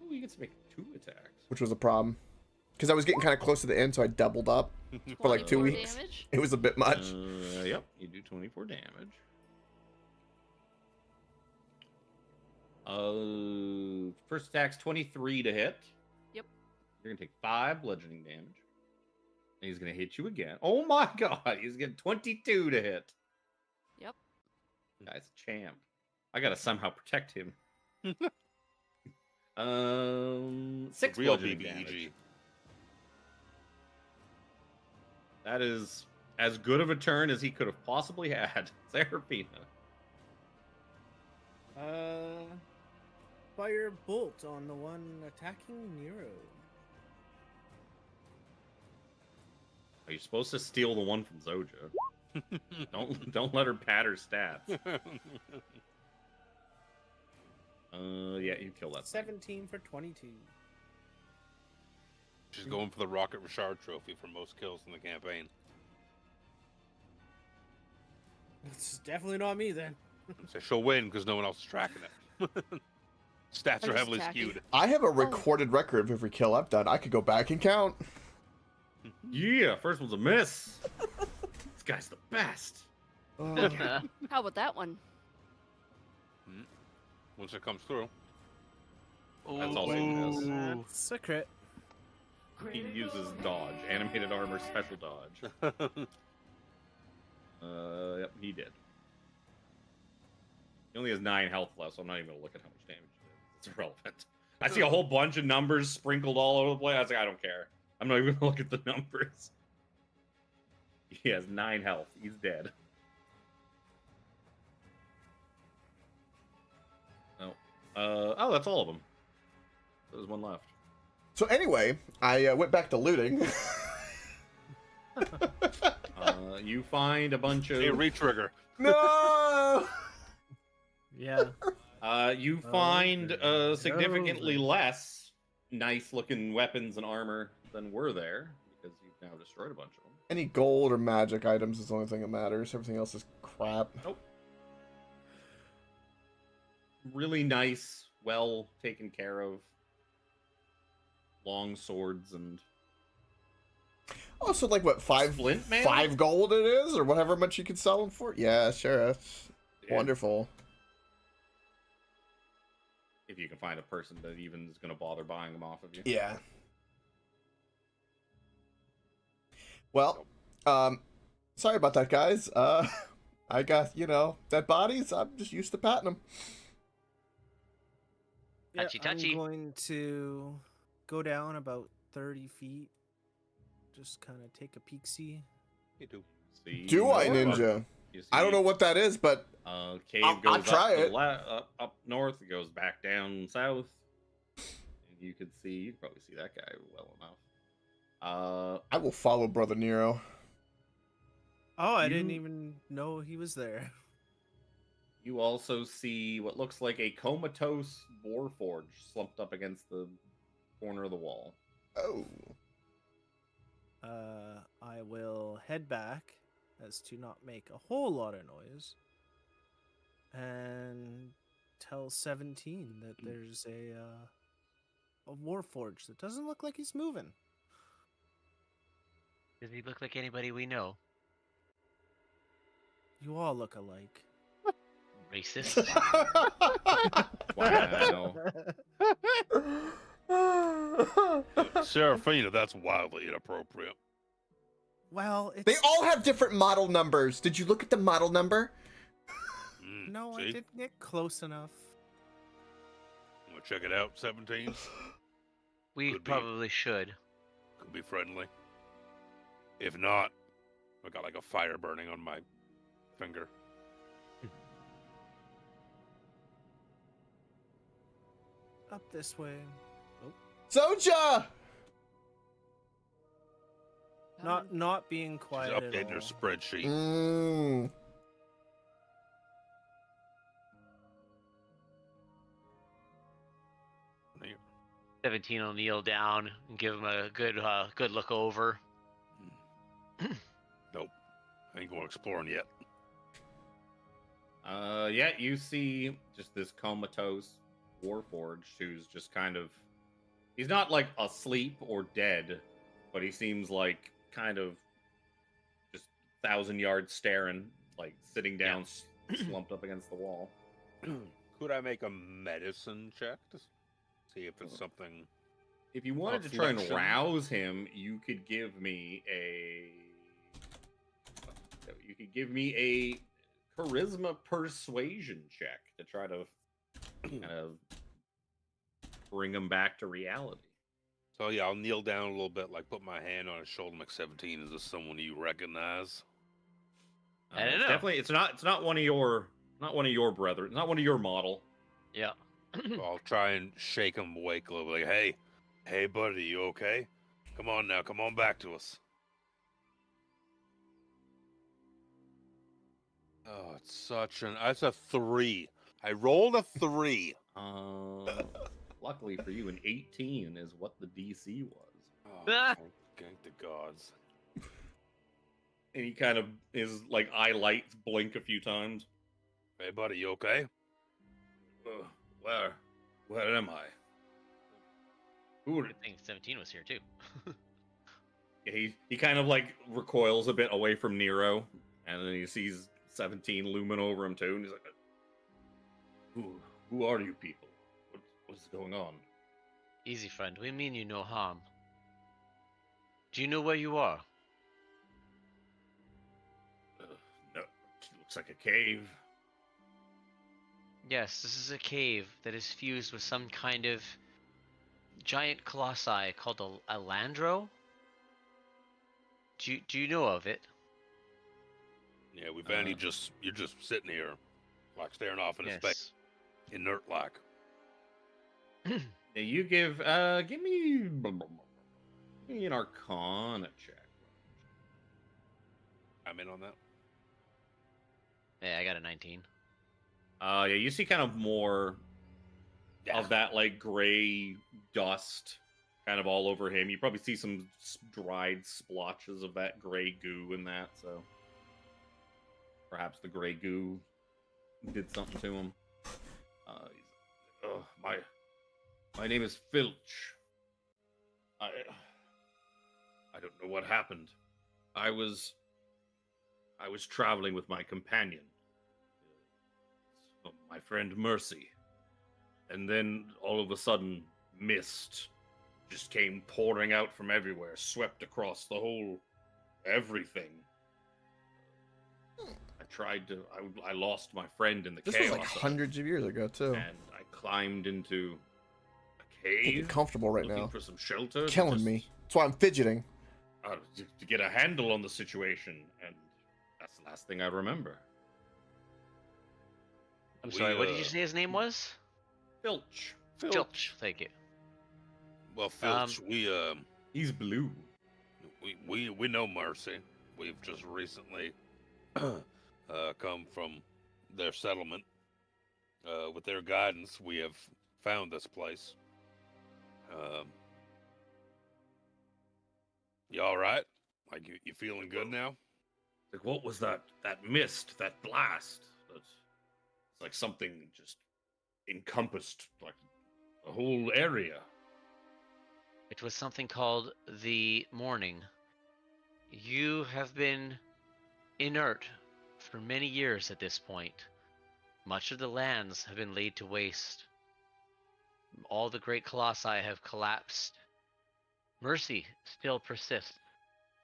Ooh, you get to make 2 attacks. which was a problem because I was getting kind of close to the end, so I doubled up for like 2 24 weeks. Damage. It was a bit much. Yep, you do 24 damage. First attack's 23 to hit. Yep. You're gonna take 5 bludgeoning damage. And he's gonna hit you again. Oh my god, he's getting 22 to hit. Yep. Guy's a champ. I gotta somehow protect him. 6 Real bludgeoning BBEG. damage. That is as good of a turn as he could have possibly had. Seraphina. Fire bolt on the one attacking Nero. Are you supposed to steal the one from Zoja? Don't let her pad her stats. Yeah, you kill that thing. 17 for 22. She's going for the Rocket Richard trophy for most kills in the campaign. It's definitely not me then. So she'll win because no one else is tracking it. Stats I'm are just heavily attacking. skewed. I have a recorded record of every kill I've done. I could go back and count. Yeah, first one's a miss. This guy's the best. How about that one? Once it comes through. That's also a miss. That's a crit. He uses dodge, animated armor, special dodge. Yep, he did. He only has 9 health left, so I'm not even gonna look at how much damage he did. It's irrelevant. I see a whole bunch of numbers sprinkled all over the place. I was like, I don't care. I'm not even gonna look at the numbers. He has 9 health. He's dead. Oh, that's all of them. There's one left. So anyway, I went back to looting. You find a bunch of... Hey, retrigger. No! Yeah. You find significantly less nice-looking weapons and armor than were there, because you've now destroyed a bunch of them. Any gold or magic items is the only thing that matters. Everything else is crap. Nope. Really nice, well taken care of long swords and... Oh, so like what, Splint mail? 5 gold it is, or whatever much you could sell them for? Yeah, sure. That's wonderful. If you can find a person that even is going to bother buying them off of you. Yeah. Well, sorry about that, guys. I got, dead bodies. I'm just used to patting them. Yeah, Touchy, touchy. I'm going to go down about 30 feet. Just kind of take a peek-see. You do. See Do I, more. Ninja? You see, I don't know what that is, but cave I'll goes try up, it. Up north. It goes back down south. And you could see, you probably see that guy well enough. I will follow Brother Nero. Oh, I You- didn't even know he was there. You also see what looks like a comatose warforge slumped up against the corner of the wall. Oh. I will head back as to not make a whole lot of noise and tell 17 that there's a warforge that doesn't look like he's moving. Does he look like anybody we know? You all look alike. Racist. Wow. Serafina, that's wildly inappropriate. Well, it's They all have different model numbers. Did you look at the model number? No, See? I didn't get close enough. Want to check it out, 17? We Could be. probably should. Could be friendly. If not, I got like a fire burning on my finger. Up this way. Soja! Not being She's quiet at updating her all. spreadsheet. Mmm. 17 will kneel down and give him a good look over. Nope. I ain't going exploring yet. Yeah, you see just this comatose warforged who's just kind of... He's not, like, asleep or dead, but he seems like kind of just 1,000-yard staring, like, sitting down, slumped up against the wall. Could I make a medicine check to see if it's something? If you wanted to try and Affliction. rouse him, you could give me a... You could give me a charisma persuasion check to try to kind of bring him back to reality. So yeah, I'll kneel down a little bit, like put my hand on his shoulder. Like 17, is this someone you recognize? I don't It's know. definitely, it's not one of your brethren, not one of your model. Yeah. So I'll try and shake him awake a little bit. Like, hey, buddy, you okay? Come on now, come on back to us. Oh, it's such an... That's a 3. I rolled a 3. Luckily for you, an 18 is what the DC was. Oh, thank the gods. And he kind of, his like eye lights blink a few times. Hey, buddy, you okay? Where am I? Who? Good thing 17 was here too. He kind of like recoils a bit away from Nero, and then he sees 17 looming over him too, and he's like, "Who are you people? What's going on?" Easy, friend. We mean you no harm. Do you know where you are? No, it looks like a cave. Yes, this is a cave that is fused with some kind of giant colossi called a Landro. Do you know of it? Yeah, we found you're just sitting here, like staring off into space, inert like. Now you give me an Arcana check. I'm in on that. Yeah, I got a 19. Yeah, you see kind of more of that like gray dust kind of all over him. You probably see some dried splotches of that gray goo in that, so perhaps the gray goo did something to him. My name is Filch. I don't know what happened. I was traveling with my companion, my friend Mercy, and then all of a sudden, mist just came pouring out from everywhere, swept across the whole everything. I lost my friend in the chaos. This was like hundreds of years ago too. And I climbed into a I cave. get comfortable right looking now. for some shelter. Killing me. That's why I'm fidgeting. To get a handle on the situation, and that's the last thing I remember. I'm sorry, what did you say his name was? Filch. Filch, thank you. Well, Filch, He's blue. we know Mercy. We've just recently come from their settlement. With their guidance, we have found this place. You all right? Like you feeling good now? Like, what was that mist, that blast? It's like something just encompassed like the whole area. It was something called the Morning. You have been inert for many years at this point. Much of the lands have been laid to waste. All the great colossi have collapsed. Mercy still persists.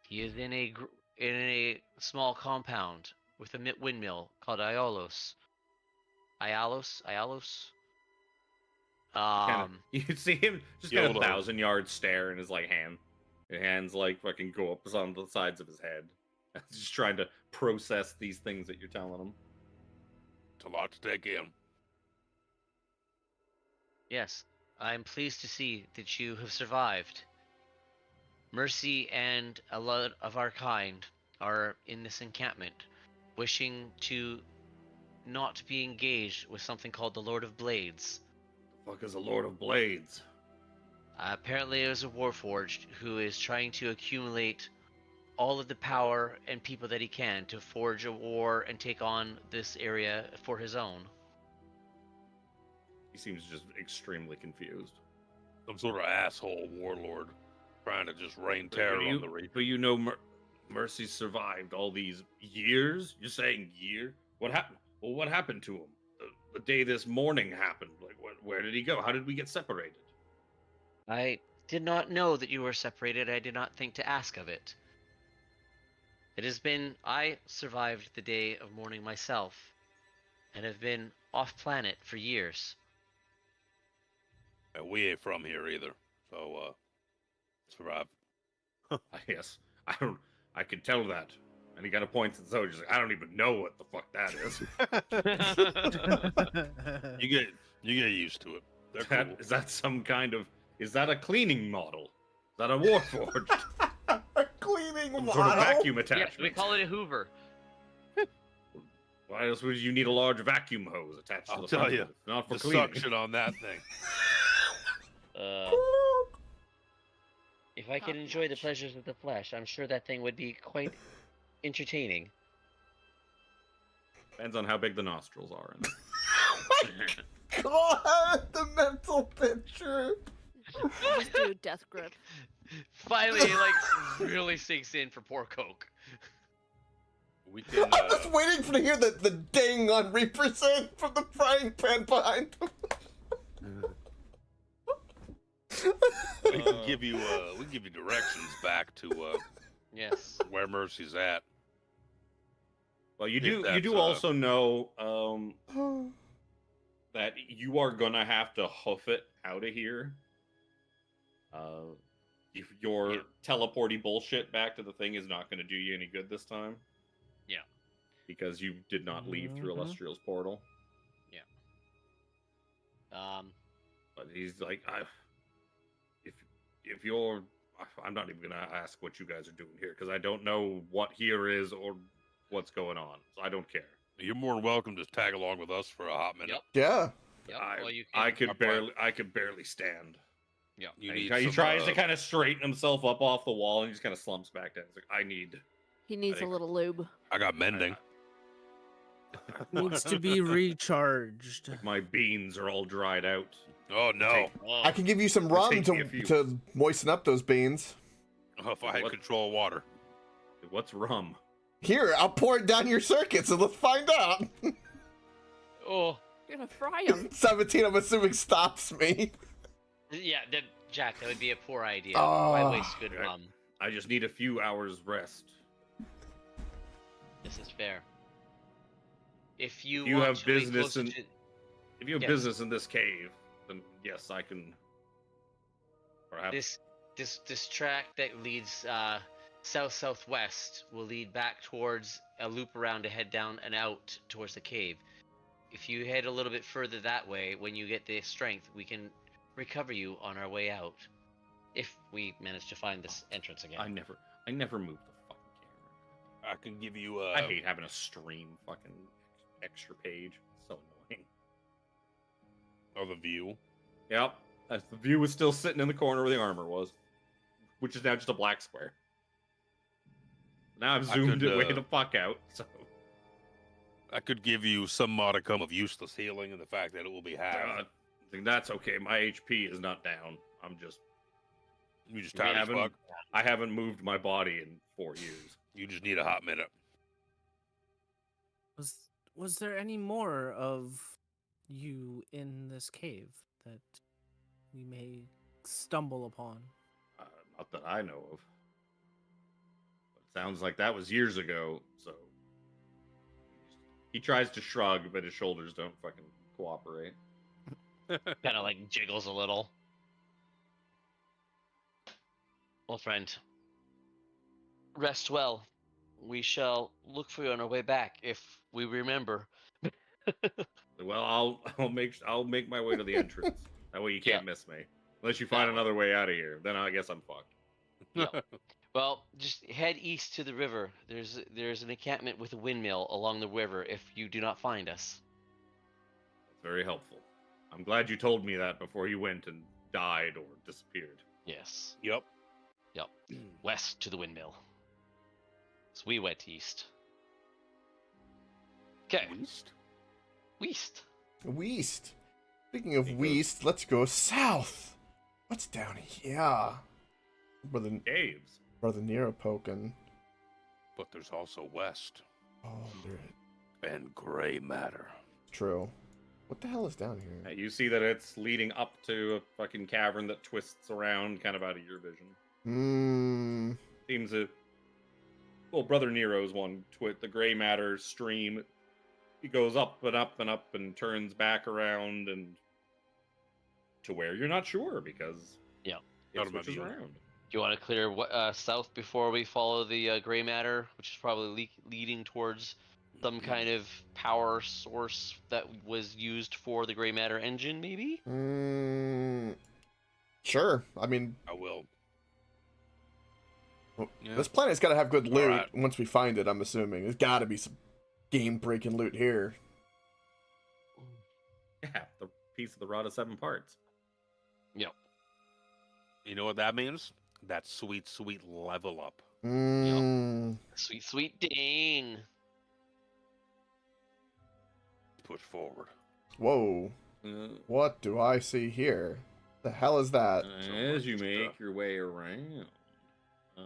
He is in a small compound with a windmill called Iolos. Iolos. You can see him just kind of 1,000-yard stare in his like hand. His hands like fucking go up on the sides of his head. Just trying to process these things that you're telling him. It's a lot to take in. Yes, I am pleased to see that you have survived. Mercy and a lot of our kind are in this encampment, wishing to not be engaged with something called the Lord of Blades. The fuck is a Lord of Blades? Apparently it was a warforged who is trying to accumulate all of the power and people that he can to forge a war and take on this area for his own. He seems just extremely confused. Some sort of asshole warlord trying to just rain terror on the region. But you know Mercy survived all these years? You're saying year? What happened? Well, what happened to him? The day this morning happened. Like, where did he go? How did we get separated? I did not know that you were separated. I did not think to ask of it. I survived the day of mourning myself, and have been off-planet for years. We ain't from here either, so, survived. Yes, I could tell that. And he kind of points at Zoe, just like, I don't even know what the fuck that is. You get used to it. They're cool. Is that some kind of... Is that a cleaning model? Is that a warforged? A cleaning Some model? sort of vacuum Yes, attachment? we call it a Hoover. Why else would you need a large vacuum hose attached to I'll the tell front you, of it? Not for the cleaning. suction on that thing. If I could enjoy the pleasures of the flesh, I'm sure that thing would be quite entertaining. Depends on how big the nostrils are. God, the mental picture. Just do a death grip. Finally, it like really sinks in for poor Coke. We can, I'm just waiting to hear the ding on represent from the frying pan behind him. We can give you directions back to Yes. where Mercy's at. Well, you If do that's, also know that you are gonna have to hoof it out of here. If your Yeah. teleporty bullshit back to the thing is not going to do you any good this time. Yeah. Because you did not leave through Mhm. Illustrial's portal. But he's like, if you're, I'm not even gonna ask what you guys are doing here because I don't know what here is or what's going on, so I don't care. You're more than welcome to tag along with us for a hot minute. Yep. Yeah. Yep. I, Well, you I can. could barely stand. Yeah. You He need some, tries to kind of straighten himself up off the wall and he just kind of slumps back down. He's like, I need. He needs a think- little lube. I got mending. Needs to be recharged. My beans are all dried out. Oh no! Oh, I can give you some It'll rum take me a few. to moisten up those beans. Oh, if I had What? control of water. What's rum? Here, I'll pour it down your circuits and let's find out. oh. You're gonna fry him. 17, I'm assuming, stops me. Yeah, Jack, that would be a poor idea. Oh. Why waste good Okay. rum? I just need a few hours rest. This is fair. If you, You want have to be business closer in- to- If you have Yes. business in this cave, then yes, I can. Perhaps. this track that leads south-southwest will lead back towards a loop around to head down and out towards the cave. If you head a little bit further that way, when you get the strength, we can recover you on our way out. If we manage to find this entrance again. I never moved the fucking camera. I can give you. I hate having a stream fucking extra page. It's so annoying. the view. Yep. As the view was still sitting in the corner where the armor was, which is now just a black square. Now I've I zoomed could, it way the fuck out. So I could give you some modicum of useless healing and the fact that it will be half. I think that's okay. My HP is not down. I'm just. You just I tired as haven't, fuck. I haven't moved my body in 4 years. You just need a hot minute. Was there any more of you in this cave that we may stumble upon? Not that I know of. But it sounds like that was years ago, so. He tries to shrug, but his shoulders don't fucking cooperate. Kind of like jiggles a little. Well, friend, rest well. We shall look for you on our way back if we remember. Well, I'll make my way to the entrance. That way you can't miss me. Unless you find That way. another way out of here, then I guess I'm fucked. Well, just head east to the river. There's an encampment with a windmill along the river if you do not find us. That's very helpful. I'm glad you told me that before you went and died or disappeared. Yes. Yep. Yep. West to the windmill. So we went east. Okay. West? West. West. Speaking of He goes- west, let's go south. What's down here? Brother Caves. Nero poking. But there's also west Oh, there. and gray matter. True. What the hell is down here? You see that it's leading up to a fucking cavern that twists around kind of out of your vision. Seems that. Well, Brother Nero's one. The gray matter stream. It goes up and up and up and turns back around and. To where you're not sure because. Yeah. It Not about switches you. around. Do you want to clear south before we follow the gray matter, which is probably leading towards some kind of power source that was used for the gray matter engine, maybe? Sure. I mean, I will. Well, Yeah. this planet's got to have good loot Alright. once we find it, I'm assuming. There's got to be some game-breaking loot here. Yeah, the piece of the rod of 7 parts. Yep. You know what that means? That sweet, sweet level up. Sweet, sweet ding. Push forward. Whoa. What do I see here? The hell is that? As you Some make stuff. your way around, I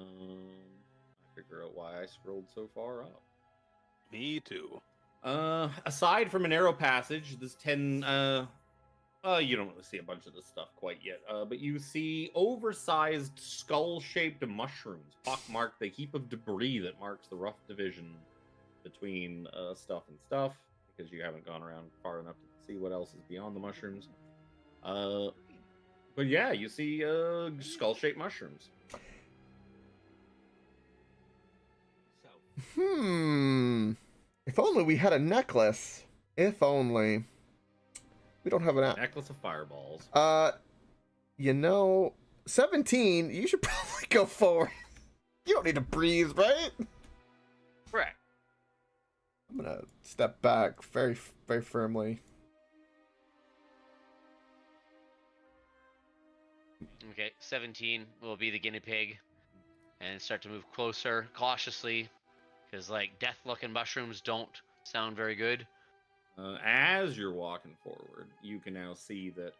figure out why I scrolled so far up. Me too. Aside from a narrow passage, this You don't really see a bunch of this stuff quite yet, but you see oversized skull-shaped mushrooms pockmark the heap of debris that marks the rough division between stuff and stuff, because you haven't gone around far enough to see what else is beyond the mushrooms. But yeah, you see skull-shaped mushrooms. If only we had a necklace. If only. We don't have an Necklace of fireballs. 17, you should probably go forward. You don't need to breathe, right? Correct. I'm gonna step back very, very firmly. Okay, 17 will be the guinea pig, and start to move closer cautiously, because like death-looking mushrooms don't sound very good. As you're walking forward, you can now see that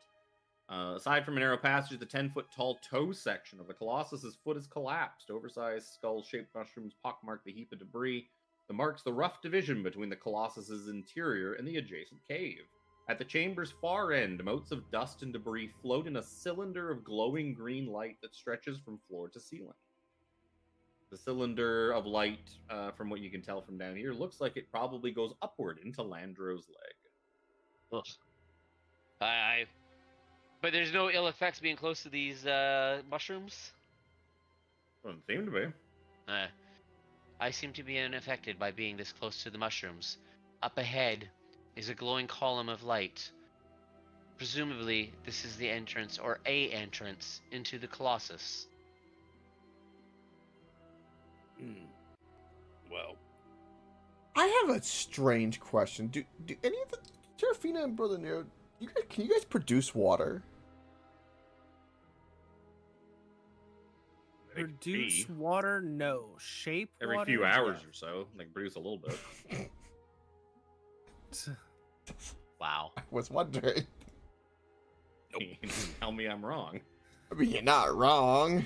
aside from a narrow passage, the 10-foot tall toe section of the Colossus's foot is collapsed. Oversized skull-shaped mushrooms pockmark the heap of debris that marks the rough division between the Colossus's interior and the adjacent cave. At the chamber's far end, motes of dust and debris float in a cylinder of glowing green light that stretches from floor to ceiling. The cylinder of light, from what you can tell from down here, looks like it probably goes upward into Landro's leg. Ugh. But there's no ill effects being close to these mushrooms? Doesn't seem to be. I seem to be unaffected by being this close to the mushrooms. Up ahead is a glowing column of light. Presumably, this is the entrance, or a entrance, into the Colossus. Well, I have a strange question. Do any of the Serafina and Brother Nero, can you guys produce water? Produce water? No. Shape Every water? few hours Yeah. or so, they can produce a little bit. Wow. I was wondering. Tell me I'm wrong. I mean, you're not wrong.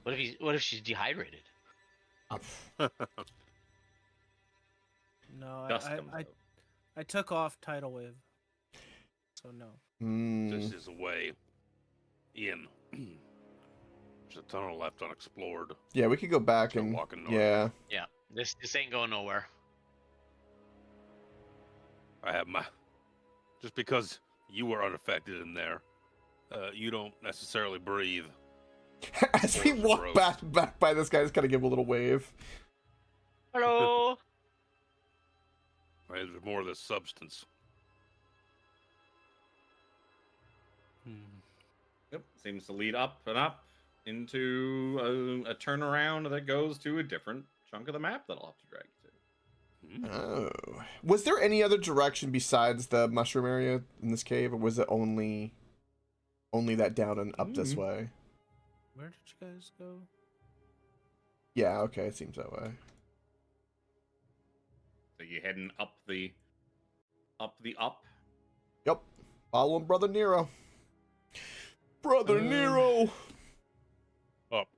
What if she's dehydrated? No, Dust comes out. I took off tidal wave. So no. This is a way in. There's a tunnel left unexplored. Yeah, we could go back Start and walking north. yeah. Yeah, this ain't going nowhere. I have my. Just because you were unaffected in there, you don't necessarily breathe. As we walk back by this guy, just gotta give him a little wave. Hello. There's more of this substance. Yep, seems to lead up and up into a turnaround that goes to a different chunk of the map that I'll have to drag you to. Oh. Was there any other direction besides the mushroom area in this cave, or was it only that down and up this way? Where did you guys go? Yeah, okay, it seems that way. So you heading up the up. Yep. Following Brother Nero. Brother Nero! Up.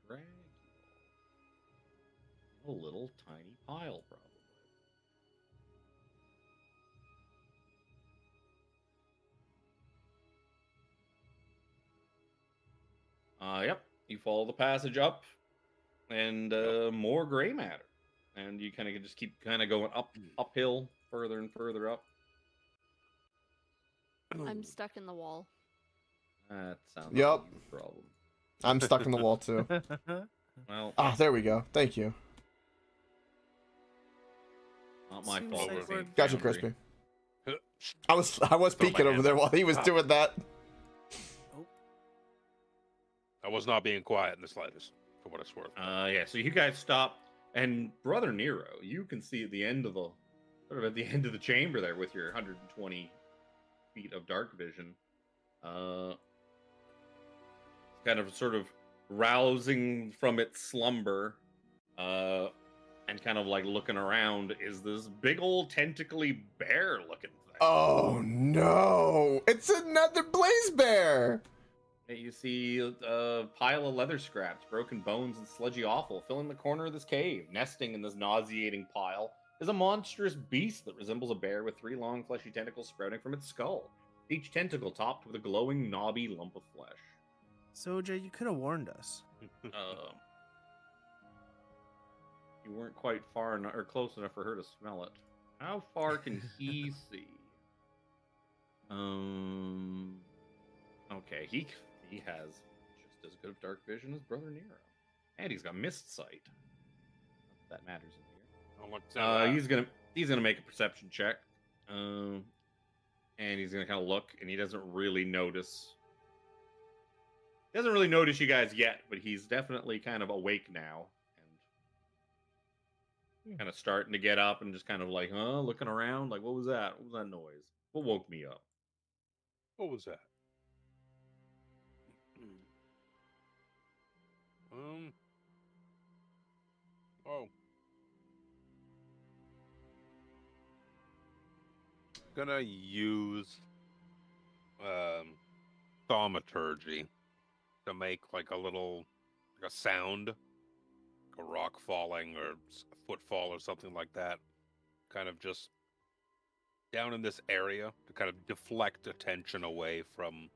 Drag you. A little tiny pile, probably. Yep. You follow the passage up, and more gray matter, and you kind of just keep kind of going uphill, further and further up. I'm stuck in the wall. That sounds Yep. like a problem. I'm stuck in the wall too. Well, Ah, there we go. Thank you. not my Seems fault. like it's we're- the Gotcha, foundry. Crispy. I was peeking over there while he was doing that. I was not being quiet in the slightest, for what it's worth. Yeah, so you guys stop, and Brother Nero, you can see at the end of the chamber there with your 120 feet of dark vision, kind of sort of rousing from its slumber, and kind of like looking around, is this big old tentacly bear looking thing. Oh no! It's another blaze bear! You see a pile of leather scraps, broken bones, and sludgy offal filling the corner of this cave. Nesting in this nauseating pile is a monstrous beast that resembles a bear with 3 long fleshy tentacles sprouting from its skull. Each tentacle topped with a glowing, knobby lump of flesh. Soja, you could have warned us. You weren't quite far enough or close enough for her to smell it. How far can he see? Okay, he has just as good of dark vision as Brother Nero, and he's got mist sight. That matters in here. He's gonna make a perception check, and he's gonna kind of look, and he doesn't really notice. He doesn't really notice you guys yet, but he's definitely kind of awake now, and kind of starting to get up and just kind of like, looking around, like, what was that? What was that noise? What woke me up? What was that? Oh. Gonna use thaumaturgy to make like a sound, like a rock falling or a footfall or something like that. Kind of just down in this area to kind of deflect attention away from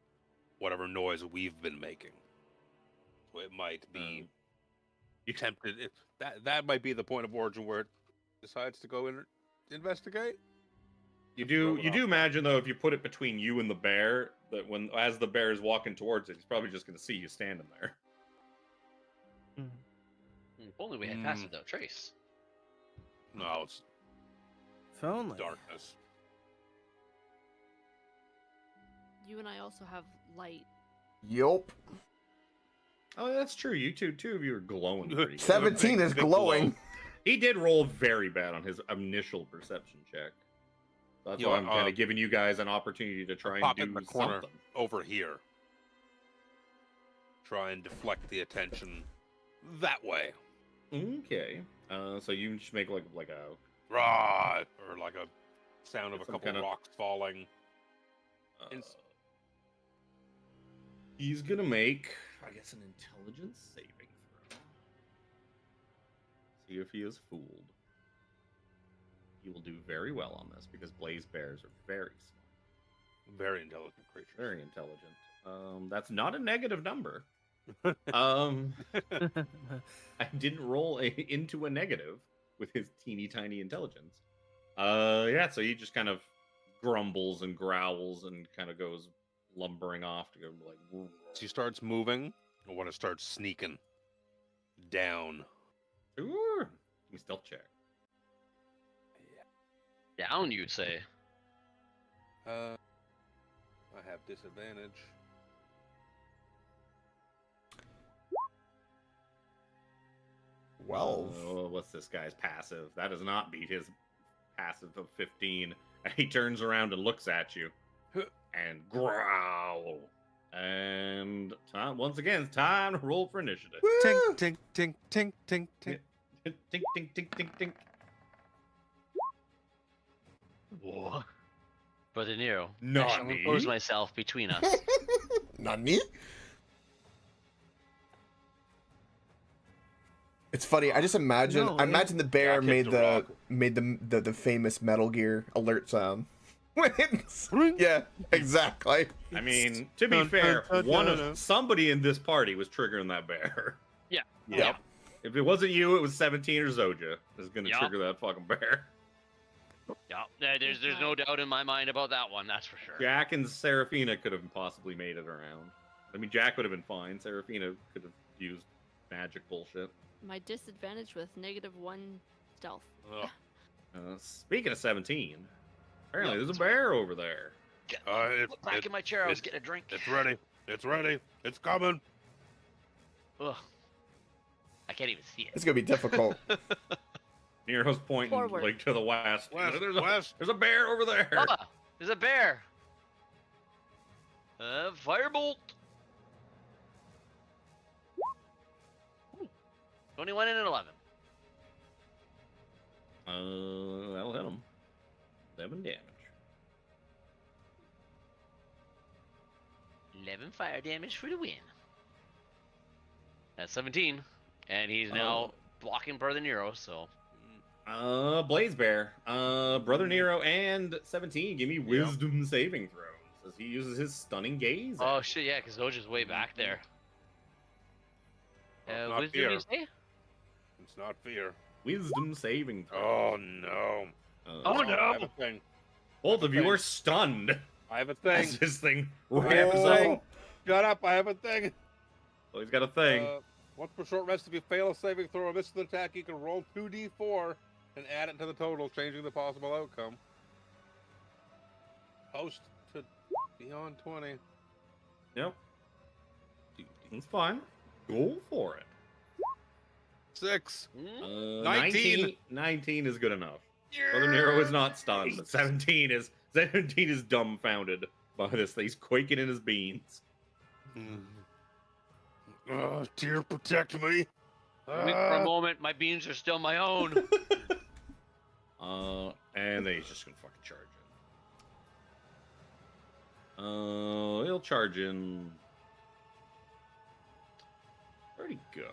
whatever noise we've been making. So it might be tempted. That might be the point of origin where it decides to go and investigate. You do imagine though, if you put it between you and the bear, that as the bear is walking towards it, he's probably just going to see you standing there. If only we had passed without trace. No, it's If only. darkness. You and I also have light. Yup. Oh, that's true. You two of you are glowing. Pretty good. 17 is Big glowing. glow. He did roll very bad on his initial perception check. That's why I'm kind of giving you guys an opportunity to try and Pop do in the corner something. over here. Try and deflect the attention that way. Okay. So you just make like a Rah! Or like a sound of a Some couple kind of- rocks falling. He's gonna make, I guess, an intelligence saving throw. See if he is fooled. He will do very well on this because blaze bears are very smart. Very intelligent creature. Very intelligent. That's not a negative number. I didn't roll into a negative with his teeny tiny intelligence. Yeah, so he just kind of grumbles and growls and kind of goes lumbering off to go like. So he starts moving. I want to start sneaking down. Sure. Give me stealth check. Down, you'd say. I have disadvantage. Well, What's this guy's passive? That does not beat his passive of 15. And he turns around and looks at you and growl. And once again, it's time to roll for initiative. Tink, tink, tink, tink, tink, tink. Tink, tink, tink, tink, tink. Whoa. Brother Nero, I Not shall me. impose myself between us. Nani? It's funny. I just imagine. No, I imagine the bear Jack made hit the the famous Metal Gear alert sound. Yeah, exactly. I mean, to be fair, somebody in this party was triggering that bear. Yep. If it wasn't you, it was 17 or Zoja is going to Yup. trigger that fucking bear. Yeah, there's no doubt in my mind about that one, that's for sure. Jack and Seraphina could have possibly made it around. I mean, Jack would have been fine. Seraphina could have used magic bullshit. My disadvantage with -1 stealth. Ugh. Speaking of 17, apparently Yep, there's a that's bear over there. Look back in my chair, I was getting a drink. It's ready. It's ready. It's coming. Ugh. I can't even see it. It's gonna be difficult. Nero's pointing Forward. like to the west. West, there's, west. there's a bear over there. Ah, there's a bear. Firebolt. 21 and an 11. That'll hit him. 7 damage. 11 fire damage for the win. That's 17, and he's now blocking Brother Nero. So, Blaze Bear, Brother Nero, and 17. Give me Wisdom saving throws as he uses his stunning gaze. oh shit, yeah, because Zoja's way back there. Well, not Wisdom, fear. you say? It's not fear. Wisdom saving throws. Oh no. Oh, I no. have a thing. Both of you thing. are stunned. I have a As thing. this thing I have ramps a up. thing. Shut up, I have a thing. Oh, he's got a thing. Once per short rest, if you fail a saving throw or miss an attack, you can roll 2d4 and add it to the total, changing the possible outcome. Post to beyond 20. Yep. It's fine. Go for it. 6. 19. 19 is good enough. Brother Nero is not stunned, but 17 is dumbfounded by this. He's quaking in his beans. Dear, protect me. For a moment, my beans are still my own. And then he's just gonna fucking charge in. He'll charge in. Where'd he go?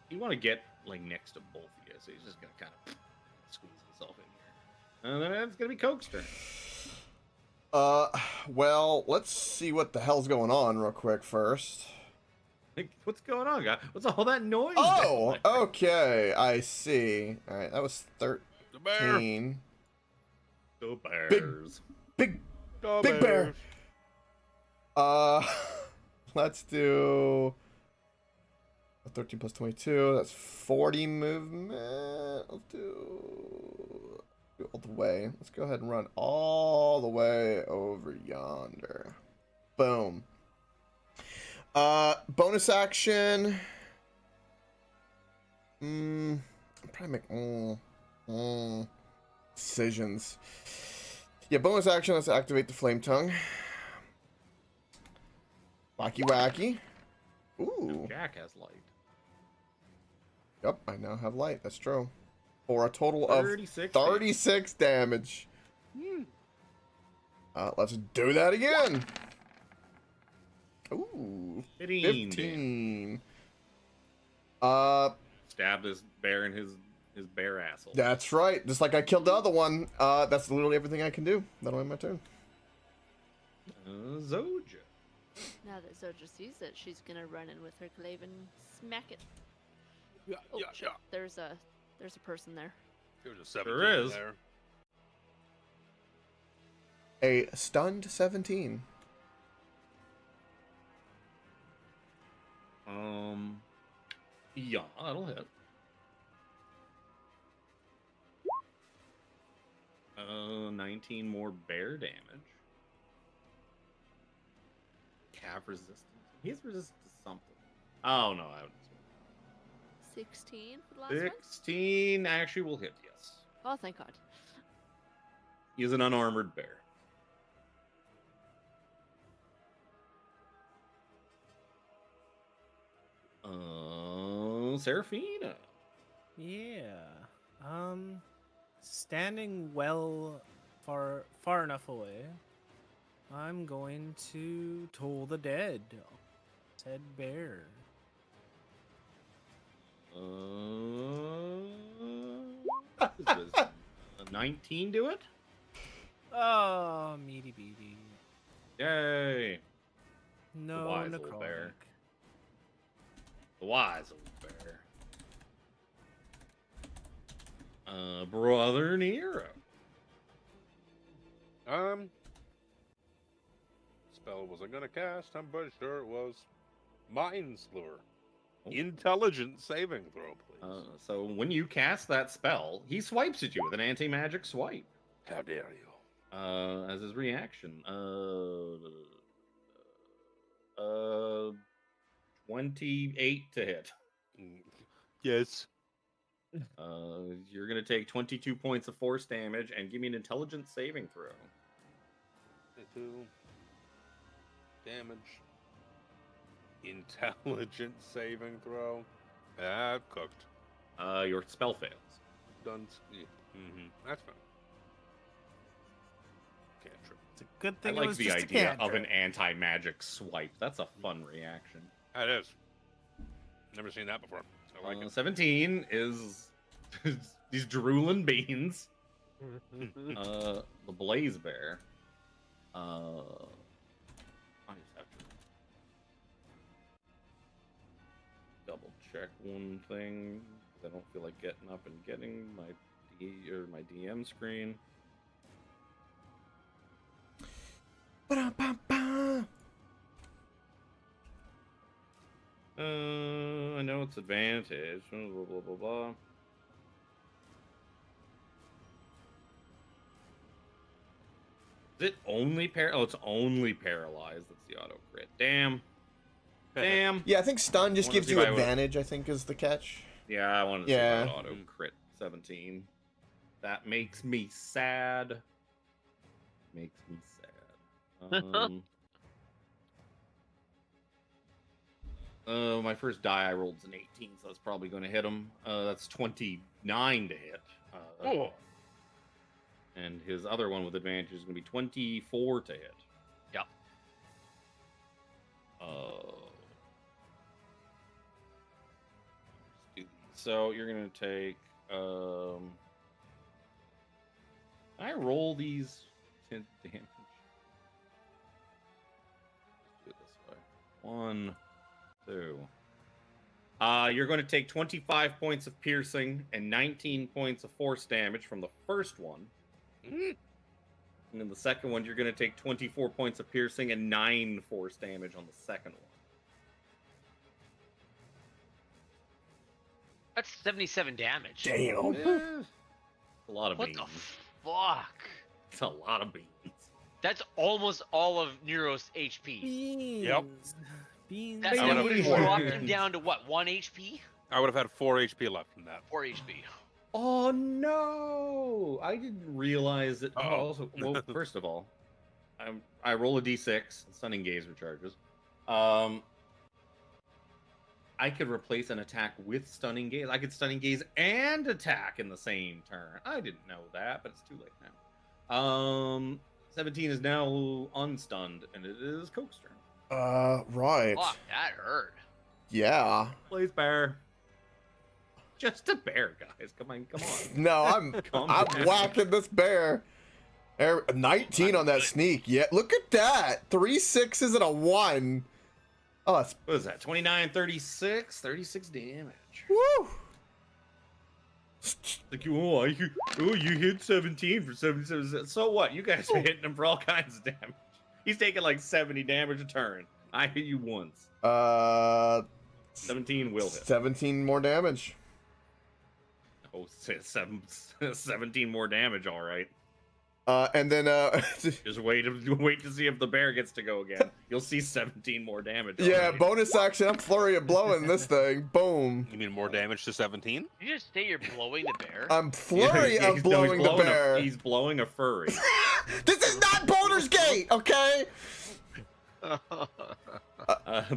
You want to get like next to both of you, so he's just gonna kind of squeeze himself in here. And then it's gonna be Coke's turn. Well, let's see what the hell's going on real quick first. Like, what's going on, guy? What's all that noise? Oh, down there? okay, I see. All right, that was 13. The bears. Big bear. Let's do 13 plus 22. That's 40 movement. Let's do all the way. Let's go ahead and run all the way over yonder. Boom. Bonus action. Probably make decisions. Yeah, bonus action. Let's activate the flame tongue. Wacky wacky. Ooh. Jack has light. Yep, I now have light. That's true. For a total of 36 damage. Let's do that again. Ooh, 15. Stabbed his bear in his bear asshole. That's right. Just like I killed the other one. That's literally everything I can do. That'll end my turn. Zoja. Now that Zoja sees it, she's gonna run in with her glaive and smack it. Yeah, Oh, shit. There's a person there. There's a 17 There is. there. A stunned 17. Yeah, that'll hit. 19 more bear damage. Cav resistance. He has resistance to something. Oh no, I would. 16 for the last one? 16 actually will hit, yes. Oh, thank God. He is an unarmored bear. Seraphina. Yeah. Standing well far enough away, I'm going to toll the dead. Said bear. A 19 do it? Oh, meaty beady. Yay. No wise old bear. necrotic. The wise old bear. Brother Nero. Spell was I gonna cast? I'm pretty sure it was Mind Slur. Intelligence saving throw, please. So when you cast that spell, he swipes at you with an anti-magic swipe. How dare you? As his reaction. 28 to hit. Yes. You're gonna take 22 points of force damage and give me an intelligence saving throw. 2 damage. Intelligence saving throw. I've cooked. Your spell fails. Done. Yeah. That's fine. Cantrip. It's a good I thing it like was the just a idea of cantrip. an anti-magic swipe. That's a fun reaction. That is. Never seen that before. I like it. 17 is these drooling beans. The Blaze Bear. I just have to double check one thing. I don't feel like getting up and getting my my DM screen. Ba-da-ba-ba. I know it's advantage. Blah blah blah blah. Is it only Oh, it's only paralyzed. That's the auto crit. Damn. Damn. Yeah, I think stun just wanna gives see you if I would- advantage, I think is the catch. Yeah, I wanted to Yeah. see if I would auto crit 17. That makes me sad. Makes me sad. My first die I rolled is an 18, so that's probably going to hit him. That's 29 to hit. Oh. And his other one with advantage is going to be 24 to hit. Yep. So you're going to take. I roll these 10 damage. Let's do it this way. 1, 2. You're going to take 25 points of piercing and 19 points of force damage from the first one. And then the second one, you're going to take 24 points of piercing and 9 force damage on the second one. That's 77 damage. Damn. Yeah. A lot of What beans. the fuck? It's a lot of beans. That's almost all of Nero's HP. Beans. Yep. Beans. That I would would've- have dropped him down to what? 1 HP? I would have had 4 HP left from that. 4 HP. Oh no! I didn't realize that. Uh-oh. Also, well, first of all, I roll a d6. Stunning gaze recharges. I could replace an attack with stunning gaze. I could stunning gaze and attack in the same turn. I didn't know that, but it's too late now. 17 is now unstunned, and it is Coke's turn. Right. Fuck, that hurt. Yeah. Plays bear. Just a bear, guys. Come on. No, I'm Calm I'm down. whacking this bear. 19 on that sneak. Yeah, look at that. 3 6s and a 1. Oh, that's What is that? 29, 36? 36 damage. woo. Like, you hit 17 for 77. So what? You guys are hitting him for all kinds of damage. He's taking like 70 damage a turn. I hit you once. 17 will hit. 17 more damage. Oh, 17 more damage, all right. And then Just wait to see if the bear gets to go again. You'll see 17 more damage. yeah, already. bonus action. I'm flurry of blowing this thing. Boom. You mean more damage to 17? You just say you're blowing the bear? I'm flurry of he's blowing the bear. He's blowing a furry. This is not Boulder's Gate, okay?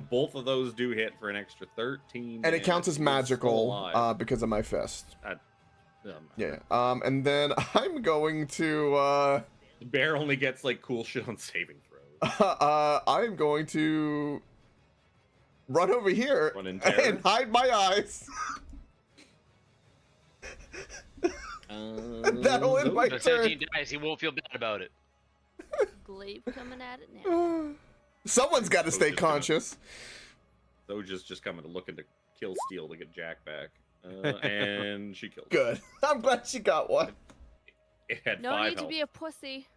Both of those do hit for an extra 13. And it counts as He's still magical alive. because of my fist. Um, Yeah. And then I'm going to The bear only gets like cool shit on saving throws. I'm going to run over here Run in terror? and hide my eyes. That'll end my So turn. 17 dies, he won't feel bad about it. Glaive coming at it now. Someone's got to Oh, stay just gonna- conscious. Soja's just coming to looking to kill Steel to get Jack back. And she killed him. Good. I'm glad she got one. It had No 5 need to health. be a pussy.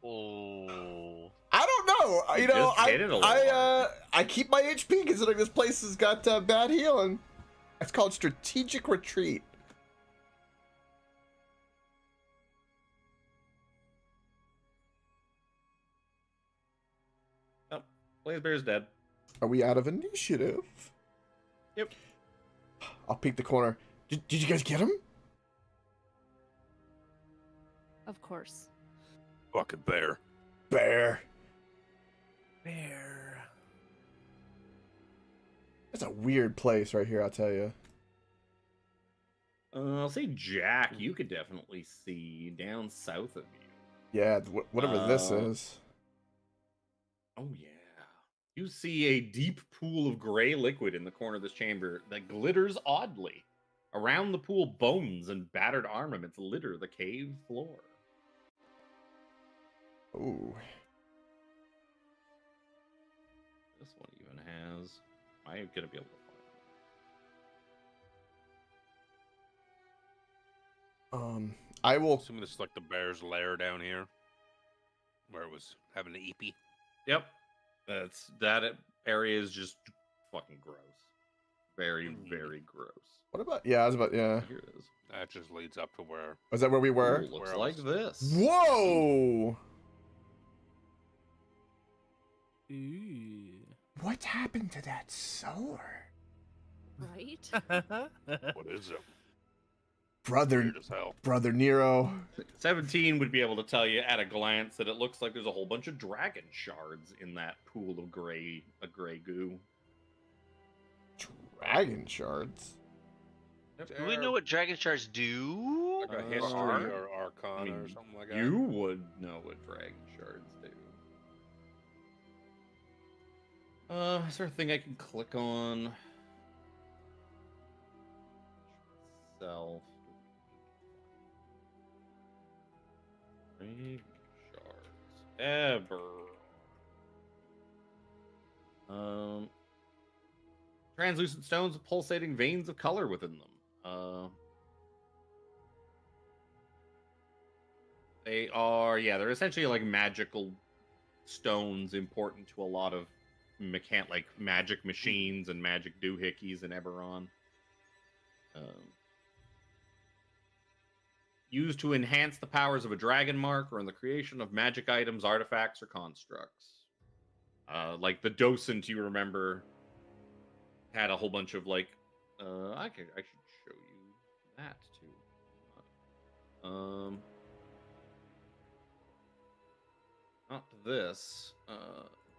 Oh. I don't know. You know, just hit it a little I keep my HP considering this place has got bad healing. It's called strategic retreat. Blaze Bear's dead. Are we out of initiative? Yep. I'll peek the corner. Did you guys get him? Of course. Fucking bear. Bear. Bear. It's a weird place right here, I'll tell you. I'll say Jack, you could definitely see down south of you. Yeah, whatever this Uh, is. Oh yeah. You see a deep pool of gray liquid in the corner of this chamber that glitters oddly. Around the pool, bones and battered armaments litter the cave floor. Ooh. This one even has. I am gonna be able to find I will. Assuming this is like the bear's lair down here, where it was having an eepee. Yep. That area is just fucking gross. Very, very gross. What about? Yeah, I was about. Yeah. Here it is. That just leads up to where. Was that where we were? Ooh, looks Where I like was- this. Whoa! Ooh. What happened to that sword? Right? What is it? Brother, Weird as hell. brother Nero. 17 would be able to tell you at a glance that it looks like there's a whole bunch of dragon shards in that pool of gray goo. Dragon shards. Do we know what dragon shards do? Like a history or arcana or something like that? You would know what dragon shards do. Is there a thing I can click on? Self. Dragon shards. Ever. Translucent stones with pulsating veins of color within them. They're essentially like magical stones important to a lot of like magic machines and magic doohickeys in Eberron. Used to enhance the powers of a dragon mark or in the creation of magic items, artifacts, or constructs. Like the docent, you remember, had a whole bunch of like, I should show you that too. Not this,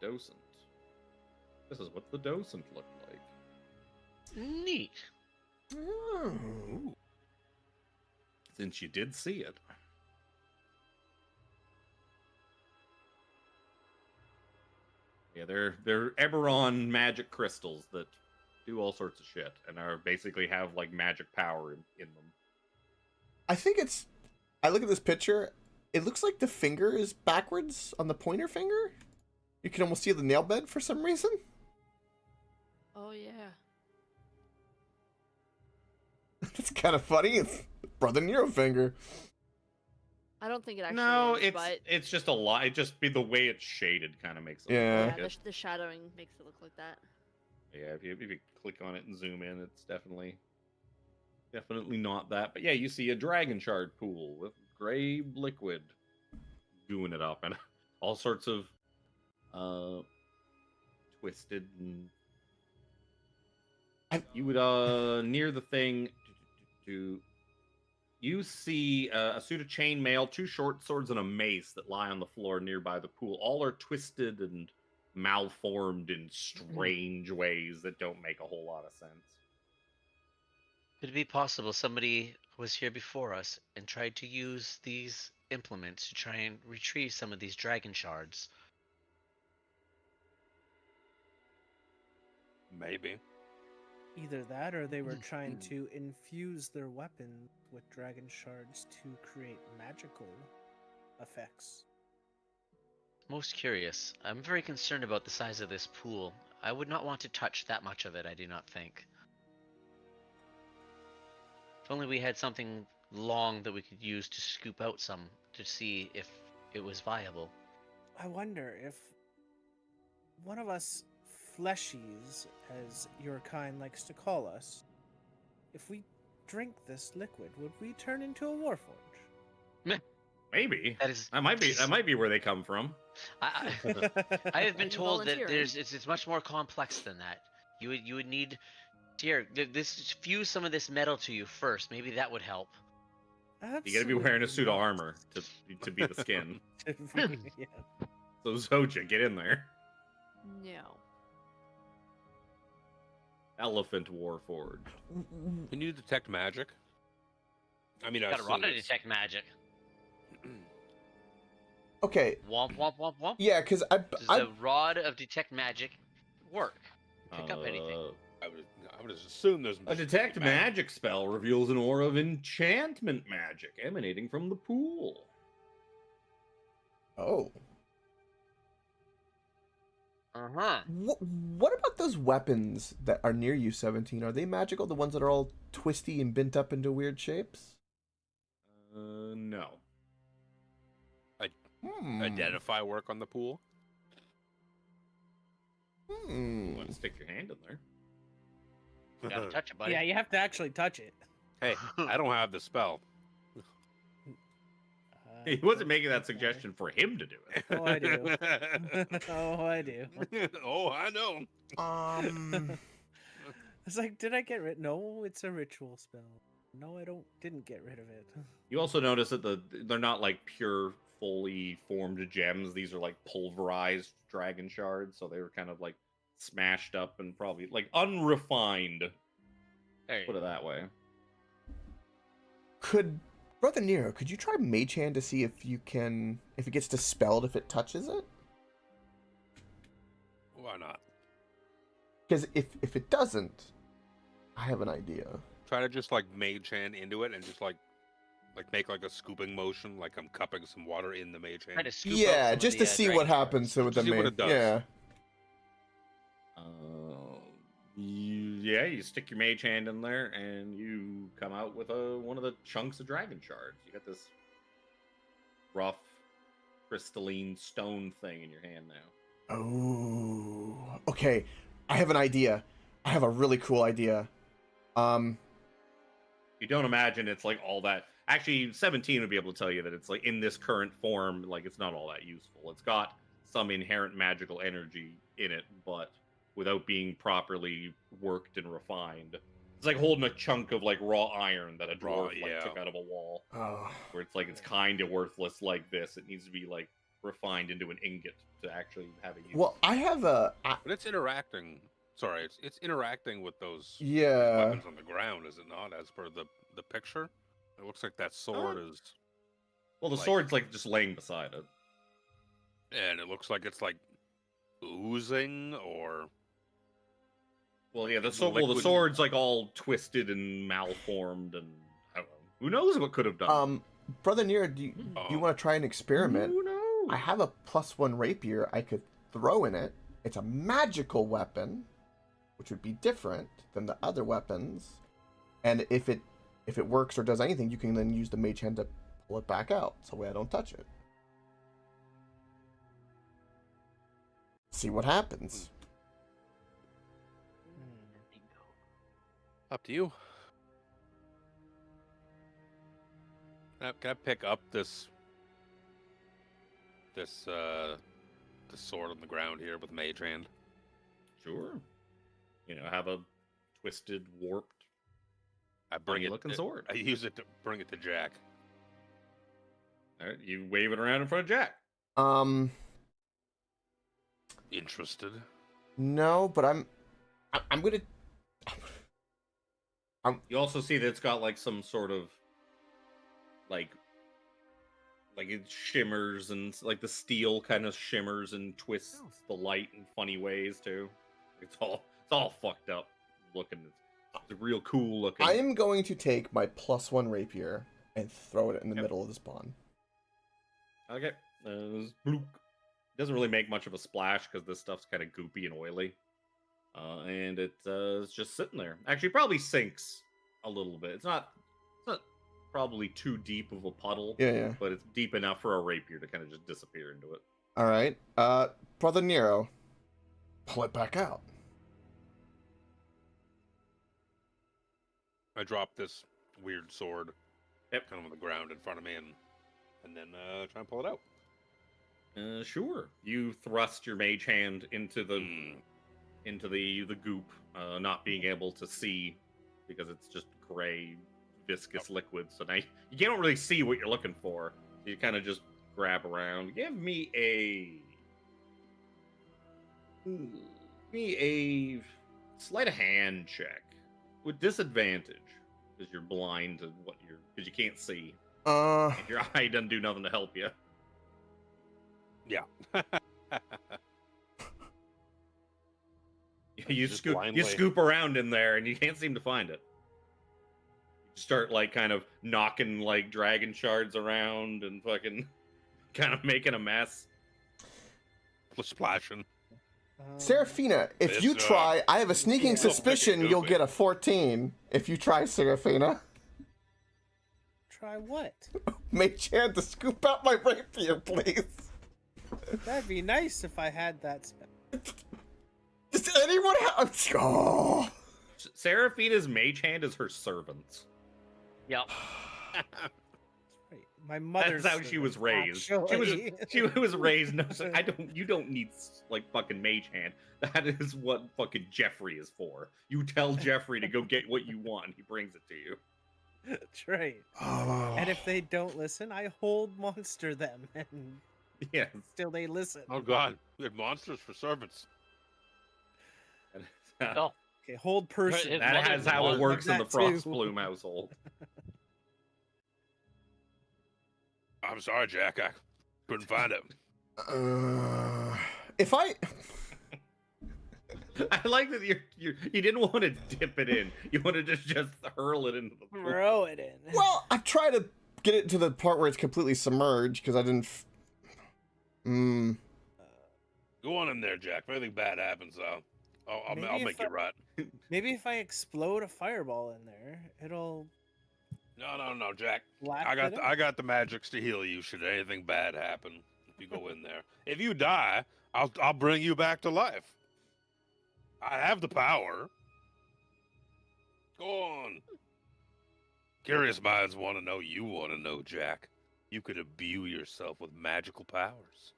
docent. This is what the docent looked like. Neat. Oh. Since you did see it. Yeah, they're Eberron magic crystals that do all sorts of shit and are basically have like magic power in them. I think it's. I look at this picture. It looks like the finger is backwards on the pointer finger. You can almost see the nail bed for some reason. Oh yeah. It's kind of funny. It's brother Nero finger. I don't think it actually No, is, but it's just a lot. It just be the way it's shaded kind of makes it Yeah. look yeah, like it. the shadowing makes it look like that. Yeah, if you click on it and zoom in, it's definitely not that. But yeah, you see a dragon shard pool with gray liquid gooing it up and all sorts of twisted and you would near the thing you see a suit of chainmail, 2 short swords, and a mace that lie on the floor nearby the pool. All are twisted and malformed in strange ways that don't make a whole lot of sense. Could it be possible somebody was here before us and tried to use these implements to try and retrieve some of these dragon shards? Maybe. Either that or they were trying to infuse their weapons with dragon shards to create magical effects. Most curious. I'm very concerned about the size of this pool. I would not want to touch that much of it, I do not think. If only we had something long that we could use to scoop out some to see if it was viable. I wonder if one of us fleshies, as your kind likes to call us, if we drink this liquid, would we turn into a warforge? Maybe That is that might be where they come from. I have been You told that volunteering. it's much more complex than that. You would need here this fuse some of this metal to you first. Maybe that would help. You gotta be wearing a suit of Absolutely armor to be the skin. not. Yeah. So Zoja, get in there. No. Elephant Warforged. Can you detect magic? I mean, I Got a assume rod to it's- detect magic. Okay. Womp womp womp womp. Yeah, because Does the rod of detect magic work? Pick up anything? I would just assume there's A detect magic spell reveals an aura of enchantment magic emanating from the pool. Oh. Uh-huh. What about those weapons that are near you, 17? Are they magical? The ones that are all twisty and bent up into weird shapes? No. Identify work on the pool. You want to stick your hand in there? You gotta touch it, buddy. Yeah, you have to actually touch it. Hey, I don't have the spell. He wasn't making that suggestion for him to do it. Oh, I do. Oh, I do. Oh, I know. It's like, did I get rid? No, it's a ritual spell. No, I didn't get rid of it. You also notice that they're not like pure, fully formed gems. These are like pulverized dragon shards, so they were kind of like smashed up and probably like unrefined. There you Put it go. that way. Brother Nero, could you try Mage Hand to see if it gets dispelled if it touches it? Why not? Because if it doesn't, I have an idea. Try to just like mage hand into it and just like make like a scooping motion, like I'm cupping some water in the mage Try hand. to scoop up Yeah, some of just the, to see dragon what shards. happens with the See what mage. it does. Yeah. Yeah, you stick your mage hand in there, and you come out with one of the chunks of dragon shards. You got this rough, crystalline stone thing in your hand now. Oh. Okay. I have an idea. I have a really cool idea. You don't imagine it's like all that. Actually, 17 would be able to tell you that it's like in this current form, like it's not all that useful. It's got some inherent magical energy in it, but without being properly worked and refined. It's like holding a chunk of like raw iron that a dwarf took out of a wall. Oh. Where it's like it's kind of worthless like this. It needs to be like refined into an ingot to actually have a use. Well, I have a. But it's interacting. Sorry, it's interacting with those Yeah. weapons on the ground, is it not? As per the picture, it looks like that sword is. Well, the like- sword's like just laying beside it. And it looks like it's like oozing or. Well, yeah, the Liquid- sword's like all twisted and malformed, and I don't know. Who knows what could have done? Brother Nero, do you want to try an experiment? Who knows? I have a +1 rapier I could throw in it. It's a magical weapon, which would be different than the other weapons. And if it works or does anything, you can then use the mage hand to pull it back out, so that way I don't touch it. See what happens. Up to you. Can I pick up this sword on the ground here with mage hand? Sure. You know, have a twisted, warped, I bring it. looking sword. I use it to bring it to Jack. All right, you wave it around in front of Jack. Interested? No, but I'm gonna. You also see that it's got like some sort of like it shimmers, and like the steel kind of shimmers and twists the light in funny ways too. It's all fucked up looking. It's real cool looking. I am going to take my +1 rapier and throw it in the middle of the spawn. Okay. Bloop. Doesn't really make much of a splash because this stuff's kind of goopy and oily. And it's just sitting there. Actually, probably sinks a little bit. It's not probably too deep of a puddle. Yeah. But it's deep enough for a rapier to kind of just disappear into it. All right. Brother Nero, pull it back out. I drop this weird sword. Yep. Kind of on the ground in front of me, and then try and pull it out. Sure. You thrust your mage hand into the goop, not being able to see because it's just gray, viscous liquid. So now you can't really see what you're looking for. You kind of just grab around. Give me a sleight of hand check with disadvantage because you're blind to because you can't see. And your eye doesn't do nothing to help you. Yeah. You Just scoop, blindly. you scoop around in there, and you can't seem to find it. You start like kind of knocking like dragon shards around and fucking kind of making a mess. Splashing. Serafina, if This, you try, I have a sneaking yeah. suspicion you'll Goofy. get a 14 if you try, Serafina. Try what? Mage hand to scoop out my rapier, please. That'd be nice if I had that spell. Does anyone have? Oh. Seraphina's mage hand is her servant's. Yep. Right. My mother's. That's how she was raised. Actually. She was raised. No, so you don't need like fucking mage hand. That is what fucking Jeffrey is for. You tell Jeffrey to go get what you want, and he brings it to you. That's right. Oh. And if they don't listen, I hold monster them, and Yes. still they listen. Oh God, we had monsters for servants. Oh, Okay, hold person. If That mother is how it was works in the that too. Frostbloom household. I'm sorry, Jack. I couldn't find it. If I I like that you didn't want to dip it in. You wanted to just hurl it into the pool. Throw it in. well, I try to get it to the part where it's completely submerged because I didn't. Go on in there, Jack. If anything bad happens, I'll Maybe make if it right. Maybe if I explode a fireball in there, it'll. No, Jack. blast I it out. got the magics to heal you should anything bad happen. If you go in there, if you die, I'll bring you back to life. I have the power. Go on. Curious minds want to know. You want to know, Jack. You could imbue yourself with magical powers.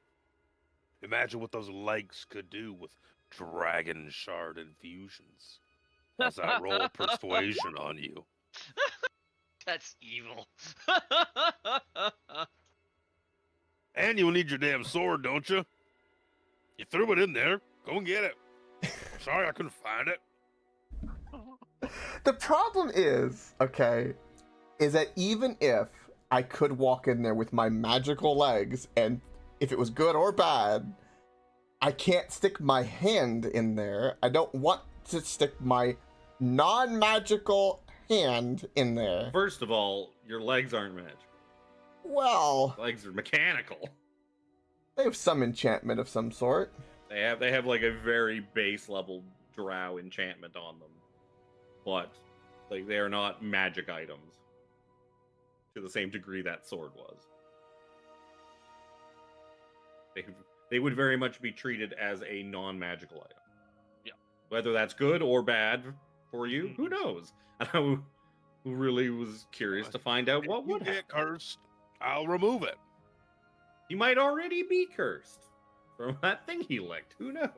Imagine what those legs could do with dragon shard infusions. As I roll persuasion on you. that's evil. And you'll need your damn sword, don't you? You threw it in there. Go and get it. Sorry, I couldn't find it. The problem is, okay, is that even if I could walk in there with my magical legs, and if it was good or bad, I can't stick my hand in there. I don't want to stick my non-magical hand in there. First of all, your legs aren't magic. Well, Legs are mechanical. they have some enchantment of some sort. They have like a very base level drow enchantment on them, but like they are not magic items to the same degree that sword was. They would very much be treated as a non-magical item. Yeah. Whether that's good or bad for you, who knows? I really was curious to find out what If you would happen. get cursed, I'll remove it. You might already be cursed from that thing he licked. Who knows?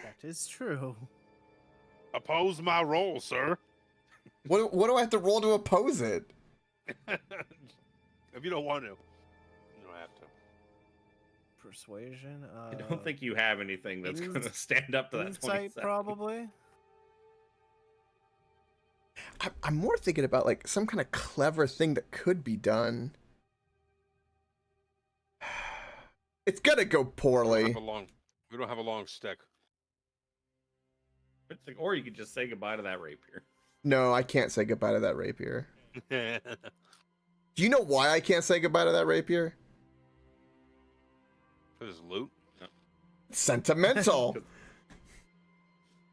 That is true. Oppose my roll, sir. What do I have to roll to oppose it? If you don't want to, you don't have to. Persuasion. I don't think you have anything that's going to ins- stand up to that Insight, 27. probably. I'm more thinking about like some kind of clever thing that could be done. It's gonna go poorly. We don't have a long stick. It's like, or you could just say goodbye to that rapier. No, I can't say goodbye to that rapier. His Do you know why I can't say goodbye to that rapier? loot. Sentimental.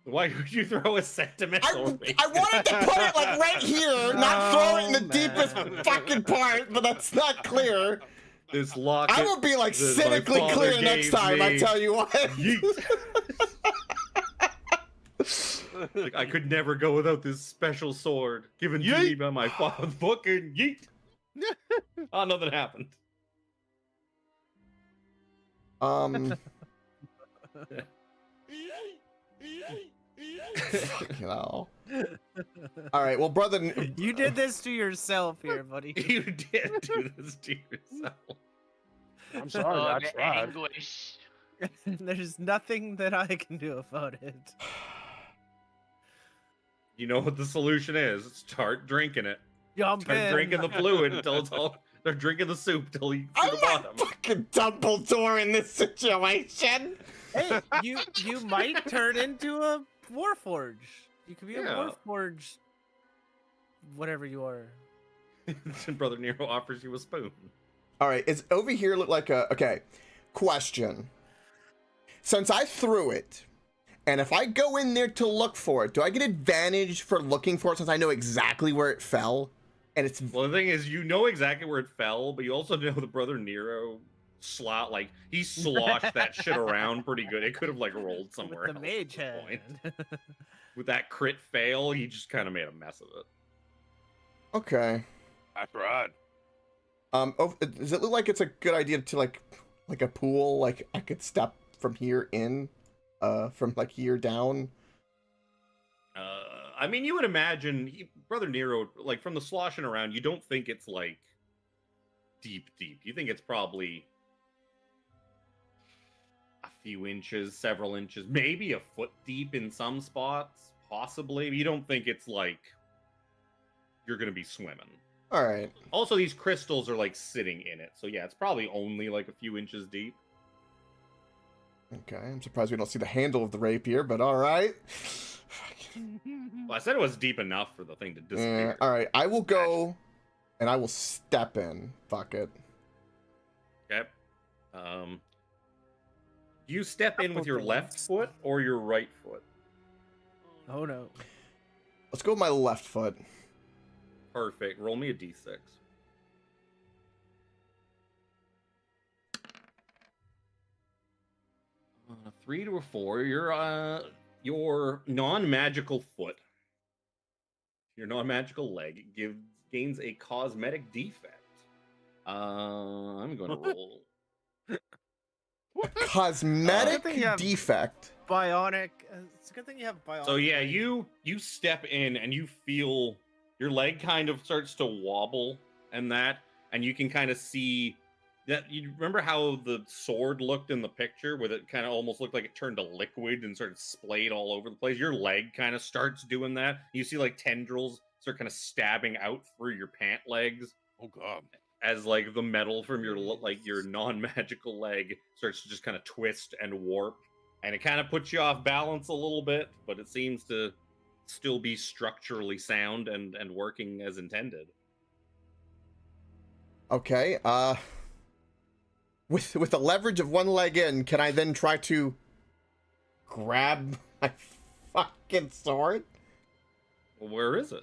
Why would you throw a sentimental rapier? I wanted to put it like right here, not throw it in the man. deepest fucking part, but that's not clear. This locket. I will be like that my cynically father clear next gave time, I me. tell you what. Yeet. Like, I could never go without this special sword given to me Yeet. by my father. Fucking yeet. Oh, nothing happened. You know. All right, well, brother. You did this to yourself here, buddy. You did do this to yourself. I'm sorry, I the tried. anguish. There's nothing that I can do about it. You know what the solution is. Start drinking it. Jump Start in. drinking the fluid until it's all. They're drinking the soup till you see I'm the not bottom. fucking Dumbledore in this situation. Hey, you might turn into a Warforge. You could be Yeah. a Warforge. Whatever you are. And Brother Nero offers you a spoon. All right, it's over here. Look like a okay. Question: since I threw it, and if I go in there to look for it, do I get advantage for looking for it since I know exactly where it fell? And it's Well, the thing is, you know exactly where it fell, but you also know the Brother Nero he sloshed that shit around pretty good. It could have like rolled somewhere With the else at mage this point. hand. With that crit fail, he just kind of made a mess of it. okay. I tried. Does it look like it's a good idea to like a pool? Like I could step from here in, from like here down. I mean, you would imagine Brother Nero, like from the sloshing around, you don't think it's like deep. You think it's probably a few inches, several inches, maybe a foot deep in some spots, possibly. You don't think it's like you're gonna be swimming. All right. Also, these crystals are like sitting in it, so yeah, it's probably only like a few inches deep. Okay. I'm surprised we don't see the handle of the rapier, but all right. Well, I said it was deep enough for the thing to disappear. All right. I will go, and I will step in. Fuck it. Okay. You step in with your left foot or your right foot? Oh no. Let's go with my left foot. Perfect. Roll me a d6. A 3 to a 4. Your non-magical foot, your non-magical leg, gains a cosmetic defect. I'm going to roll. Cosmetic Good thing you have- defect. Bionic. It's a good thing you have bionic. So yeah, legs. you step in and you feel your leg kind of starts to wobble and you can kind of see that. You remember how the sword looked in the picture, where it kind of almost looked like it turned to liquid and started splayed all over the place. Your leg kind of starts doing that. You see like tendrils start kind of stabbing out through your pant legs Oh god. as like the metal from your non-magical leg starts to just kind of twist and warp, and it kind of puts you off balance a little bit, but it seems to still be structurally sound and working as intended. Okay. With the leverage of one leg in, can I then try to grab my fucking sword? Well, where is it?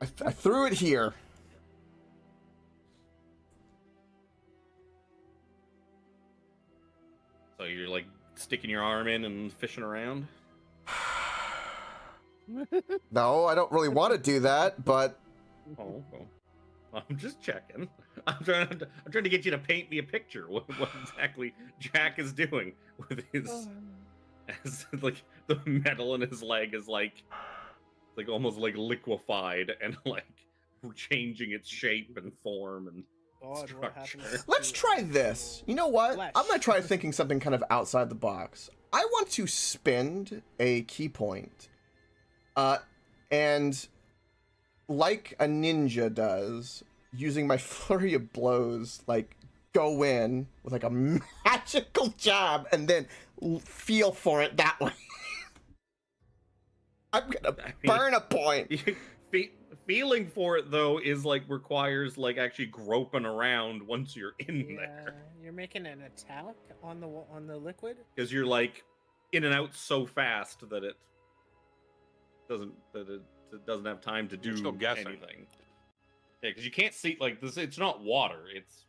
I threw it here. So you're like sticking your arm in and fishing around? No, I don't really want to do that, but Oh, I'm just checking. I'm trying to get you to paint me a picture. What exactly Jack is doing with his, as like the metal in his leg is like almost like liquefied and like changing its shape and form and God, what happened structure. let's try this. You know what? Flesh. I'm gonna try thinking something kind of outside the box. I want to spend a key point, and like a ninja does, using my flurry of blows, like go in with like a magical jab and then feel for it that way. I'm gonna burn a point. Feeling for it though is like requires like actually groping around once you're in there, You're making an attack on the liquid. because you're like in and out so fast that it doesn't have time to do still guessing. anything. Yeah, because you can't see like this. It's not water. It's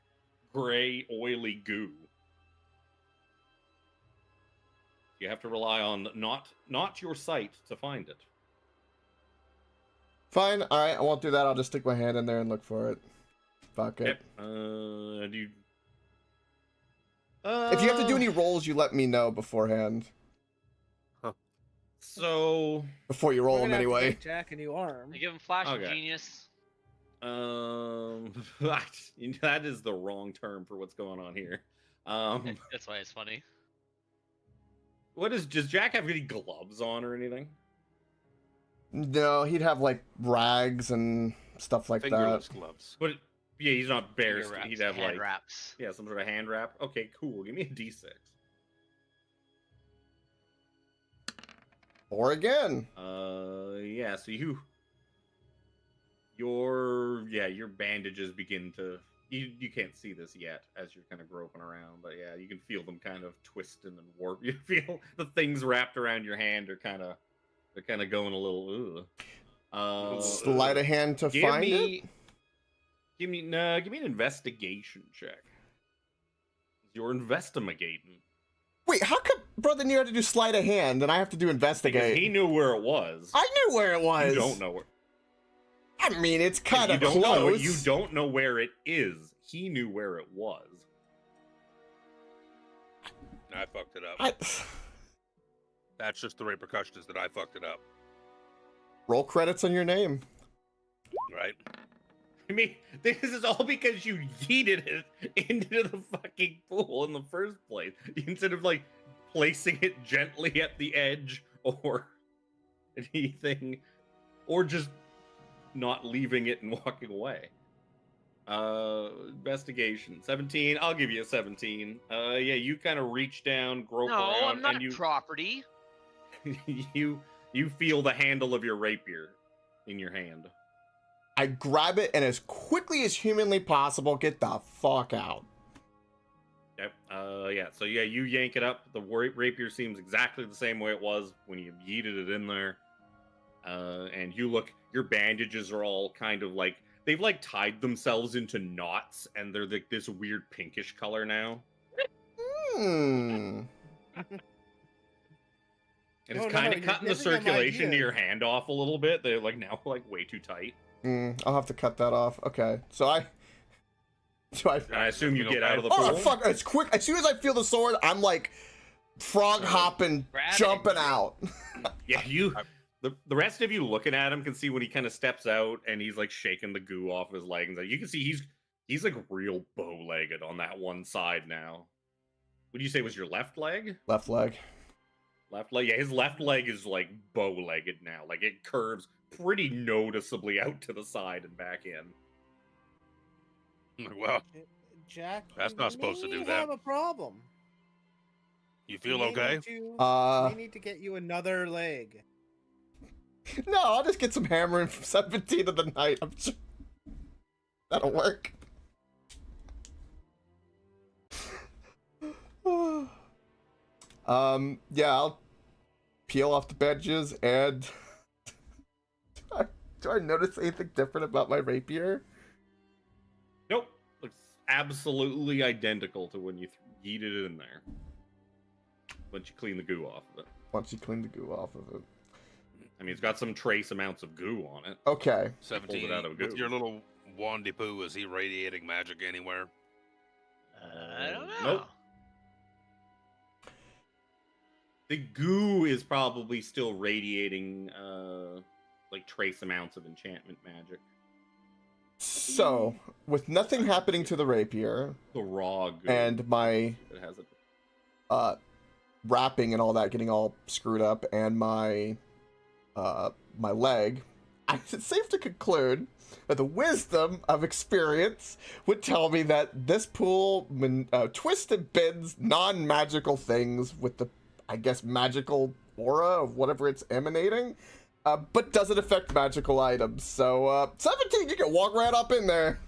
gray, oily goo. You have to rely on not your sight to find it. Fine, alright, I won't do that. I'll just stick my hand in there and look for it. Fuck it. Yep. Do you... If you have to do any rolls, you let me know beforehand. So... Before you roll We're them gonna have to anyway. get Jack a new arm. I give him flash of Okay. genius. That is the wrong term for what's going on here. That's why it's funny. Does Jack have any gloves on or anything? No, he'd have like rags and stuff like that. Fingerless gloves. But yeah, he's not bare. Finger He'd wraps, have hand like wraps. yeah, some sort of hand wrap. Okay, cool. Give me a D6. Or again. Yeah. So your bandages begin to. You can't see this yet as you're kind of groping around, but yeah, you can feel them kind of twisting and warp. You feel the things wrapped around your hand are kind of going a little. Sleight of hand to find it. Give me an investigation check. You're investigating. Wait, how come Brother Nero had to do sleight of hand and I have to do investigate? Because he knew where it was. I knew where it was. You don't know where. I mean, it's kind of close. close. You don't know where it is. He knew where it was. I fucked it up. That's just the repercussions that I fucked it up. Roll credits on your name. Right? I mean, this is all because you yeeted it into the fucking pool in the first place. Instead of, like, placing it gently at the edge or anything. Or just not leaving it and walking away. Investigation. 17. I'll give you a 17. Yeah, you kind of reach down, grope No, around, I'm not and you property. you feel the handle of your rapier in your hand. I grab it and as quickly as humanly possible, get the fuck out. Yep. Yeah. So yeah, you yank it up. The rapier seems exactly the same way it was when you yeeted it in there. And you look. Your bandages are all kind of like they've like tied themselves into knots, and they're like this weird pinkish color now. Hmm. And it's No, kind no, of you're cutting the giving them circulation to ideas. your hand off a little bit. They're like now like way too tight. I'll have to cut that off. Okay. So I assume you get out of the Oh pool. fuck! It's quick. As soon as I feel the sword, I'm like frog hopping, grab it. jumping out. Yeah, the rest of you looking at him can see when he kind of steps out and he's like shaking the goo off his legs. You can see he's like real bow-legged on that one side now. Would you say was your left leg? Left leg. Left leg. Yeah, his left leg is like bow-legged now. Like it curves pretty noticeably out to the side and back in. Well, Jack, That's you not supposed to may do that. have a problem. you feel We may okay? need to- Uh, we need to get you another leg. No, I'll just get some hammering from 17 of the night. I'm sure that'll work. Yeah, I'll peel off the bandages and do I notice anything different about my rapier? Nope. Looks absolutely identical to when you yeeted it in there. Once you clean the goo off of it. Once you clean the goo off of it. I mean, it's got some trace amounts of goo on it. Okay. 17. Pulled it out of With goo. your little wandy poo, is he radiating magic anywhere? I don't know. Nope. The goo is probably still radiating, like trace amounts of enchantment magic. So, with nothing happening to the rapier The raw goo. and my it has a wrapping and all that getting all screwed up and my my leg, it's safe to conclude that the wisdom of experience would tell me that this pool twists and bends non-magical things with the, I guess, magical aura of whatever it's emanating, but doesn't affect magical items. So, 17, you can walk right up in there.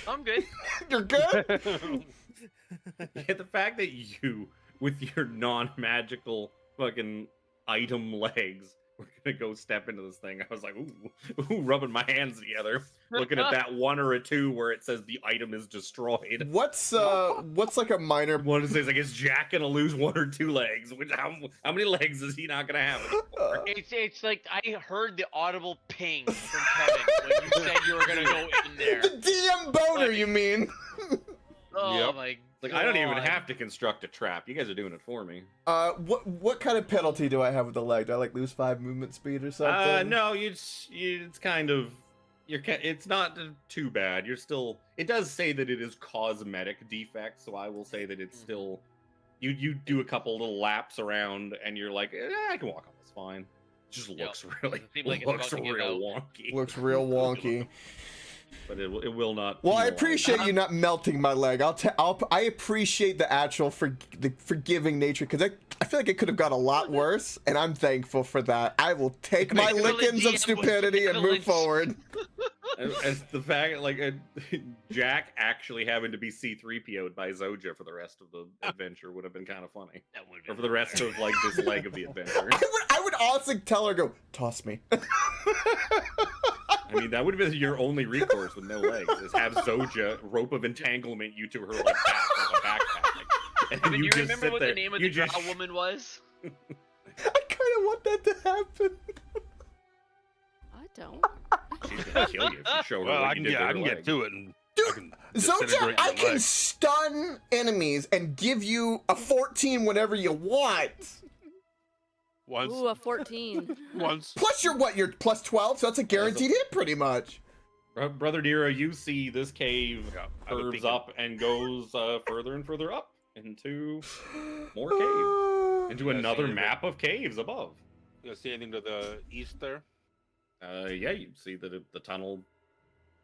I'm good. You're good? Yeah, the fact that you, with your non-magical fucking item legs, we're gonna go step into this thing. I was like, ooh, rubbing my hands together, looking at that 1 or a 2 where it says the item is destroyed. What's like a minor What is this? I guess Jack gonna lose 1 or 2 legs. How many legs is he not gonna have anymore? It's like I heard the audible ping from Kevin when you said you were gonna go in there. The DM boner, you mean? Oh Yep. my Like, I don't even God. have to construct a trap. You guys are doing it for me. What kind of penalty do I have with the leg? Do I like lose 5 movement speed or something? No, it's kind of it's not too bad. You're still. It does say that it is cosmetic defect, so I will say that it's still You do a couple little laps around, and you're like, I can walk on this fine. It just Yep. looks really Doesn't seem like it's looks about to give real out. wonky. Looks real wonky. But it will not. Well, I penalize. appreciate you not melting my leg. I appreciate the actual the forgiving nature, because I feel like it could have got a lot worse, and I'm thankful for that. I will take my Equivalent lickings of DM was stupidity and move equivalent. forward. As the fact, like Jack actually having to be C-3PO'd by Zoja for the rest of the adventure would have been kind of funny, That would've or been for the rest of like this leg of the adventure. I would honestly tell her, go, toss me. I mean, that would have been your only recourse with no legs, is have Zoja rope of entanglement you to her like back, like a backpack. And Evan, you you just remember sit what there, the name of you the just drow woman was? I kind of want that to happen. I don't. She's gonna kill you if you show her Well, what I you can did get, to I her can leg. get to it, and Dude, I can Zoja, disintegrate I your can leg. stun enemies and give you a 14 whenever you want. Once, Ooh, a 14. once. Plus you're plus 12, so that's a guaranteed hit pretty much. Brother Nero, you see this cave Yeah, I've been curves thinking- up and goes further and further up into more cave, into Yeah, another see, map of caves above. You see anything to the east there? Yeah, you see that the tunnel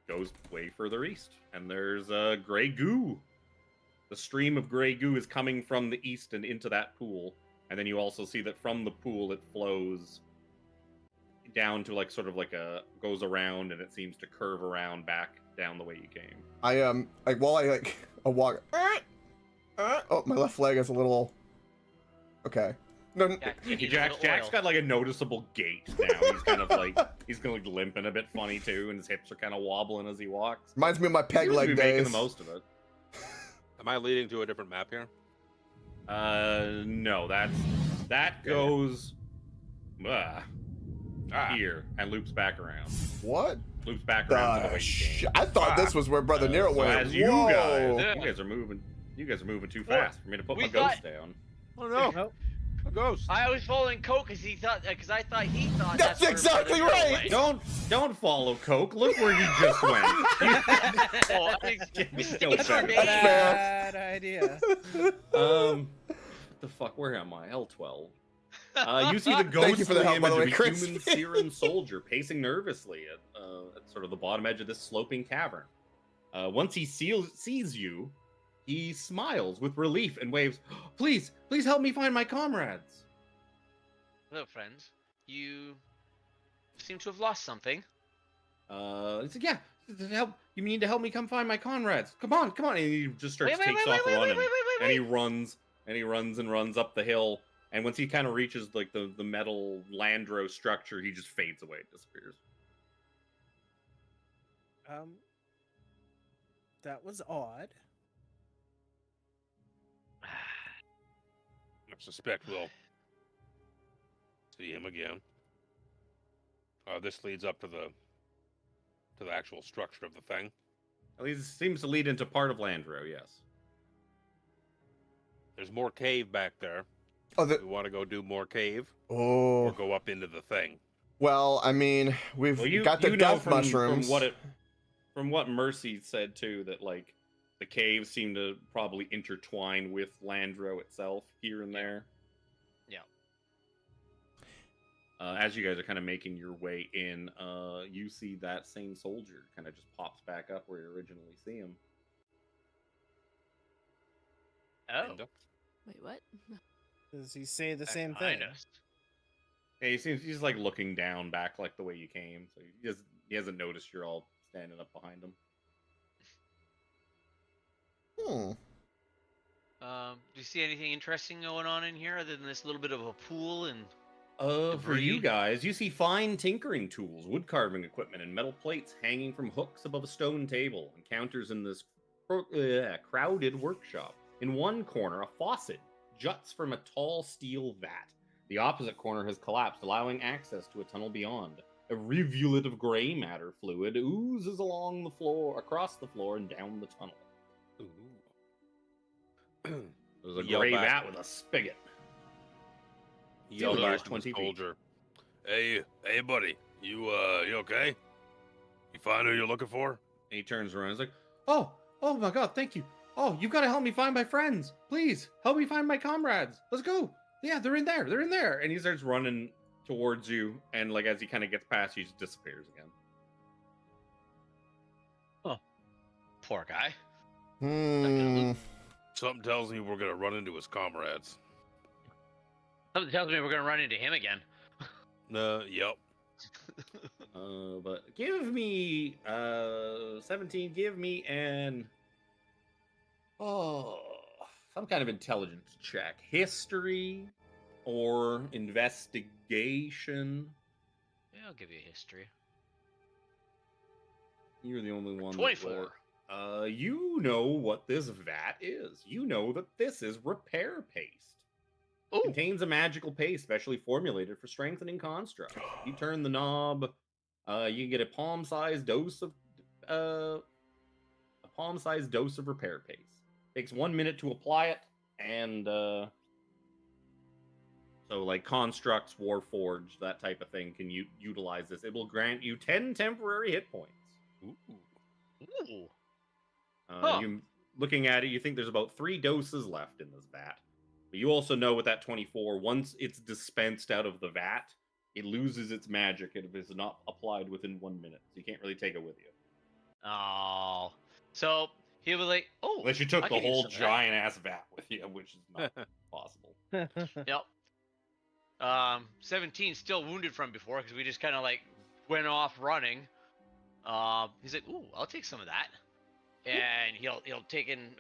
goes way further east, and there's gray goo. The stream of gray goo is coming from the east and into that pool, and then you also see that from the pool it flows down to like sort of like goes around, and it seems to curve around back down the way you came. I walk. Oh, my left leg is a little. Okay. No, Jack, you need a Jack's little oil. got like a noticeable gait now. He's kind of like he's kind of like limping a bit funny too, and his hips are kind of wobbling as he walks. reminds me of my He peg seems to leg be making days. the most of it. Am I leading to a different map here? No, that goes here and loops back around. What? Loops back around to the The way you came. I thought this was where Brother Nero So went. as you Whoa. guys are moving. You guys are moving too fast for me to put We my thought- ghost down. Oh no, Nope. a ghost. I was following Coke because he thought he thought That's where exactly Brother Nero right. went. Don't follow Coke. Look where he just went. Oh, I think Still mistakes fair. are made. That's fair. Bad idea. What the fuck? Where am I? L12. You see the Thank you ghostly for the help, by the way, image of a Chris. human Syrian soldier pacing nervously at sort of the bottom edge of this sloping cavern. Once he sees you, he smiles with relief and waves, please help me find my comrades. Hello, friends. You seem to have lost something. He said, yeah, you need to help me come find my comrades. Come on. And he just starts takes off running. And he runs and runs up the hill. And once he kind of reaches like the metal Landro structure, he just fades away, disappears. That was odd. I suspect we'll see him again. This leads up to the actual structure of the thing. At least it seems to lead into part of Landro, yes. There's more cave back there. Oh, We want to go do more cave or oh. go up into the thing. Well, I mean, we've Well, got the know death from mushrooms. from what Mercy said too, that like the caves seem to probably intertwine with Landro itself here and there. Yeah. As you guys are kind of making your way in, you see that same soldier kind of just pops back up where you originally see him. Oh, Kinda. Wait, what? Does he say the that's same behind thing? us. Yeah, he's like looking down back like the way you came, so he hasn't noticed you're all standing up behind him. Do you see anything interesting going on in here other than this little bit of a pool and? For you Debris. guys, you see fine tinkering tools, wood carving equipment, and metal plates hanging from hooks above a stone table, and counters in this crowded workshop. In one corner, a faucet juts from a tall steel vat. The opposite corner has collapsed, allowing access to a tunnel beyond. A rivulet of gray matter fluid oozes along the floor, across the floor, and down the tunnel. Ooh. There's a Yell gray back. vat with a spigot. Yell Still back large, to 20 the feet. soldier. Hey, buddy. You okay? You find who you're looking for? And he turns around and he's like, oh my god, thank you. Oh, you've got to help me find my friends. Please, help me find my comrades. Let's go. Yeah, they're in there. They're in there. And he starts running towards you. And like as he kind of gets past you, he just disappears again. Poor guy. Hmm. Something tells me we're gonna run into his comrades. Something tells me we're gonna run into him again. Yep. But give me 17. Give me an some kind of intelligence check, history or investigation. Yeah, I'll give you a history. You're the only one. 24. You know what this vat is. You know that this is repair paste. Ooh. Contains a magical paste specially formulated for strengthening constructs. You turn the knob, you get a palm-sized dose of repair paste. Takes 1 minute to apply it, and so like constructs, warforged, that type of thing can utilize this. It will grant you 10 temporary hit points. Ooh. Ooh. You looking at it, you think there's about 3 doses left in this vat. But you also know with that 24, once it's dispensed out of the vat, it loses its magic if it's not applied within 1 minute. So you can't really take it with you. Oh. So he was like, oh. Unless you took I the could use whole some of that. giant ass vat with you, which is not possible. Yep. 17 still wounded from before because we just kind of like went off running. He's like, ooh, I'll take some of that. And he'll take and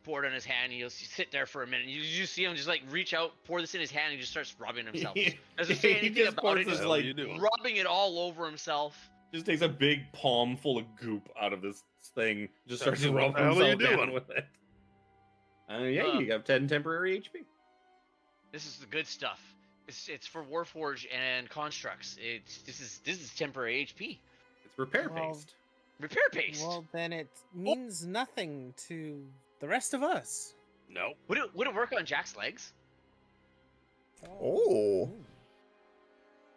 pour it on his hand. And he'll sit there for a minute. You just see him just like reach out, pour this in his hand, and he just starts rubbing himself. Doesn't say He anything just about pours it. this, Just like, rubbing it all over himself. just takes a big palm full of goop out of this thing. Just starts What rubbing the hell are you himself down doing? with it. Yeah, you have 10 temporary HP. This is the good stuff. It's for Warforge and constructs. This is temporary HP. It's repair Well, paste. Repair paste. Well, then it means nothing to the rest of us. No. Would it work on Jack's legs? Oh.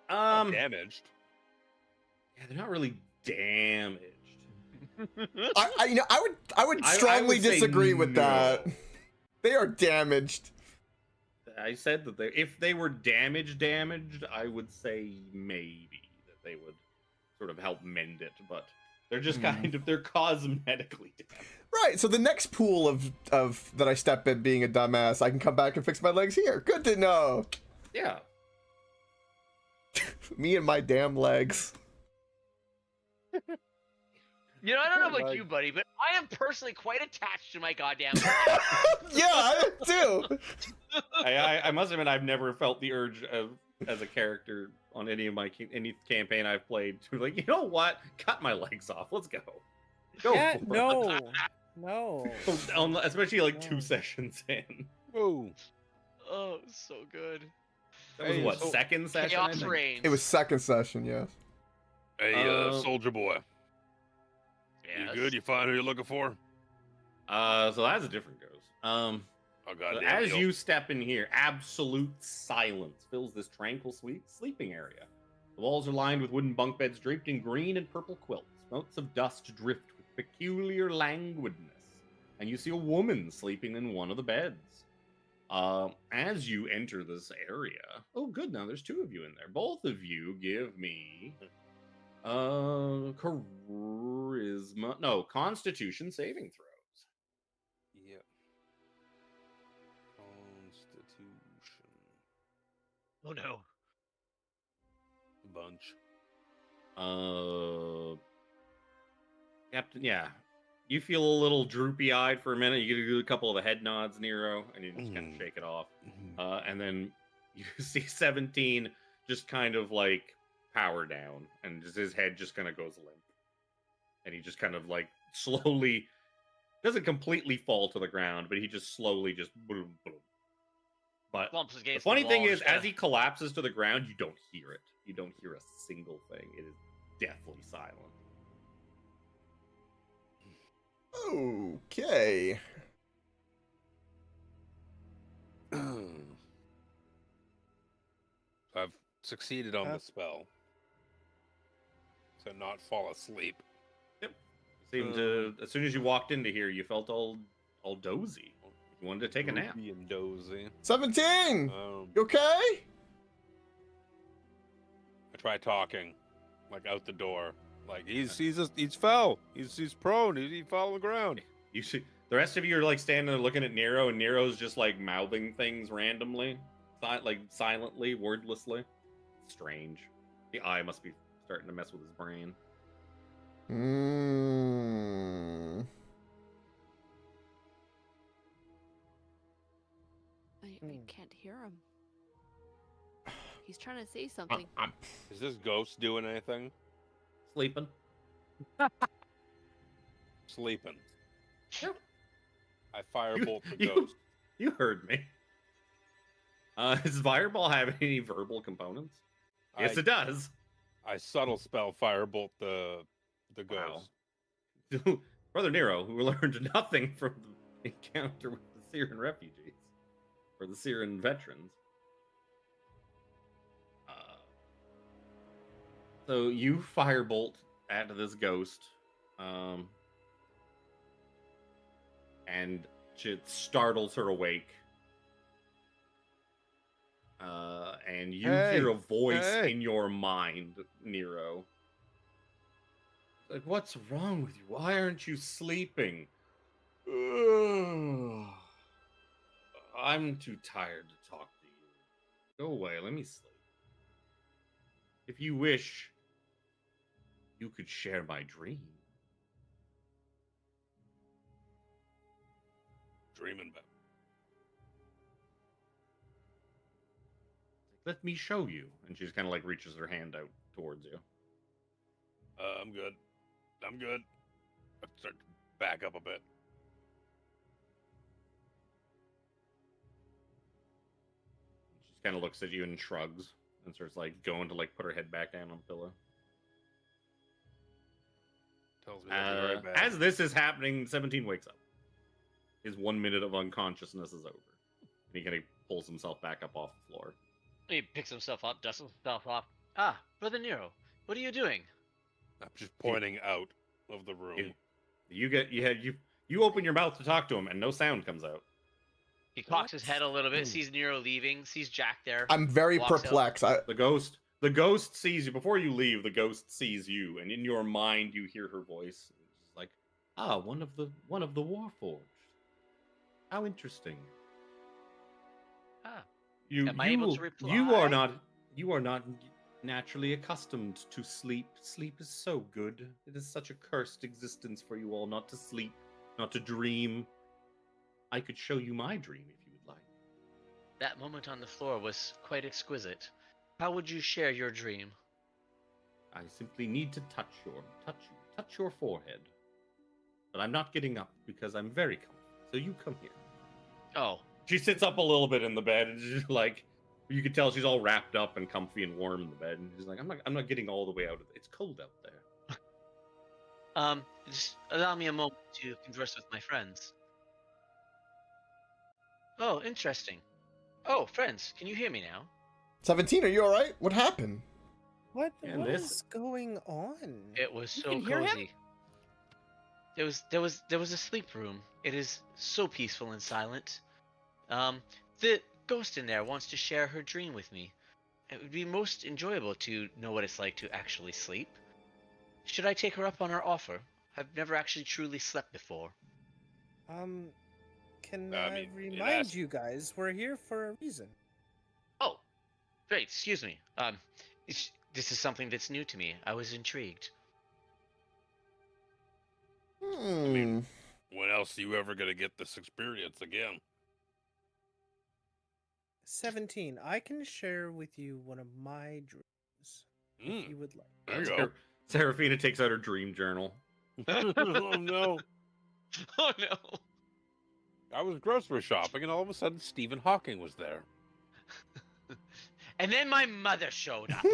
Damaged. Yeah, they're not really damaged. I would I strongly would say disagree with no. that. They are damaged. I said that if they were damaged, I would say maybe that they would sort of help mend it, but they're just they're cosmetically damaged. Right, so the next pool of that I step in being a dumbass, I can come back and fix my legs here. Good to know. Yeah. Me and my damn legs. You know, I don't know about you, buddy, but I am personally quite attached to my goddamn. Yeah, I do. I must admit I've never felt the urge as a character on any campaign I've played to like, you know what? Cut my legs off. Let's go. Go. Yeah, for it. no. Especially like No. 2 sessions in. Oh. Oh, so good. That was Hey, what, so- second session? I Chaos think? reigns. It was second session, yes. Hey, soldier boy. Yes. You good? You find who you're looking for? So that's a different goes. Oh god. So as you step in here, absolute silence fills this tranquil sleeping area. The walls are lined with wooden bunk beds draped in green and purple quilts. Motes of dust drift with peculiar languidness, and you see a woman sleeping in one of the beds. As you enter this area, oh good, now there's 2 of you in there. Both of you give me Constitution saving throws. Yep. Constitution. Oh no. Bunch. Captain, yeah. You feel a little droopy-eyed for a minute. You get a couple of the head nods, Nero, and you just kind of shake it off. And then you see 17 just kind of like power down, and just his head just kind of goes limp. And he just kind of like slowly, doesn't completely fall to the ground, but he just slowly just boom, boom. But Bumps the against funny the thing wall, is, just as he collapses to the ground, you don't hear it. You don't hear a single thing. It is deathly silent. Okay. I've succeeded on the spell. So not fall asleep. Seemed to, as soon as you walked into here, you felt all all dozy. You wanted to take a nap. Droopy and dozy. 17! You okay? I try talking, like out the door. Like he's fell. He's prone. He fell on the ground. You see, the rest of you are like standing there looking at Nero, and Nero's just like mouthing things randomly, like silently, wordlessly. Strange. The eye must be starting to mess with his brain. I can't hear him. He's trying to say something. Is this ghost doing anything? Sleeping. Sleeping. Yep. I firebolt the You- ghost. You heard me. Does Fireball have any verbal components? Yes, it does. I subtle spell firebolt the Wow. ghost. Brother Nero, who learned nothing from the encounter with the Syrian refugees or the Syrian veterans. So you firebolt at this ghost, and it startles her awake. And you hear a voice in your mind, Nero. Like, what's wrong with you? Why aren't you sleeping? I'm too tired to talk to you. Go away, let me sleep. If you wish, you could share my dream. Dreaming about. Let me show you. And she just kind of like reaches her hand out towards you. I'm good. I'm good. I start to back up a bit. She just kind of looks at you and shrugs and starts like going to like put her head back down on the pillow. Tells me I'll be right back. As this is happening, 17 wakes up. His 1 minute of unconsciousness is over. And he kind of pulls himself back up off the floor. He picks himself up, dusts himself off. Ah, Brother Nero, what are you doing? I'm just pointing out of the room. You open your mouth to talk to him, and no sound comes out. He cocks his head a little bit, sees Nero leaving, sees Jack there. I'm very walks out. perplexed. The ghost sees you before you leave. The ghost sees you, and in your mind, you hear her voice. It's like, one of the Warforged. How interesting. Ah, Am I able to reply? You are not naturally accustomed to sleep. Sleep is so good. It is such a cursed existence for you all not to sleep, not to dream. I could show you my dream if you would like. that moment on the floor was quite exquisite. How would you share your dream? I simply need to touch your forehead. But I'm not getting up because I'm very comfy. So you come here. Oh, She sits up a little bit in the bed and she's like, you can tell she's all wrapped up and comfy and warm in the bed. And she's like, I'm not getting all the way out of it. It's cold out there. just allow me a moment to converse with my friends. Oh, interesting. Oh, friends, can you hear me now? 17, are you alright? What happened? What And what this- is going on? It was You so can hear him? cozy. There was a sleep room. It is so peaceful and silent. The ghost in there wants to share her dream with me. It would be most enjoyable to know what it's like to actually sleep. Should I take her up on her offer? I've never actually truly slept before. Can I I mean, it remind has- you guys, we're here for a reason. Oh, great. Excuse me. This is something that's new to me. I was intrigued. Hmm. When else are you ever gonna get this experience again? 17, I can share with you one of my dreams, if you would like. There you go. Seraphina takes out her dream journal. Oh no! Oh no. I was grocery shopping, and all of a sudden, Stephen Hawking was there. And then my mother showed up.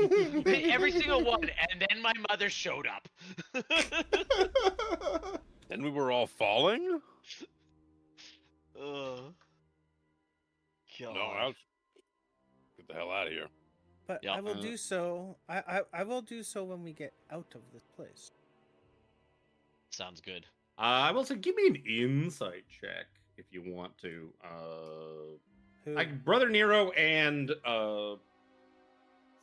Every single one. And then my mother showed up. And we were all falling. God. No, get the hell out of here. But Yeah, I will do so. I will do so when we get out of this place. Sounds good. I will say, give me an insight check if you want to. Who? Brother Nero and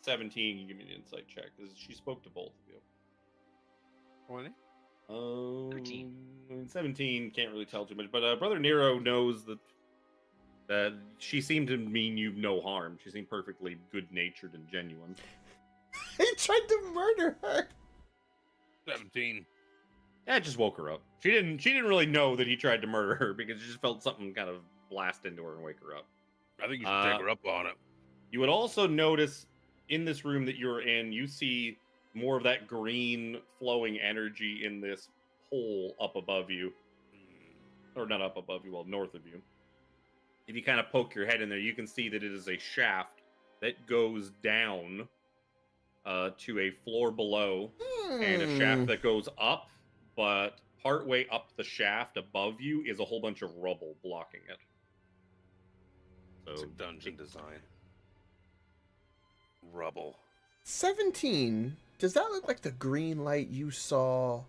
17, you give me an insight check because she spoke to both of you. 20? 13. 17 can't really tell too much, but Brother Nero knows that she seemed to mean you no harm. She seemed perfectly good-natured and genuine. He tried to murder her. 17. Yeah, it just woke her up. She didn't really know that he tried to murder her because she just felt something kind of blast into her and wake her up. I think you should take her up on it. You would also notice in this room that you're in, you see more of that green flowing energy in this hole up above you. Or not up above you, well, north of you. If you kind of poke your head in there, you can see that it is a shaft that goes down to a floor below and a shaft that goes up, but partway up the shaft above you is a whole bunch of rubble blocking it. It's So a dungeon design. Rubble. 17. Does that look like the green light you saw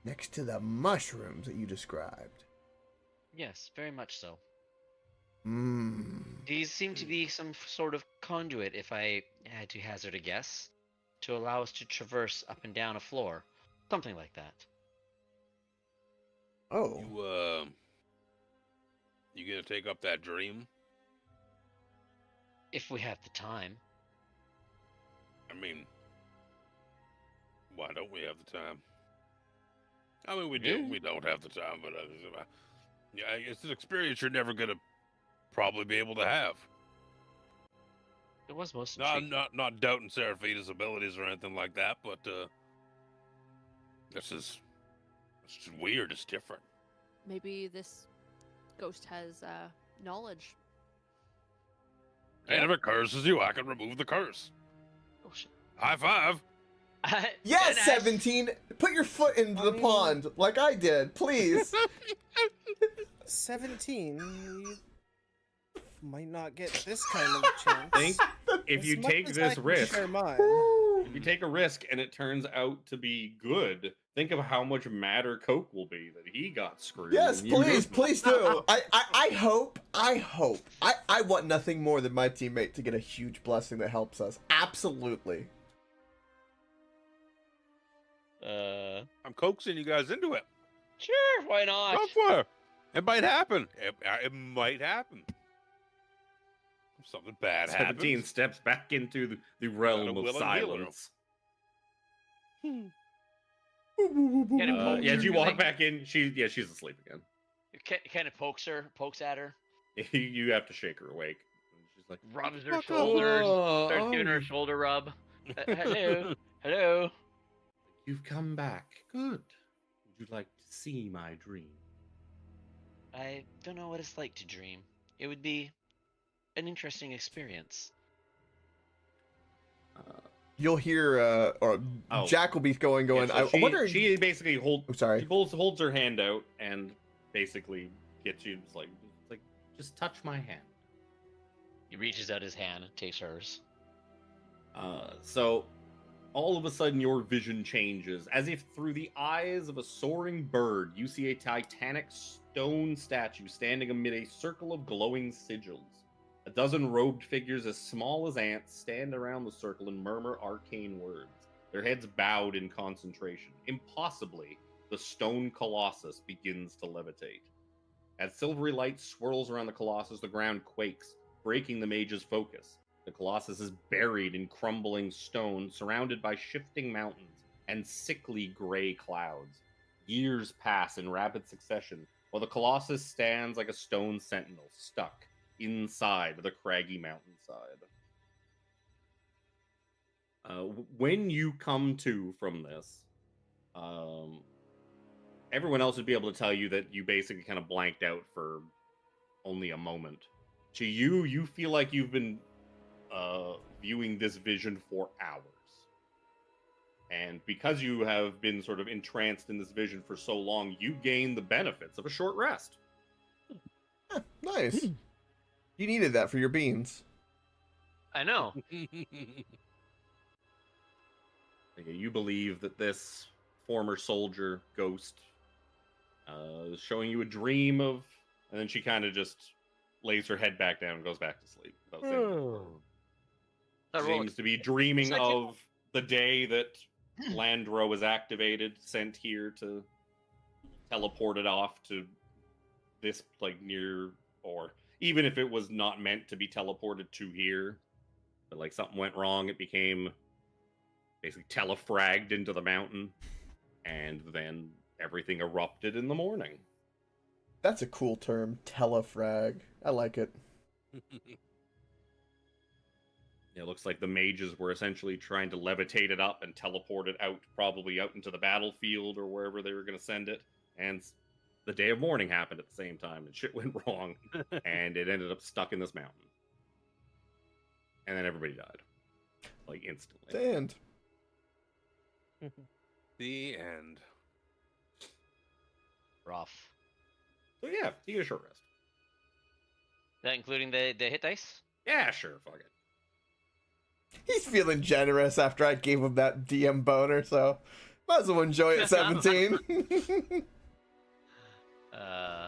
next to the mushrooms that you described? Yes, very much so. Hmm. These seem to be some sort of conduit, if I had to hazard a guess, to allow us to traverse up and down a floor. Something like that. Oh. You gonna take up that dream? If we have the time. I mean, why don't we have the time? I mean, we do. We don't have the time, but yeah, it's an experience you're never gonna probably be able to have. It was most No, I'm intriguing. not doubting Seraphina's abilities or anything like that, but it's just weird. It's different. Maybe this ghost has knowledge. And if it curses you, I can remove the curse. Oh shit. High five. Yes, Deadass. 17. Put your foot into the pond like I did, please. 17. You might not get this kind of chance. think if As you much take as I this can risk, share mine. if you take a risk and it turns out to be good, think of how much madder Coke will be that he got screwed. Yes, and you please, didn't. please do. I hope. I want nothing more than my teammate to get a huge blessing that helps us. Absolutely. I'm coaxing you guys into it. Sure, why not? Go for it. It might happen. It might happen. Something bad 17 happens. steps back into the realm of willing healer. silence. Kind of pokes Yeah, her, as you like, walk back in, she's asleep again. kind of pokes at her, You have to shake her awake. And she's like, rubs her "Fuck shoulders, off. starts giving her a shoulder rub. Hello, hello. You've come back. Good. Would you like to see my dream? I don't know what it's like to dream. It would be an interesting experience. You'll hear, or Oh. Jack will be going. Yeah, so I wonder. She basically Oh, sorry. She holds her hand out and basically gets you. It's like just touch my hand. He reaches out his hand, takes hers. So all of a sudden your vision changes, as if through the eyes of a soaring bird, you see a titanic stone statue standing amid a circle of glowing sigils. A dozen robed figures as small as ants stand around the circle and murmur arcane words, their heads bowed in concentration. Impossibly, the stone colossus begins to levitate. As silvery light swirls around the colossus, the ground quakes, breaking the mage's focus. The colossus is buried in crumbling stone, surrounded by shifting mountains and sickly gray clouds. Years pass in rapid succession, while the colossus stands like a stone sentinel, stuck inside the craggy mountainside. When you come to from this, everyone else would be able to tell you that you basically kind of blanked out for only a moment. To you, you feel like you've been viewing this vision for hours. And because you have been sort of entranced in this vision for so long, you gain the benefits of a short rest. Nice. You needed that for your beans. I know. You believe that this former soldier, ghost, showing you a dream of, and then she kind of just lays her head back down and goes back to sleep. without saying another word. Not rolling. Seems to be dreaming It's like- of the day that Landro was activated, sent here to teleport it off to this, like, near, or even if it was not meant to be teleported to here, but like something went wrong, it became basically telefragged into the mountain, and then everything erupted in the morning. That's a cool term, telefrag. I like it. It looks like the mages were essentially trying to levitate it up and teleport it out, probably out into the battlefield or wherever they were going to send it. And the day of mourning happened at the same time, and shit went wrong, and it ended up stuck in this mountain. And then everybody died, like, instantly. The end. The end. Rough. So yeah, you get a short rest. That including the hit dice? Yeah, sure, fuck it. He's feeling generous after I gave him that DM boner, so might as well enjoy it, 17. I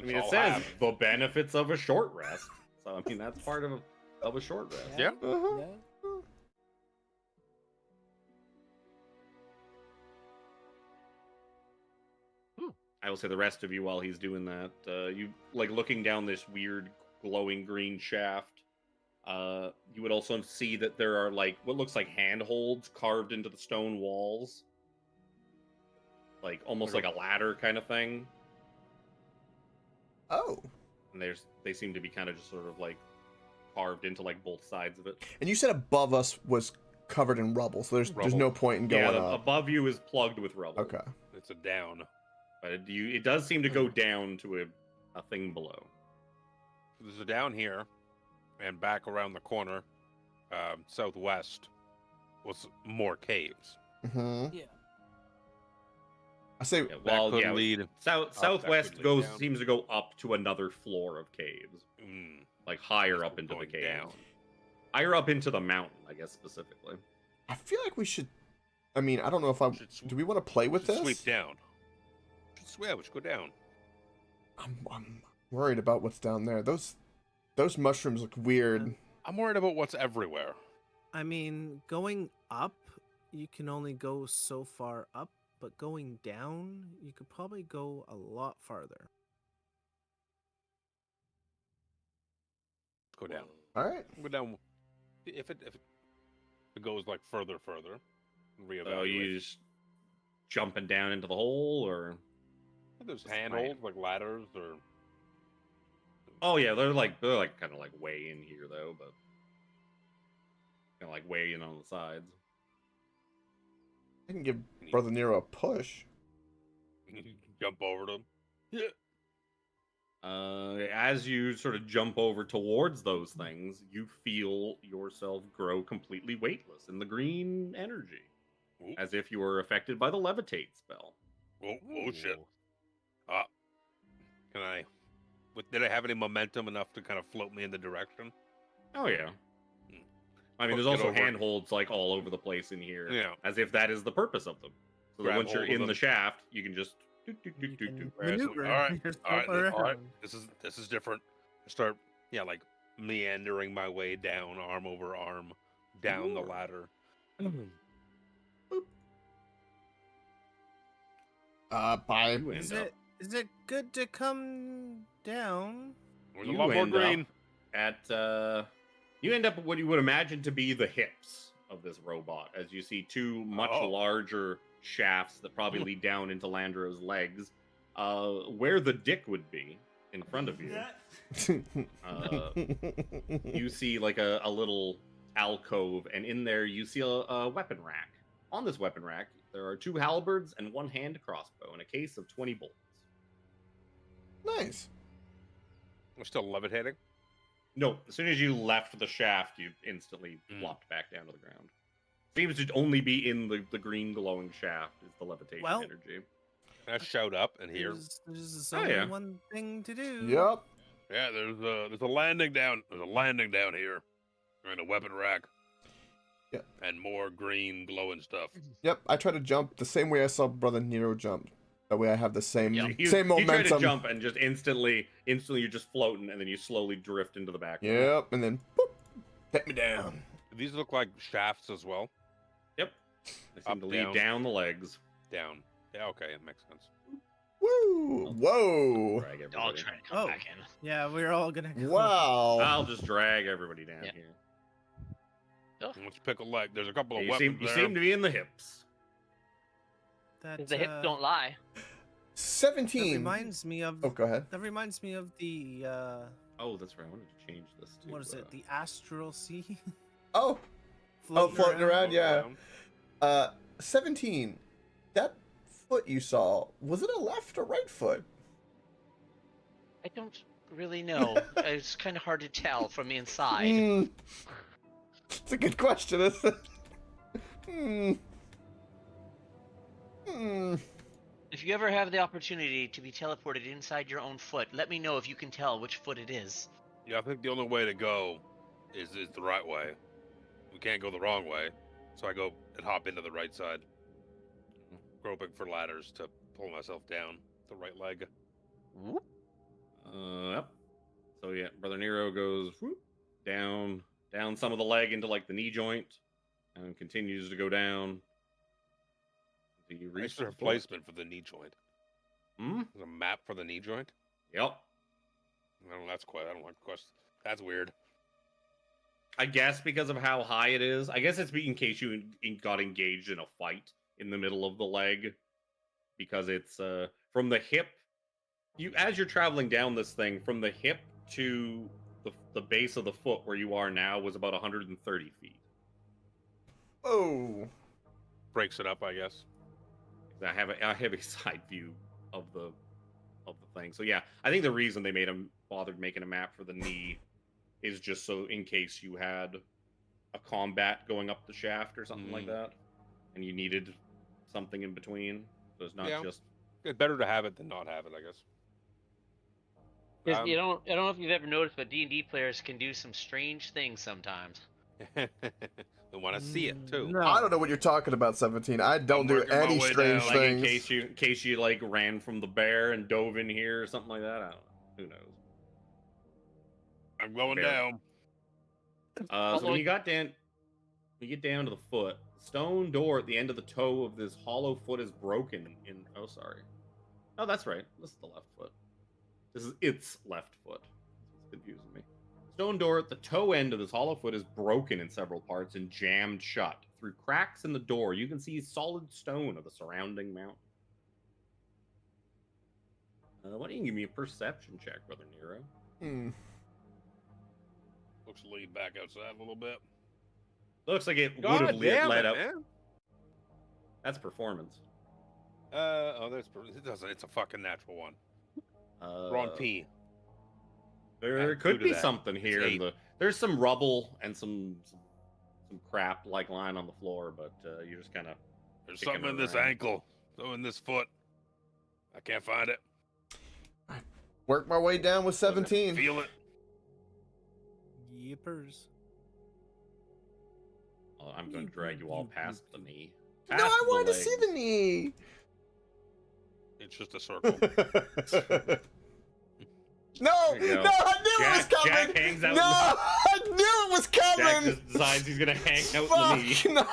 mean, it says the benefits of a short rest. So, I mean, that's part of a short rest. Yeah. Uh-huh. Yeah. I will say the rest of you, while he's doing that, you, like, looking down this weird glowing green shaft, you would also see that there are, like, what looks like handholds carved into the stone walls. Like, almost like a ladder kind of thing. Oh. And they seem to be kind of just sort of, like, carved into, like, both sides of it. And you said above us was covered in rubble, so there's no point in going Yeah, up. above you is plugged with rubble. Okay. It's a down. But it does seem to go down to a thing below. There's a down here, and back around the corner, southwest, was more caves. Mm-hmm. Yeah. I say, Yeah, well, that could yeah, lead. southwest that could lead down. seems to go up to another floor of caves, like higher up into the Going cave, down. higher up into the mountain, I guess specifically. I feel like we should. I mean, I don't know if I. Do we want to play with this? Sweep down. Yeah, we should go down. I'm worried about what's down there. Those mushrooms look weird. I'm worried about what's everywhere. I mean, going up, you can only go so far up, but going down, you could probably go a lot farther. Go down. All right. Go down. If it goes like further, reevaluate. So you just jumping down into the hole, or There's handholds like ladders, or oh yeah, they're like kind of like way in here though, but kind of like way in on the sides. I can give Brother Nero a push. jump over them. Yeah. As you sort of jump over towards those things, you feel yourself grow completely weightless in the green energy, Ooh. as if you were affected by the levitate spell. Oh shit. Can I? Did I have any momentum enough to kind of float me in the direction? Oh yeah. I mean, Get there's also over. handholds like all over the place in here, Yeah. as if that is the purpose of them. So that Grab once you're hold of in the them. shaft, you can just You can Right, so- maneuver all right, yourself all right, all right. around. This is different. I start, like meandering my way down, arm over arm, down the ladder. By you end up Is it good to come down? There's a You lot more end up green. you end up at what you would imagine to be the hips of this robot, as you see two much Oh. larger shafts that probably lead down into Landro's legs, where the dick would be in front of you. You see like a little alcove, and in there you see a weapon rack. On this weapon rack, there are 2 halberds and 1 hand crossbow and a case of 20 bolts. Nice. We're still levitating. No, as soon as you left the shaft, you instantly Mm. flopped back down to the ground. Seems to only be in the green glowing shaft is the levitation Well- energy. Can I shout up and hear? There's Oh, only yeah. one thing to do. Yep. Yeah, there's a landing down. There's a landing down here, and a weapon rack. Yep. And more green glowing stuff. Yep. I tried to jump the same way I saw Brother Nero jump. That way I have the same Yeah. same You try momentum. to jump and just instantly you're just floating, and then you slowly drift into the back. Yep, and then boop, hit me down. These look like shafts as well. Yep. They seem Up, to lead down. down the legs. Down. Yeah, okay, it makes sense. Woo! Whoa! Drag I'll everybody. try to come Oh. back in. Yeah, we're all gonna go. Wow! I'll just drag everybody down Yeah. here. Oh, Let's pick a leg. There's a couple Yeah, of you weapons seem there. to be in the hips. That, the hips don't lie. That 17. reminds me of. Oh, go ahead. That reminds me of the. Oh, that's right. I wanted to change this to. What is it? The astral sea. Oh, floating around, yeah. 17. That foot you saw, was it a left or right foot? I don't really know. It's kind of hard to tell from inside. Hmm. It's a good question, isn't it? Hmm. Hmm. If you ever have the opportunity to be teleported inside your own foot, let me know if you can tell which foot it is. Yeah, I think the only way to go is the right way. We can't go the wrong way. So I go and hop into the right side. Groping for ladders to pull myself down the right leg. Whoop. Yep. So yeah, Brother Nero goes whoop, down some of the leg into like the knee joint, and continues to go down. Do you reach Nice the foot? replacement for the knee joint. Hmm. There's a map for the knee joint. Yep. No, that's quite. I don't like the question. That's weird. I guess because of how high it is. I guess it's in case you got engaged in a fight in the middle of the leg, because it's from the hip. You as you're traveling down this thing from the hip to the base of the foot where you are now was about 130 feet. Oh. Breaks it up, I guess. I have a side view of the thing. So yeah, I think the reason they bothered making a map for the knee is just so in case you had a combat going up the shaft or something like that, and you needed something in between. So it's not just. It's better to have it than not have it, I guess. 'Cause I don't know if you've ever noticed, but D&D players can do some strange things sometimes. We want to see it too. No. I don't know what you're talking about, 17. I don't do working my any way strange down. Like things. in case you like ran from the bear and dove in here or something like that. I don't know. Who knows? I'm going Bear. down. So when you get down to the foot, the stone door at the end of the toe of this hollow foot is broken. Oh, sorry. Oh, that's right. This is the left foot. This is its left foot. It's confusing me. Stone door at the toe end of this hollow foot is broken in several parts and jammed shut. Through cracks in the door, you can see solid stone of the surrounding mountain. Why don't you give me a perception check, Brother Nero? Hmm. Looks to lead back outside a little bit. Looks like it would God have damn led it, up. man. That's performance. It doesn't. It's a fucking natural one. Wrong P. There Add could 2 to be that. something here It's in the. There's some rubble and some crap like lying on the floor, but you're just kind of. There's kicking something in it this around. ankle. So in this foot. I can't find it. Work my way down with 17. Feel it. Yippers. Oh, I'm going to drag you all past the knee. No, Past I the wanted to see the legs. knee. It's just a circle. No, There you go. no, I knew it was Jack coming. hangs out No, in I knew it was Jack coming. just decides he's going to hang out in the knee. Fuck, no,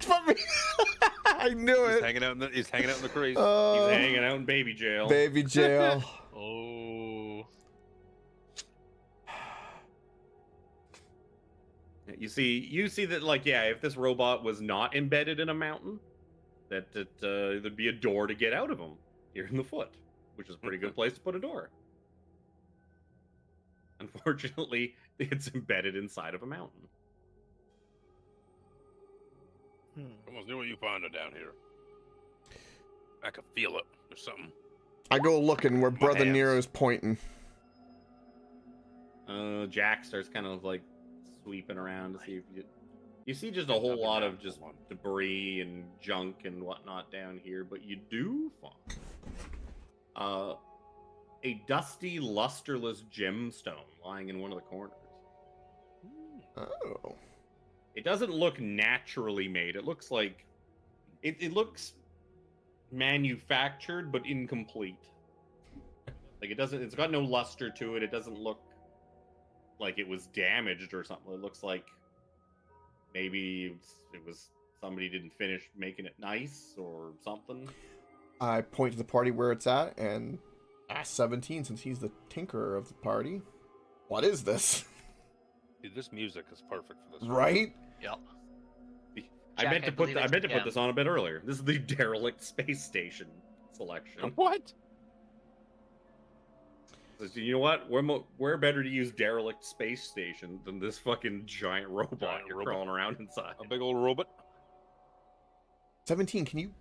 fuck me. I knew He's it. hanging out in the crease. He's hanging out in baby jail. Baby jail. Oh. You see that, like, yeah, if this robot was not embedded in a mountain, that there'd be a door to get out of him here in the foot, which is a pretty good place to put a door. Unfortunately, it's embedded inside of a mountain. Almost knew what you found down here. I can feel it. There's something. I go looking where Brother hands. Nero's pointing. Jack starts kind of like sweeping around to see if you see just a whole lot of just debris and junk and whatnot down here, but you do find a dusty, lusterless gemstone lying in one of the corners. Oh. It doesn't look naturally made. It looks like it looks manufactured but incomplete. Like it's got no luster to it. It doesn't look like it was damaged or something. It looks like maybe it was somebody didn't finish making it nice or something. I point to the party where it's at and ask 17, since he's the tinkerer of the party, what is this? Dude, this music is perfect for this. Right? Yep. I meant to put believe it's put this on a bit earlier. This is the derelict space station selection. What? You know what? We're better to use derelict space station than this fucking giant robot you're crawling around inside. A big old robot. 17, can you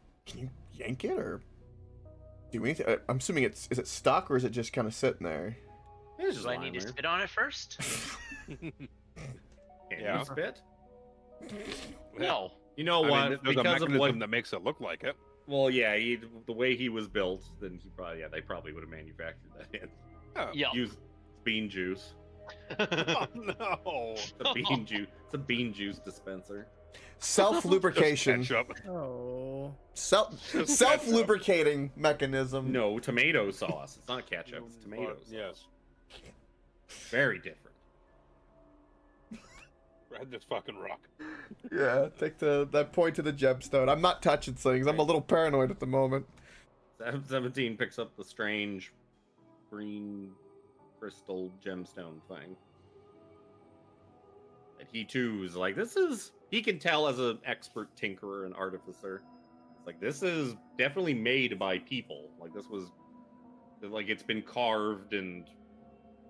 yank it or do anything? I'm assuming is it stuck or is it just kind of sitting there? It's just Do I lying need to there. spit on it first? Can Yeah. you spit? No. You know I what? mean, there's a because of mechanism what? that makes it look like it. Well, yeah, the way he was built, then they probably would have manufactured that in. Oh, Yeah. Use bean juice. oh no. It's a bean juice. It's a bean juice dispenser. Self-lubrication. Just ketchup. Oh. Self-lubricating mechanism. No, tomato sauce. It's not ketchup. It's tomato sauce. Yes. Very different. Grab this fucking rock. Yeah, take that point to the gemstone. I'm not touching things. I'm a little paranoid at the moment. 17 picks up the strange green crystal gemstone thing. And he too is like, he can tell as an expert tinkerer and artificer. It's like, this is definitely made by people. Like, it's been carved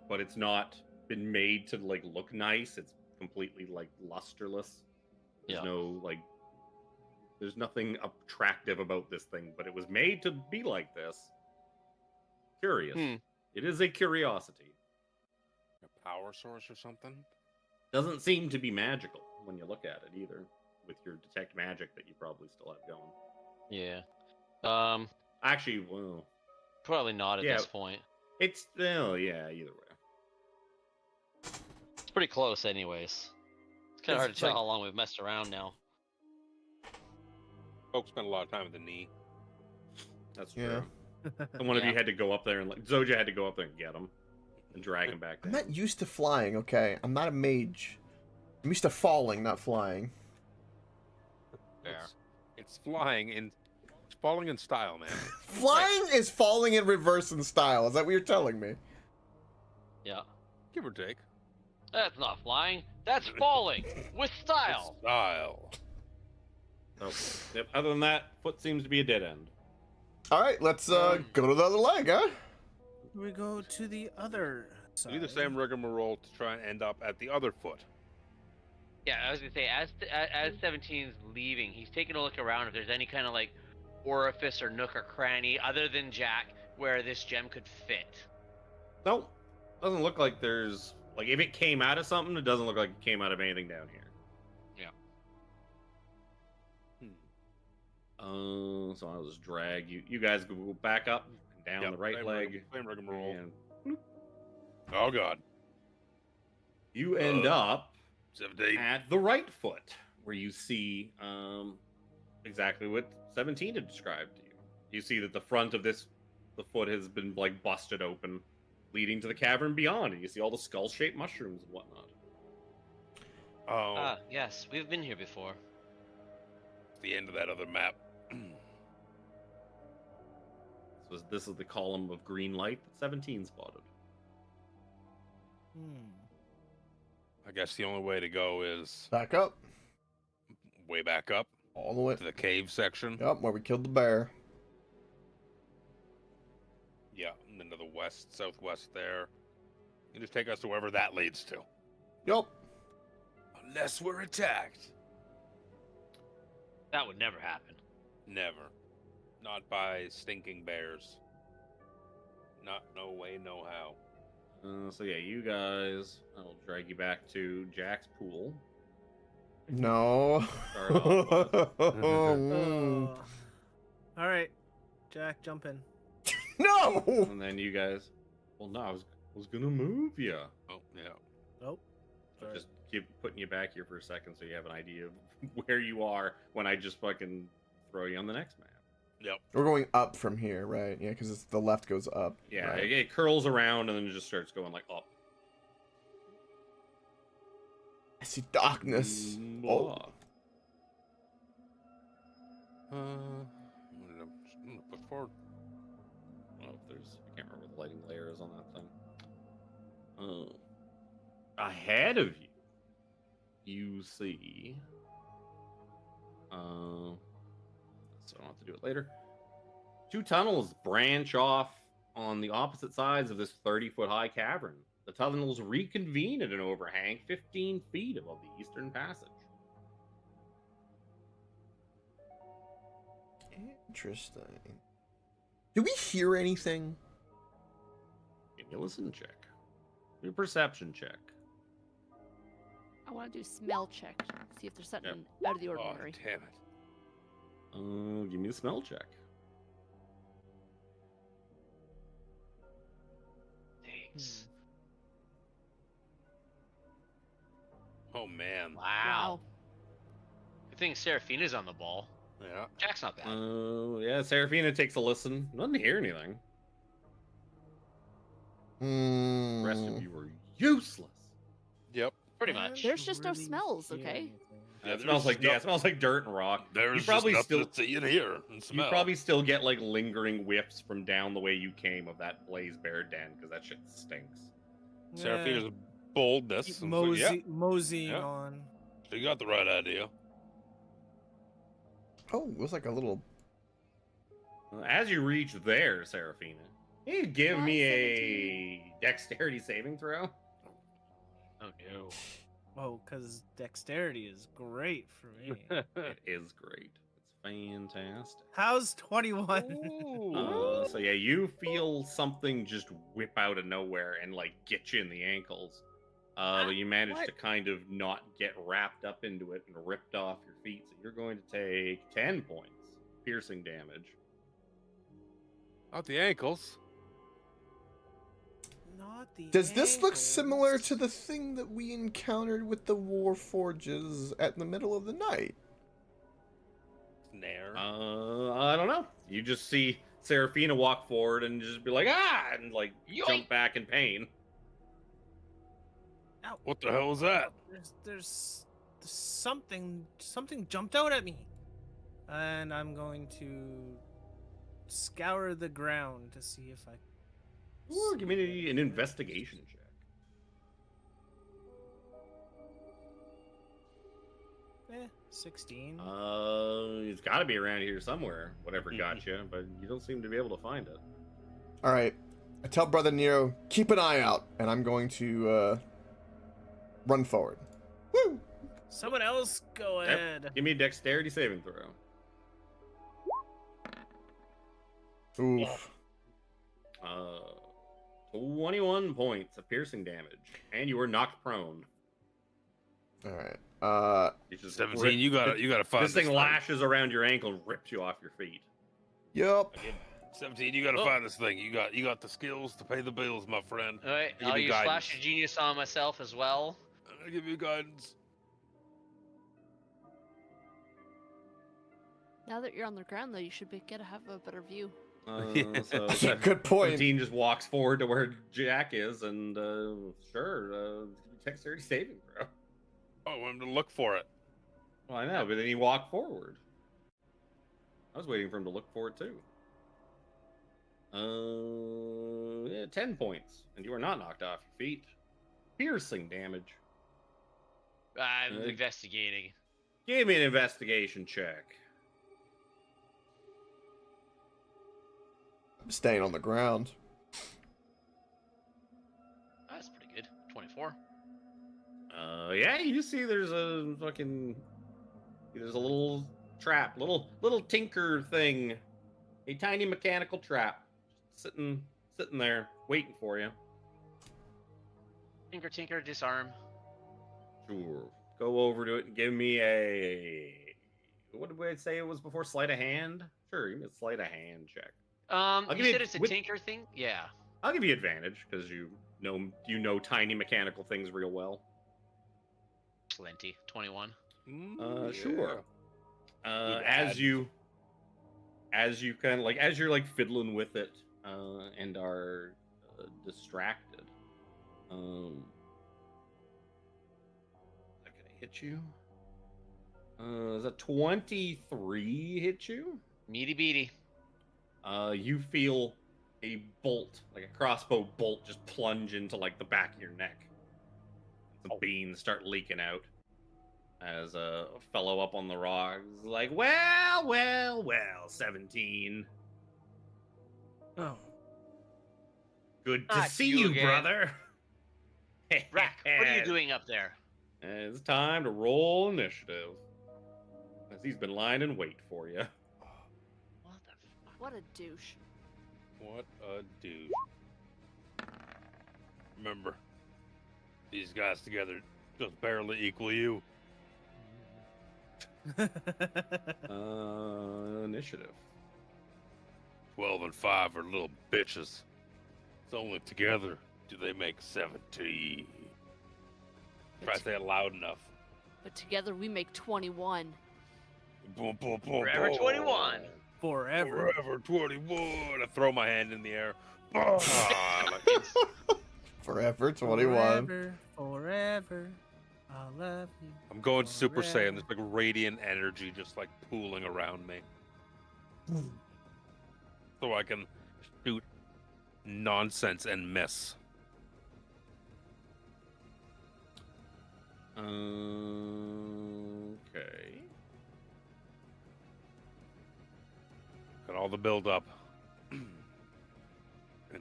but it's not been made to, like, look nice. It's completely, like, lusterless. There's there's nothing attractive about this thing, but it was made to be like this. Curious. It is a curiosity. A power source or something? Doesn't seem to be magical when you look at it either, with your detect magic that you probably still have going. Yeah. Actually, well, Probably not at Yeah. this point. it's yeah, either way. It's pretty close, anyways. It's kind of hard to It's tell like- how long we've messed around now. Folks spend a lot of time at the knee. That's true. Yeah. And one of Yeah. you had to go up there and Zoja had to go up there and get him and drag him back I'm down. not used to flying, okay? I'm not a mage. I'm used to falling, not flying. Fair. It's flying in. It's falling in style, man. Flying is falling in reverse in style. Is that what you're telling me? Yeah. Give or take. That's not flying. That's falling with style. Style. So, yep, other than that, foot seems to be a dead end. All right, let's go to the other leg, huh? We go to the other side. Do the same rigmarole to try and end up at the other foot. Yeah, I was gonna say, as 17's leaving, he's taking a look around if there's any kind of like orifice or nook or cranny other than Jack where this gem could fit. Nope. Doesn't look like there's if it came out of something, it doesn't look like it came out of anything down here. So I'll just drag you. You guys go back up and down Yep, the right leg. Same rigmarole. And Oh god. you end up 17. at the right foot, where you see exactly what 17 had described to you. You see that the front of the foot has been busted open, leading to the cavern beyond, and you see all the skull-shaped mushrooms and whatnot. Oh, Ah, yes, we've been here before. the end of that other map. This is the column of green light that 17 spotted. I guess the only way to go is Back up. way back up All the way. to the cave section. Yep, where we killed the bear. Yeah, and then to the west, southwest there. You just take us to wherever that leads to. Yep. Unless we're attacked. That would never happen. Never. Not by stinking bears. No way, no how. So yeah, you guys, I'll drag you back to Jack's pool. No. Start off Mm. All right, Jack, jump in. No. And then you guys, well, no, I was gonna move you. Oh, yeah. Oh, sorry. Just keep putting you back here for a second so you have an idea of where you are when I just fucking throw you on the next map. Yep. We're going up from here, right? Yeah, because the left goes up. Yeah, right? it curls around and then it just starts going like up. I see darkness. Oh, Blah. I'm gonna put forward. I don't know if there's. I can't remember what the lighting layer is on that thing. Ahead of you, you see. So I don't have to do it later. 2 tunnels branch off on the opposite sides of this 30-foot high cavern. The tunnels reconvene at an overhang 15 feet above the eastern passage. interesting. Do we hear anything? Give me a listen check. Do a perception check. I want to do smell check. See if there's something Yep. out of the Oh, ordinary. damn it. Give me a smell check. Thanks. Oh man. Wow. Good thing Seraphina's on the ball. Yeah. Jack's not bad. Yeah, Seraphina takes a listen. Doesn't hear anything. Hmm. The rest of you are useless. Yep. Pretty much. There's just no smells, okay? It smells like it smells like dirt and rock. There's you probably just still nothing to see and hear and you smell. probably still get like lingering whiffs from down the way you came of that blaze bear den because that shit stinks. Seraphina's boldness. Keep and so, yeah, moseying Yeah. on. she got the right idea. Oh, it was like a little. As you reach there, Seraphina, can you give What, me a dexterity saving throw? Oh no. Oh, because dexterity is great for me. It is great. It's fantastic. How's 21? So yeah, you feel something just whip out of nowhere and like get you in the ankles. But you manage what? to kind of not get wrapped up into it and ripped off your feet. So you're going to take 10 points piercing damage. Not the ankles. Not the Does this look ankles. similar to the thing that we encountered with the war forges at the middle of the night? Snare. I don't know. You just see Seraphina walk forward and just be like, ah, and like Yoink! jump back in pain. Ow. What the hell was that? There's something jumped out at me, and I'm going to scour the ground to see if I. Ooh, give me an investigation check. 16. It's got to be around here somewhere. Whatever got you, but you don't seem to be able to find it. All right. I tell Brother Nero, keep an eye out, and I'm going to run forward. Woo! Someone else go Yep. ahead. Give me a dexterity saving throw. Oof. 21 points of piercing damage, and you were knocked prone. All right. It's just 17. You gotta find this thing lashes around your ankle and rips you off your feet. Yup. 17. You gotta Oh. find this thing. You got the skills to pay the bills, my friend. All right, Give I'll me use guidance. Flash of Genius on myself as well. I'll give you guidance. Now that you're on the ground, though, you should have a better view. So Good point. 17 just walks forward to where Jack is, and dexterity saving throw. Oh, I want him to look for it. Well, I know, but then he walked forward. I was waiting for him to look for it too. 10 points, and you are not knocked off your feet. Piercing damage. I'm Uh, investigating. Give me an investigation check. I'm staying on the ground. That's pretty good. 24. Yeah, you just see there's a little trap, little tinker thing, a tiny mechanical trap, sitting there waiting for you. Tinker, tinker, disarm. Sure. Go over to it and give me a. What did I say it was before? Sleight of hand? Sure, give me a sleight of hand check. You give you said it's a with- tinker thing? Yeah. I'll give you advantage because you know tiny mechanical things real well. Plenty. 21. Sure. Need As ads. as you kind of as you're fiddling with it and are distracted, is that gonna hit you? Is a 23 hit you? Meaty beady. You feel a bolt, like a crossbow bolt, just plunge into the back of your neck. The beans start leaking out as a fellow up on the rock is like, well, 17. Oh. Good to Not see you you, again. brother. Rack, what are you doing up there? It's time to roll initiative. As he's been lying in wait for you. What the fuck? What a douche. What a douche. Remember, these guys together just barely equal you. Initiative. 12 and 5 are little bitches. It's only together do they make 17. Try to say it loud enough. But together we make 21. Boom, boom, boom, Forever boom. 21. Forever. Forever 21. I throw my hand in the air. Like it's- Forever 21. Forever. I love you. I'm going Super Forever. Saiyan. There's radiant energy just pooling around me. So I can shoot nonsense and miss. Okay. Got all the build up. And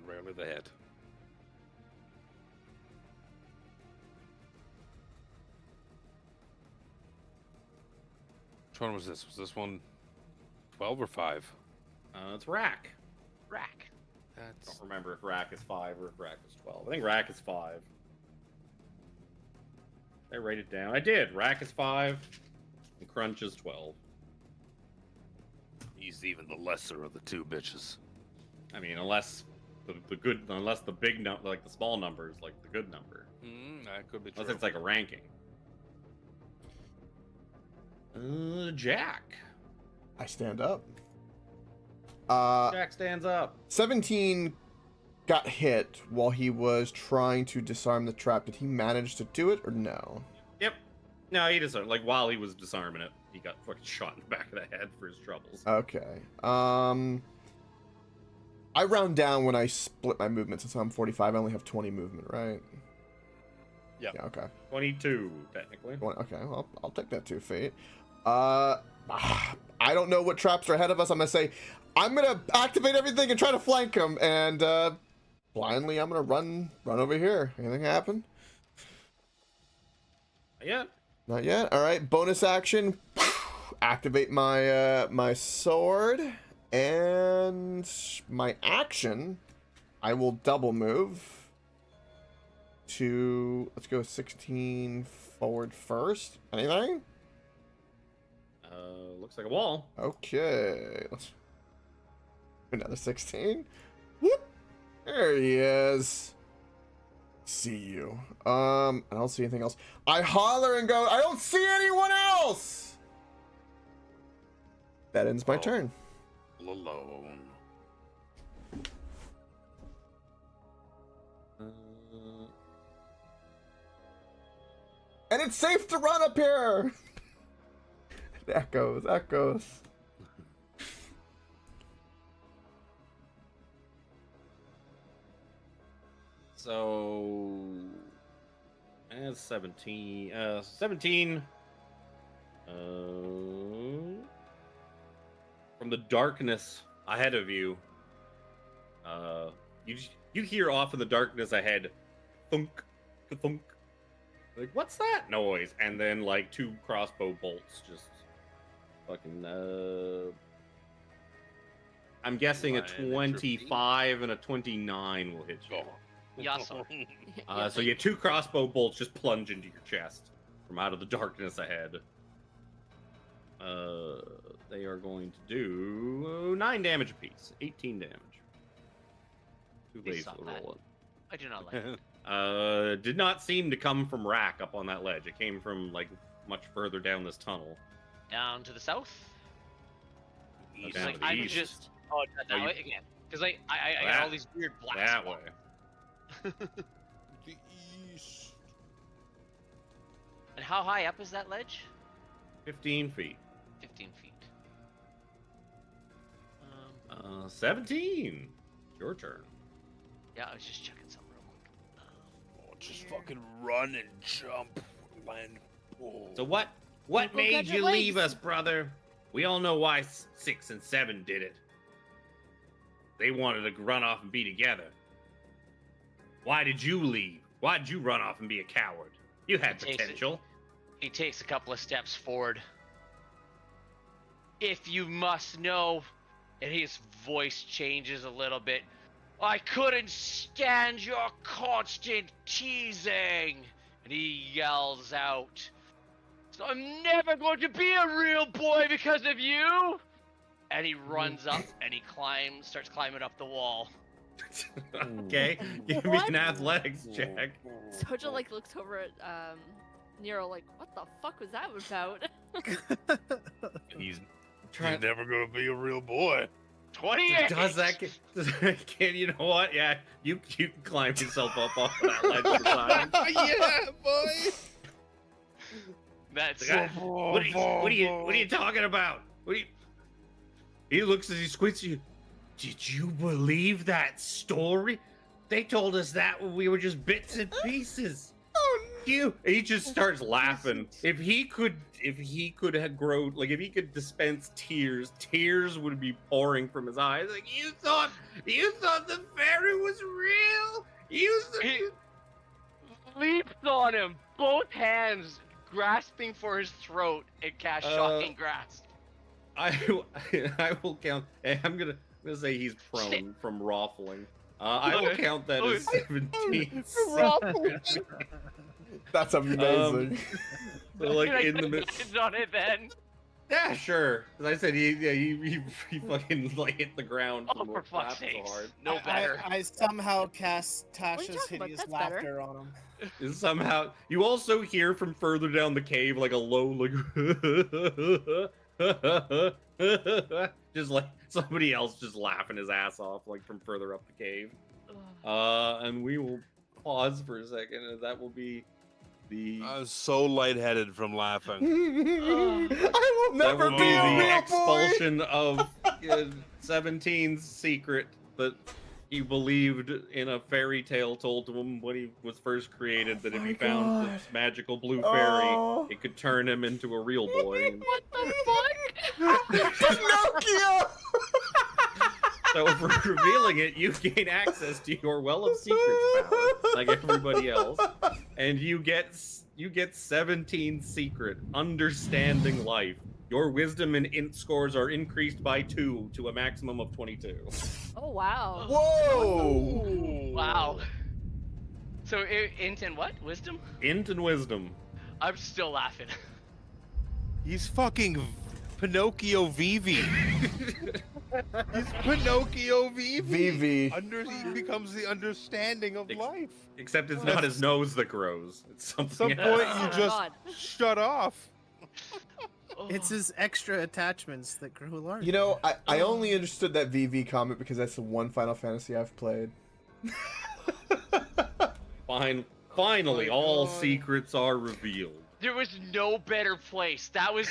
rarely the hit. Which one was this? Was this one 12 or 5? It's Rack. Rack. I don't remember if Rack is 5 or if Rack is 12. I think Rack is 5. I write it down. I did. Rack is 5, and Crunch is 12. He's even the lesser of the two bitches. I mean, unless the big number, the small number is the good number. That could be true. Unless it's a ranking. Jack. I stand up. Jack stands up. 17 got hit while he was trying to disarm the trap. Did he manage to do it or no? Yep. No, he disarmed. While he was disarming it, he got fucking shot in the back of the head for his troubles. Okay. I round down when I split my movement. Since I'm 45, I only have 20 movement, right? Yeah. Yeah, okay. 22, technically. Okay, well, I'll take that 2 feet. I don't know what traps are ahead of us. I'm gonna say, I'm gonna activate everything and try to flank him, and blindly I'm gonna run over here. Anything happen? Yeah. Not yet. All right. Bonus action. Activate my my sword, and my action. I will double move to, let's go 16 forward first. Anything? Looks like a wall. Okay. Let's another 16. Whoop. There he is. See you. I don't see anything else. I holler and go, I don't see anyone else. That ends my turn. Alone. And it's safe to run up here. Echoes. So, as 17. 17. From the darkness ahead of you, you hear off in the darkness ahead, thunk, thunk. What's that noise? And then 2 crossbow bolts just fucking. I'm guessing a Flying at your 25 and a 29 will hit you. Yasser. So 2 crossbow bolts just plunge into your chest from out of the darkness ahead. They are going to do 9 damage apiece, 18 damage. Too They late saw for the that. roll. I do not like it. Did not seem to come from Rack up on that ledge. It came from much further down this tunnel. Down to the south. He's Down like, to the I'm east. just. Oh, not that you- way again. Because like I got That- all these weird black That way. spots. The east. And how high up is that ledge? 15 feet. 15 feet. 17. Your turn. Yeah, I was just checking something real quick. Oh, just fucking run and jump. Land. Oh. So what Go made get your you leave legs. us, brother? We all know why 6 and 7 did it. They wanted to run off and be together. Why did you leave? Why did you run off and be a coward? You had It takes it. potential. He takes a couple of steps forward. If you must know, and his voice changes a little bit. I couldn't stand your constant teasing. And he yells out, so I'm never going to be a real boy because of you. And he runs up and he starts climbing up the wall. Okay, give me What? an athletics check. Soja like looks over at Nero like, what the fuck was that about? He's Try- never gonna be a real boy. 28. Does that can you know what? Yeah, you can climb yourself up off of that ledge for time. Yeah, boy. That's Ah, what are you talking about? He looks as he squints at you. Did you believe that story? They told us that when we were just bits and pieces. He just starts laughing. If he could have grown, like if he could dispense tears would be pouring from his eyes. Like you thought the fairy was real. He leaps on him, both hands grasping for his throat and cast shocking grasp. I will count. I'm gonna say he's prone from raffling. I will count that as 17. That's amazing. So like Can I in the get middle. hands on it then? Yeah, sure. As I said, he fucking like hit the ground Oh, for fuck's laughing sakes. so hard. No better. I somehow cast are you Tasha's talking about? hideous That's better. laughter on him. And somehow you also hear from further down the cave like a low like just like somebody else just laughing his ass off like from further up the cave. And we will pause for a second, and that will be the I was so lightheaded from laughing. I will that never will be be a the real boy. expulsion of 17's secret that he believed in a fairy tale told to him when he was first created, that if my he found God. this magical blue fairy, Oh. it could turn him into a real boy. And What the fuck? Pinocchio! so for revealing it, you gain access to your Well of Secrets power, like everybody else, and you get 17 secret, understanding life. Your wisdom and int scores are increased by 2 to a maximum of 22. Oh wow. Whoa! Wow. So int and what? Wisdom? Int and wisdom. I'm still laughing. He's fucking Pinocchio Vivi. He's Pinocchio Vivi. Vivi. He becomes the understanding of life. Except it's not his nose that grows. It's At some something point, else. you Oh, just God. shut off. It's his extra attachments that grow large. You know, I only understood that VV comment because that's the one Final Fantasy I've played. Finally, Oh my all God. secrets are revealed. There was no better place. That was.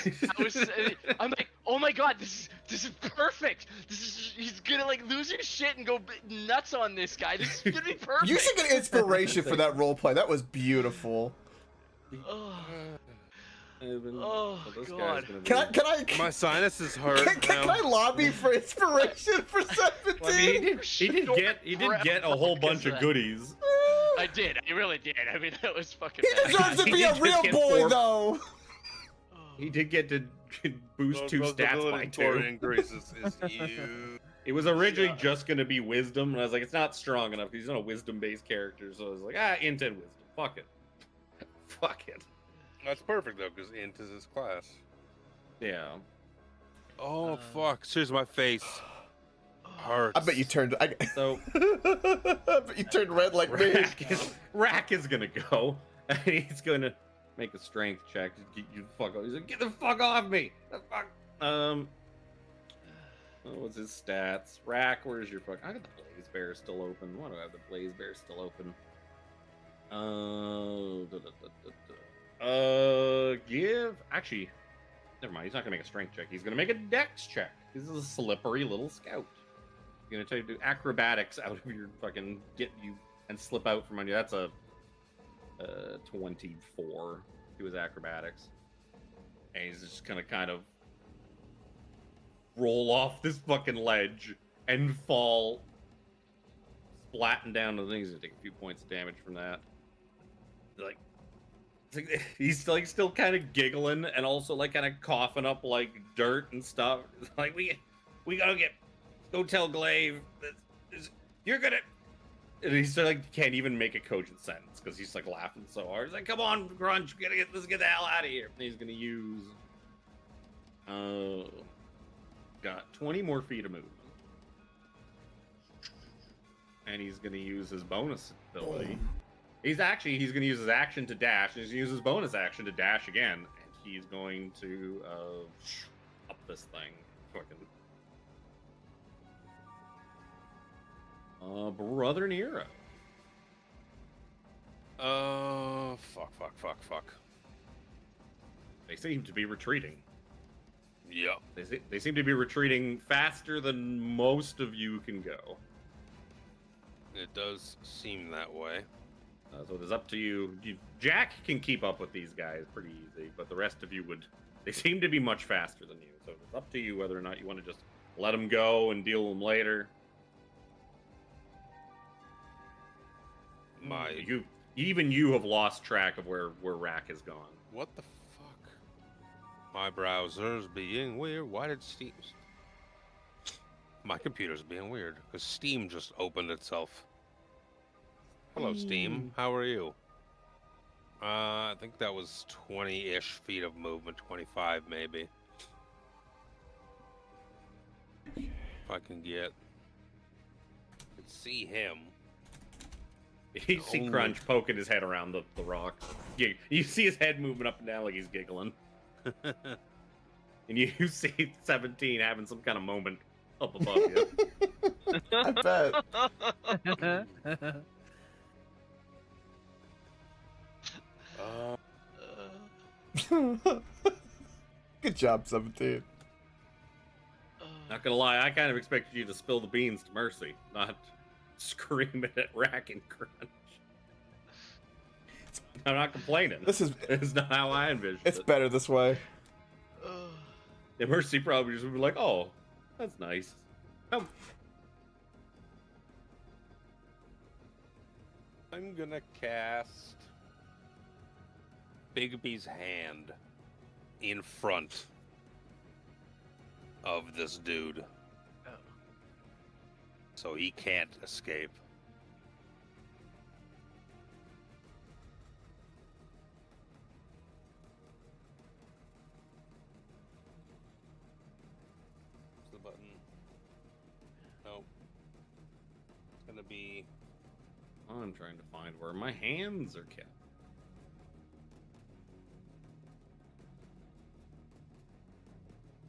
I'm like, oh my god, this is perfect. He's gonna like lose his shit and go nuts on this guy. This is gonna be perfect. You should get inspiration for that roleplay. That was beautiful. Oh, This guy's God. gonna be- Can I My sinuses hurt. can I lobby for inspiration for 17? Well, I mean, he did get a whole bunch of goodies. I did. I really did. I mean, that was fucking. He deserves to He be did a just real get boy, 4 though. He did get to boost 2 Those stats by ability 2. increases is huge. It was originally Yeah. just gonna be wisdom, and I was like, it's not strong enough because he's not a wisdom-based character. So I was like, int and wisdom. Fuck it. Fuck it. That's perfect though, because int is his class. Yeah. Oh fuck! Seriously, my face hurts. I bet you turned. So I bet you turned red like me. Rack is gonna go, and he's gonna make a strength check to get you the fuck off. He's like, get the fuck off me! The fuck. What's his stats? Rack, where's your fuck? I got the Blaze Bear still open. Why do I have the Blaze Bear still open? Give. Actually, never mind. He's not gonna make a strength check. He's gonna make a dex check. He's a slippery little scout. He's gonna try to do acrobatics out of your fucking get you and slip out from under you. That's a 24 to his acrobatics. And he's just gonna kind of roll off this fucking ledge and fall splatting down to the things. He's gonna take a few points of damage from that. Like, he's like still kind of giggling and also like kind of coughing up like dirt and stuff. Like we gotta go tell Glaive that you're gonna. And he's like can't even make a cogent sentence because he's like laughing so hard. He's like, "Come on, Grunch, let's get the hell out of here." And he's gonna use. Got 20 more feet of movement, and he's gonna use his bonus ability. He's gonna use his action to dash, and he's gonna use his bonus action to dash again, and he's going to up this thing. Fucking Brother Nero. Fuck. They seem to be retreating. Yeah. They seem to be retreating faster than most of you can go. It does seem that way. So it is up to you. Jack can keep up with these guys pretty easy, but the rest of you would. They seem to be much faster than you. So it's up to you whether or not you want to just let them go and deal with them later. You have lost track of where Rack has gone. What the fuck? My browser's being weird. Why did Steam... My computer's being weird, because Steam just opened itself. Hello, Steam. How are you? I think that was 20-ish feet of movement, 25 maybe. If I can see him. You see Crunch poking his head around the rock. You see his head moving up and down like he's giggling. And you see 17 having some kind of moment up above you. I bet. Good job, 17. Not gonna lie, I kind of expected you to spill the beans to Mercy, not scream it at Rack and Crunch. I'm not complaining. This is not how I envisioned it. It's better this way. And Mercy probably just would be like, "Oh, that's nice." Oh. I'm gonna cast Bigby's hand in front of this dude. Oh. So he can't escape. Where's the button? Nope. It's gonna be... I'm trying to find where my hands are kept.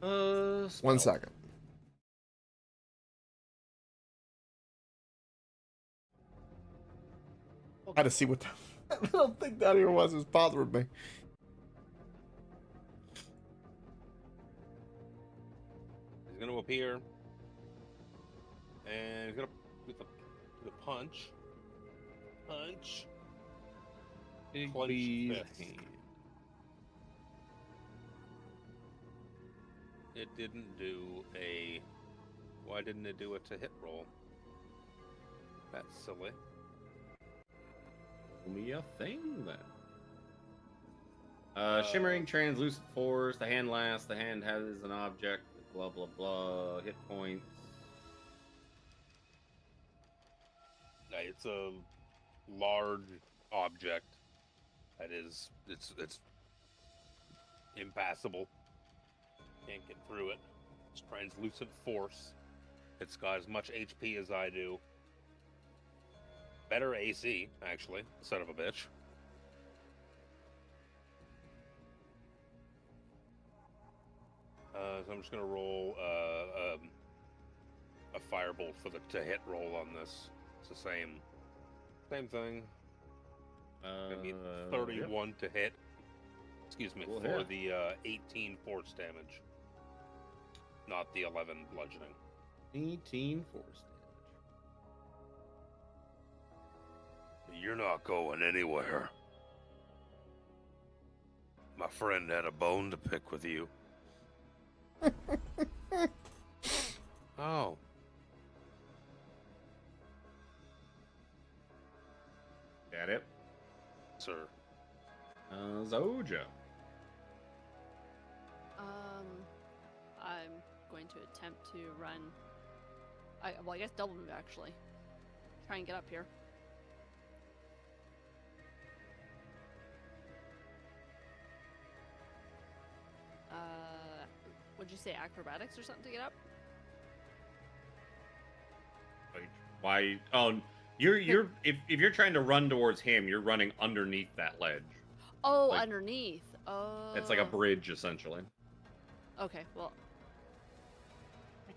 Spell. 1 second. I had to see what the little thing down here was. It was bothering me. He's gonna appear, and he's gonna with the punch. Clench fist. It didn't do a. Why didn't it do it to hit roll? That's silly. Roll me a thing then. Shimmering translucent force. The hand lasts. The hand has an object. Blah blah blah. Hit points. It's a large object that is it's impassable. Can't get through it. It's translucent force. It's got as much HP as I do. Better AC, actually. Son of a bitch. So I'm just gonna roll a firebolt for the to hit roll on this. It's the same thing. Maybe 31 to hit. Excuse me, We'll for hit. the 18 force damage, not the 11 bludgeoning. 18 force damage. You're not going anywhere. My friend had a bone to pick with you. Oh. Got it. Sir. Zoja. I'm going to attempt to run. I guess double move actually. Try and get up here. Would you say acrobatics or something to get up? Why? Oh, you're if you're trying to run towards him, you're running underneath that ledge. Oh, Like- underneath. Oh. It's like a bridge essentially. Okay, well,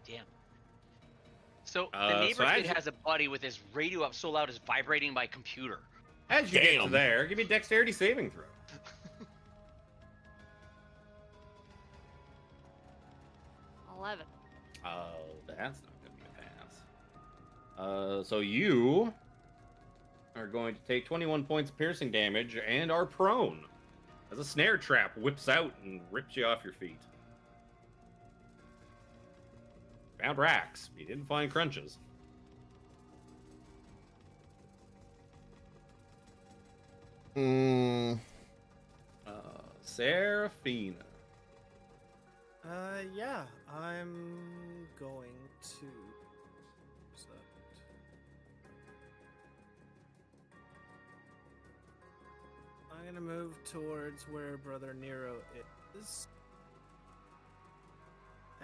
Damn. So the So neighbor as kid you- has a buddy with his radio up so loud it's vibrating my computer. As you get to Damn. there, give me a dexterity saving throw. 11. Oh, that's not going to be a pass. So you are going to take 21 points of piercing damage and are prone as a snare trap whips out and rips you off your feet. Found racks. You didn't find crunches. Hmm. Seraphina. Yeah, I'm going to. I'm gonna move towards where Brother Nero is.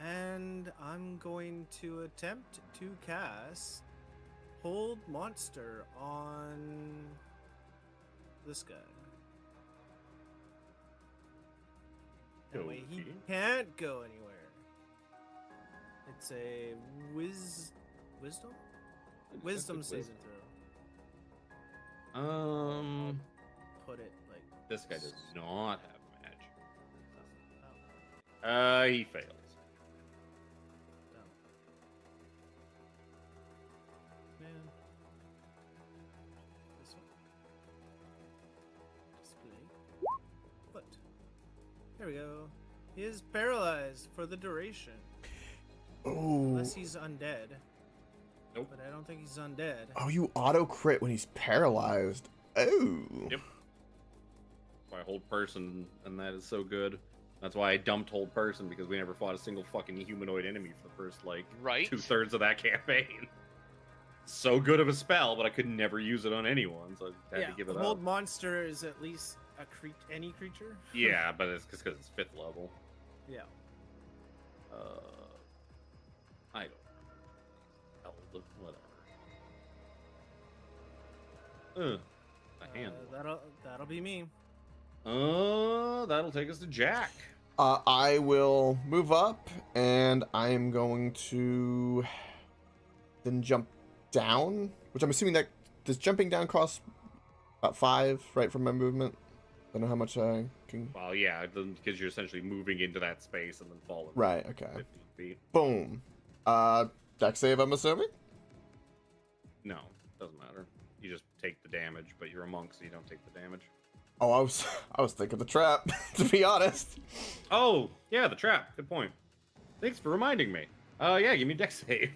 And I'm going to attempt to cast Hold Monster on this guy. That way he Okay. can't go anywhere. It's a wisdom? Wisdom saving throw. Put it like This guy does not have magic. Oh, He fails. no. Man. This one. Display. What? There we go. He is paralyzed for the duration. Oh. Unless he's undead. Nope. But I don't think he's undead. Oh, you auto crit when he's paralyzed. Oh. Yep. Why hold person, and that is so good. That's why I dumped hold person, because we never fought a single fucking humanoid enemy for the first like Right? 2/3 of that campaign. So good of a spell, but I could never use it on anyone, so I had to give it Hold up. monster is at least a any creature. Yeah, but it's just because it's 5th level. Yeah. I don't know. Held, whatever. A hand. That'll be me. That'll take us to Jack. I will move up, and I am going to then jump down, which I'm assuming that does jumping down cost about 5, right, from my movement. I don't know how much I can. Well, yeah, because you're essentially moving into that space and then falling. Right. Okay. 15 feet. Boom. Dex save, I'm assuming. No, doesn't matter. You just take the damage, but you're a monk, so you don't take the damage. Oh, I was thinking the trap, to be honest. Oh, yeah, the trap. Good point. Thanks for reminding me. Yeah, give me dex save.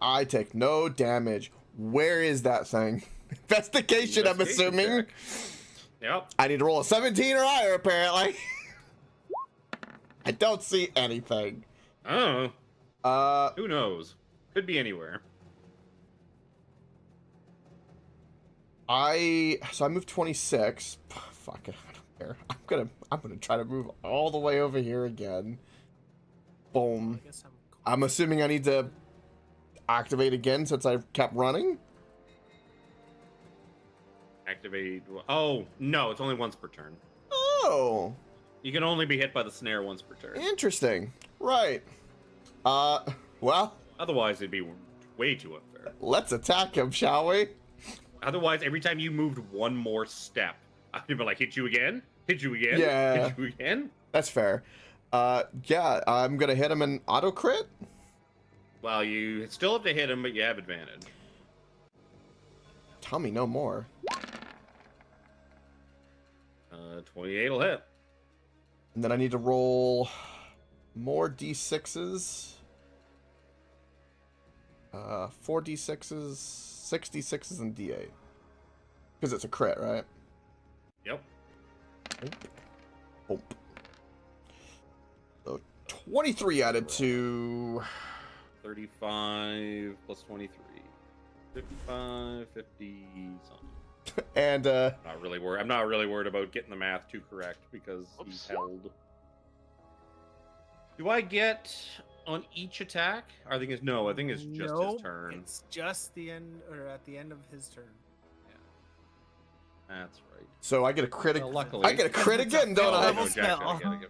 I take no damage. Where is that thing? Investigation, I'm Investigation assuming. check. Yep. I need to roll a 17 or higher, apparently. I don't see anything. Oh, who knows? Could be anywhere. So I moved 26. Fuck it, I don't care. I'm gonna try to move all the way over here again. Boom. I guess I'm assuming I need to activate again since I kept running. Activate. Oh, no, it's only once per turn. Oh, You can only be hit by the snare once per turn. interesting. Right. Well, Otherwise, it'd be way too unfair. let's attack him, shall we? Otherwise, every time you moved one more step, I'd be like, hit you again, hit you again, Yeah. hit you again. That's fair. Yeah, I'm gonna hit him an auto crit. Well, you still have to hit him, but you have advantage. Tell me no more. 28 will hit. And then I need to roll more d6s. 4 d6s, 6 d6s, and d8. Because it's a crit, right? Yep. Boom. So 23 added to 35 plus 23. 55, 50 something. and I'm not really worried about getting the math too correct because he's Oops. held. Do I get on each attack? I think it's just Nope, his turn. It's just the end, or at the end of his turn. That's right. so I get a crit. Well, luckily, I get a crit It's a again, don't fail I? level No, Jack,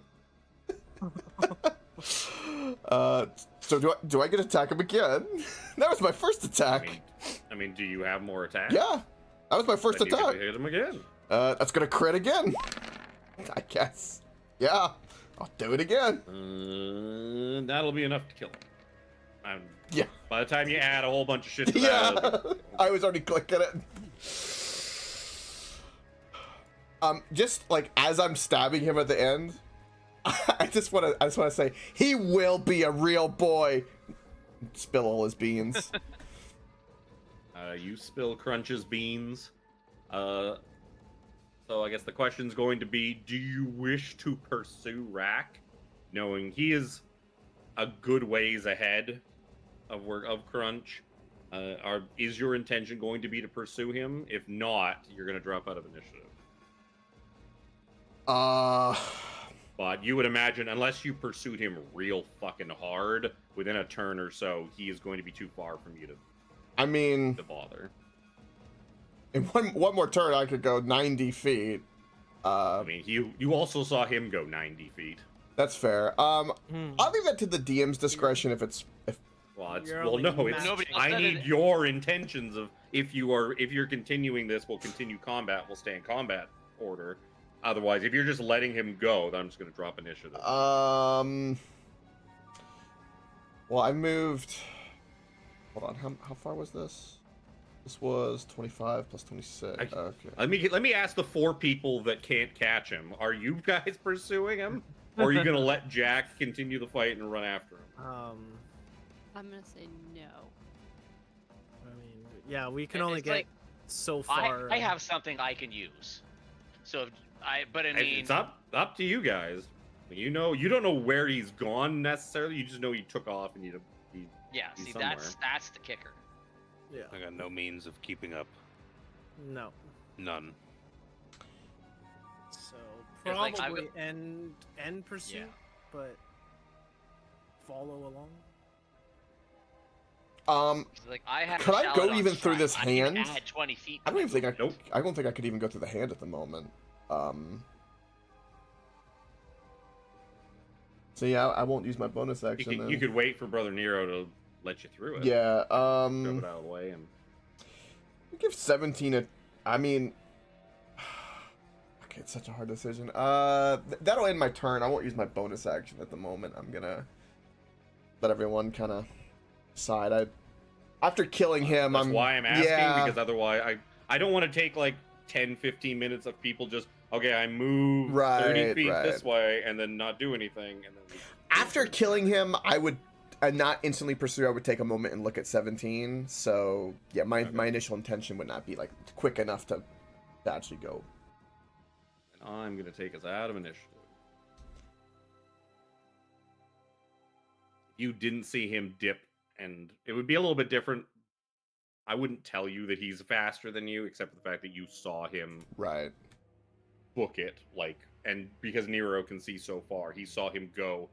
spell. So do I get to attack him again? That was my first attack. I mean, do you have more attacks? Yeah, that was my first Then you get attack. to hit him again. That's gonna crit again. I guess. Yeah, I'll do it again. That'll be enough to kill him. Yeah. By the time you add a whole bunch of shit to that, Yeah, it'll be- I was already clicking it. Just like as I'm stabbing him at the end, I just want to say he will be a real boy. Spill all his beans. You spill Crunch's beans. So I guess the question's going to be, do you wish to pursue Rack, knowing he is a good ways ahead of Crunch? Is your intention going to be to pursue him? If not, you're going to drop out of initiative. But you would imagine, unless you pursued him real fucking hard, within a turn or so, he is going to be too far from you I mean, to bother. in one more turn, I could go 90 feet. I mean, you also saw him go 90 feet. That's fair. I'll leave that to the DM's discretion if Well, You're no, only it's. matching- Nobody else I said need it. your intentions of if you're continuing this, we'll continue combat. We'll stay in combat order. Otherwise, if you're just letting him go, then I'm just gonna drop initiative. well, I moved. Hold on, how far was this? This was 25 plus 26. Okay. Let me ask the 4 people that can't catch him. Are you guys pursuing him, or are you gonna let Jack continue the fight and run after him? I'm gonna say no. I mean, yeah, we can only It's get like, so far. I have something I can use. So I mean, It's up to you guys. You don't know where he's gone necessarily. You just know he took off and yeah. he's See, somewhere. that's the kicker. Yeah. I got no means of keeping up. No. None. So It's like, I've probably end pursuit, Yeah. but follow along. 'Cause, like, I have. Could a I shallot go on even through strike. this I can hand? add 20 feet. I to don't even my think movement. Nope. I don't think I could even go through the hand at the moment. So yeah, I won't use my bonus action. You could wait for Brother Nero to let you through it. Yeah. Shove it out of the way and. Give 17 a. I mean. Okay, it's such a hard decision. That'll end my turn. I won't use my bonus action at the moment. I'm gonna let everyone kind of decide. After killing him, That's why I'm asking, yeah. because otherwise I don't want to take like 10-15 minutes of people just okay, I move 30 Right, feet right. this way and then not do anything and then After killing him, I would not instantly pursue. I would take a moment and look at 17. So yeah, my initial intention would not be like quick enough to actually go. And I'm gonna take us out of initiative. You didn't see him dip, and it would be a little bit different. I wouldn't tell you that he's faster than you, except for the fact that you saw him Right. book it, and because Nero can see so far, he saw him go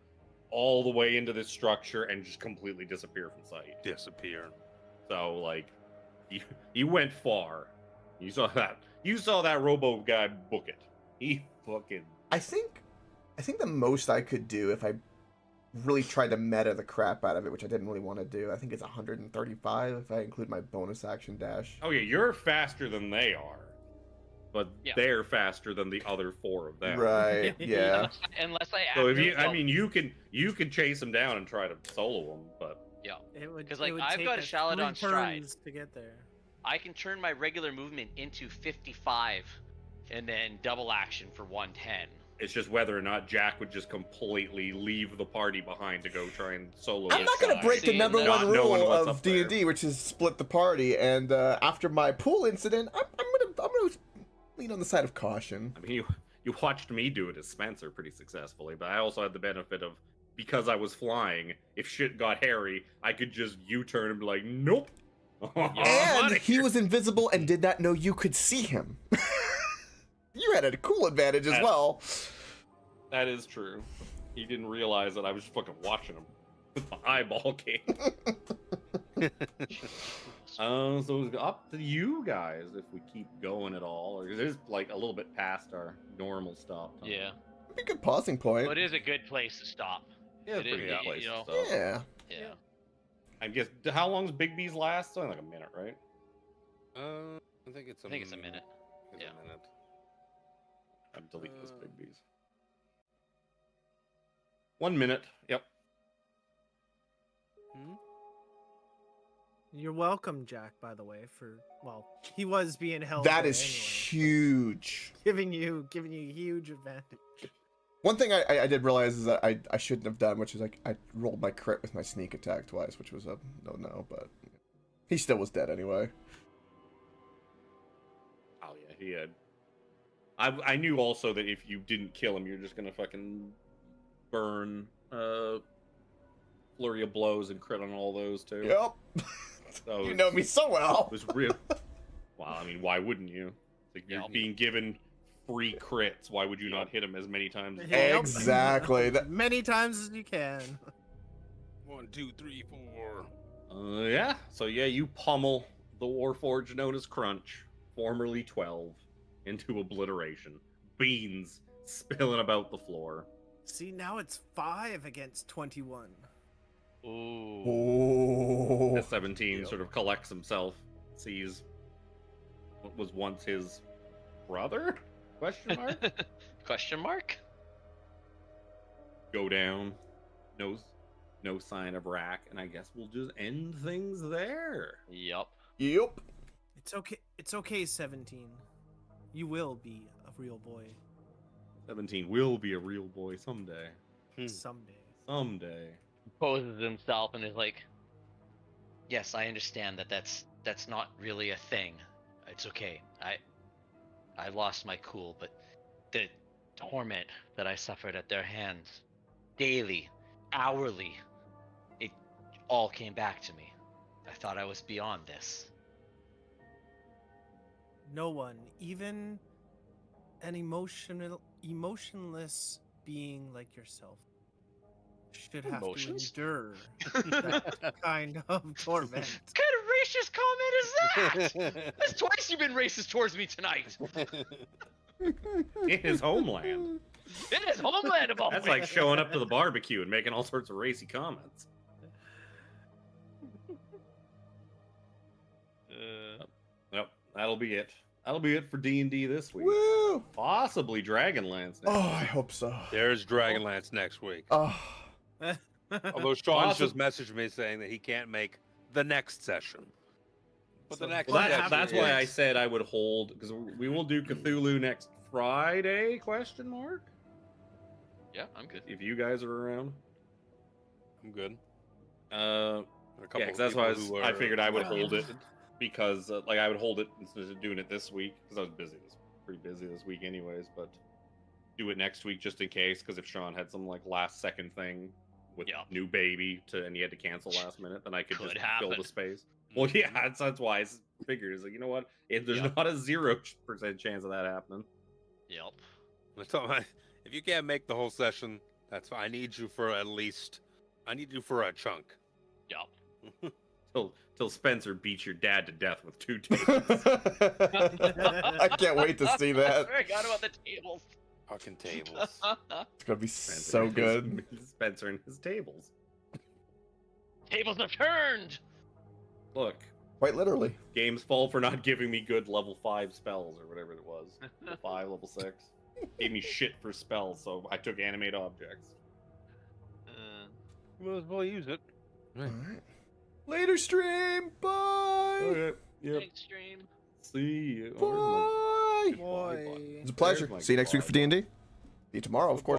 all the way into this structure and just completely disappear from sight. Disappear. So, you went far. You saw that. You saw that Robo guy book it. He fucking. I think the most I could do if I really tried to meta the crap out of it, which I didn't really want to do. I think it's 135 if I include my bonus action dash. Oh yeah, you're faster than they are, but Yeah. they're faster than the other 4 of them. Right, yeah. Unless I. So if activate- you, I mean, you can chase them down and try to solo them, but It would 'Cause, like, it would I've take got a us Shaladon 3 stride. turns to get there. I can turn my regular movement into 55, and then double action for 110. it's just whether or not Jack would just completely leave the party behind to go try and solo. I'm this not gonna guy. break the Seeing number that- one Not knowing rule what's of up there. D&D, which is split the party. And after my pool incident, I'm gonna lean on the side of caution. I mean, you watched me do it as Spencer pretty successfully, but I also had the benefit of, because I was flying, if shit got hairy, I could just U-turn and be like, nope. I'm And outta he here. was invisible and did not know you could see him. You had a cool advantage as That- well. That is true. He didn't realize that I was just fucking watching him with my eyeball game. So it's up to you guys if we keep going at all, or it is like a little bit past our normal stop time. Yeah. It'd be a good pausing point. But it is a good place to stop. Yeah, it's It pretty is, good place you to know. stop. Yeah. Yeah. I guess, how long does Big B's last? Something like a minute, right? I think it's a I think it's a minute. It's Yeah. a minute. I'm deleting this Big B's. 1 minute. Yep. You're welcome, Jack, by the way, for he was being held That there is anyway, huge. giving you huge advantage. One thing I did realize is that I shouldn't have done, which is like I rolled my crit with my sneak attack twice, which was a no, but he still was dead anyway. Oh yeah, he had. I knew also that if you didn't kill him, you're just gonna fucking burn flurry of blows and crit on all those too. Yep. So You know me so well. It was real. Well, I mean, why wouldn't you? Like, you're Yep. being given free crits. Why would you not hit him as many times as Yep. Exactly. That, Many times as you can. 1, 2, 3, 4. Yeah. So yeah, you pummel the Warforged known as Crunch, formerly 12, into obliteration. Beans spilling about the floor. See, now it's 5 against 21. Ooh. oh. The 17 sort of collects himself, sees what was once his brother? Question mark? Question mark? Go down. No sign of Rack, and I guess we'll just end things there. Yup. Yep. It's okay, 17. You will be a real boy 17 will be a real boy someday. someday. Someday. Poses himself and is like, yes, I understand that's not really a thing. It's okay. I lost my cool, but the torment that I suffered at their hands, daily, hourly, it all came back to me. I thought I was beyond this. No one, even an emotionless being like yourself, should have Emotions? to endure that kind of torment. What kind of racist comment is that? That's twice you've been racist towards me tonight. In his homeland. It is homeland of all That's like places. showing up to the barbecue and making all sorts of racy comments. Yep, that'll be it. That'll be it for D&D this week. Woo. Possibly Dragonlance next Oh, week. I hope so. There's Dragonlance next week. Oh. Although Sean's just messaged me saying that he can't make the next session. But the So- next Well, session that's why I is- said I would hold, because we will do Cthulhu next Friday, question mark? Yeah, I'm good. If you guys are around. I'm good. Uh, A couple yeah, 'cause of that's why people who I are figured I would not hold it. interested. Because like I would hold it instead of doing it this week because I was pretty busy this week anyways, but do it next week just in case, because if Sean had some like last second thing with Yeah. new baby and he had to cancel last minute, then I could Could just fill happen. the space. Well, yeah, that's why I figured it's like, you know what, there's Yep. not a 0% chance of that happening. Yep. That's all right. If you can't make the whole session, that's fine. I need you for a chunk. Yep. Till Spencer beats your dad to death with 2 tables. I can't wait to see that. I forgot about the tables. Fucking tables. It's gonna be Spencer so is- good. is Spencer and his tables. Tables are turned. Look, Quite literally. game's fault for not giving me good level 5 spells or whatever it was. Level 5, level 6. Gave me shit for spells, so I took animate objects. Might as well use it. Alright. Later, stream. Bye. Okay. Yep. Thanks, stream. See you. Bye. Boy. It's a pleasure. There's my See you next week for D&D. See you tomorrow, of course.